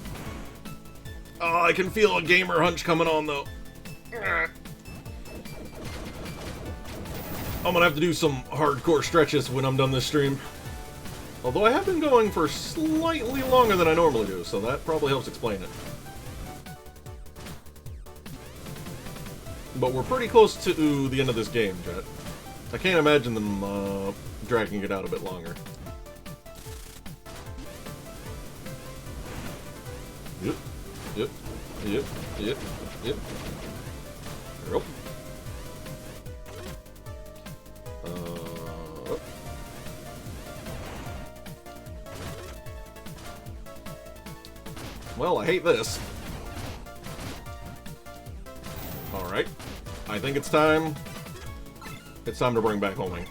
Oh, I can feel a gamer hunch coming on, though. I'm gonna have to do some hardcore stretches when I'm done this stream. Although I have been going for slightly longer than I normally do, so that probably helps explain it. But we're pretty close to the end of this game, chat. I can't imagine them dragging it out a bit longer. Yep. Yep. Yep. Yep. Yep. Yep. Well, I hate this. Alright. I think it's time. It's time to bring back homing.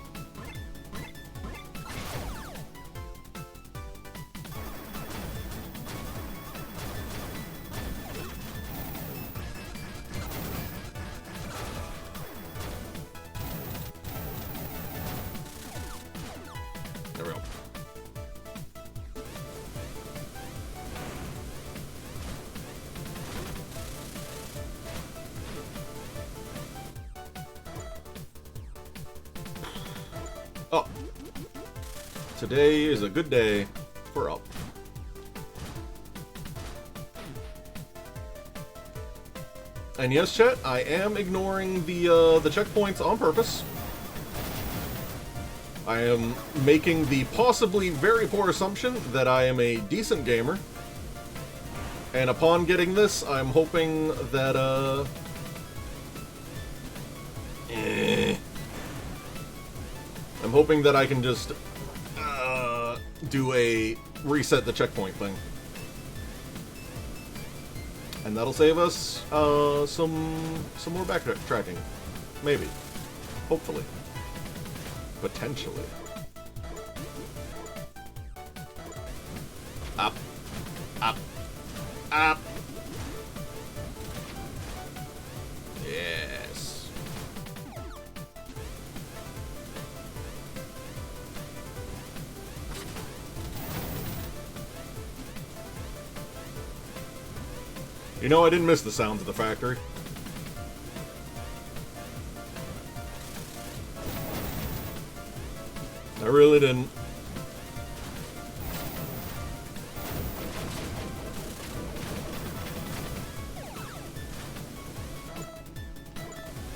Up. Today is a good day for up. And yes, chat, I am ignoring the checkpoints on purpose. I am making the possibly very poor assumption that I am a decent gamer. And upon getting this, I'm hoping that, I'm hoping that I can just, do a reset the checkpoint thing. And that'll save us, some more backtracking. Maybe. Hopefully. Potentially. Up. Up. Up. Yes. You know, I didn't miss the sounds of the factory. I really didn't.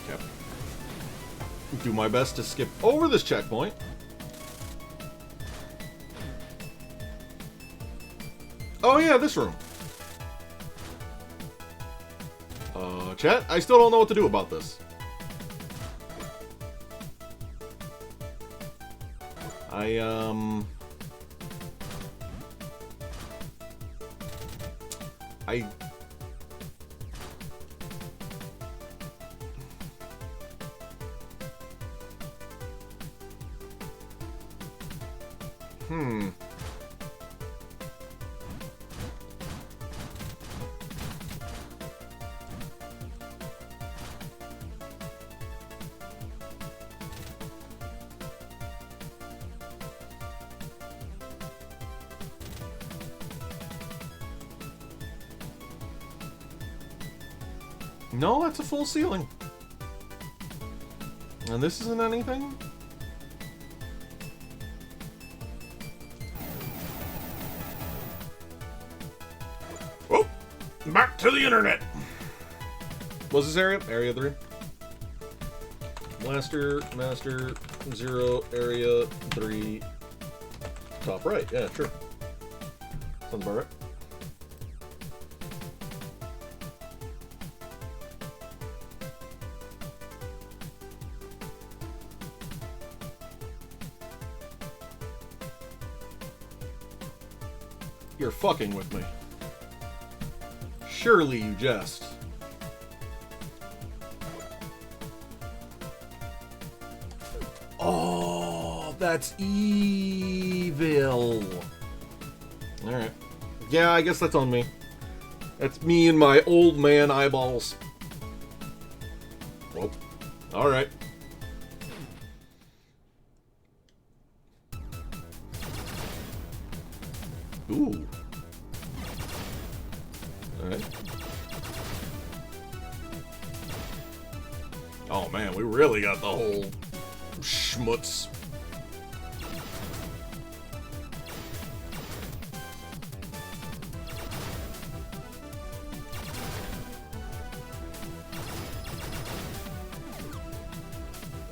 Okay. Do my best to skip over this checkpoint. Oh yeah, this room. Chat, I still don't know what to do about this. I No, that's a full ceiling. And this isn't anything? Oh, back to the internet. What's this area? Area 3. Master 0, area 3. Top right. Yeah, sure. Sounds about right. You're fucking with me. Surely you jest. Oh, that's evil. Alright. Yeah, I guess that's on me. That's me and my old man eyeballs. Well, alright. Ooh. Alright. Oh man, we really got the whole schmutz.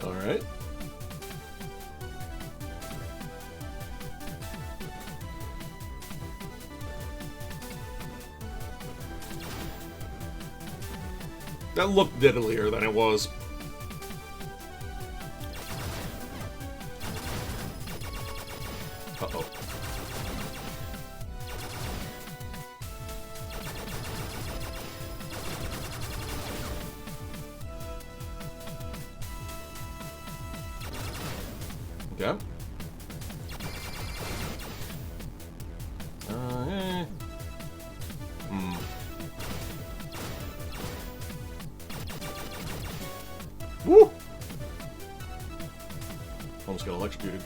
Alright. That looked diddlier than it was. Uh-oh. Okay. Woo! Almost got electrocuted.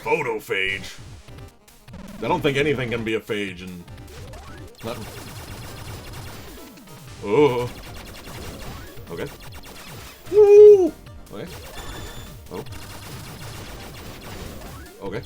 Photophage. I don't think anything can be a phage and nothing. Oh. Okay. Woo! Okay. Oh. Okay.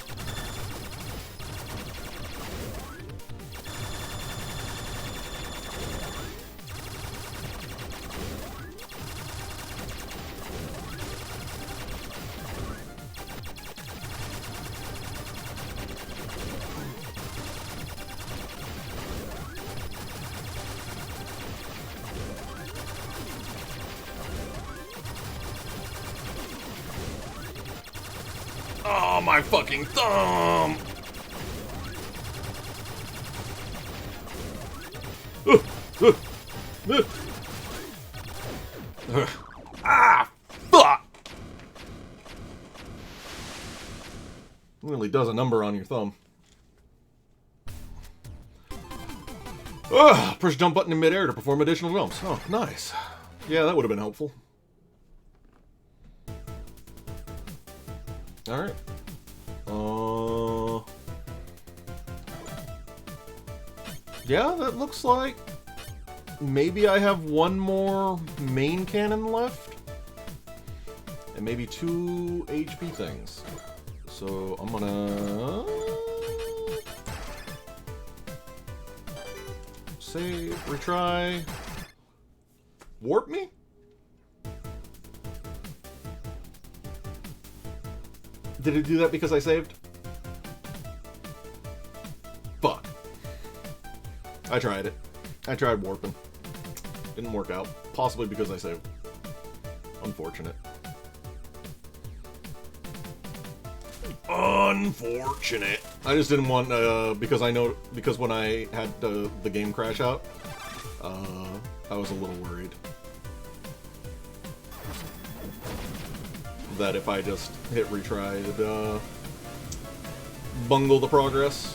Oh, my fucking thumb! Ah, fuck! Really does a number on your thumb. Press jump button in midair to perform additional jumps. Oh, nice. Yeah, that would have been helpful. Alright. Yeah, that looks like maybe I have one more main cannon left. And maybe 2 HP things. So I'm gonna save, retry. Warp me? Did it do that because I saved? Fuck. I tried it. I tried warping. Didn't work out. Possibly because I saved. Unfortunate. Unfortunate. I just didn't want, because when I had the game crash out, I was a little worried that if I just hit retry, it'd bungle the progress.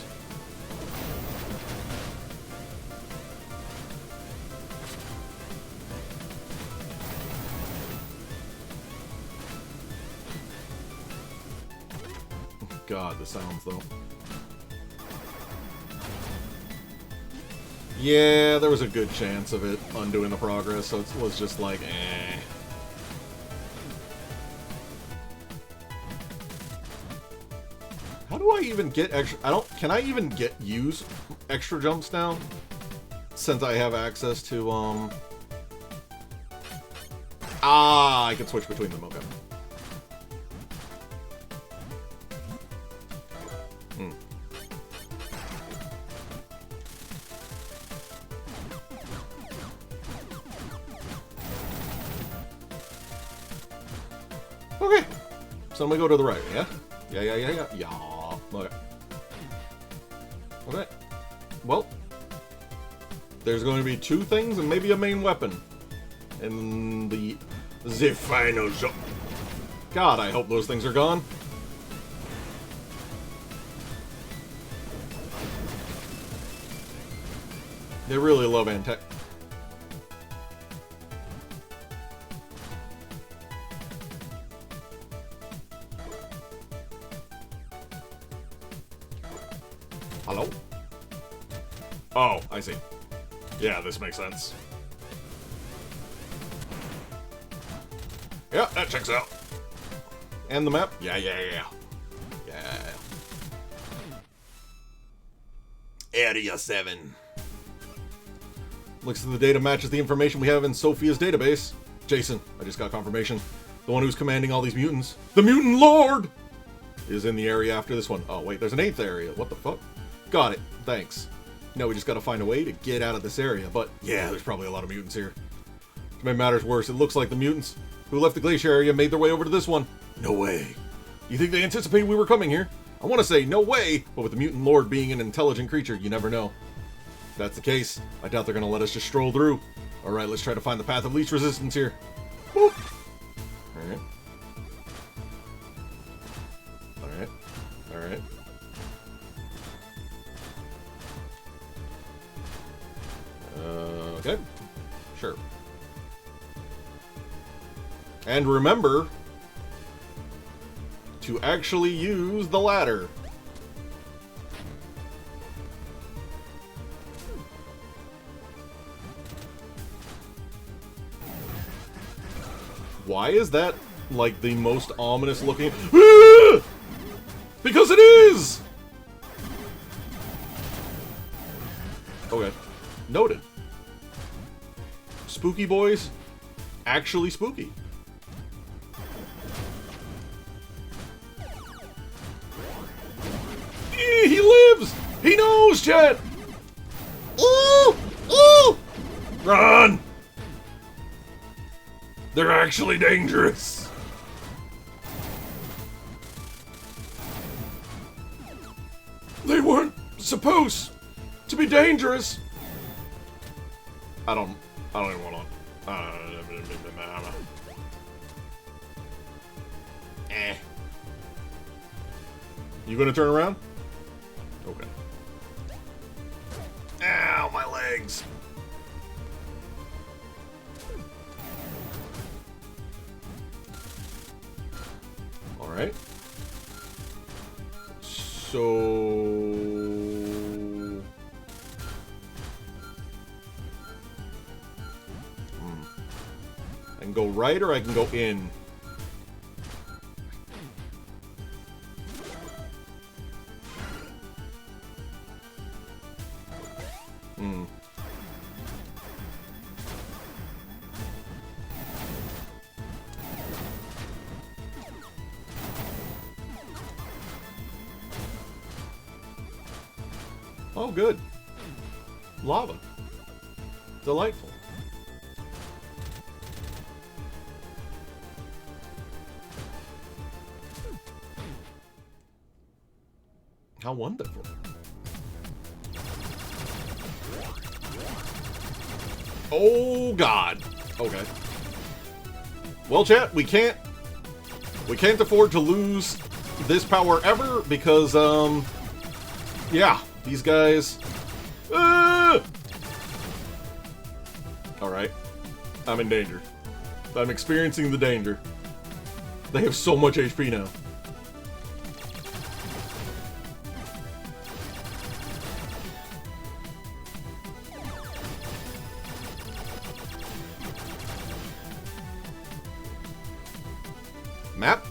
God, the sounds though. Yeah, there was a good chance of it undoing the progress, so it was just like, eh. How do I even get extra? Can I even use extra jumps now? Since I have access to, I can switch between them, okay. Okay, so I'm gonna go to the right, yeah? Yeah. Okay. Okay. Well, there's going to be 2 things and maybe a main weapon. And the final jump. God, I hope those things are gone. They really love anti. Hello? Oh, I see. Yeah, this makes sense. Yeah, that checks out. And the map? Yeah. Area 7. Looks like the data matches the information we have in Sophia's database. Jason, I just got confirmation. The one who's commanding all these mutants. The Mutant Lord! Is in the area after this one. Oh, wait, there's an 8th area. What the fuck? Got it. Thanks. Now we just gotta find a way to get out of this area, but yeah, there's probably a lot of mutants here. To make matters worse, it looks like the mutants who left the glacier area made their way over to this one. No way. You think they anticipated we were coming here? I want to say no way, but with the Mutant Lord being an intelligent creature, you never know. If that's the case, I doubt they're gonna let us just stroll through. Alright, let's try to find the path of least resistance here. Boop. Alright. Okay. Sure. And remember to actually use the ladder. Why is that, like, the most ominous looking... Because it is! Okay. Noted. Spooky boys. Actually spooky. He lives! He knows, chat! Ooh! Ooh! Run! They're actually dangerous. They weren't supposed to be dangerous. I don't even want to. You gonna turn around? Okay. Ow, my legs. All right. So... I can go right or I can go in. Oh, good. Lava. Delightful. How wonderful. Oh, God. Okay. Well, chat, we can't afford to lose this power ever because, yeah, these guys... Alright. I'm in danger. I'm experiencing the danger. They have so much HP now. Map?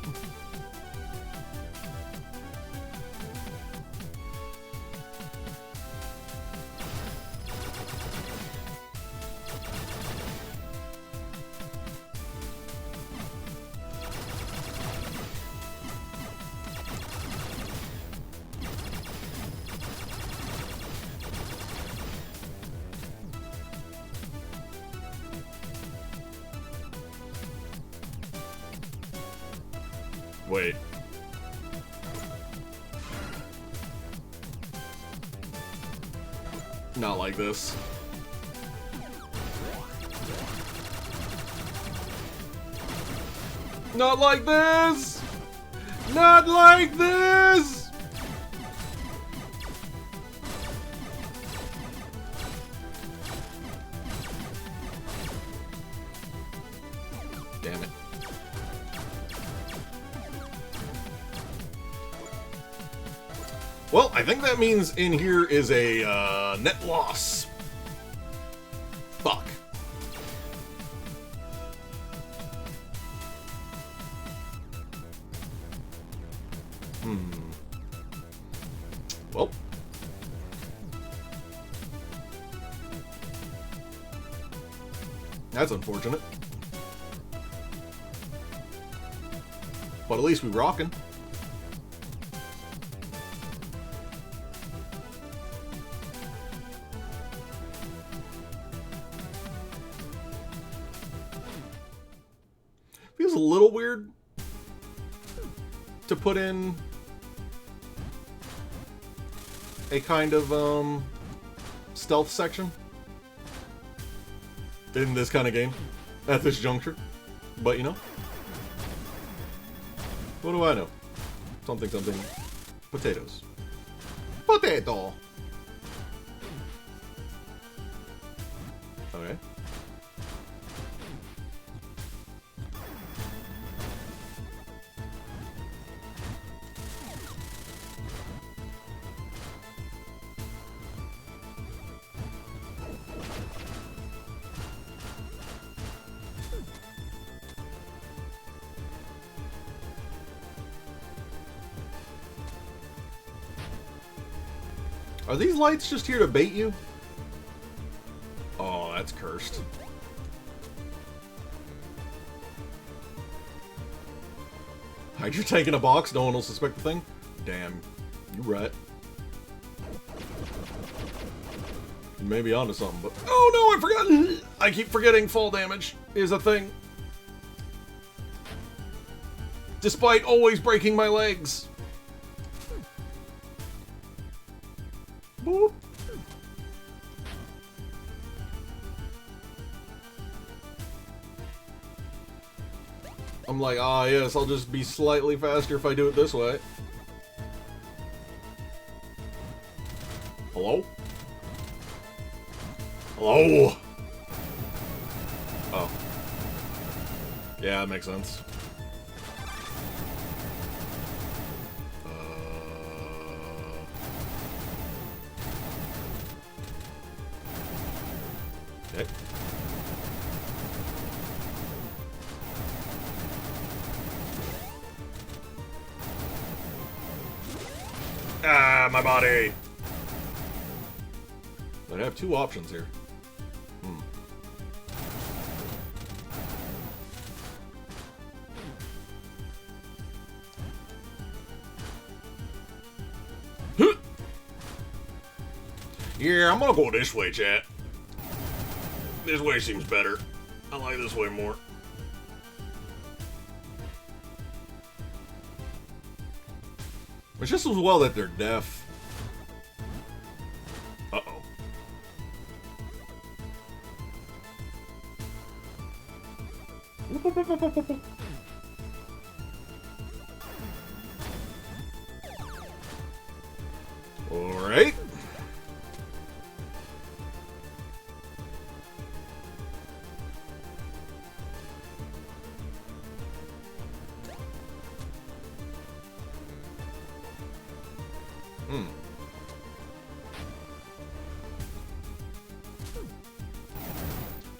Wait. Not like this. Not like this! Not like this! Damn it. Well, I think that means in here is a net loss. Fuck. Well. That's unfortunate. But at least we rockin'. Feels a little weird to put in a kind of stealth section in this kind of game at this juncture, but you know, what do I know? Something, potatoes. Potato! Okay. Are these lights just here to bait you? Oh, that's cursed. Hydra tank in a box, no one will suspect the thing? Damn, you right. You may be onto something, but... Oh no, I forgot! I keep forgetting fall damage is a thing. Despite always breaking my legs. Boop. I'm like, ah, yes, I'll just be slightly faster if I do it this way. Hello? Hello? Oh. Yeah, that makes sense. Okay. Ah, my body! I have two options here. Yeah, I'm gonna go this way, chat. This way seems better. I like this way more. It's just as well that they're deaf. Uh-oh. Alright.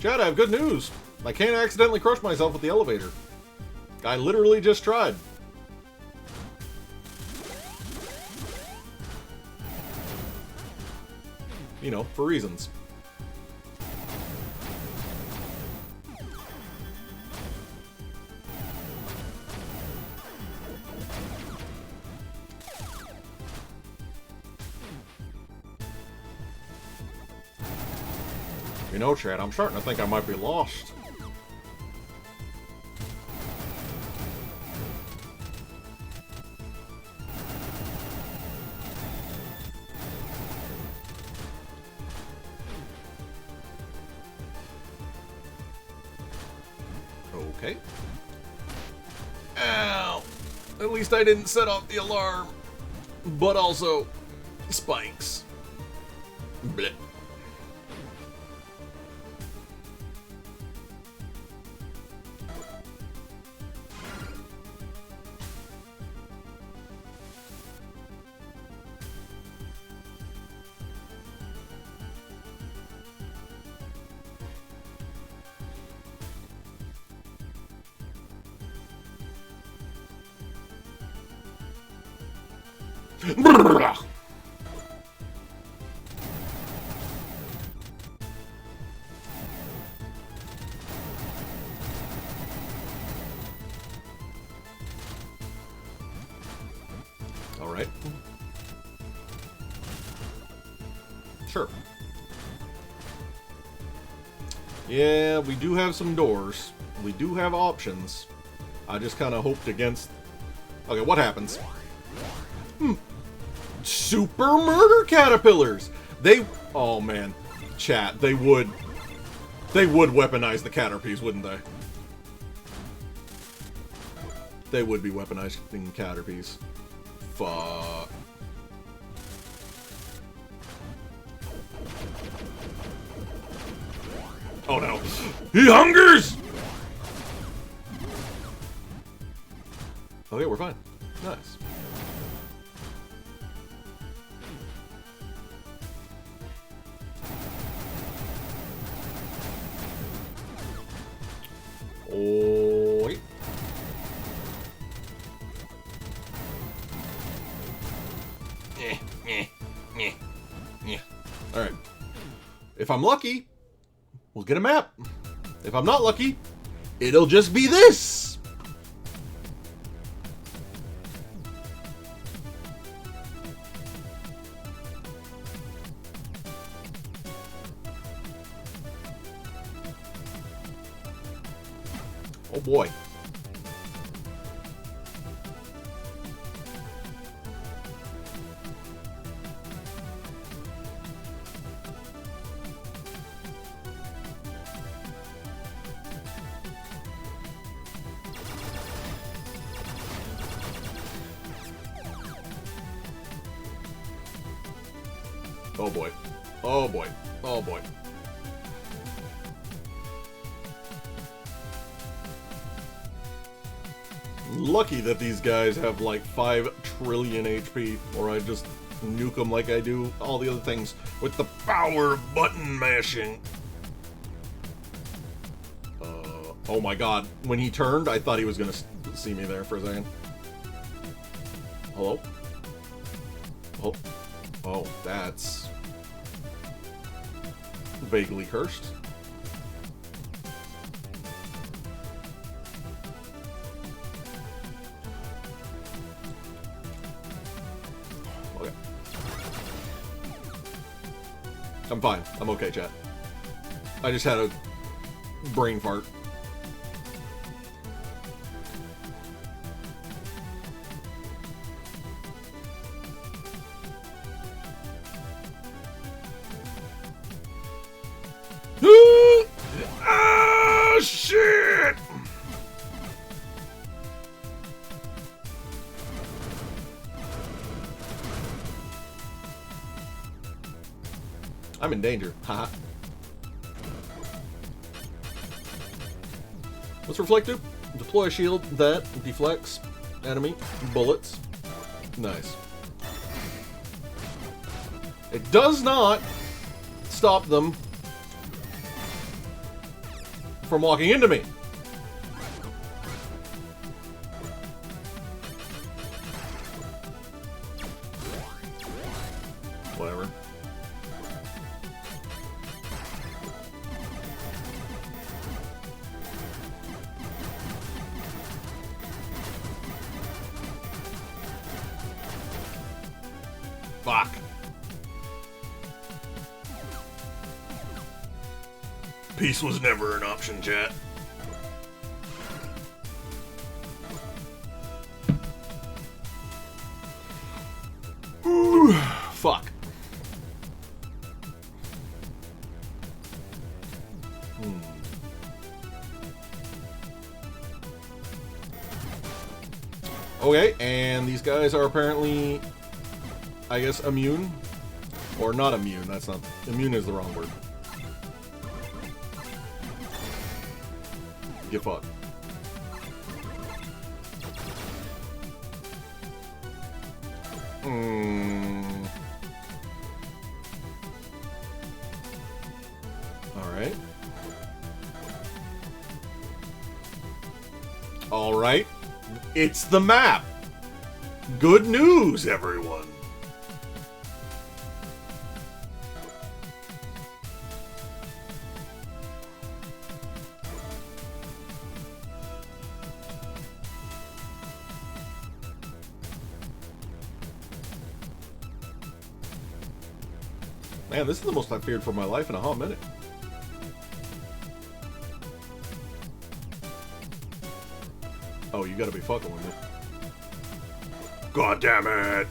Chad, I have good news. I can't accidentally crush myself with the elevator. I literally just tried. You know, for reasons. You know, Chad, I'm starting to think I might be lost. Okay. Ow! At least I didn't set off the alarm. But also, spikes. Blech. All right. Sure. Yeah, we do have some doors. We do have options. I just kind of hoped against... Okay, what happens? Super murder caterpillars! They... Oh, man. Chat, they would weaponize the caterpies, wouldn't they? They would be weaponizing caterpies. Fuck. Oh no. He hungers! Okay, we're fine. Nice. Oh, wait. Alright. If I'm lucky, we'll get a map. If I'm not lucky, it'll just be this! Oh boy. Oh boy. Oh boy. Oh boy. Lucky that these guys have like 5 trillion HP, or I just nuke them like I do all the other things with the power of button mashing. Oh my god. When he turned, I thought he was gonna see me there for a second. Hello? Oh. Oh, that's vaguely cursed. Okay. I'm fine. I'm okay, chat. I just had a brain fart. Ah, shit! I'm in danger. Haha. What's reflect do? Deploy a shield that deflects enemy bullets. Nice. It does not stop them from walking into me. Whatever. Fuck. Peace was never an option, chat. Ooh, fuck. Okay, and these guys are apparently, I guess, immune. Or not immune, that's not... Immune is the wrong word. Get fucked. Alright. Alright. It's the map! Good news, everyone! Man, this is the most I've feared for my life in a hot minute. Oh, you gotta be fucking with me. God damn it!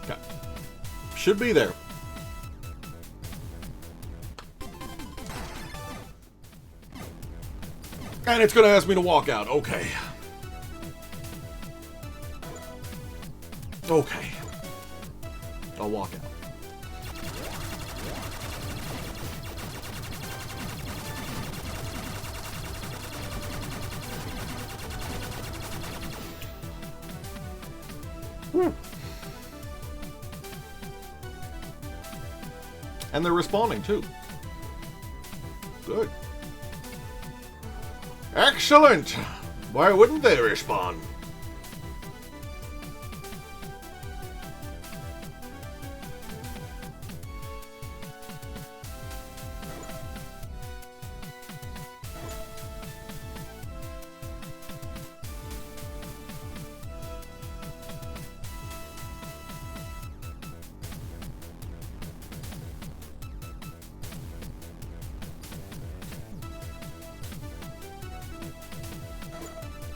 Okay. Should be there. And it's gonna ask me to walk out. Okay. Okay. I'll walk out. And they're responding too. Good. Excellent! Why wouldn't they respond?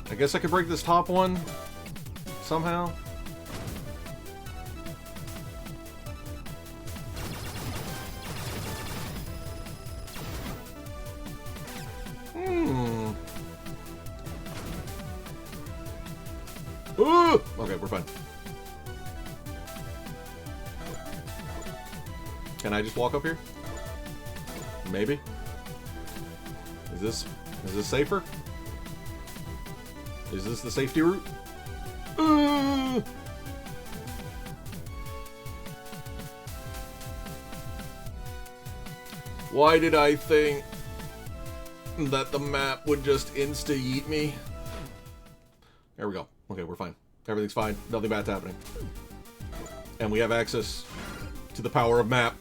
I guess I could break this top one somehow. Ooh! Okay, we're fine. Can I just walk up here? Maybe. Is this safer? Is this the safety route? Why did I think that the map would just insta-yeet me? There we go. Okay, we're fine. Everything's fine. Nothing bad's happening. And we have access to the power of map.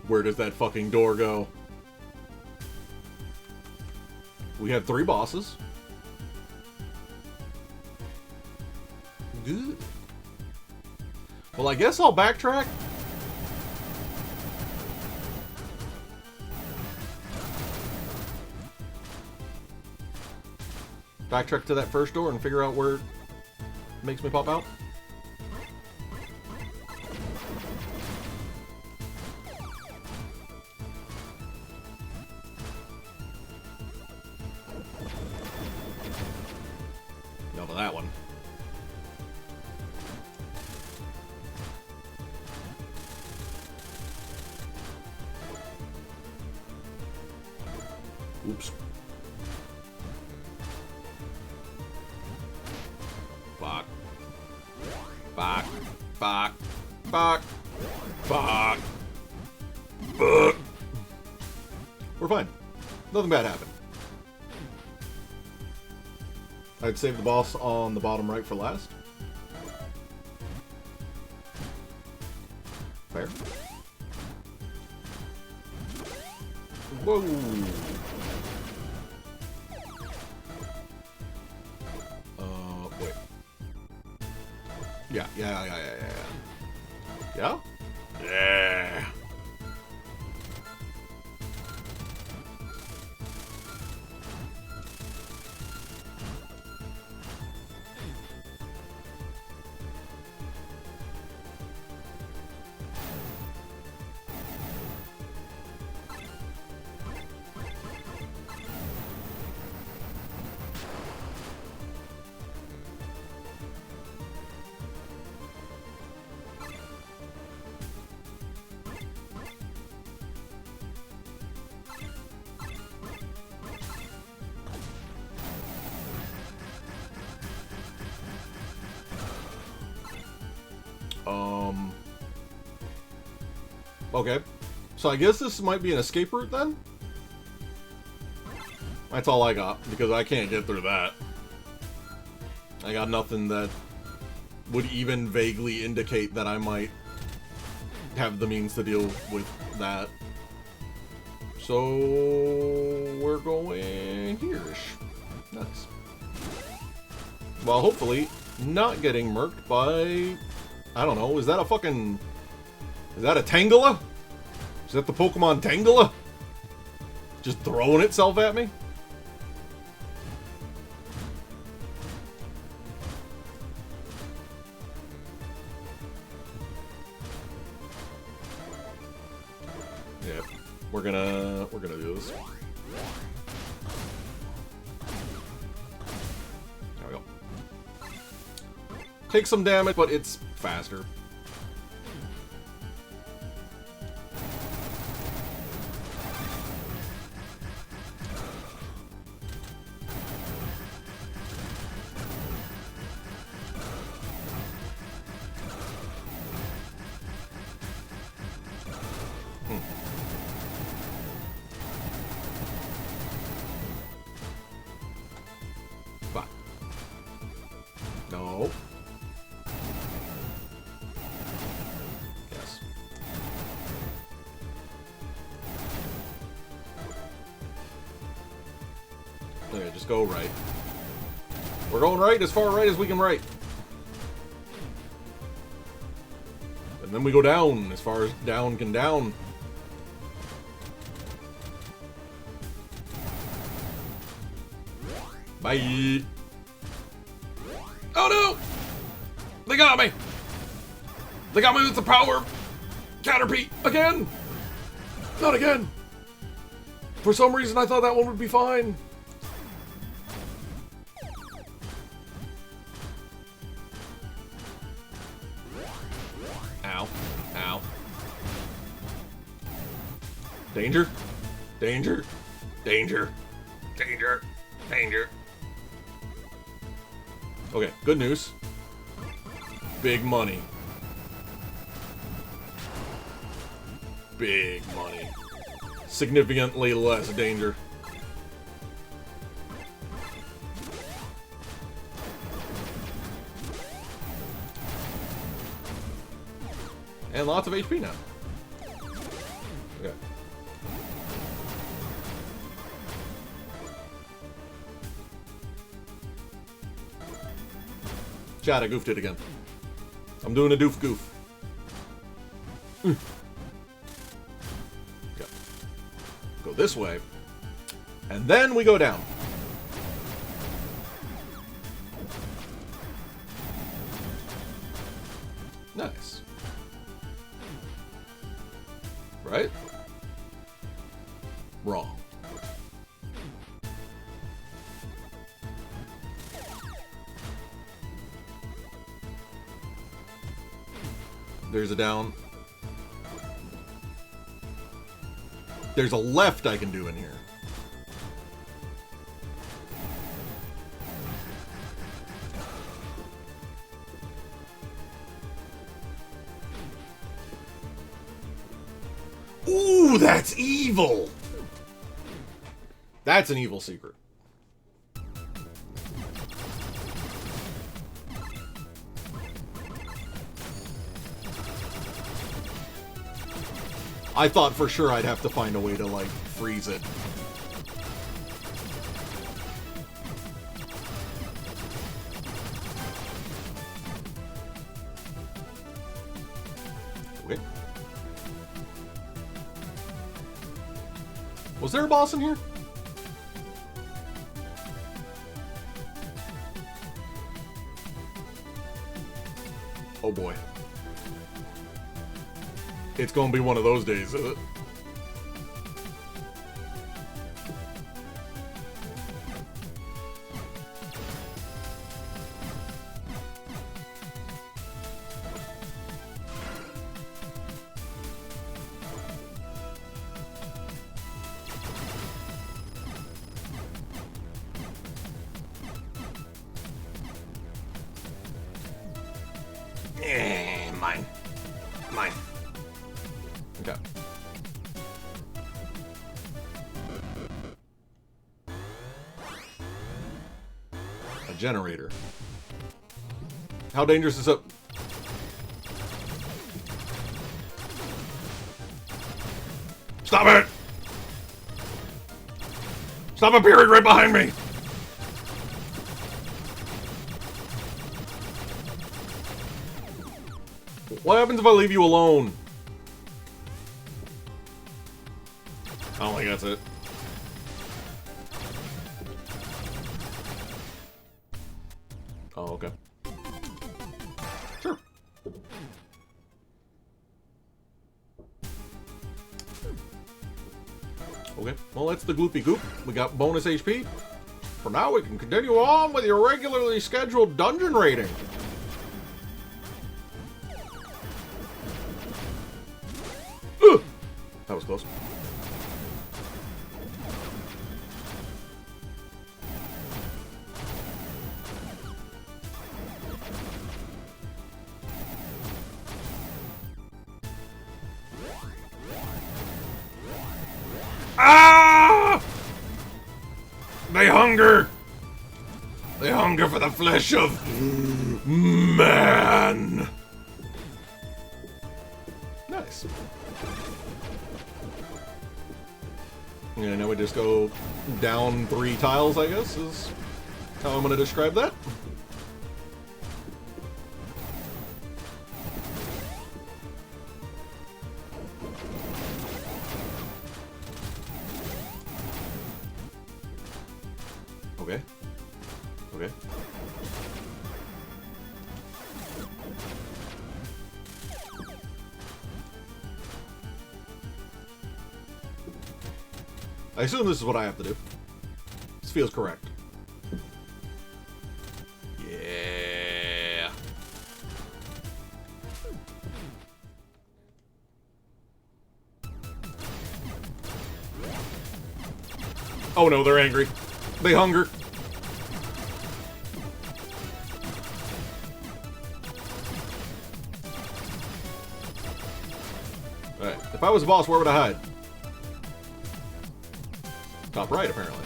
Where does that fucking door go? We had 3 bosses. Good. Well, I guess I'll backtrack. Backtrack to that first door and figure out where it makes me pop out. Enough of that one. Oops. Fuck. Fuck. Fuck. Fuck. Fuck. Fuck. We're fine. Nothing bad happened. I'd save the boss on the bottom right for last. Fair. Whoa. Wait. Yeah. Yeah? Yeah. Okay. So I guess this might be an escape route then? That's all I got, because I can't get through that. I got nothing that would even vaguely indicate that I might have the means to deal with that. So we're going here-ish. Nice. Well, hopefully not getting murked by... I don't know, is that a fucking... Is that a Tangela? Is that the Pokemon Tangela? Just throwing itself at me? Yeah, we're gonna do this. There we go. Takes some damage, but it's faster. No. Yes. Okay, just go right. We're going right, as far right as we can right. And then we go down, as far as down can down. Bye. Oh no! They got me! They got me with the power Caterpie again! Not again! For some reason I thought that one would be fine. Ow. Ow. Danger. Danger. Danger. Danger. Danger. Okay, good news. Big money. Big money. Significantly less danger. And lots of HP now. Okay. Chat, I goofed it again. I'm doing a doof goof. Okay. Go this way. And then we go down. Nice. Right? Wrong. There's a down. There's a left I can do in here. Ooh, that's evil! That's an evil secret. I thought for sure I'd have to find a way to, like, freeze it. Okay. Was there a boss in here? Oh boy. It's gonna be one of those days, is it? Mine. Mine. Okay. A generator. How dangerous is it? Stop it! Stop appearing right behind me! What happens if I leave you alone? I don't think that's it. Oh, okay. Sure. Okay, well, that's the gloopy goop. We got bonus HP. For now, we can continue on with your regularly scheduled dungeon raiding. That was close. Ah! They hunger! They hunger for the flesh of man! Nice. Yeah, now we just go down 3 tiles, I guess, is how I'm going to describe that. Okay. Okay. I assume this is what I have to do. This feels correct. Yeah. Oh no, they're angry. They hunger. Alright, if I was a boss, where would I hide? Top right, apparently.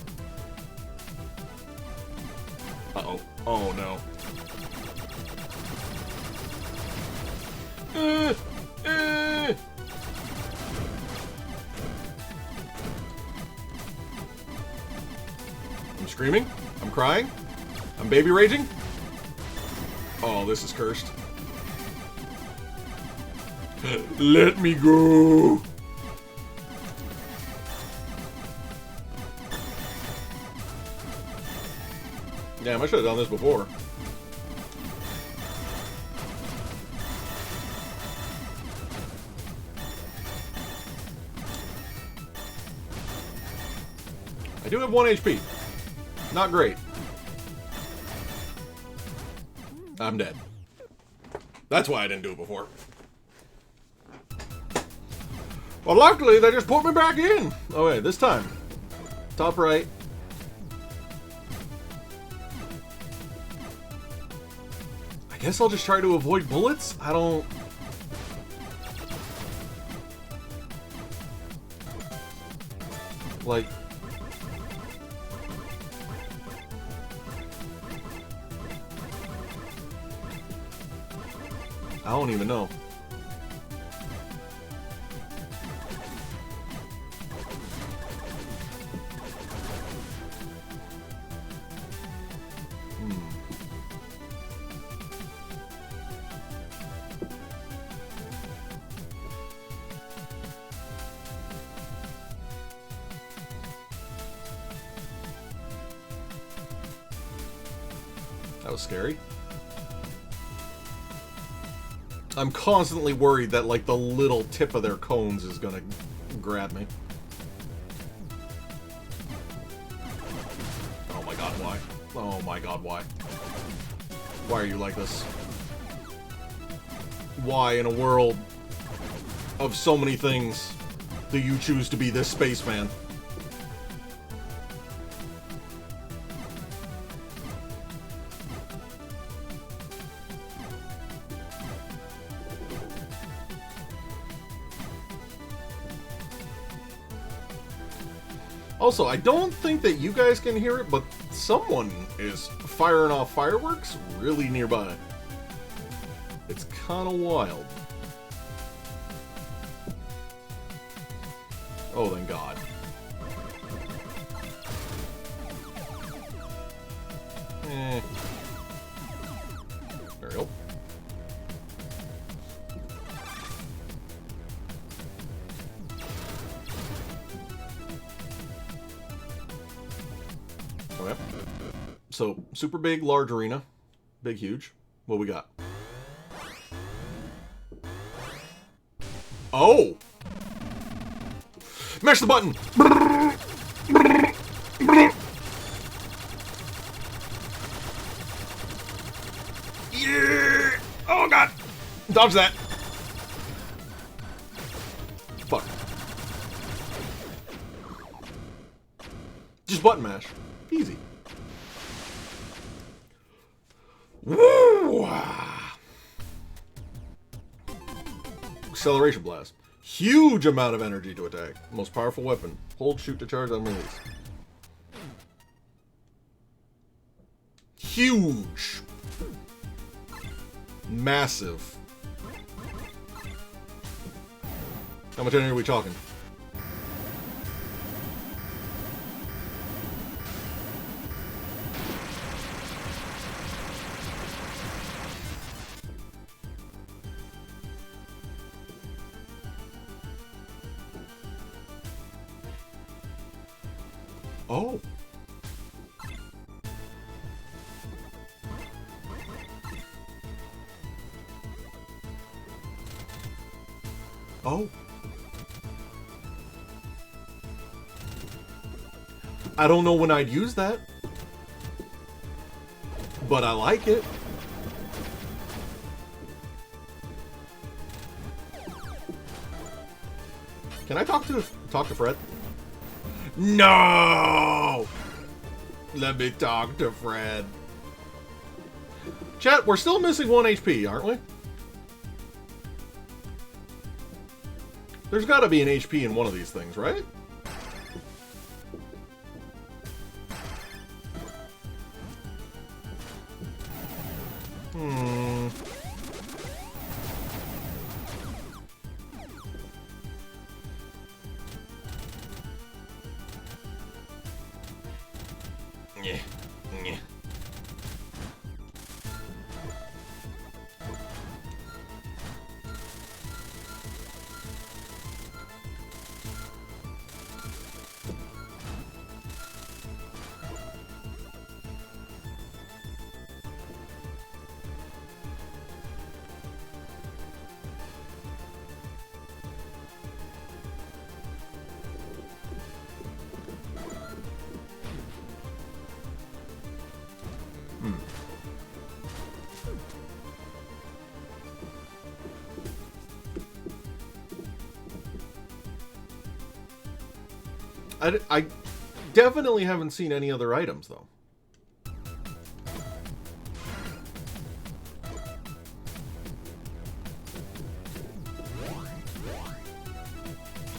Uh-oh. Oh, no. I'm screaming. I'm crying. I'm baby raging. Oh, this is cursed. Let me go. Damn, I should have done this before. I do have 1 HP. Not great. I'm dead. That's why I didn't do it before. Well, luckily, they just put me back in. Okay, this time. Top right. I guess I'll just try to avoid bullets? I don't... Like... I don't even know. That was scary. I'm constantly worried that, like, the little tip of their cones is gonna grab me. Oh my god, why? Oh my god, why? Why are you like this? Why, in a world of so many things, do you choose to be this spaceman? Also, I don't think that you guys can hear it, but someone is firing off fireworks really nearby. It's kind of wild. Oh, thank God. There we go. Okay. So, super big, large arena. Big, huge. What we got? Oh! Mash the button! Yeah! Oh, God! Dodge that! Fuck. just button mash. Easy. Woo! Acceleration blast. Huge amount of energy to attack. Most powerful weapon. Hold, shoot to charge on release. Huge. Massive. How much energy are we talking? Oh. Oh. I don't know when I'd use that, but I like it. Can I talk to Fred? No! Let me talk to Fred. Chat, we're still missing 1 HP, aren't we? There's gotta be an HP in one of these things, right? Yeah. Yeah. I definitely haven't seen any other items, though.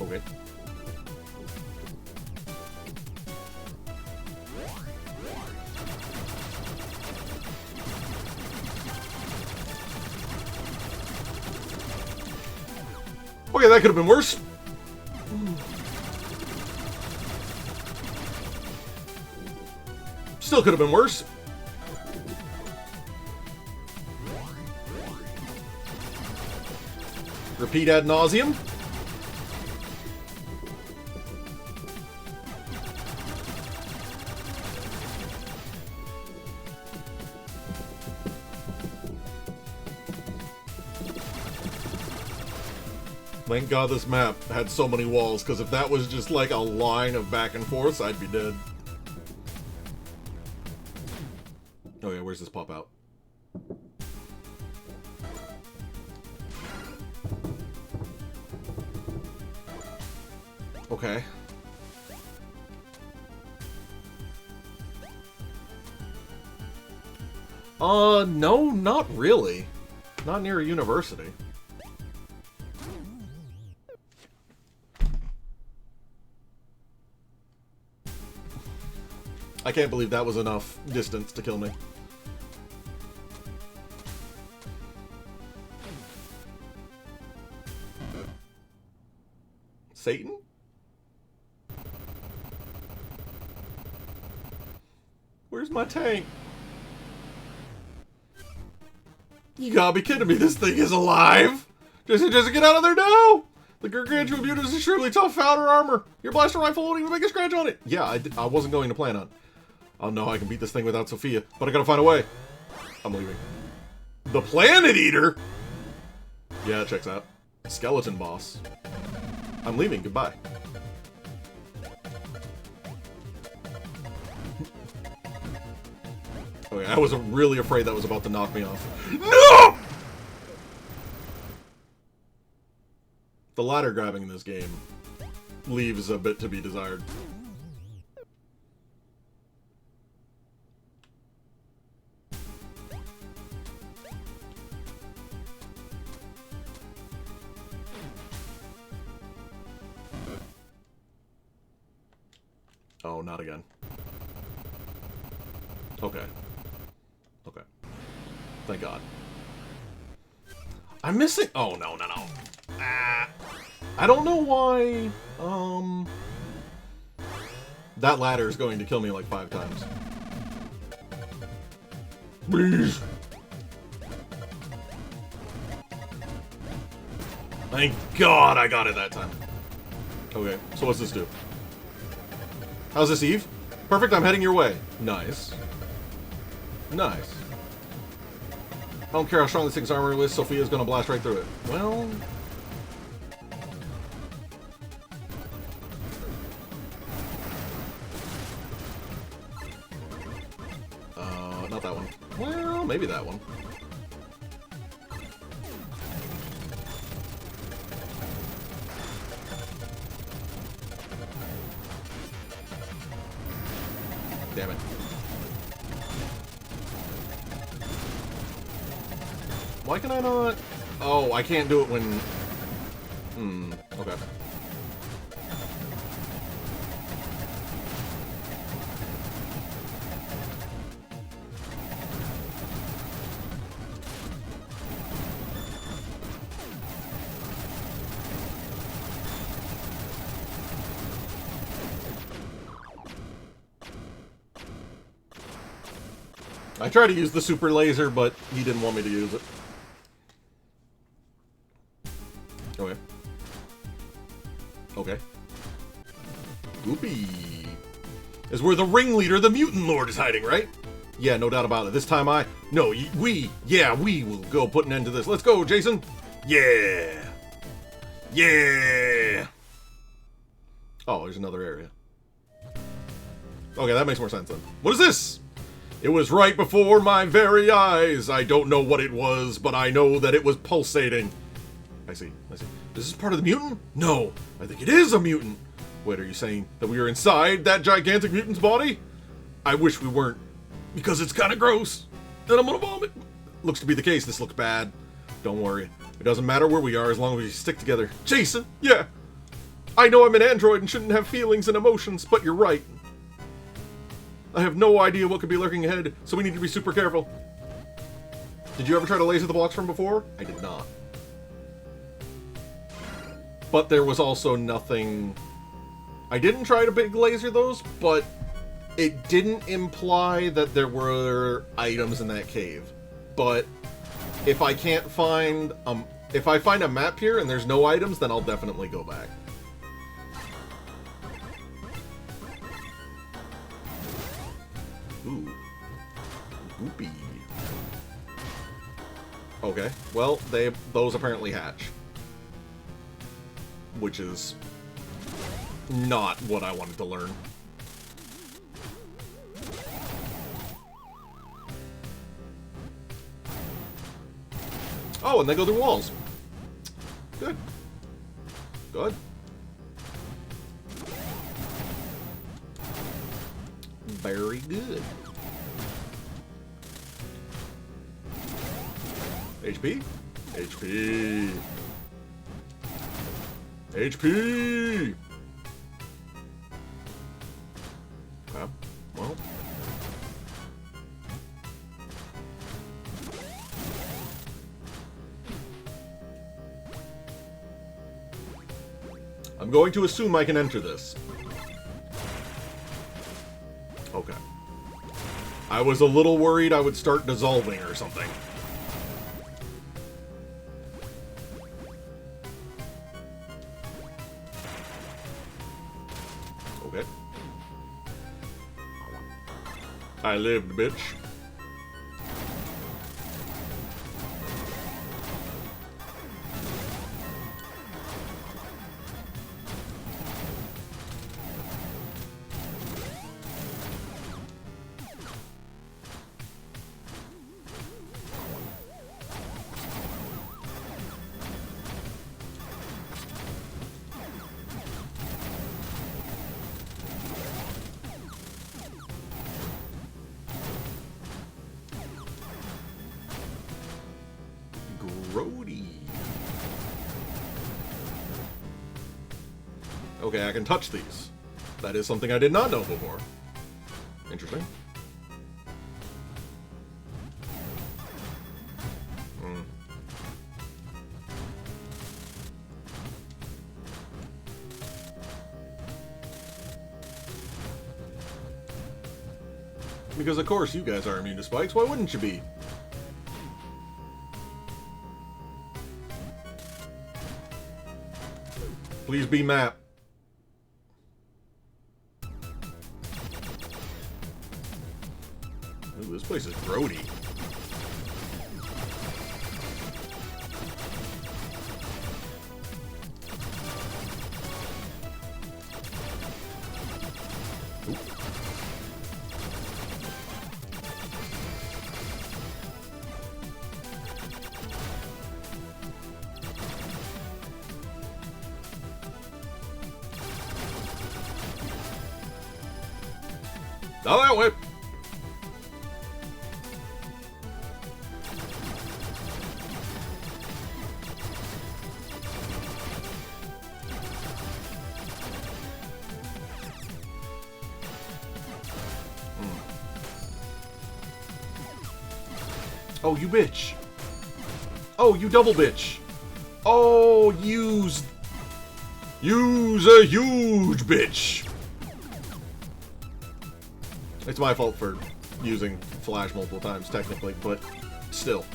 Okay. Okay, that could have been worse. Still could have been worse. Repeat ad nauseum. Thank God this map had so many walls, because if that was just like a line of back and forth, I'd be dead. Oh yeah, where's this pop out? Okay. No, not really. Not near a university. I can't believe that was enough distance to kill me. Satan? Where's my tank? You gotta be kidding me, this thing is alive! Just get out of there now! The gargantuan beauty is extremely tough outer armor. Your blaster rifle won't even make a scratch on it. Yeah, I wasn't going to plan on. Oh no, I can beat this thing without Sophia, but I gotta find a way. I'm leaving. The Planet Eater? Yeah, it checks out. Skeleton boss. I'm leaving, goodbye. Okay, I was really afraid that was about to knock me off. No! The ladder grabbing in this game leaves a bit to be desired. Oh, not again. Okay. Okay. Thank God. I'm missing... Oh, no. Ah. I don't know why... That ladder is going to kill me like 5 times. Please. Thank God I got it that time. Okay, so what's this do? How's this, Eve? Perfect, I'm heading your way. Nice. Nice. I don't care how strong this thing's armor is, Sophia's gonna blast right through it. Well... not that one. Well, maybe that one. Damn it. Why can I not... Oh, I can't do it when... okay. I tried to use the super laser, but he didn't want me to use it. Okay. Okay. Goopy. Is where the ringleader, the mutant lord, is hiding, right? Yeah, no doubt about it. This time we will go put an end to this. Let's go, Jason. Yeah. Yeah. Oh, there's another area. Okay, that makes more sense then. What is this? It was right before my very eyes. I don't know what it was, but I know that it was pulsating. I see. Is this part of the mutant? No, I think it is a mutant. Wait, are you saying that we are inside that gigantic mutant's body? I wish we weren't, because it's kind of gross. Then I'm gonna vomit. Looks to be the case. This looks bad. Don't worry. It doesn't matter where we are as long as we stick together. Jason, yeah. I know I'm an android and shouldn't have feelings and emotions, but you're right. I have no idea what could be lurking ahead, so we need to be super careful. Did you ever try to laser the blocks from before? I did not. But there was also nothing... I didn't try to big laser those, but it didn't imply that there were items in that cave. But if I can't find... if I find a map here and there's no items, then I'll definitely go back. Ooh. Goopy. Okay, well, those apparently hatch. Which is not what I wanted to learn. Oh, and they go through walls. Good. Good. Very good. HP? HP. HP! Okay, well. I'm going to assume I can enter this. Okay. I was a little worried I would start dissolving or something. Okay. I lived, bitch. Okay, I can touch these. That is something I did not know before. Interesting. Hmm. Because of course you guys are immune to spikes, why wouldn't you be? Please be map. Ooh, this place is grody. Not that way. Oh, you bitch. Oh, you double bitch. Oh, use a huge bitch. It's my fault for using flash multiple times, technically, but still.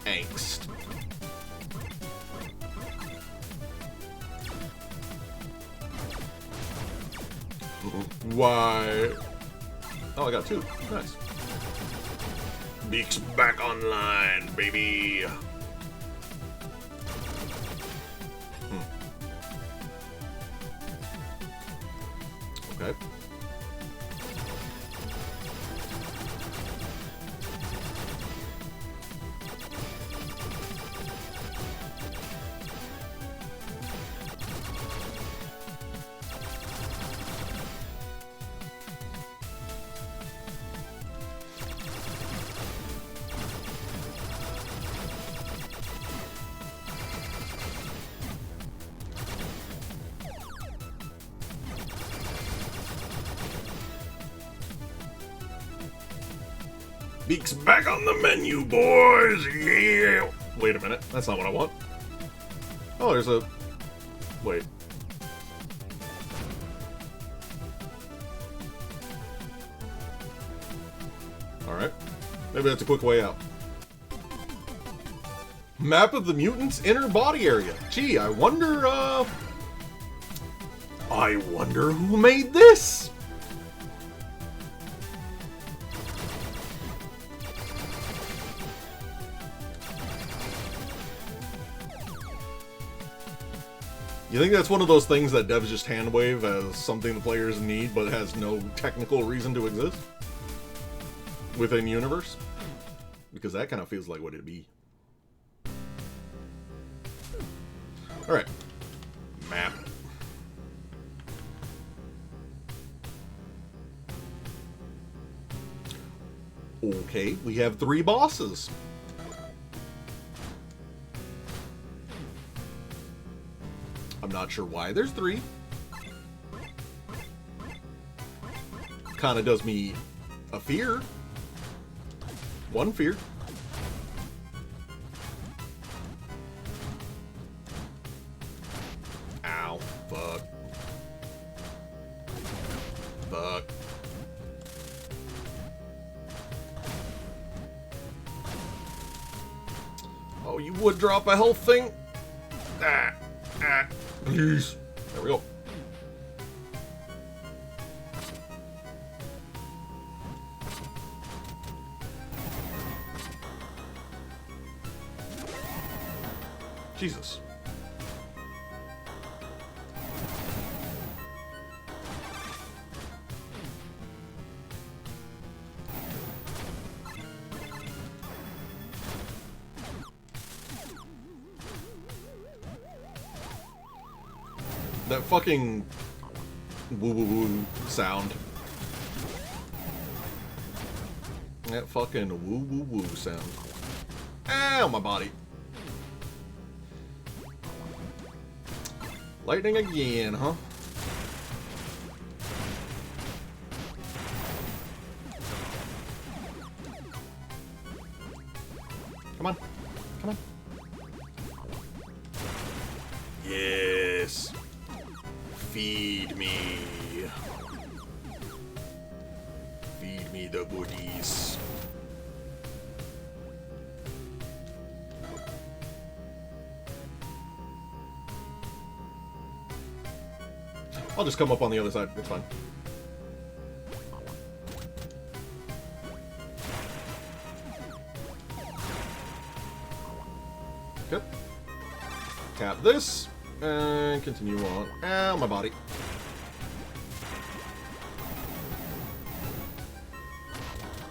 Angst. Why? Oh, I got two. Nice. Beake's back online, baby. Okay. Beake's back on the menu, boys! Yeah! Wait a minute, that's not what I want. Oh, there's a... Wait. Alright. Maybe that's a quick way out. Map of the mutant's inner body area. Gee, I wonder who made this? You think that's one of those things that devs just hand wave as something the players need, but has no technical reason to exist within universe? Because that kind of feels like what it'd be. Alright. Map. Okay, we have 3 bosses. I'm not sure why there's 3. Kinda does me a fear. 1 fear. Ow. Fuck. Fuck. Oh, you would drop a health thing? Ah. Ah. Please. There we go. Jesus. That fucking woo woo woo sound. That fucking woo woo woo sound. Ow, my body. Lightning again, huh? Come on. Come on. Yes. Feed me. Feed me the goodies. I'll just come up on the other side. It's fine. Okay. Tap this. And continue on. Ow, my body.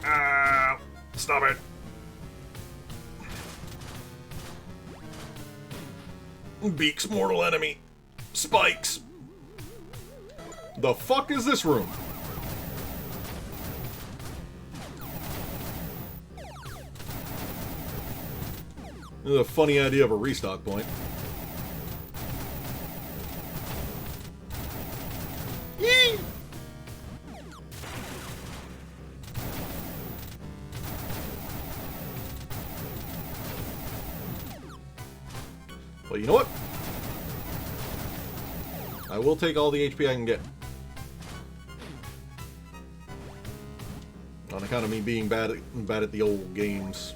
Ow. Stop it. Beake's mortal enemy. Spikes. The fuck is this room? This is a funny idea of a restock point. Yee! Well, you know what? I will take all the HP I can get. On account of me being bad at the old games.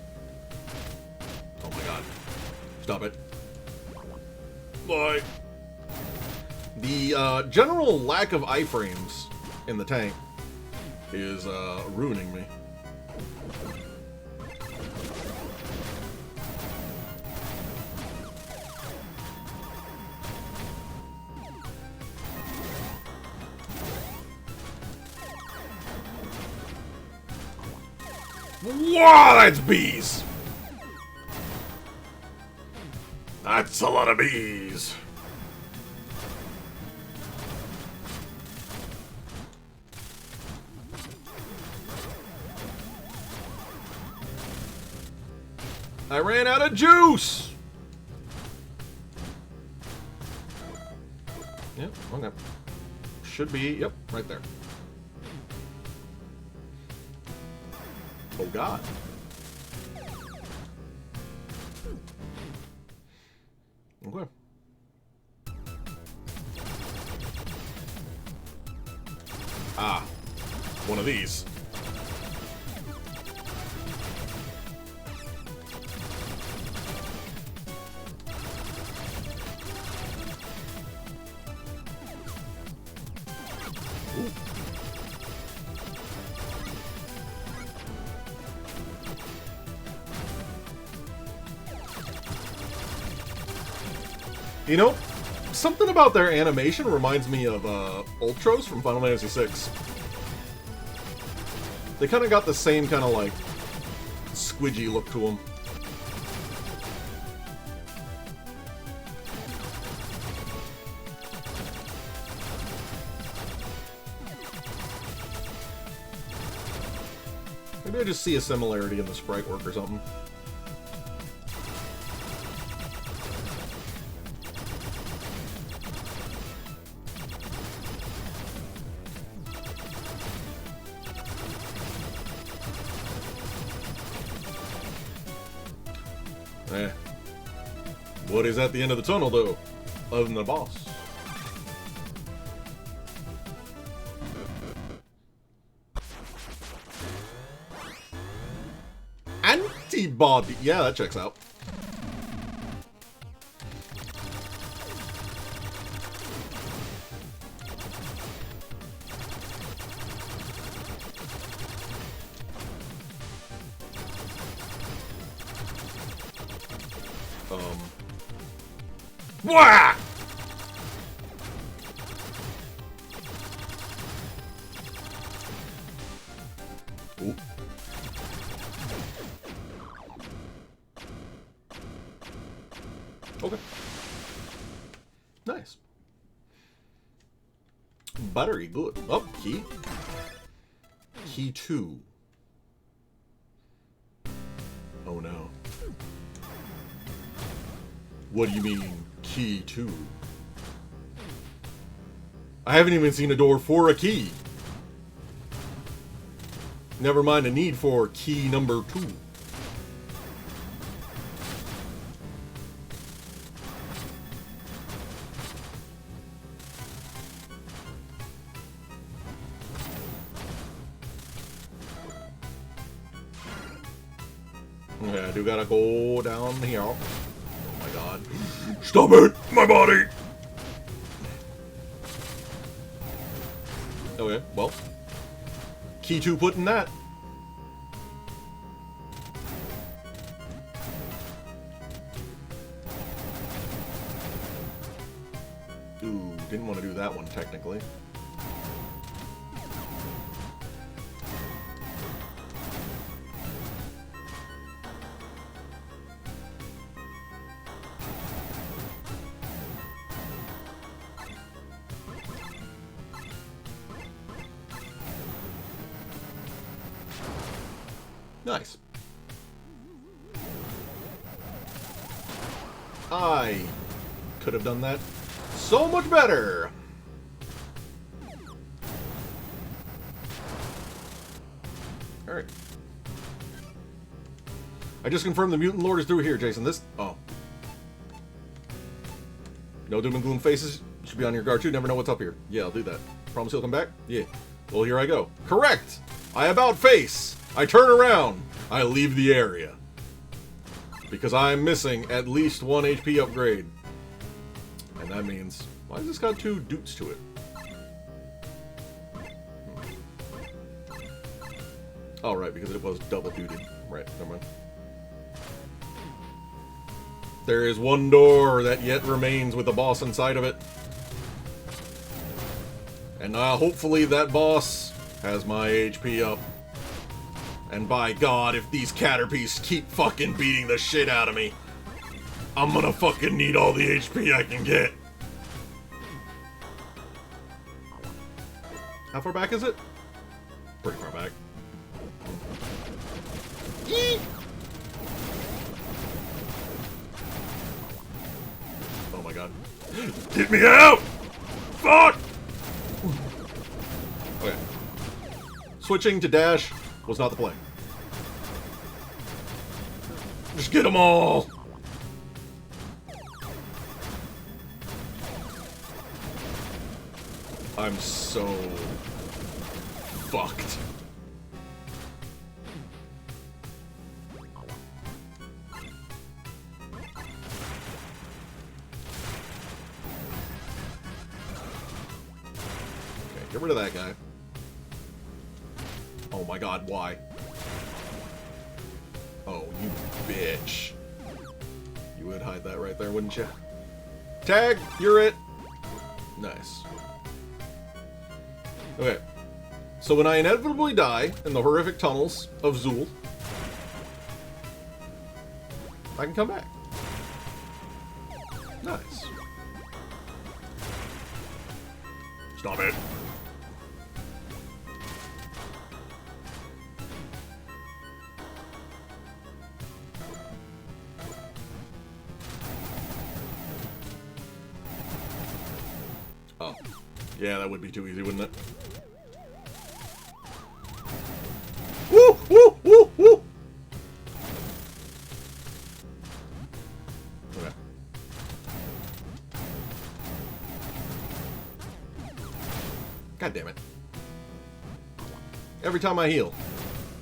Oh my god. Stop it. Bye. The general lack of iframes in the tank is ruining me. Wow, that's bees! That's a lot of bees. I ran out of juice! Yep, okay. Should be, yep, right there. Oh god. Okay. Ah. One of these. Ooh. You know, something about their animation reminds me of Ultros from Final Fantasy VI. They kind of got the same kind of like squidgy look to them. Maybe I just see a similarity in the sprite work or something. What is at the end of the tunnel, though? Other than the boss. Antibody. Yeah, that checks out. Wah! Ooh. Okay. Nice. Buttery good. Oh, key. Key 2. Oh no. What do you mean, key 2? I haven't even seen a door for a key. Never mind a need for key number 2. Yeah, I do gotta go down here. Oh my god. Stop it! My body! Okay, well. Key to putting that. Ooh, didn't want to do that one technically. Nice. I could have done that so much better. Alright. I just confirmed the mutant lord is through here, Jason. This... Oh. No doom and gloom faces. You should be on your guard too. Never know what's up here. Yeah, I'll do that. Promise he'll come back? Yeah. Well, here I go. Correct! I about face. I turn around. I leave the area. Because I'm missing at least 1 HP upgrade. And that means... Why has this got 2 doots to it? Oh, right, because it was double dooted. Right, never mind. There is 1 door that yet remains with the boss inside of it. And hopefully that boss has my HP up. And by God, if these caterpies keep fucking beating the shit out of me, I'm gonna fucking need all the HP I can get. How far back is it? Pretty far back. Eee! Oh my God. Get me out! Fuck! Okay. Switching to dash was not the play. Just get them all! I'm so... fucked. Okay, get rid of that guy. Oh my God, why? Oh, you bitch. You would hide that right there, wouldn't you? Tag, you're it. Nice. Okay. So when I inevitably die in the horrific tunnels of Zool, I can come back. Nice. Stop it. Oh. Yeah, that would be too easy, wouldn't it? Woo! Woo! Woo! Woo! Okay. God damn it. Every time I heal,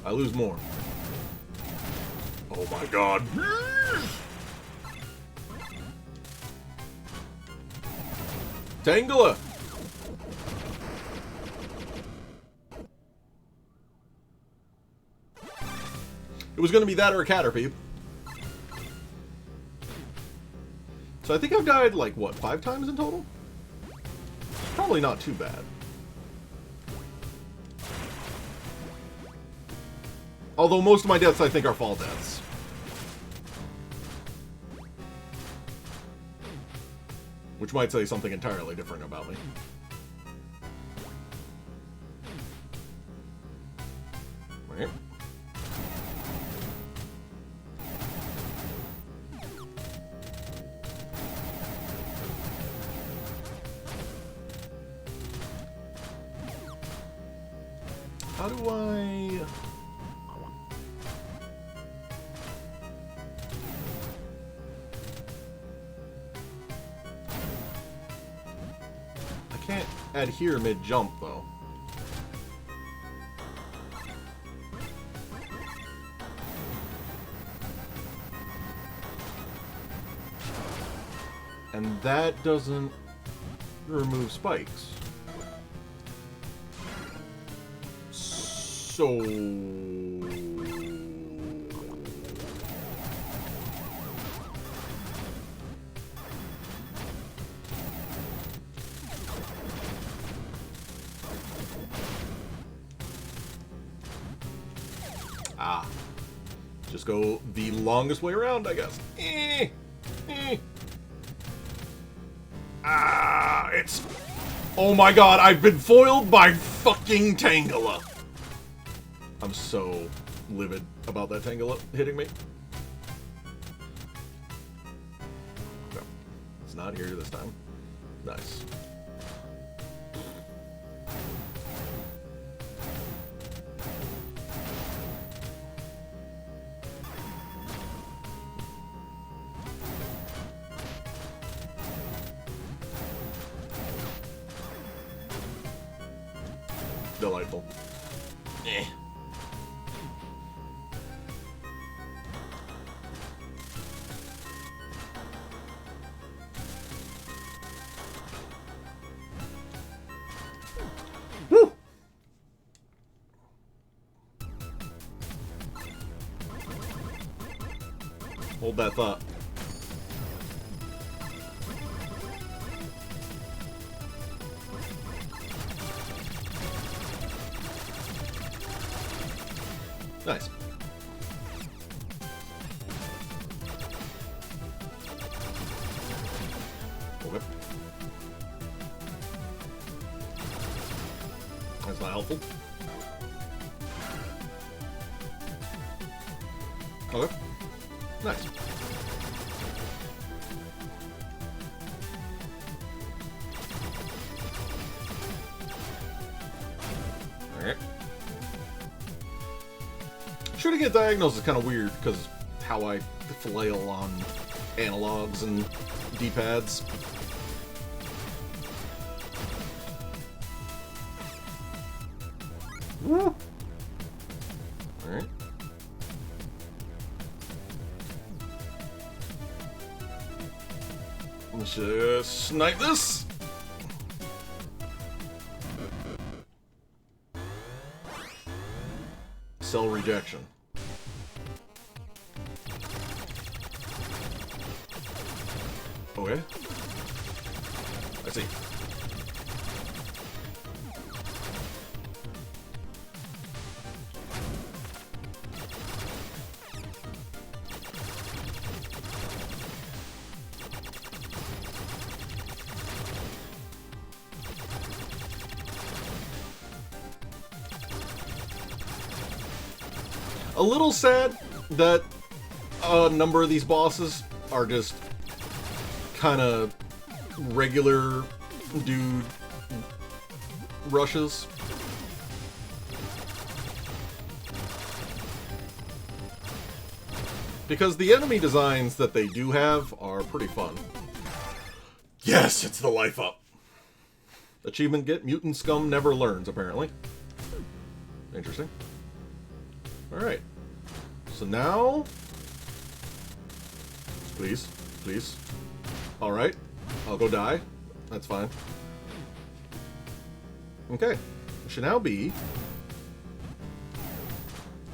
I lose more. Oh my God. Tangela! It was going to be that or a Caterpie. So I think I've died, like, what, 5 times in total? Probably not too bad. Although most of my deaths, I think, are fall deaths. Which might say something entirely different about me. Right. How do I... I can't adhere mid-jump, though. And that doesn't remove spikes. So... Ah. Just go the longest way around, I guess. Ah, it's... Oh my god, I've been foiled by fucking Tangela. I'm so livid about that Tangela hitting me. Okay. It's not here this time. Nice. Delightful. Eh. Woo! Hold that thought. Nice. Okay. That's not helpful. Okay. Nice. Alright. Shooting at diagonals is kind of weird because how I flail on analogs and D-pads. Woo! Alright. Let's just snipe this. Cell rejection. Okay. I see. A little sad that a number of these bosses are just kind of regular dude rushes. Because the enemy designs that they do have are pretty fun. Yes, it's the life up. Achievement get mutant scum never learns, apparently. Interesting. Alright. So now... Please. Please. Alright. I'll go die. That's fine. Okay. It should now be...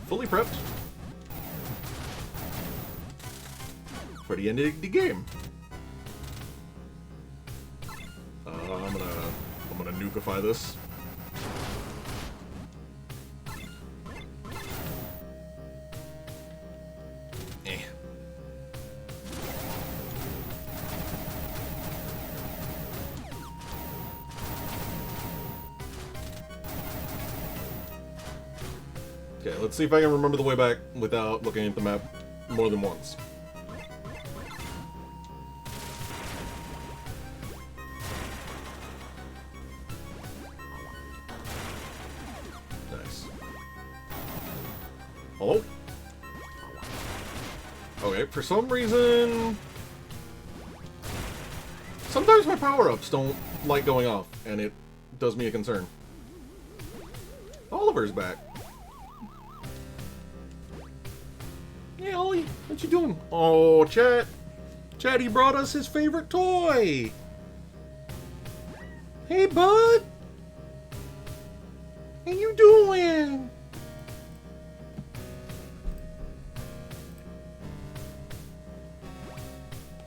fully prepped. For the end of the game. I'm gonna nukeify this. Okay, let's see if I can remember the way back without looking at the map more than once. Nice. Hello? Okay, for some reason... sometimes my power-ups don't like going off, and it does me a concern. Oliver's back. Hey, Ollie, what you doing? Oh, chat. Daddy brought us his favorite toy. Hey, bud. How you doing?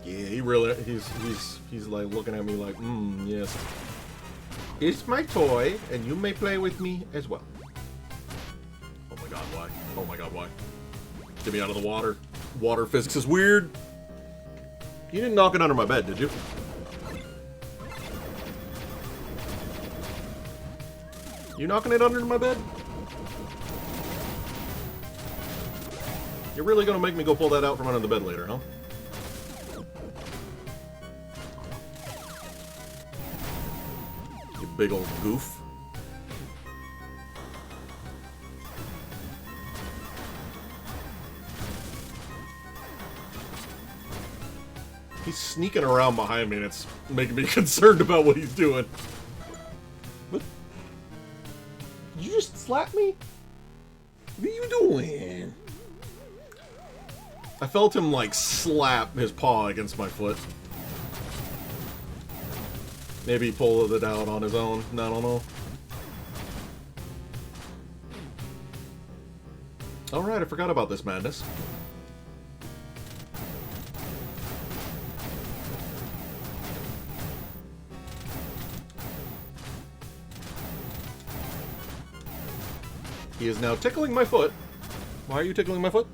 Yeah, he really, he's like looking at me like, yes. It's my toy, and you may play with me as well. Oh my god, why? Oh my god, why? Get me out of the water. Water physics is weird. You didn't knock it under my bed, did you? You knocking it under my bed? You're really gonna make me go pull that out from under the bed later, huh? You big old goof. He's sneaking around behind me and it's making me concerned about what he's doing. What? Did you just slap me? What are you doing? I felt him like slap his paw against my foot. Maybe he pulled it out on his own. I don't know. Alright, I forgot about this madness. He is now tickling my foot. Why are you tickling my foot?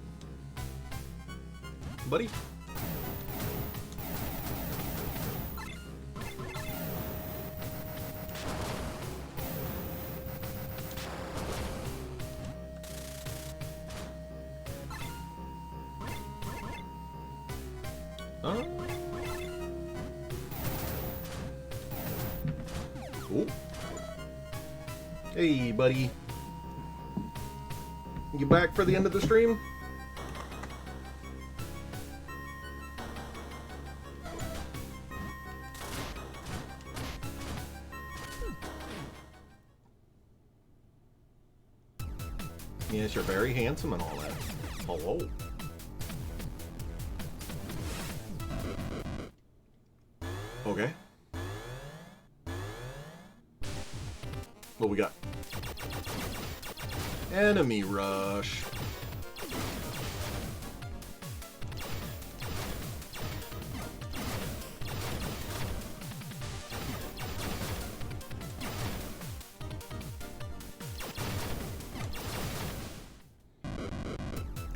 Buddy? Ooh. Hey, buddy. You back for the end of the stream? Yes, you're very handsome and all that. Hello. Okay. What we got? Enemy rush.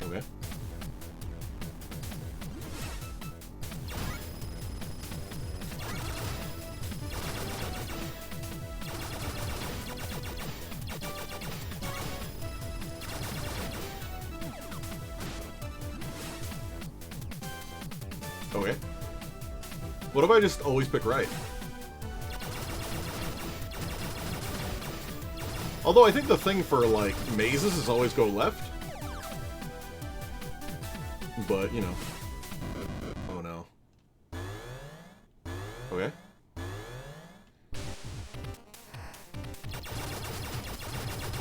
Okay. Okay. What if I just always pick right? Although I think the thing for, like, mazes is always go left. But, you know. Oh, no. Okay.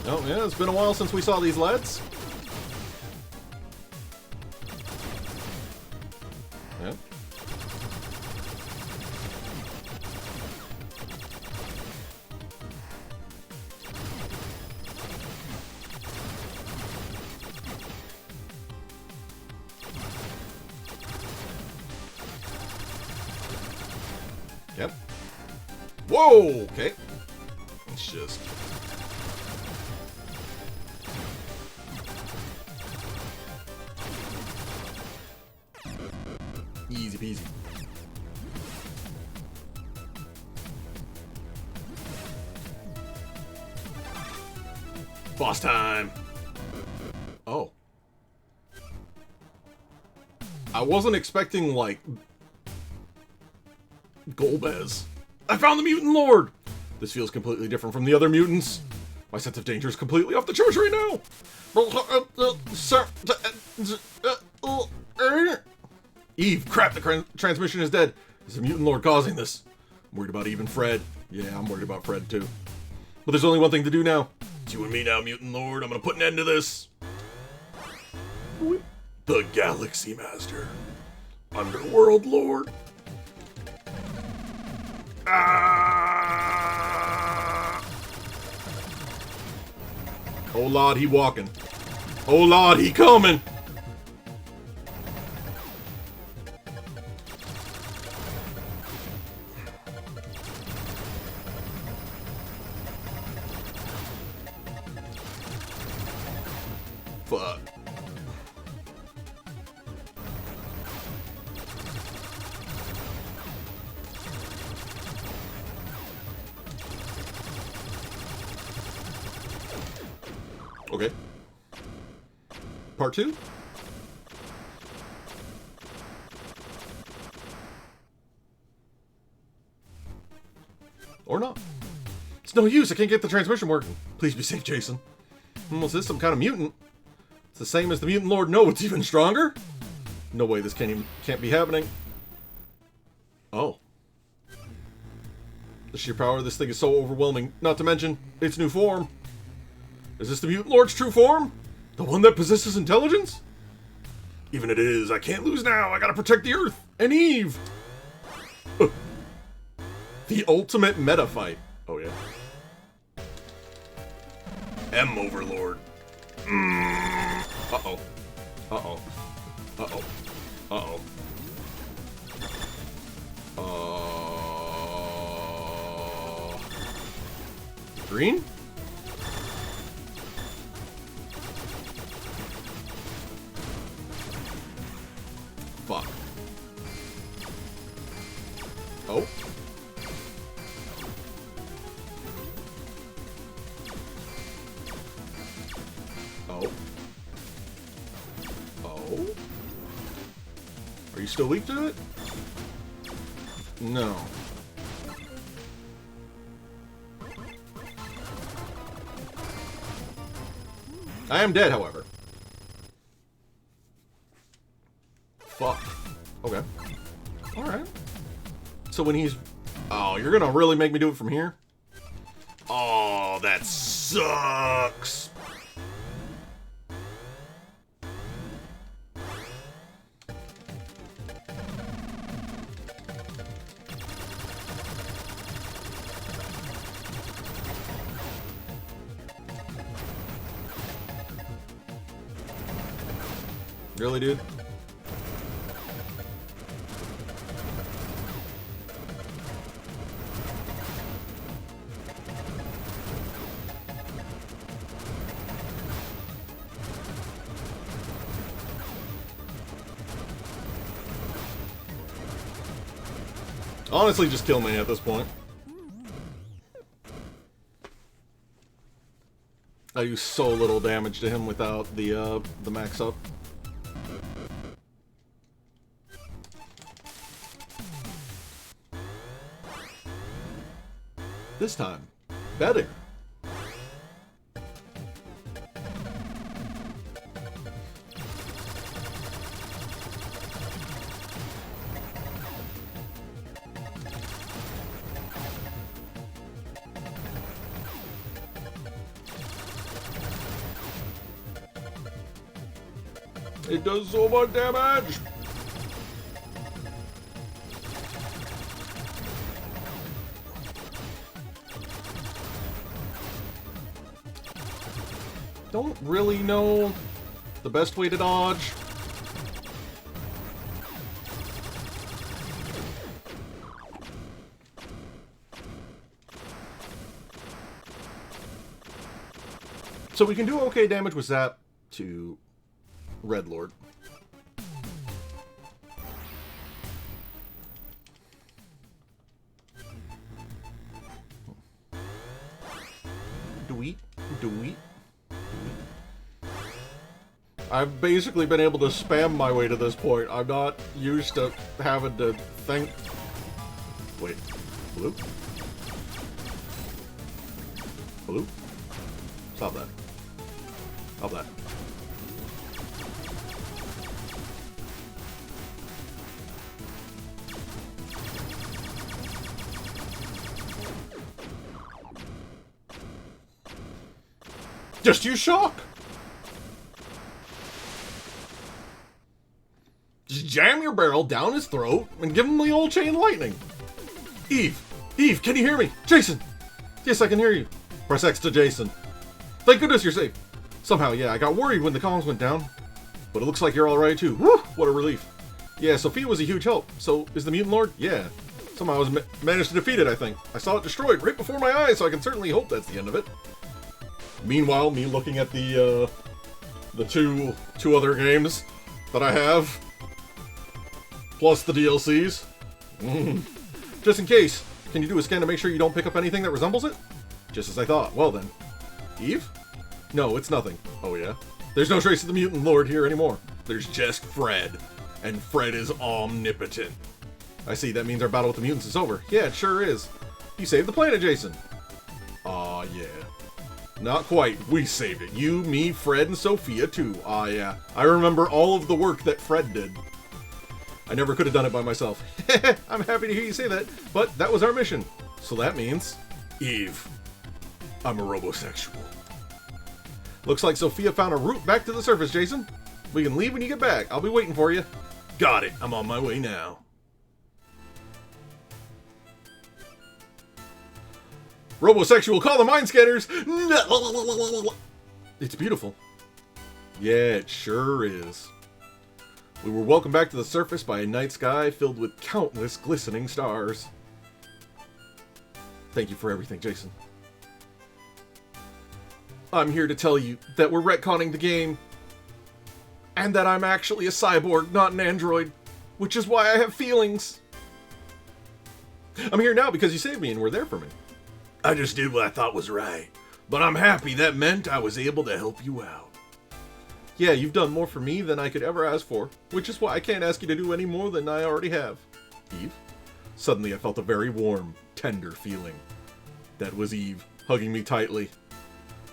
Oh, yeah, it's been a while since we saw these LEDs. Yeah. Yep. Whoa! Okay. It's just... easy peasy. Boss time! Oh. I wasn't expecting, like... Golbez. I found the Mutant Lord! This feels completely different from the other mutants. My sense of danger is completely off the charts right now! Eve, crap, the transmission is dead. Is the Mutant Lord causing this? I'm worried about Eve and Fred. Yeah, I'm worried about Fred too. But there's only one thing to do now. It's you and me now, Mutant Lord. I'm gonna put an end to this. The Galaxy Master. Underworld Lord. Ah! Oh Lord, he walking. Oh Lord, he coming. Fuck. Okay. Part 2? Or not. It's no use, I can't get the transmission working. Please be safe, Jason. Was this some kind of mutant? It's the same as the mutant lord. No, it's even stronger? No way this can't be happening. Oh. The sheer power of this thing is so overwhelming, not to mention its new form. Is this the mutant lord's true form? The one that possesses intelligence? Even it is, I can't lose now. I gotta protect the Earth and Eve. The ultimate meta fight. Oh yeah. M Overlord. Uh-oh. Uh-oh. Uh-oh. Uh-oh. Green? Fuck. Oh. Oh. Oh. Are you still weak to it? No. I am dead, however. Fuck. Okay. Alright. So when he's... Oh, you're gonna really make me do it from here? Oh, that sucks! Really, dude? Honestly, just kill me at this point. I do so little damage to him without the max up. This time, better. It does so much damage! Don't really know the best way to dodge. So we can do okay damage with Zap to Red Lord. Do we? I've basically been able to spam my way to this point. I'm not used to having to think. Wait. Blue? Blue? Stop that. Stop that. Just use shock! Just jam your barrel down his throat and give him the old chain lightning. Eve! Eve, can you hear me? Jason! Yes, I can hear you. Press X to Jason. Thank goodness you're safe. Somehow, yeah, I got worried when the comms went down. But it looks like you're alright too. Woo! What a relief. Yeah, Sophia was a huge help. So, is the Mutant Lord? Yeah. Somehow I managed to defeat it, I think. I saw it destroyed right before my eyes, so I can certainly hope that's the end of it. Meanwhile, me looking at the two other games that I have, plus the DLCs. Just in case, can you do a scan to make sure you don't pick up anything that resembles it? Just as I thought. Well then. Eve? No, it's nothing. Oh yeah? There's no trace of the Mutant Lord here anymore. There's just Fred. And Fred is omnipotent. I see, that means our battle with the mutants is over. Yeah, it sure is. You saved the planet, Jason. Aw, yeah. Not quite. We saved it. You, me, Fred, and Sophia, too. Aw, yeah. I remember all of the work that Fred did. I never could have done it by myself. I'm happy to hear you say that, but that was our mission. So that means... Eve. I'm a robosexual. Looks like Sophia found a route back to the surface, Jason. We can leave when you get back. I'll be waiting for you. Got it. I'm on my way now. Robosexual, call the mind scanners! It's beautiful. Yeah, it sure is. We were welcomed back to the surface by a night sky filled with countless glistening stars. Thank you for everything, Jason. I'm here to tell you that we're retconning the game. And that I'm actually a cyborg, not an android. Which is why I have feelings. I'm here now because you saved me and were there for me. I just did what I thought was right. But I'm happy that meant I was able to help you out. Yeah, you've done more for me than I could ever ask for. Which is why I can't ask you to do any more than I already have. Eve? Suddenly I felt a very warm, tender feeling. That was Eve, hugging me tightly.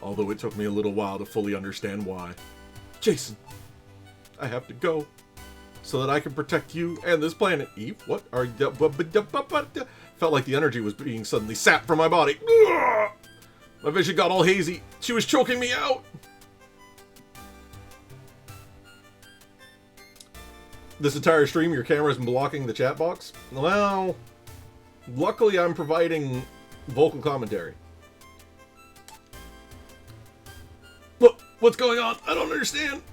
Although it took me a little while to fully understand why. Jason, I have to go. So that I can protect you and this planet. Eve, what are you... Felt like the energy was being suddenly sapped from my body. My vision got all hazy. She was choking me out. This entire stream, your camera's been blocking the chat box? Well, luckily I'm providing vocal commentary. What's going on? I don't understand.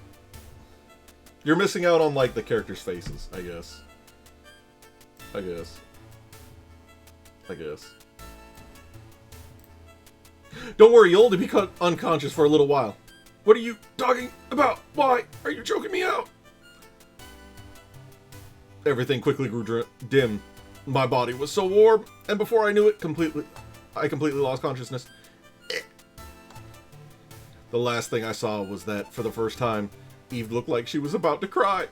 You're missing out on, like, the characters' faces, I guess. I guess. Don't worry, you'll only be unconscious for a little while. What are you talking about? Why are you choking me out? Everything quickly grew dim. My body was so warm, and before I knew it, I completely lost consciousness. The last thing I saw was that, for the first time, Eve looked like she was about to cry.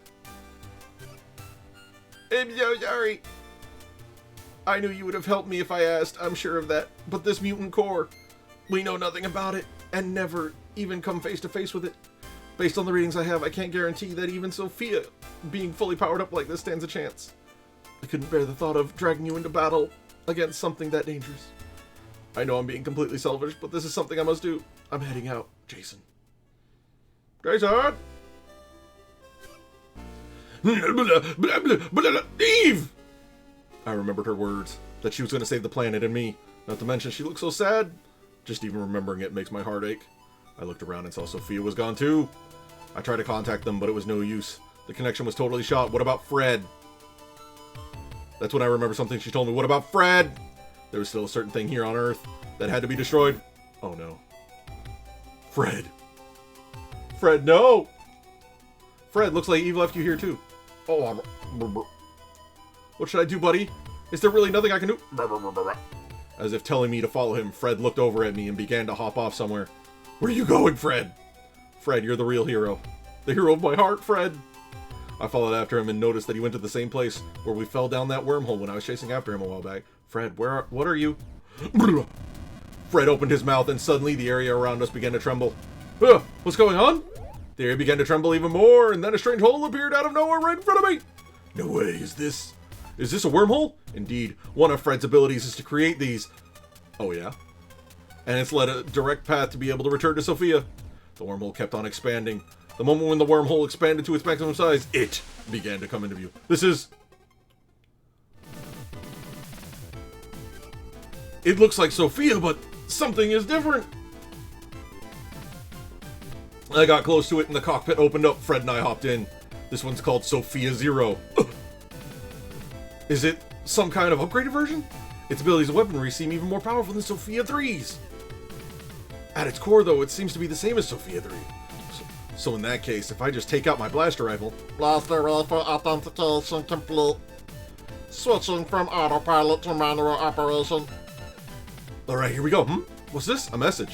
I'm so sorry. I knew you would have helped me if I asked, I'm sure of that. But this mutant core, we know nothing about it, and never even come face to face with it. Based on the readings I have, I can't guarantee that even Sophia, being fully powered up like this, stands a chance. I couldn't bear the thought of dragging you into battle against something that dangerous. I know I'm being completely selfish, but this is something I must do. I'm heading out, Jason. Jason! Eve! I remembered her words, that she was going to save the planet and me. Not to mention, she looked so sad. Just even remembering it makes my heart ache. I looked around and saw Sophia was gone too. I tried to contact them, but it was no use. The connection was totally shot. What about Fred? That's when I remember something she told me. What about Fred? There was still a certain thing here on Earth that had to be destroyed. Oh no. Fred. Fred, no! Fred, looks like Eve left you here too. Oh, what should I do, buddy? Is there really nothing I can do? As if telling me to follow him, Fred looked over at me and began to hop off somewhere. Where are you going, Fred? Fred, you're the real hero. The hero of my heart, Fred. I followed after him and noticed that he went to the same place where we fell down that wormhole when I was chasing after him a while back. Fred, what are you? Fred opened his mouth and suddenly the area around us began to tremble. What's going on? The area began to tremble even more, and then a strange hole appeared out of nowhere right in front of me. No way, is this a wormhole? Indeed, one of Fred's abilities is to create these. Oh yeah? And it's led a direct path to be able to return to Sophia. The wormhole kept on expanding. The moment when the wormhole expanded to its maximum size, it began to come into view. This is... It looks like Sophia, but something is different. I got close to it and the cockpit opened up. Fred and I hopped in. This one's called Sophia Zero. Is it some kind of upgraded version? Its abilities and weaponry seem even more powerful than Sophia 3's. At its core, though, it seems to be the same as Sophia 3. So in that case, if I just take out my blaster rifle... Blaster rifle authentication complete. Switching from autopilot to manual operation. Alright, here we go. What's this? A message. ...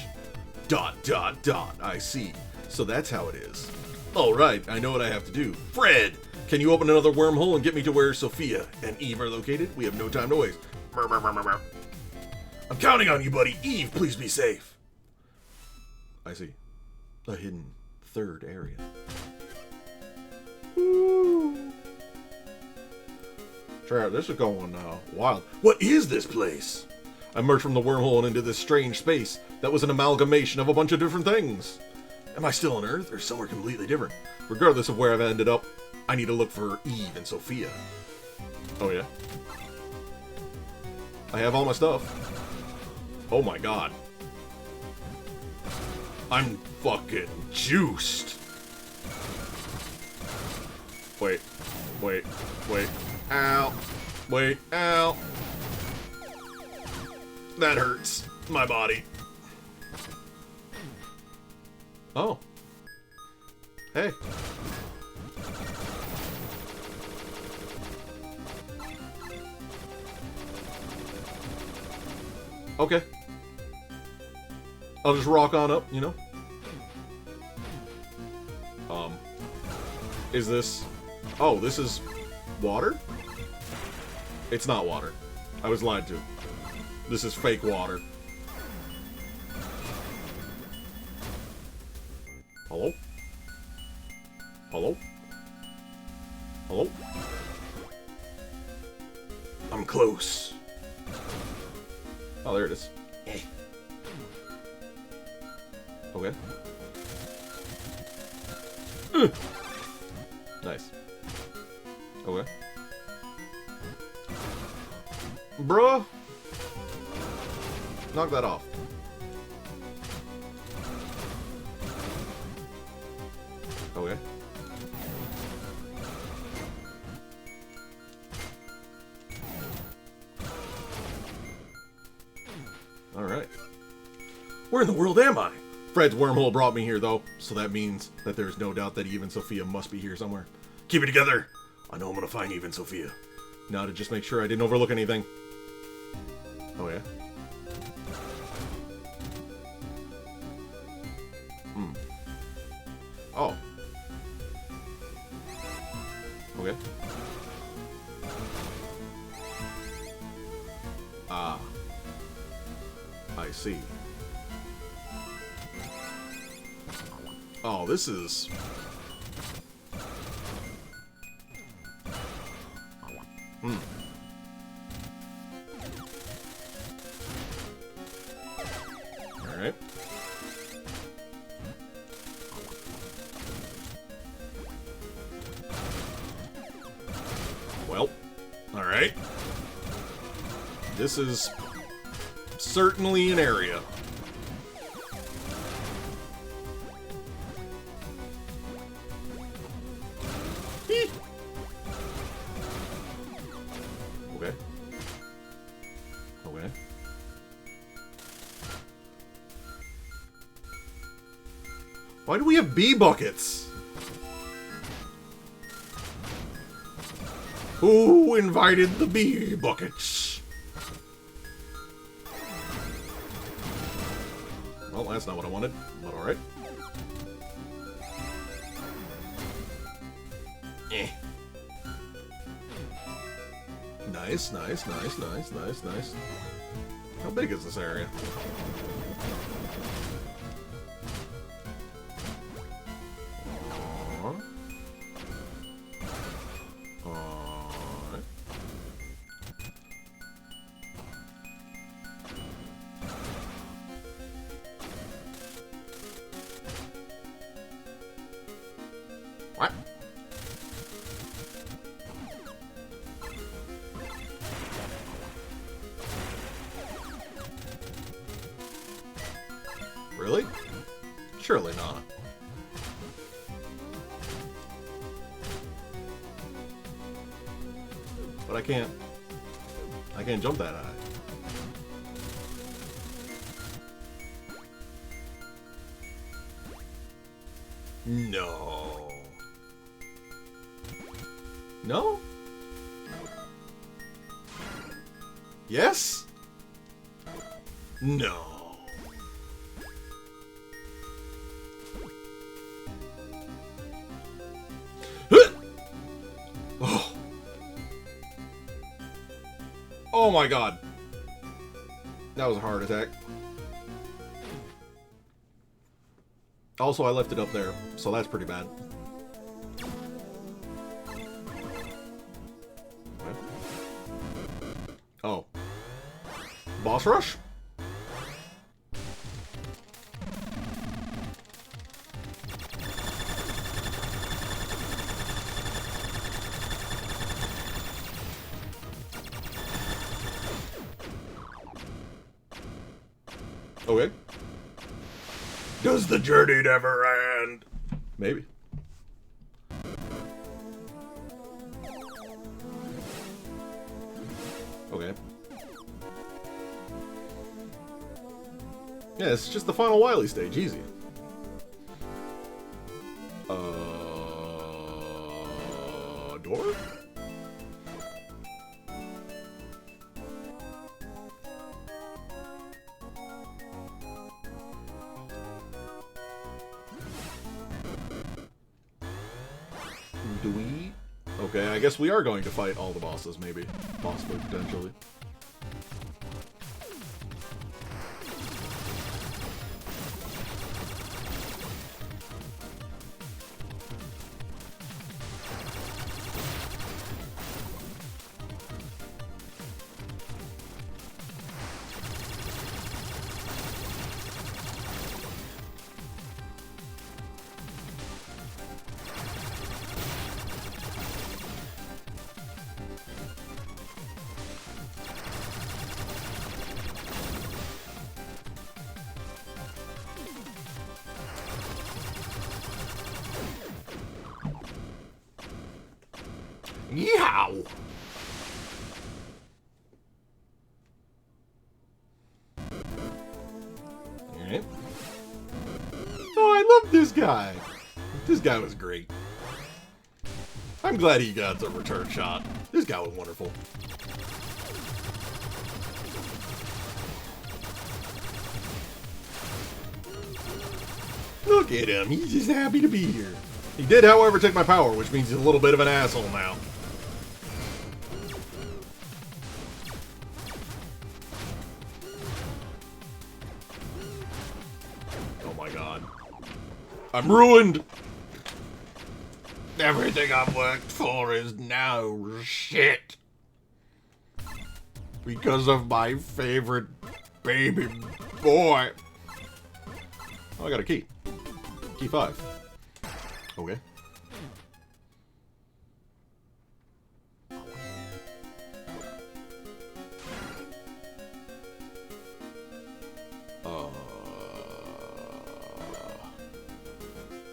I see. So that's how it is. Alright, I know what I have to do. Fred, can you open another wormhole and get me to where Sophia and Eve are located? We have no time to waste. I'm counting on you, buddy. Eve, please be safe. I see. A hidden third area. Ooh. Sure, this is going wild. What is this place? I emerged from the wormhole and into this strange space that was an amalgamation of a bunch of different things. Am I still on Earth or somewhere completely different? Regardless of where I've ended up, I need to look for Eve and Sophia. Oh yeah? I have all my stuff. Oh my god. I'm fucking juiced. Wait. Ow. Wait, ow. That hurts. My body. Oh. Hey. Okay. I'll just rock on up, you know? Is this... Oh, this is... water? It's not water. I was lied to. This is fake water. Hello? Hello? Hello? I'm close. Oh, there it is. Okay. Nice. Okay. Bruh. Knock that off. Okay. Alright. Where in the world am I? Fred's wormhole brought me here, though, so that means that there's no doubt that Eve and Sophia must be here somewhere. Keep it together! I know I'm gonna find Eve and Sophia. Now to just make sure I didn't overlook anything. Oh, yeah? Oh. Okay. Ah. I see. Oh, this is... Alright. Well, alright. This is certainly an area. Okay. Okay. Why do we have bee buckets? Who invited the bee buckets? Well, that's not what I wanted, but alright. Nice, nice, nice, nice, nice, nice. How big is this area? Alright. Really? Surely not. But I can't jump that high. No. No? Yes? No. Oh. Oh my god. That was a heart attack. Also, I left it up there, so that's pretty bad. What? Oh. Boss rush? Okay. Does the journey never end? Maybe. Okay. Yeah, it's just the final Wily stage. Easy. Door? Do we? Okay, I guess we are going to fight all the bosses, maybe. Possibly, potentially. Yeehaw! Alright. Oh, I love this guy. This guy was great. I'm glad he got the return shot. This guy was wonderful. Look at him. He's just happy to be here. He did, however, take my power, which means he's a little bit of an asshole now. Oh my god. I'm ruined! Everything I've worked for is now shit. Because of my favorite baby boy. Oh, I got a key. Key 5. Okay.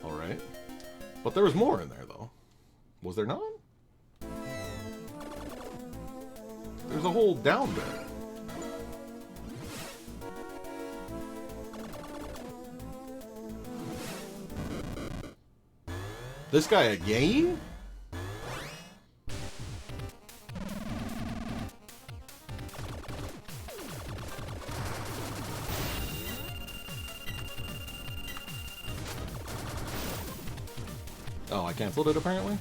Alright. But there was more in there, though. Was there not? There's a whole down bit. This guy again? Oh, I canceled it apparently?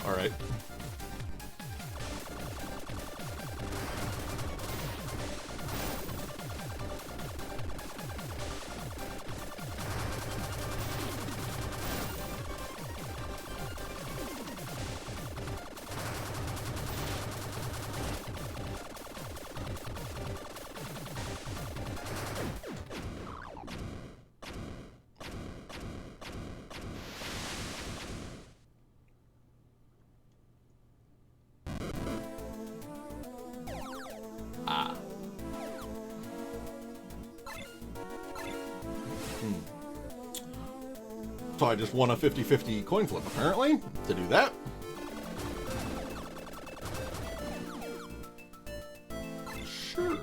Alright. So I just won a 50-50 coin flip, apparently, to do that. Sure.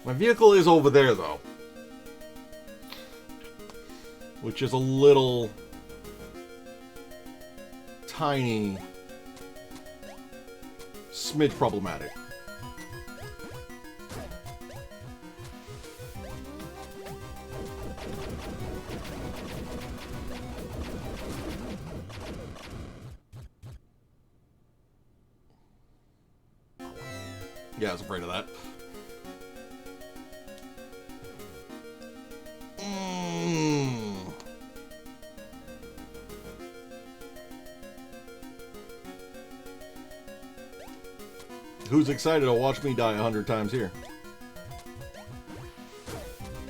My vehicle is over there, though. Which is a little tiny smidge problematic. Yeah, I was afraid of that. Who's excited to watch me die 100 times here?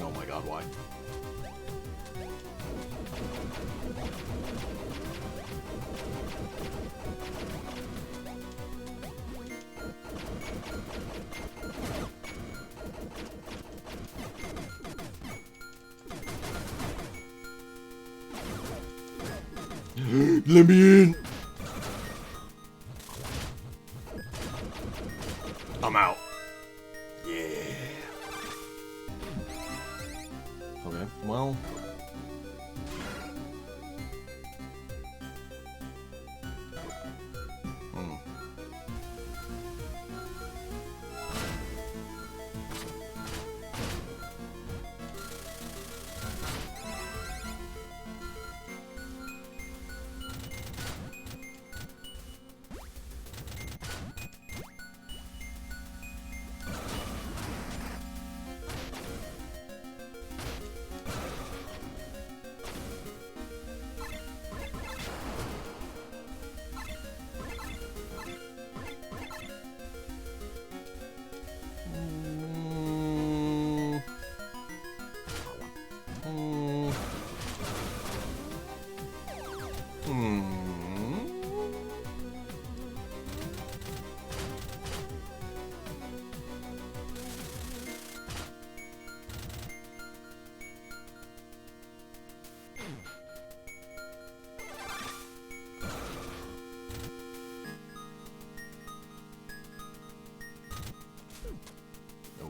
Oh my god, why? Let me in! I'm out. Yeah. Okay, well...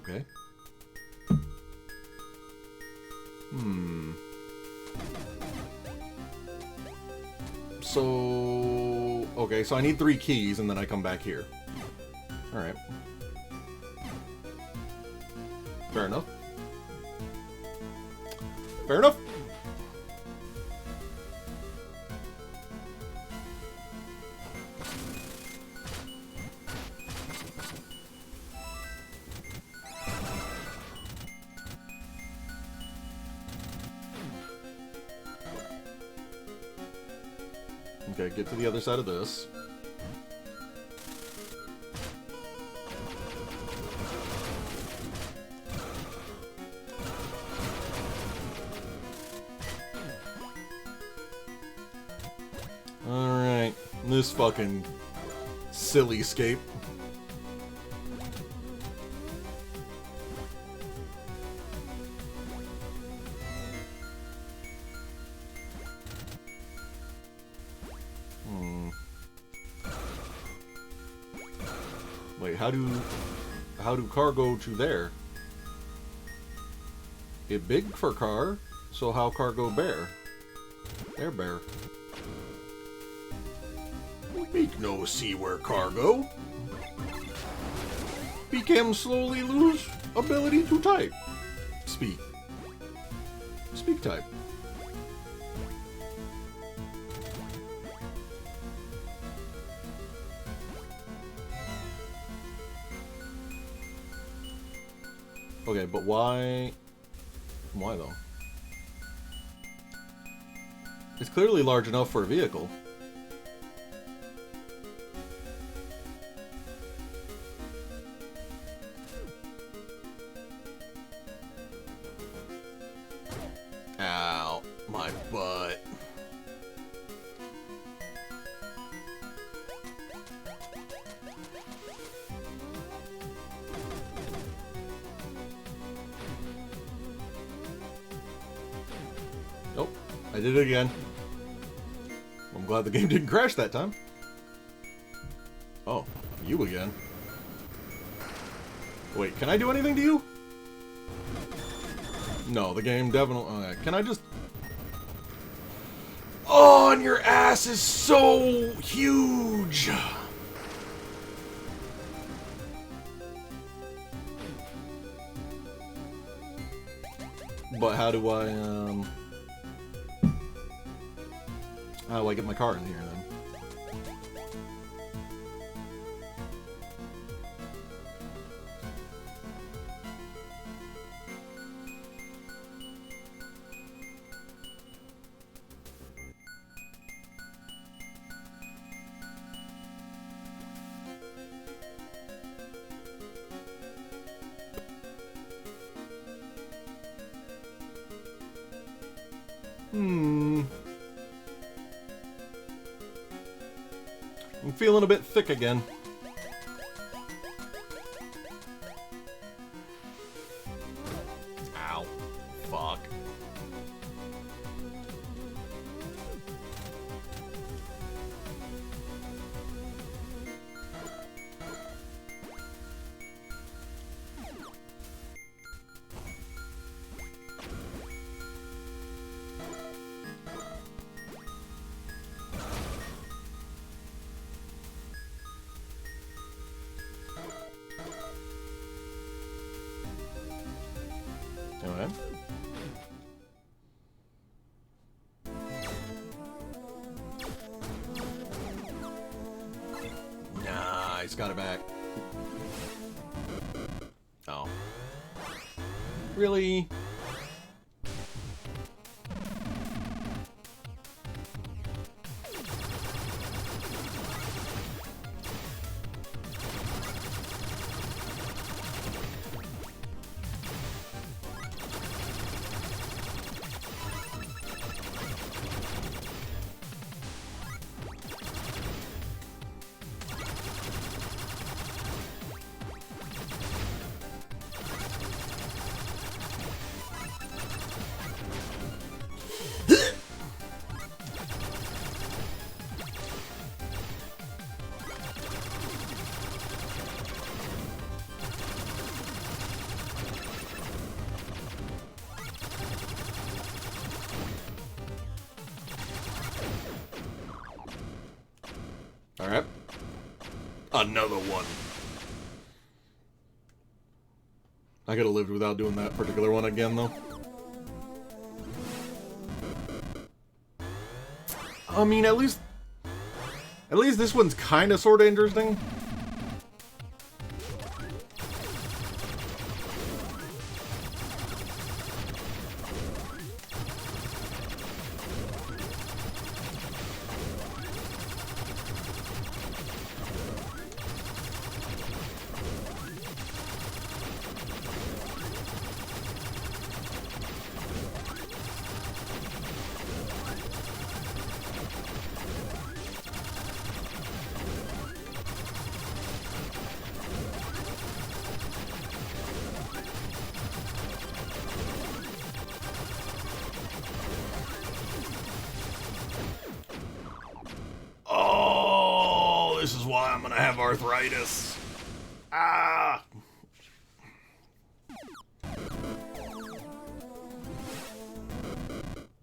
Okay. So... Okay, so I need 3 keys, and then I come back here. Alright. Fair enough. Fair enough! Okay, get to the other side of this. Alright, this fucking silly scape. Wait, how do car go to there? It big for car, so how car go bear? There bear. Beake no see where car go. Beake him slowly lose ability to type. Speak. Speak type. Okay, but why? Why though? It's clearly large enough for a vehicle. Ow, my butt. I did it again. I'm glad the game didn't crash that time. Oh, you again. Wait, can I do anything to you? No, the game definitely... Okay, can I just... Oh, and your ass is so huge! But how do I get my car in here, then? I'm feeling a bit thick again. Ow. Fuck. Okay. Nice, got it back. Oh. Really? Alright. Another one. I could have lived without doing that particular one again, though. I mean, at least this one's kind of sort of interesting. This is why I'm gonna have arthritis. Ah!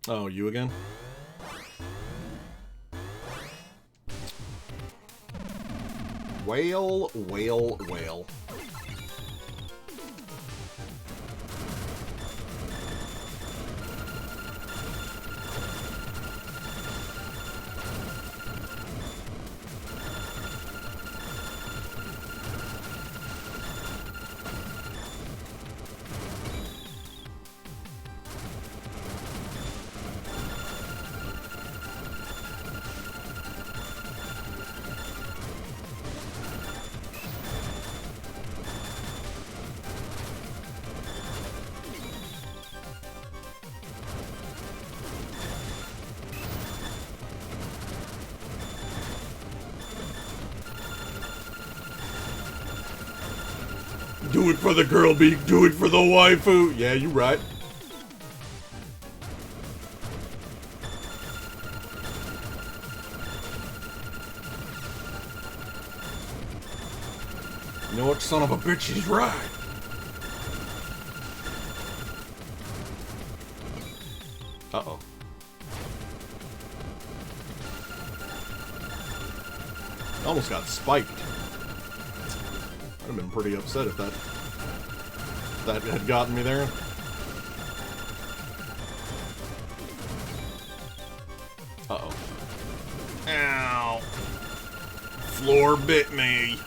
Oh, you again? Whale, whale, whale. Do it for the girl, Beake. Do it for the waifu. Yeah, you right. know what, son of a bitch, he's right. Uh-oh. Almost got spiked. I'd have been pretty upset if that had gotten me there. Uh-oh. Ow. Floor bit me.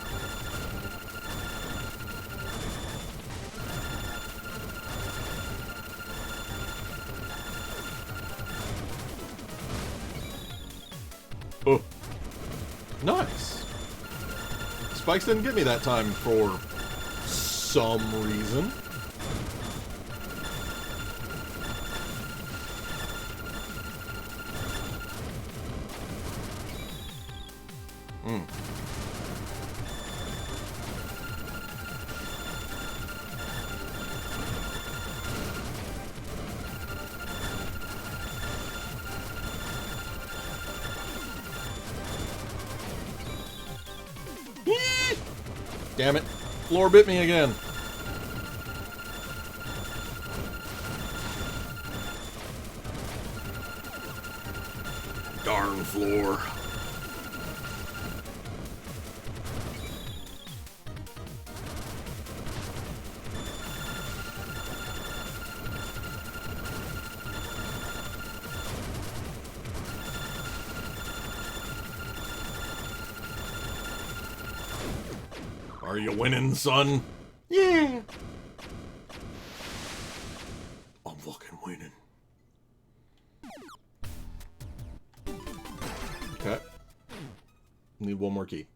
Oh. Nice. Spikes didn't get me that time for some reason. Damn it. Floor bit me again. Darn floor. Are you winning, son? Yeah. I'm fucking winning. Okay. Need one more key.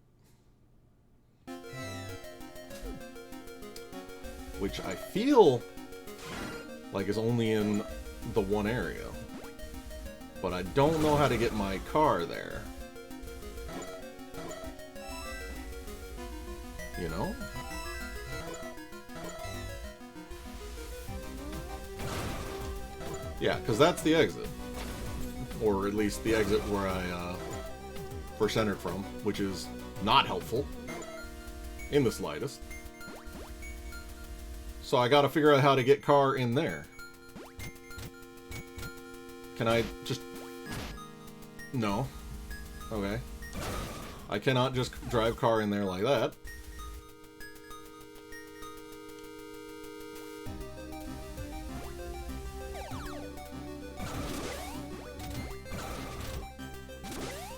Which I feel like is only in the one area. But I don't know how to get my car there. You know? Yeah, because that's the exit. Or at least the exit where I first entered from, which is not helpful in the slightest. So I gotta figure out how to get car in there. Can I just... No. Okay. I cannot just drive car in there like that.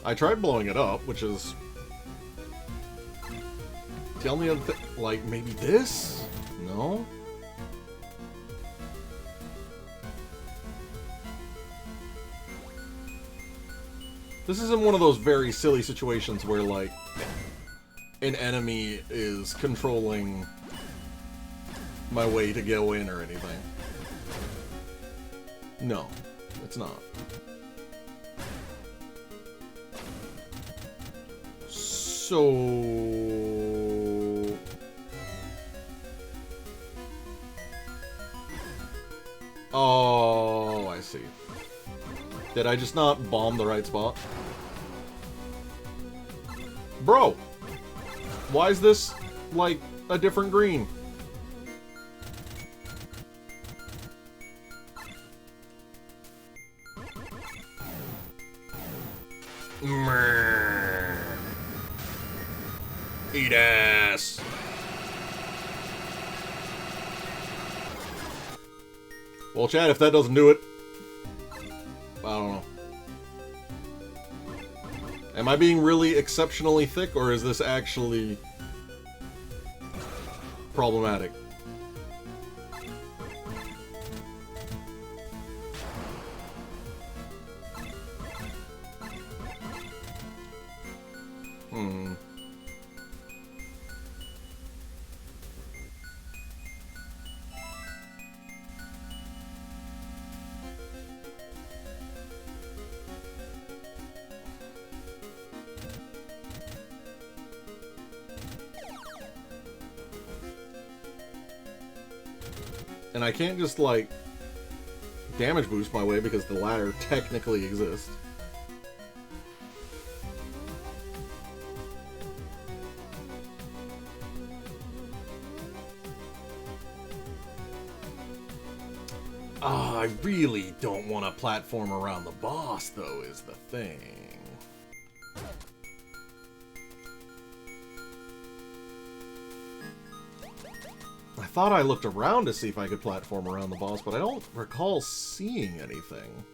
I tried blowing it up, which is... Tell me, like, maybe this? No? This isn't one of those very silly situations where, like, an enemy is controlling my way to go in or anything. No, it's not. So... Oh, I see. Did I just not bomb the right spot? Bro! Why is this, like, a different green? Eat ass! Well, Chad, if that doesn't do it... I don't know. Am I being really exceptionally thick, or is this actually... problematic? And I can't just, like, damage boost my way because the ladder technically exists. I really don't want to platform around the boss, though, is the thing. I thought I looked around to see if I could platform around the boss, but I don't recall seeing anything.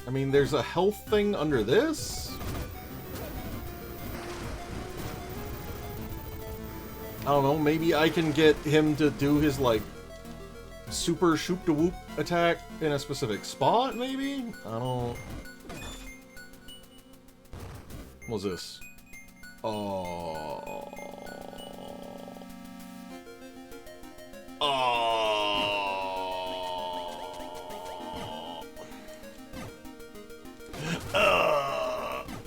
I mean, there's a health thing under this? I don't know, maybe I can get him to do his, like, super shoop-de-whoop attack in a specific spot, maybe? I don't... What's this? Oh...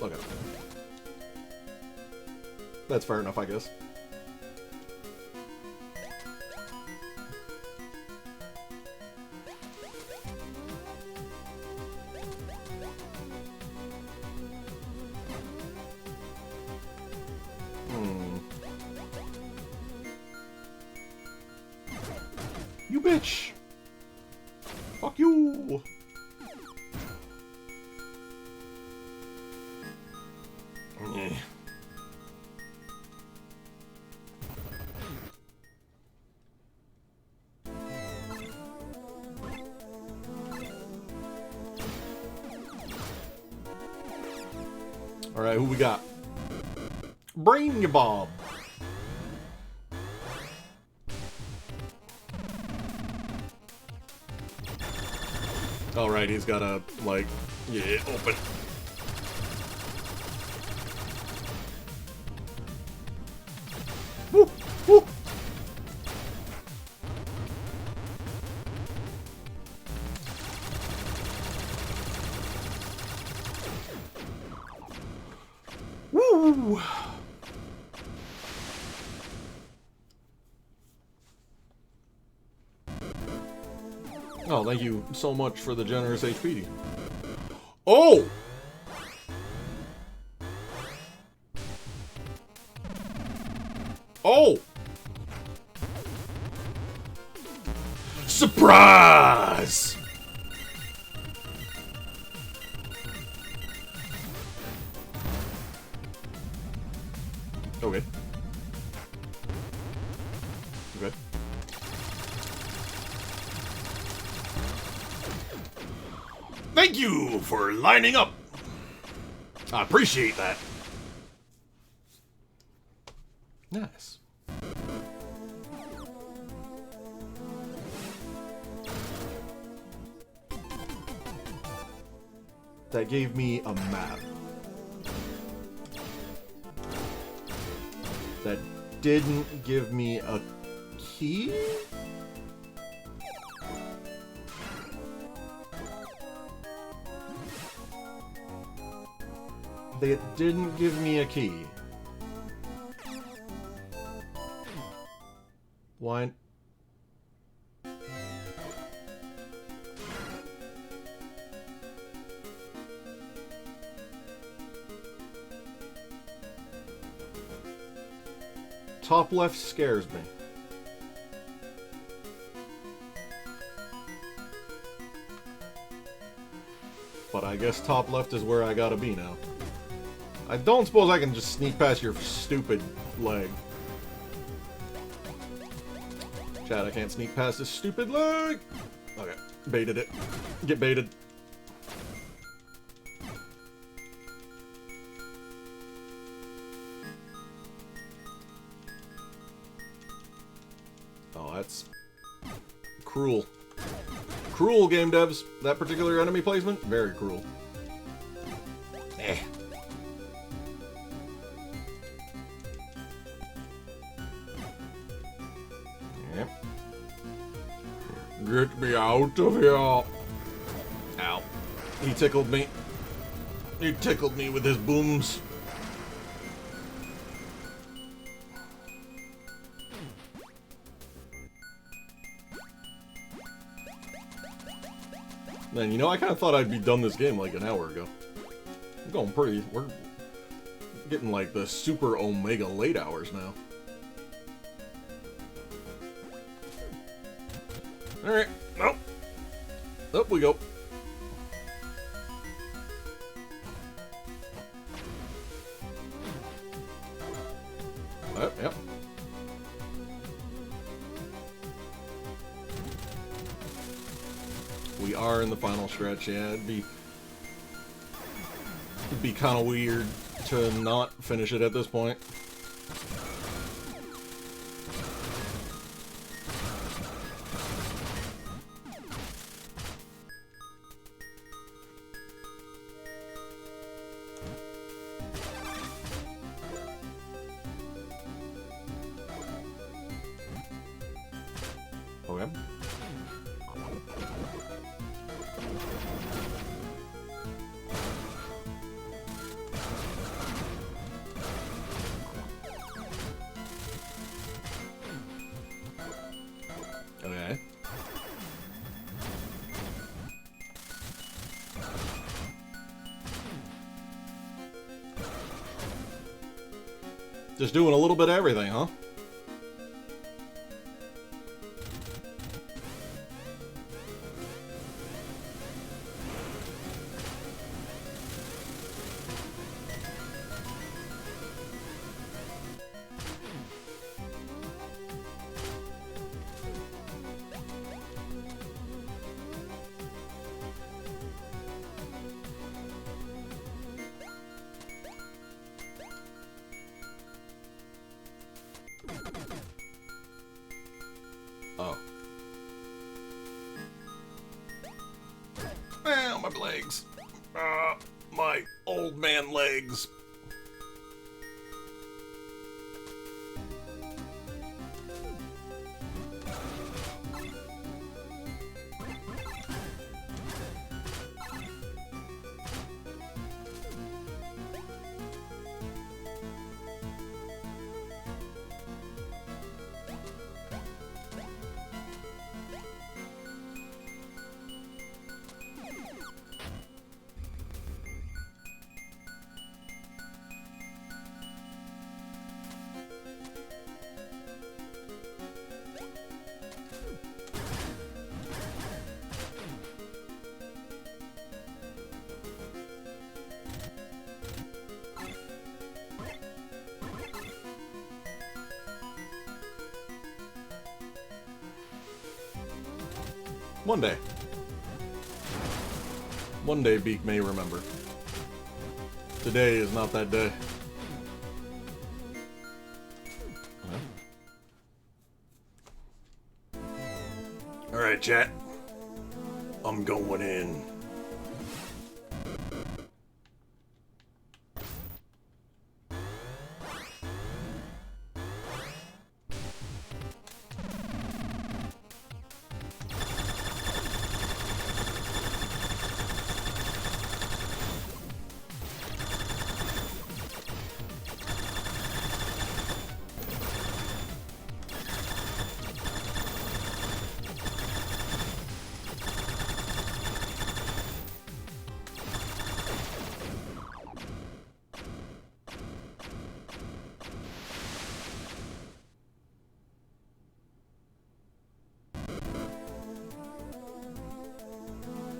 Okay. That's fair enough, I guess. You bitch! Fuck you! Alright, who we got? Brain ya Bob! Alright, he's got a, like, yeah, open. Woo! Woo! Woo! Oh, thank you so much for the generous HP. Oh! Oh! Surprise! Okay. Okay. Thank you for lining up. I appreciate that. Nice. That gave me a map. That didn't give me a key? They didn't give me a key. Why? Top left scares me. But I guess top left is where I gotta be now. I don't suppose I can just sneak past your stupid leg. Chad, I can't sneak past this stupid leg! Okay, baited it. Get baited. Oh, that's cruel. Cruel, game devs. That particular enemy placement, very cruel. Eh. Yep. Get me out of here. Ow. He tickled me. He tickled me with his booms. Man, you know, I kind of thought I'd be done this game like an hour ago. I'm going pretty. Getting like the super omega late hours now. Alright. Nope. Up we go. Yep. We are in the final stretch, yeah. It'd be kind of weird to not finish it at this point. Okay. Okay. Just doing a little bit of everything, huh? Oh. Ow, my legs. My old man legs. One day. One day Beake may remember. Today is not that day. Alright, chat. I'm going in.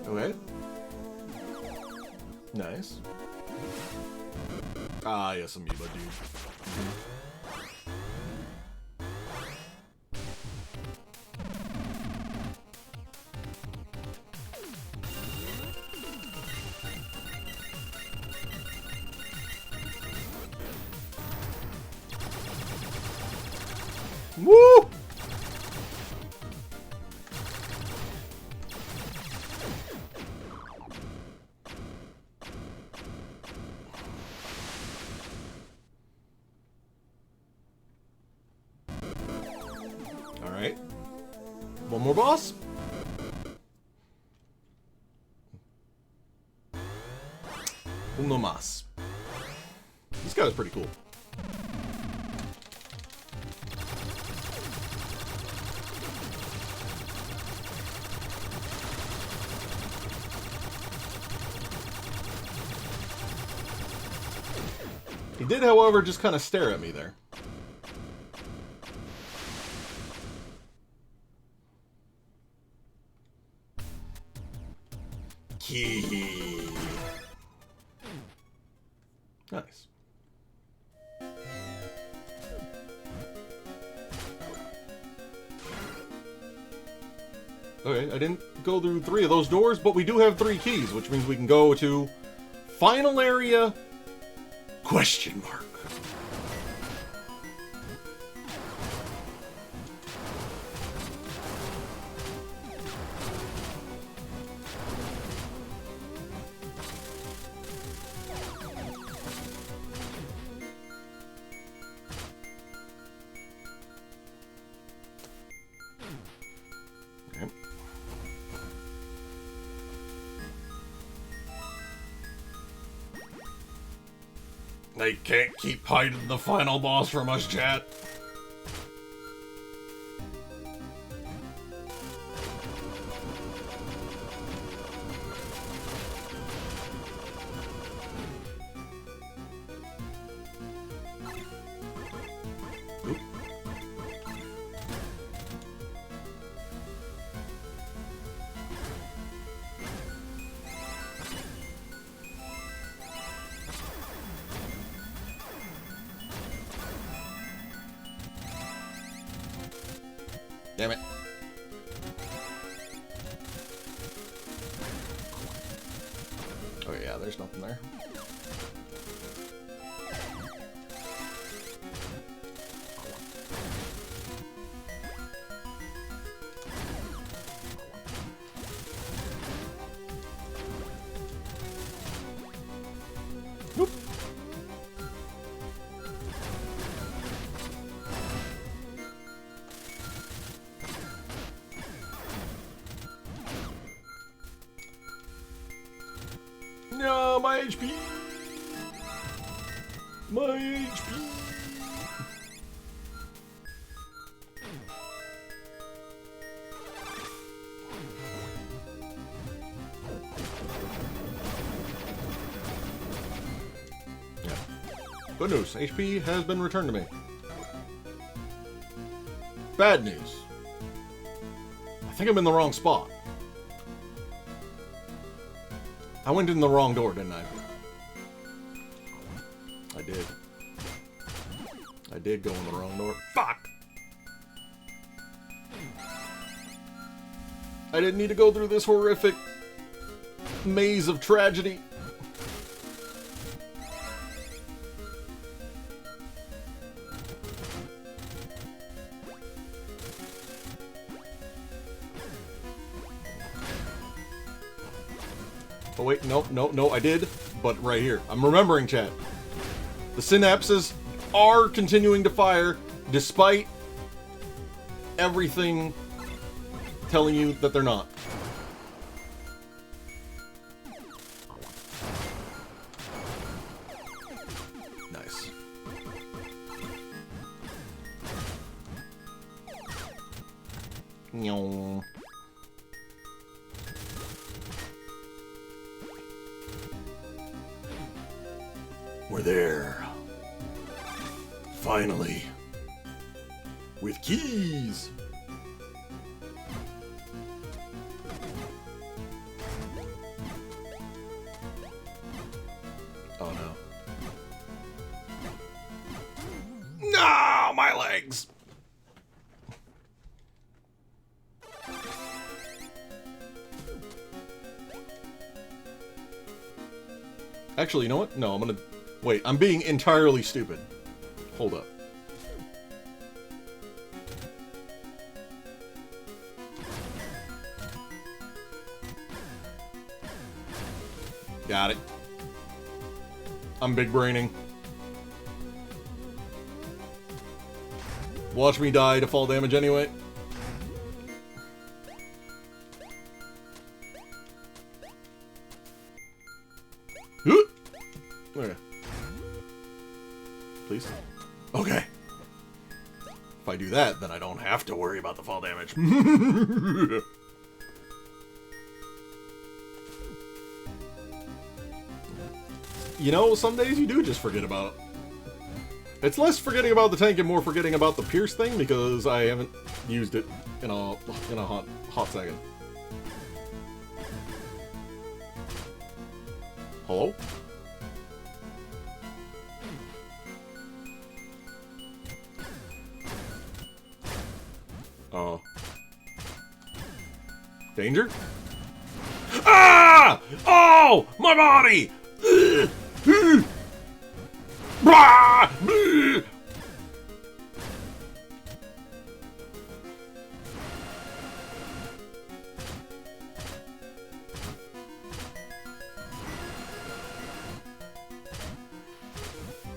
Okay. Nice. Ah, yes, amoeba, dude. Woo! Alright. One more boss. Uno más. This guy's pretty cool. He did, however, just kind of stare at me there. Key. Nice. Okay, I didn't go through 3 of those doors, but we do have 3 keys, which means we can go to final area question mark. Okay. They can't keep hiding the final boss from us, chat. Oop. Damn it. Oh yeah, there's nothing there. Nope. No, my HP! My HP! Yeah. Good news, HP has been returned to me. Bad news. I think I'm in the wrong spot. I went in the wrong door, didn't I? I did. I did go in the wrong door. Fuck! I didn't need to go through this horrific maze of tragedy. Oh wait, no, I did, but right here. I'm remembering, chat. The synapses are continuing to fire, despite everything telling you that they're not. Nice. Nyong. We're there. Finally. With keys. Oh no. No, my legs. Actually, you know what? No, I'm gonna... Wait, I'm being entirely stupid. Hold up. Got it. I'm big braining. Watch me die to fall damage anyway. Okay. Please. Okay. If I do that, then I don't have to worry about the fall damage. You know, some days you do just forget about It's less forgetting about the tank and more forgetting about the pierce thing because I haven't used it in a hot second. Hello? Danger? Ah! Oh! My body! Blah! Bleh!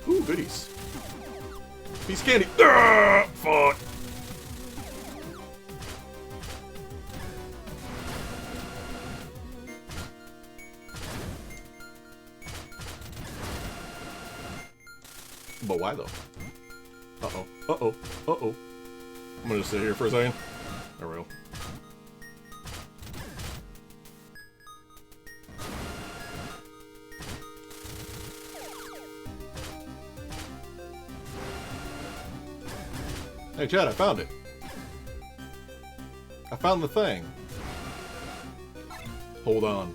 Ooh, goodies. Piece of candy. Ah! Fuck. But why though? Uh-oh. Uh-oh. Uh-oh. I'm gonna sit here for a second. There we go. Hey Chad, I found it. I found the thing. Hold on.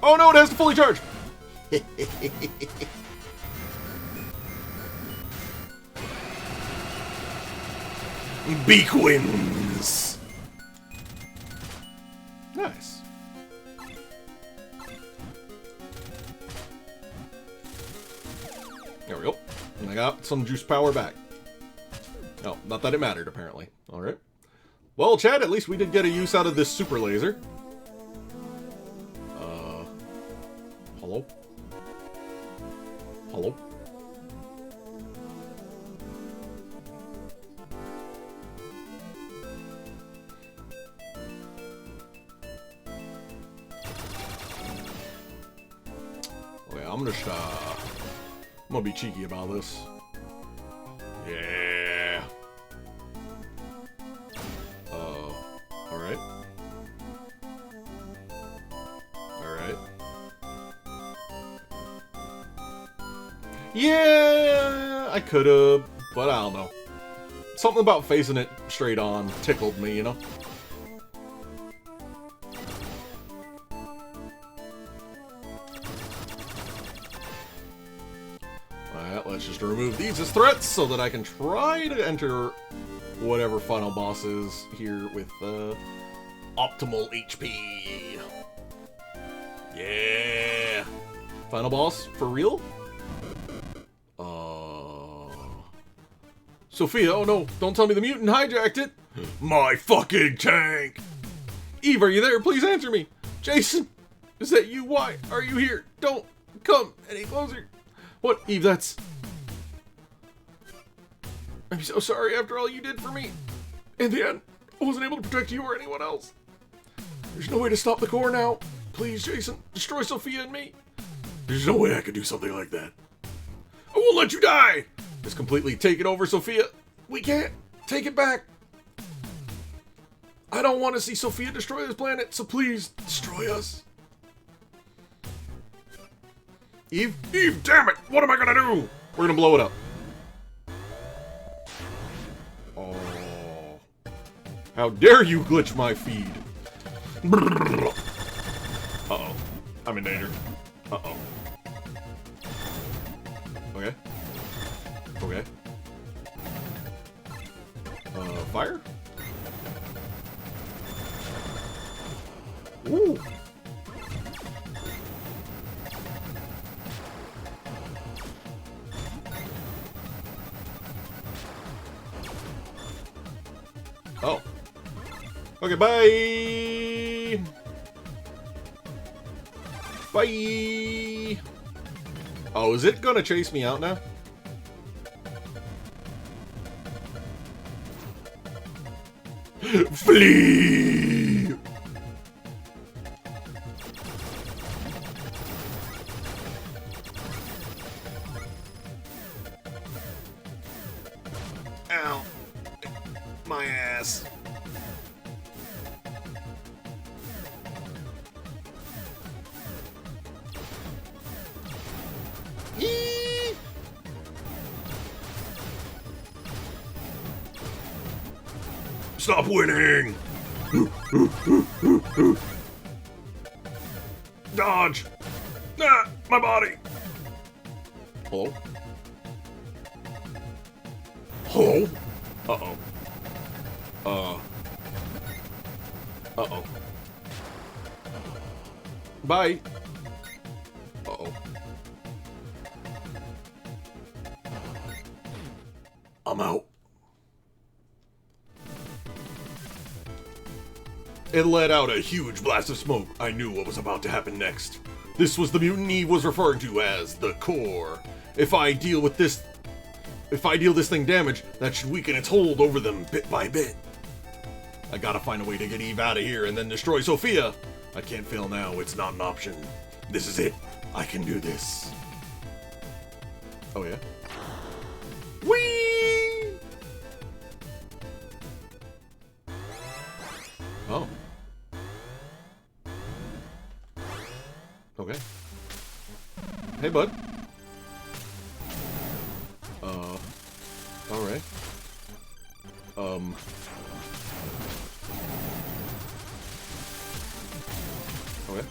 Oh no, it has to fully charge! Beake wins! Nice. There we go. And I got some juice power back. Oh, not that it mattered, apparently. Alright. Well, Chad, at least we did get a use out of this super laser. Hello? Hello? Okay, I'm gonna be cheeky about this. Yeah. Alright. Alright. Yeah, I could've, but I don't know. Something about facing it straight on tickled me, you know? Alright, let's just remove these as threats so that I can try to enter whatever final boss is here with optimal HP. Yeah! Final boss? For real? Sophia, oh no, don't tell me the mutant hijacked it! My fucking tank! Eve, are you there? Please answer me! Jason! Is that you? Why are you here? Don't come any closer! What, Eve, that's... I'm so sorry after all you did for me. In the end, I wasn't able to protect you or anyone else. There's no way to stop the core now. Please, Jason, destroy Sophia and me. There's no way I could do something like that. I won't let you die! Just completely take it over, Sophia. We can't take it back. I don't want to see Sophia destroy this planet, so please, destroy us. Eve? Eve, damn it! What am I gonna do? We're gonna blow it up. Oh. How dare you glitch my feed? Uh-oh. I'm in danger. Uh-oh. Okay. Okay. Fire? Ooh. Oh. Okay, bye! Bye! Oh, is it gonna chase me out now? Flee! Ow. My ass. stop winning! Dodge! Ah, my body! Hello? Hello? Uh-oh. Uh-oh. Bye. Uh-oh. I'm out. It let out a huge blast of smoke. I knew what was about to happen next. This was the mutant Eve was referring to as the core. If I deal this thing damage, that should weaken its hold over them bit by bit. I gotta find a way to get Eve out of here and then destroy Sophia. I can't fail now, it's not an option. This is it. I can do this. Oh yeah? Whee! Oh. Okay. Hey, bud. Alright. Okay.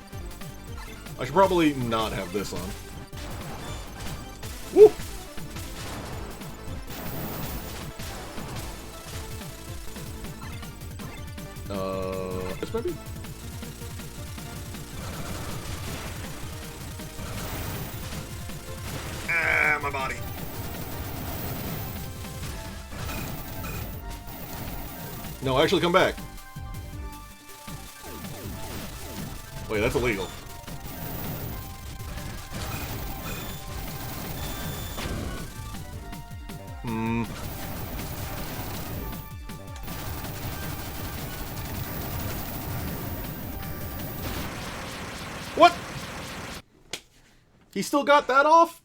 I should probably not have this on. Woo! This maybe? Ah, my body. No, actually come back. Wait, that's illegal. What? He still got that off?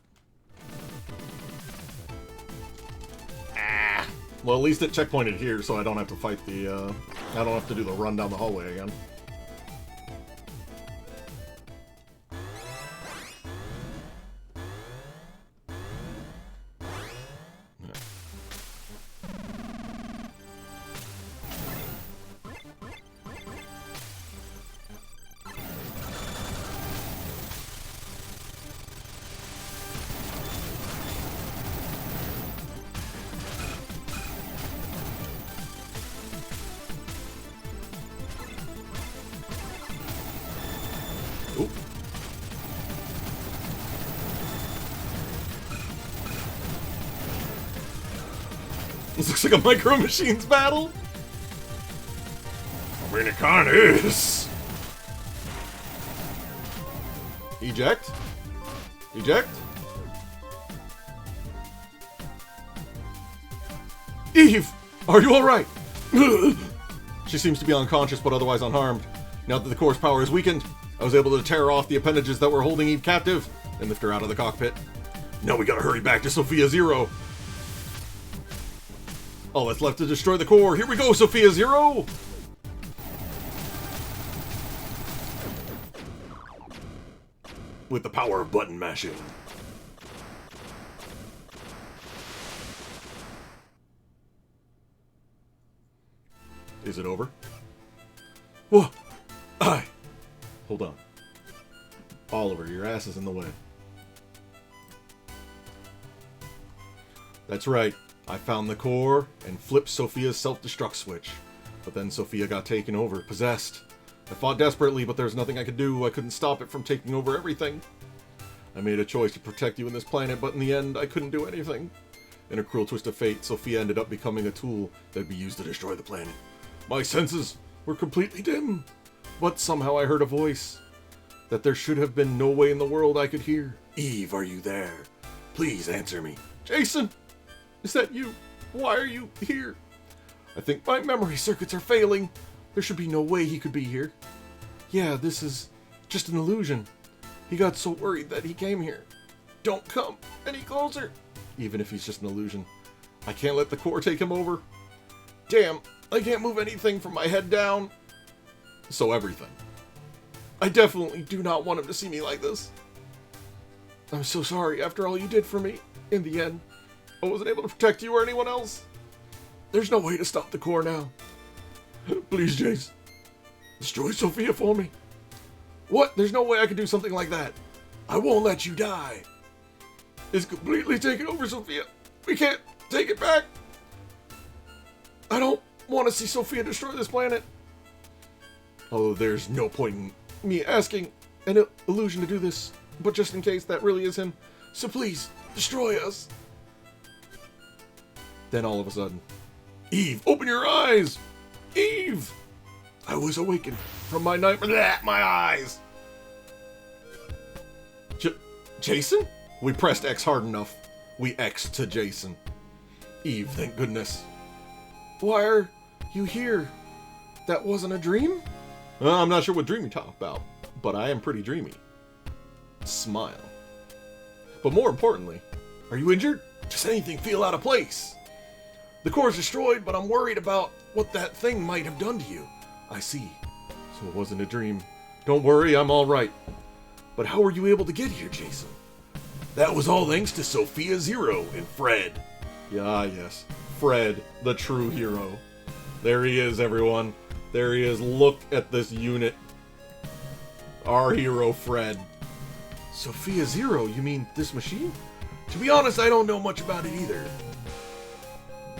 Ah. Well, at least it checkpointed here, so I don't have to fight the, I don't have to do the run down the hallway again. Oop. This looks like a Micro Machines battle. I mean, it kinda is. Eject. Eject. Eve! Are you alright? She seems to be unconscious but otherwise unharmed. Now that the core's power is weakened, I was able to tear off the appendages that were holding Eve captive and lift her out of the cockpit. Now we gotta hurry back to Sophia Zero. All that's left to destroy the core. Here we go, Sophia Zero! With the power of button mashing. Is it over? Whoa! Aye! Hold on. Oliver, your ass is in the way. That's right. I found the core and flipped Sophia's self-destruct switch. But then Sophia got taken over, possessed. I fought desperately, but there's nothing I could do. I couldn't stop it from taking over everything. I made a choice to protect you in this planet, but in the end, I couldn't do anything. In a cruel twist of fate, Sophia ended up becoming a tool that'd be used to destroy the planet. My senses were completely dim, but somehow I heard a voice that there should have been no way in the world I could hear. Eve, are you there? Please answer me. Jason! Is that you? Why are you here? I think my memory circuits are failing. There should be no way he could be here. Yeah, this is just an illusion. He got so worried that he came here. Don't come any closer. Even if he's just an illusion. I can't let the core take him over. Damn, I can't move anything from my head down. So everything. I definitely do not want him to see me like this. I'm so sorry after all you did for me. In the end, I wasn't able to protect you or anyone else. There's no way to stop the core now. Please, Jace. Destroy Sophia for me. What? There's no way I could do something like that. I won't let you die. It's completely taken over, Sophia. We can't take it back. I don't want to see Sophia destroy this planet. Although there's no point in me asking an illusion to do this, but just in case that really is him, so please, destroy us. Then all of a sudden, Eve, open your eyes! Eve! I was awakened from my nightmare. My eyes! Jason? We pressed X hard enough. We X'd to Jason. Eve, thank goodness. Why are you here? That wasn't a dream? I'm not sure what dream you talk about, but I am pretty dreamy. Smile. But more importantly, are you injured? Does anything feel out of place? The core is destroyed, but I'm worried about what that thing might have done to you. I see. So it wasn't a dream. Don't worry, I'm all right. But how were you able to get here, Jason? That was all thanks to Sophia Zero and Fred. Yes. Fred, the true hero. There he is, everyone. There he is. Look at this unit. Our hero, Fred. Sophia Zero? You mean this machine? To be honest, I don't know much about it either.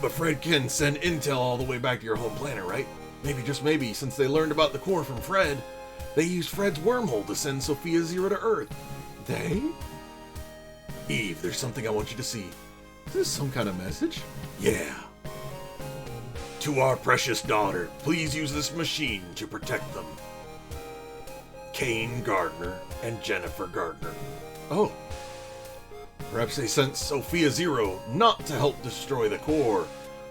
But Fred can send intel all the way back to your home planet, right? Maybe, just maybe, since they learned about the core from Fred, they used Fred's wormhole to send Sophia Zero to Earth. They? Eve, there's something I want you to see. Is this some kind of message? Yeah. To our precious daughter, please use this machine to protect them. Kane Gardner and Jennifer Gardner. Oh. Perhaps they sent Sophia Zero not to help destroy the core,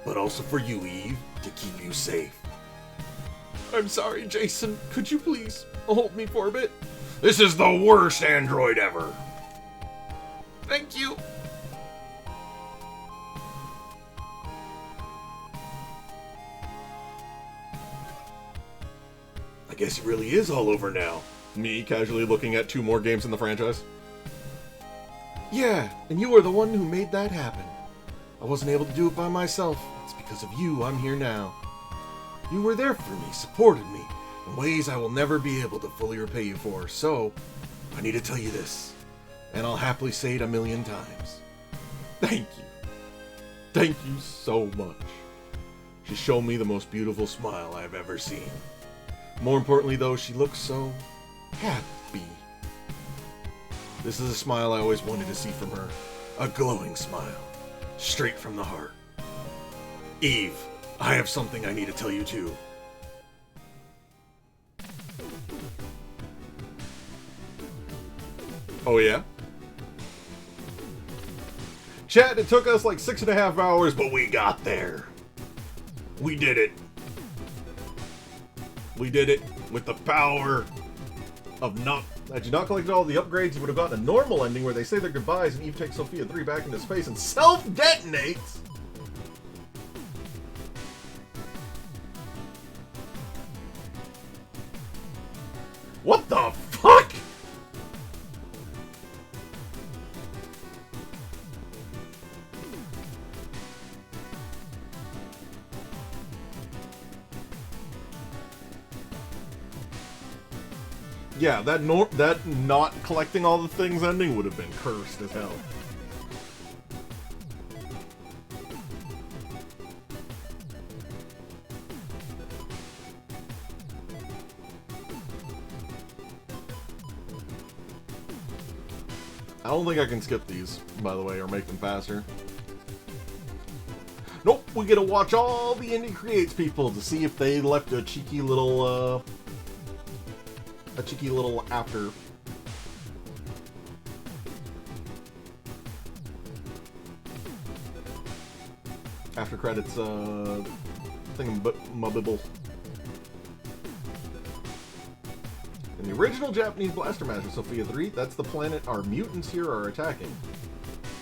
but also for you, Eve, to keep you safe. I'm sorry, Jason. Could you please hold me for a bit? This is the worst android ever. Thank you. I guess it really is all over now. Me casually looking at 2 more games in the franchise. Yeah, and you were the one who made that happen. I wasn't able to do it by myself. It's because of you I'm here now. You were there for me, supported me, in ways I will never be able to fully repay you for, so I need to tell you this, and I'll happily say it 1,000,000 times. Thank you. Thank you so much. She showed me the most beautiful smile I've ever seen. More importantly, though, she looks so happy. This is a smile I always wanted to see from her. A glowing smile. Straight from the heart. Eve, I have something I need to tell you too. Oh yeah? Chat, it took us like 6.5 hours, but we got there. We did it. We did it with the power of not... Had you not collected all the upgrades, you would have gotten a normal ending where they say their goodbyes and Eve takes Sophia 3 back into space and self-detonates. What the fuck? Yeah, that not collecting all the things ending would have been cursed as hell. I don't think I can skip these, by the way, or make them faster. Nope, we get to watch all the Indie Creates people to see if they left a cheeky little after. After credits, thingamabibble. In the original Japanese Blaster Master Sophia 3, that's the planet our mutants here are attacking.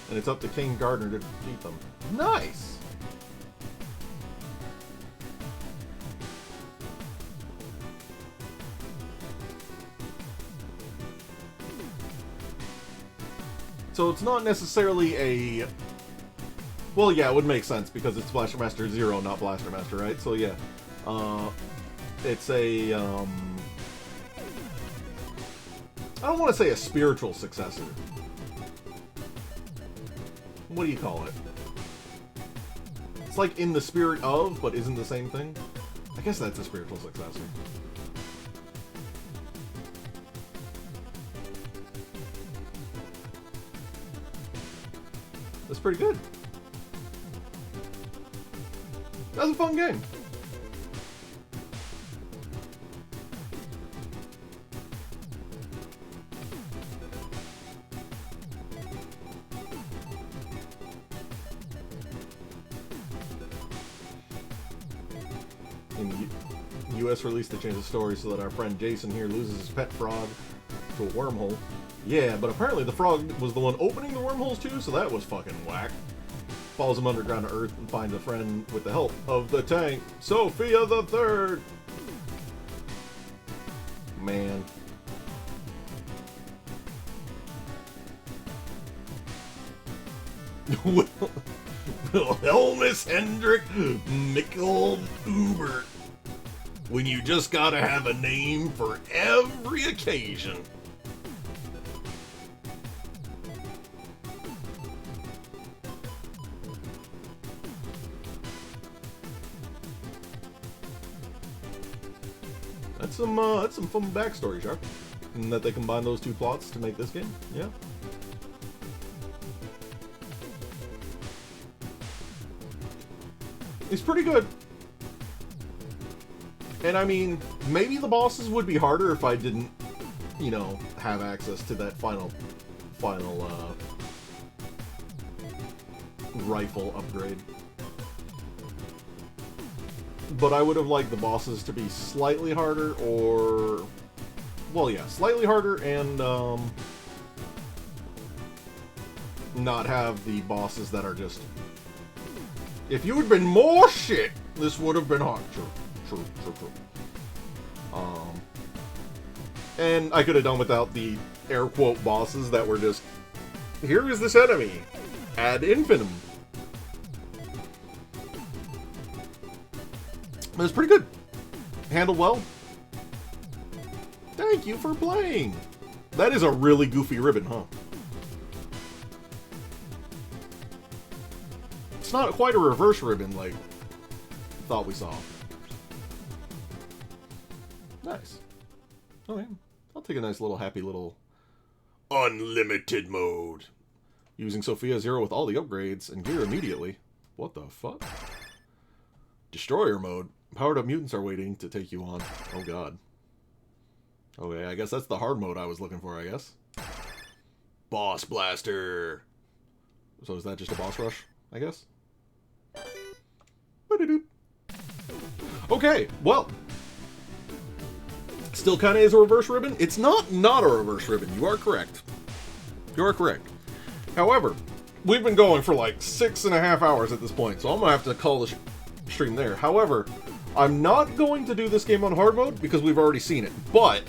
And it's up to King Gardner to defeat them. Nice! So it's not necessarily a... Well, yeah, it would make sense because it's Blaster Master Zero, not Blaster Master, right? So yeah. It's a, I don't want to say a spiritual successor. What do you call it? It's like in the spirit of, but isn't the same thing. I guess that's a spiritual successor. That's pretty good. That was a fun game. In the U.S. release, they changed the story so that our friend Jason here loses his pet frog to a wormhole. Yeah, but apparently the frog was the one opening the wormholes too, so that was fucking whack. Follows him underground to Earth and finds a friend with the help of the tank, Sophia the Third. Man. Wilhelmus Hendrik Mikkel Uber. When you just gotta have a name for every occasion. That's some fun backstory, Shark. And that they combine those two plots to make this game. Yeah. It's pretty good. And I mean, maybe the bosses would be harder if I didn't, you know, have access to that final rifle upgrade. But I would have liked the bosses to be slightly harder, or... Well, yeah, slightly harder, and, not have the bosses that are just... If you had been more shit, this would have been hard. True. And I could have done without the air quote bosses that were just... Here is this enemy. Ad infinitum. But it's pretty good. Handled well. Thank you for playing. That is a really goofy ribbon, huh? It's not quite a reverse ribbon like thought we saw. Nice. Okay. I'll take a nice little happy little unlimited mode. Using Sophia Zero with all the upgrades and gear immediately. What the fuck? Destroyer mode. Powered up mutants are waiting to take you on. Oh god. Okay, I guess that's the hard mode I was looking for, I guess. Boss Blaster. So is that just a boss rush, I guess? Okay, well. Still kind of is a reverse ribbon. It's not a reverse ribbon. You are correct. You are correct. However, we've been going for like 6.5 hours at this point, so I'm going to have to call the stream there. However, I'm not going to do this game on hard mode because we've already seen it. But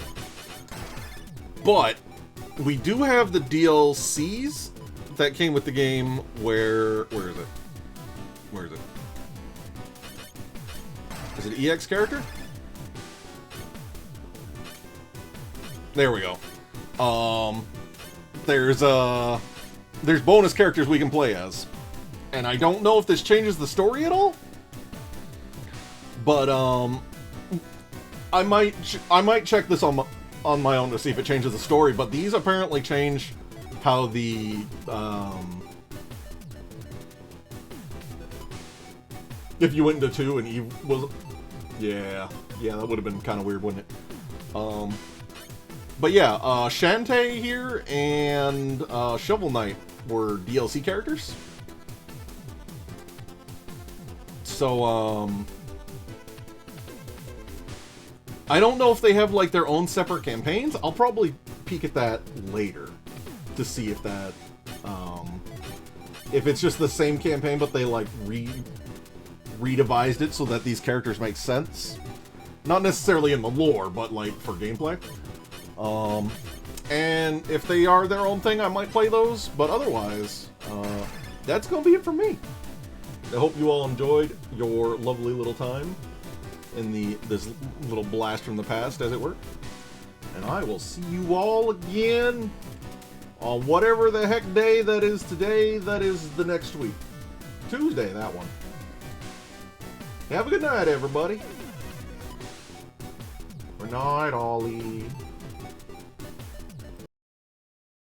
we do have the DLCs that came with the game where is it? Where is it? Is it EX character? There we go. There's bonus characters we can play as. And I don't know if this changes the story at all. But I might check this on my own to see if it changes the story, but these apparently change how the if you went into 2 and Eve was... Yeah, that would have been kind of weird, wouldn't it? But yeah, Shantae here and Shovel Knight were DLC characters. So, I don't know if they have, like, their own separate campaigns. I'll probably peek at that later to see if that, if it's just the same campaign, but they, like, redevised it so that these characters make sense. Not necessarily in the lore, but, like, for gameplay. And if they are their own thing, I might play those, but otherwise, that's gonna be it for me. I hope you all enjoyed your lovely little time in this little blast from the past, as it were. And I will see you all again on whatever the heck day that is today, that is the next week. Tuesday, that one. Have a good night, everybody. Good night, Ollie.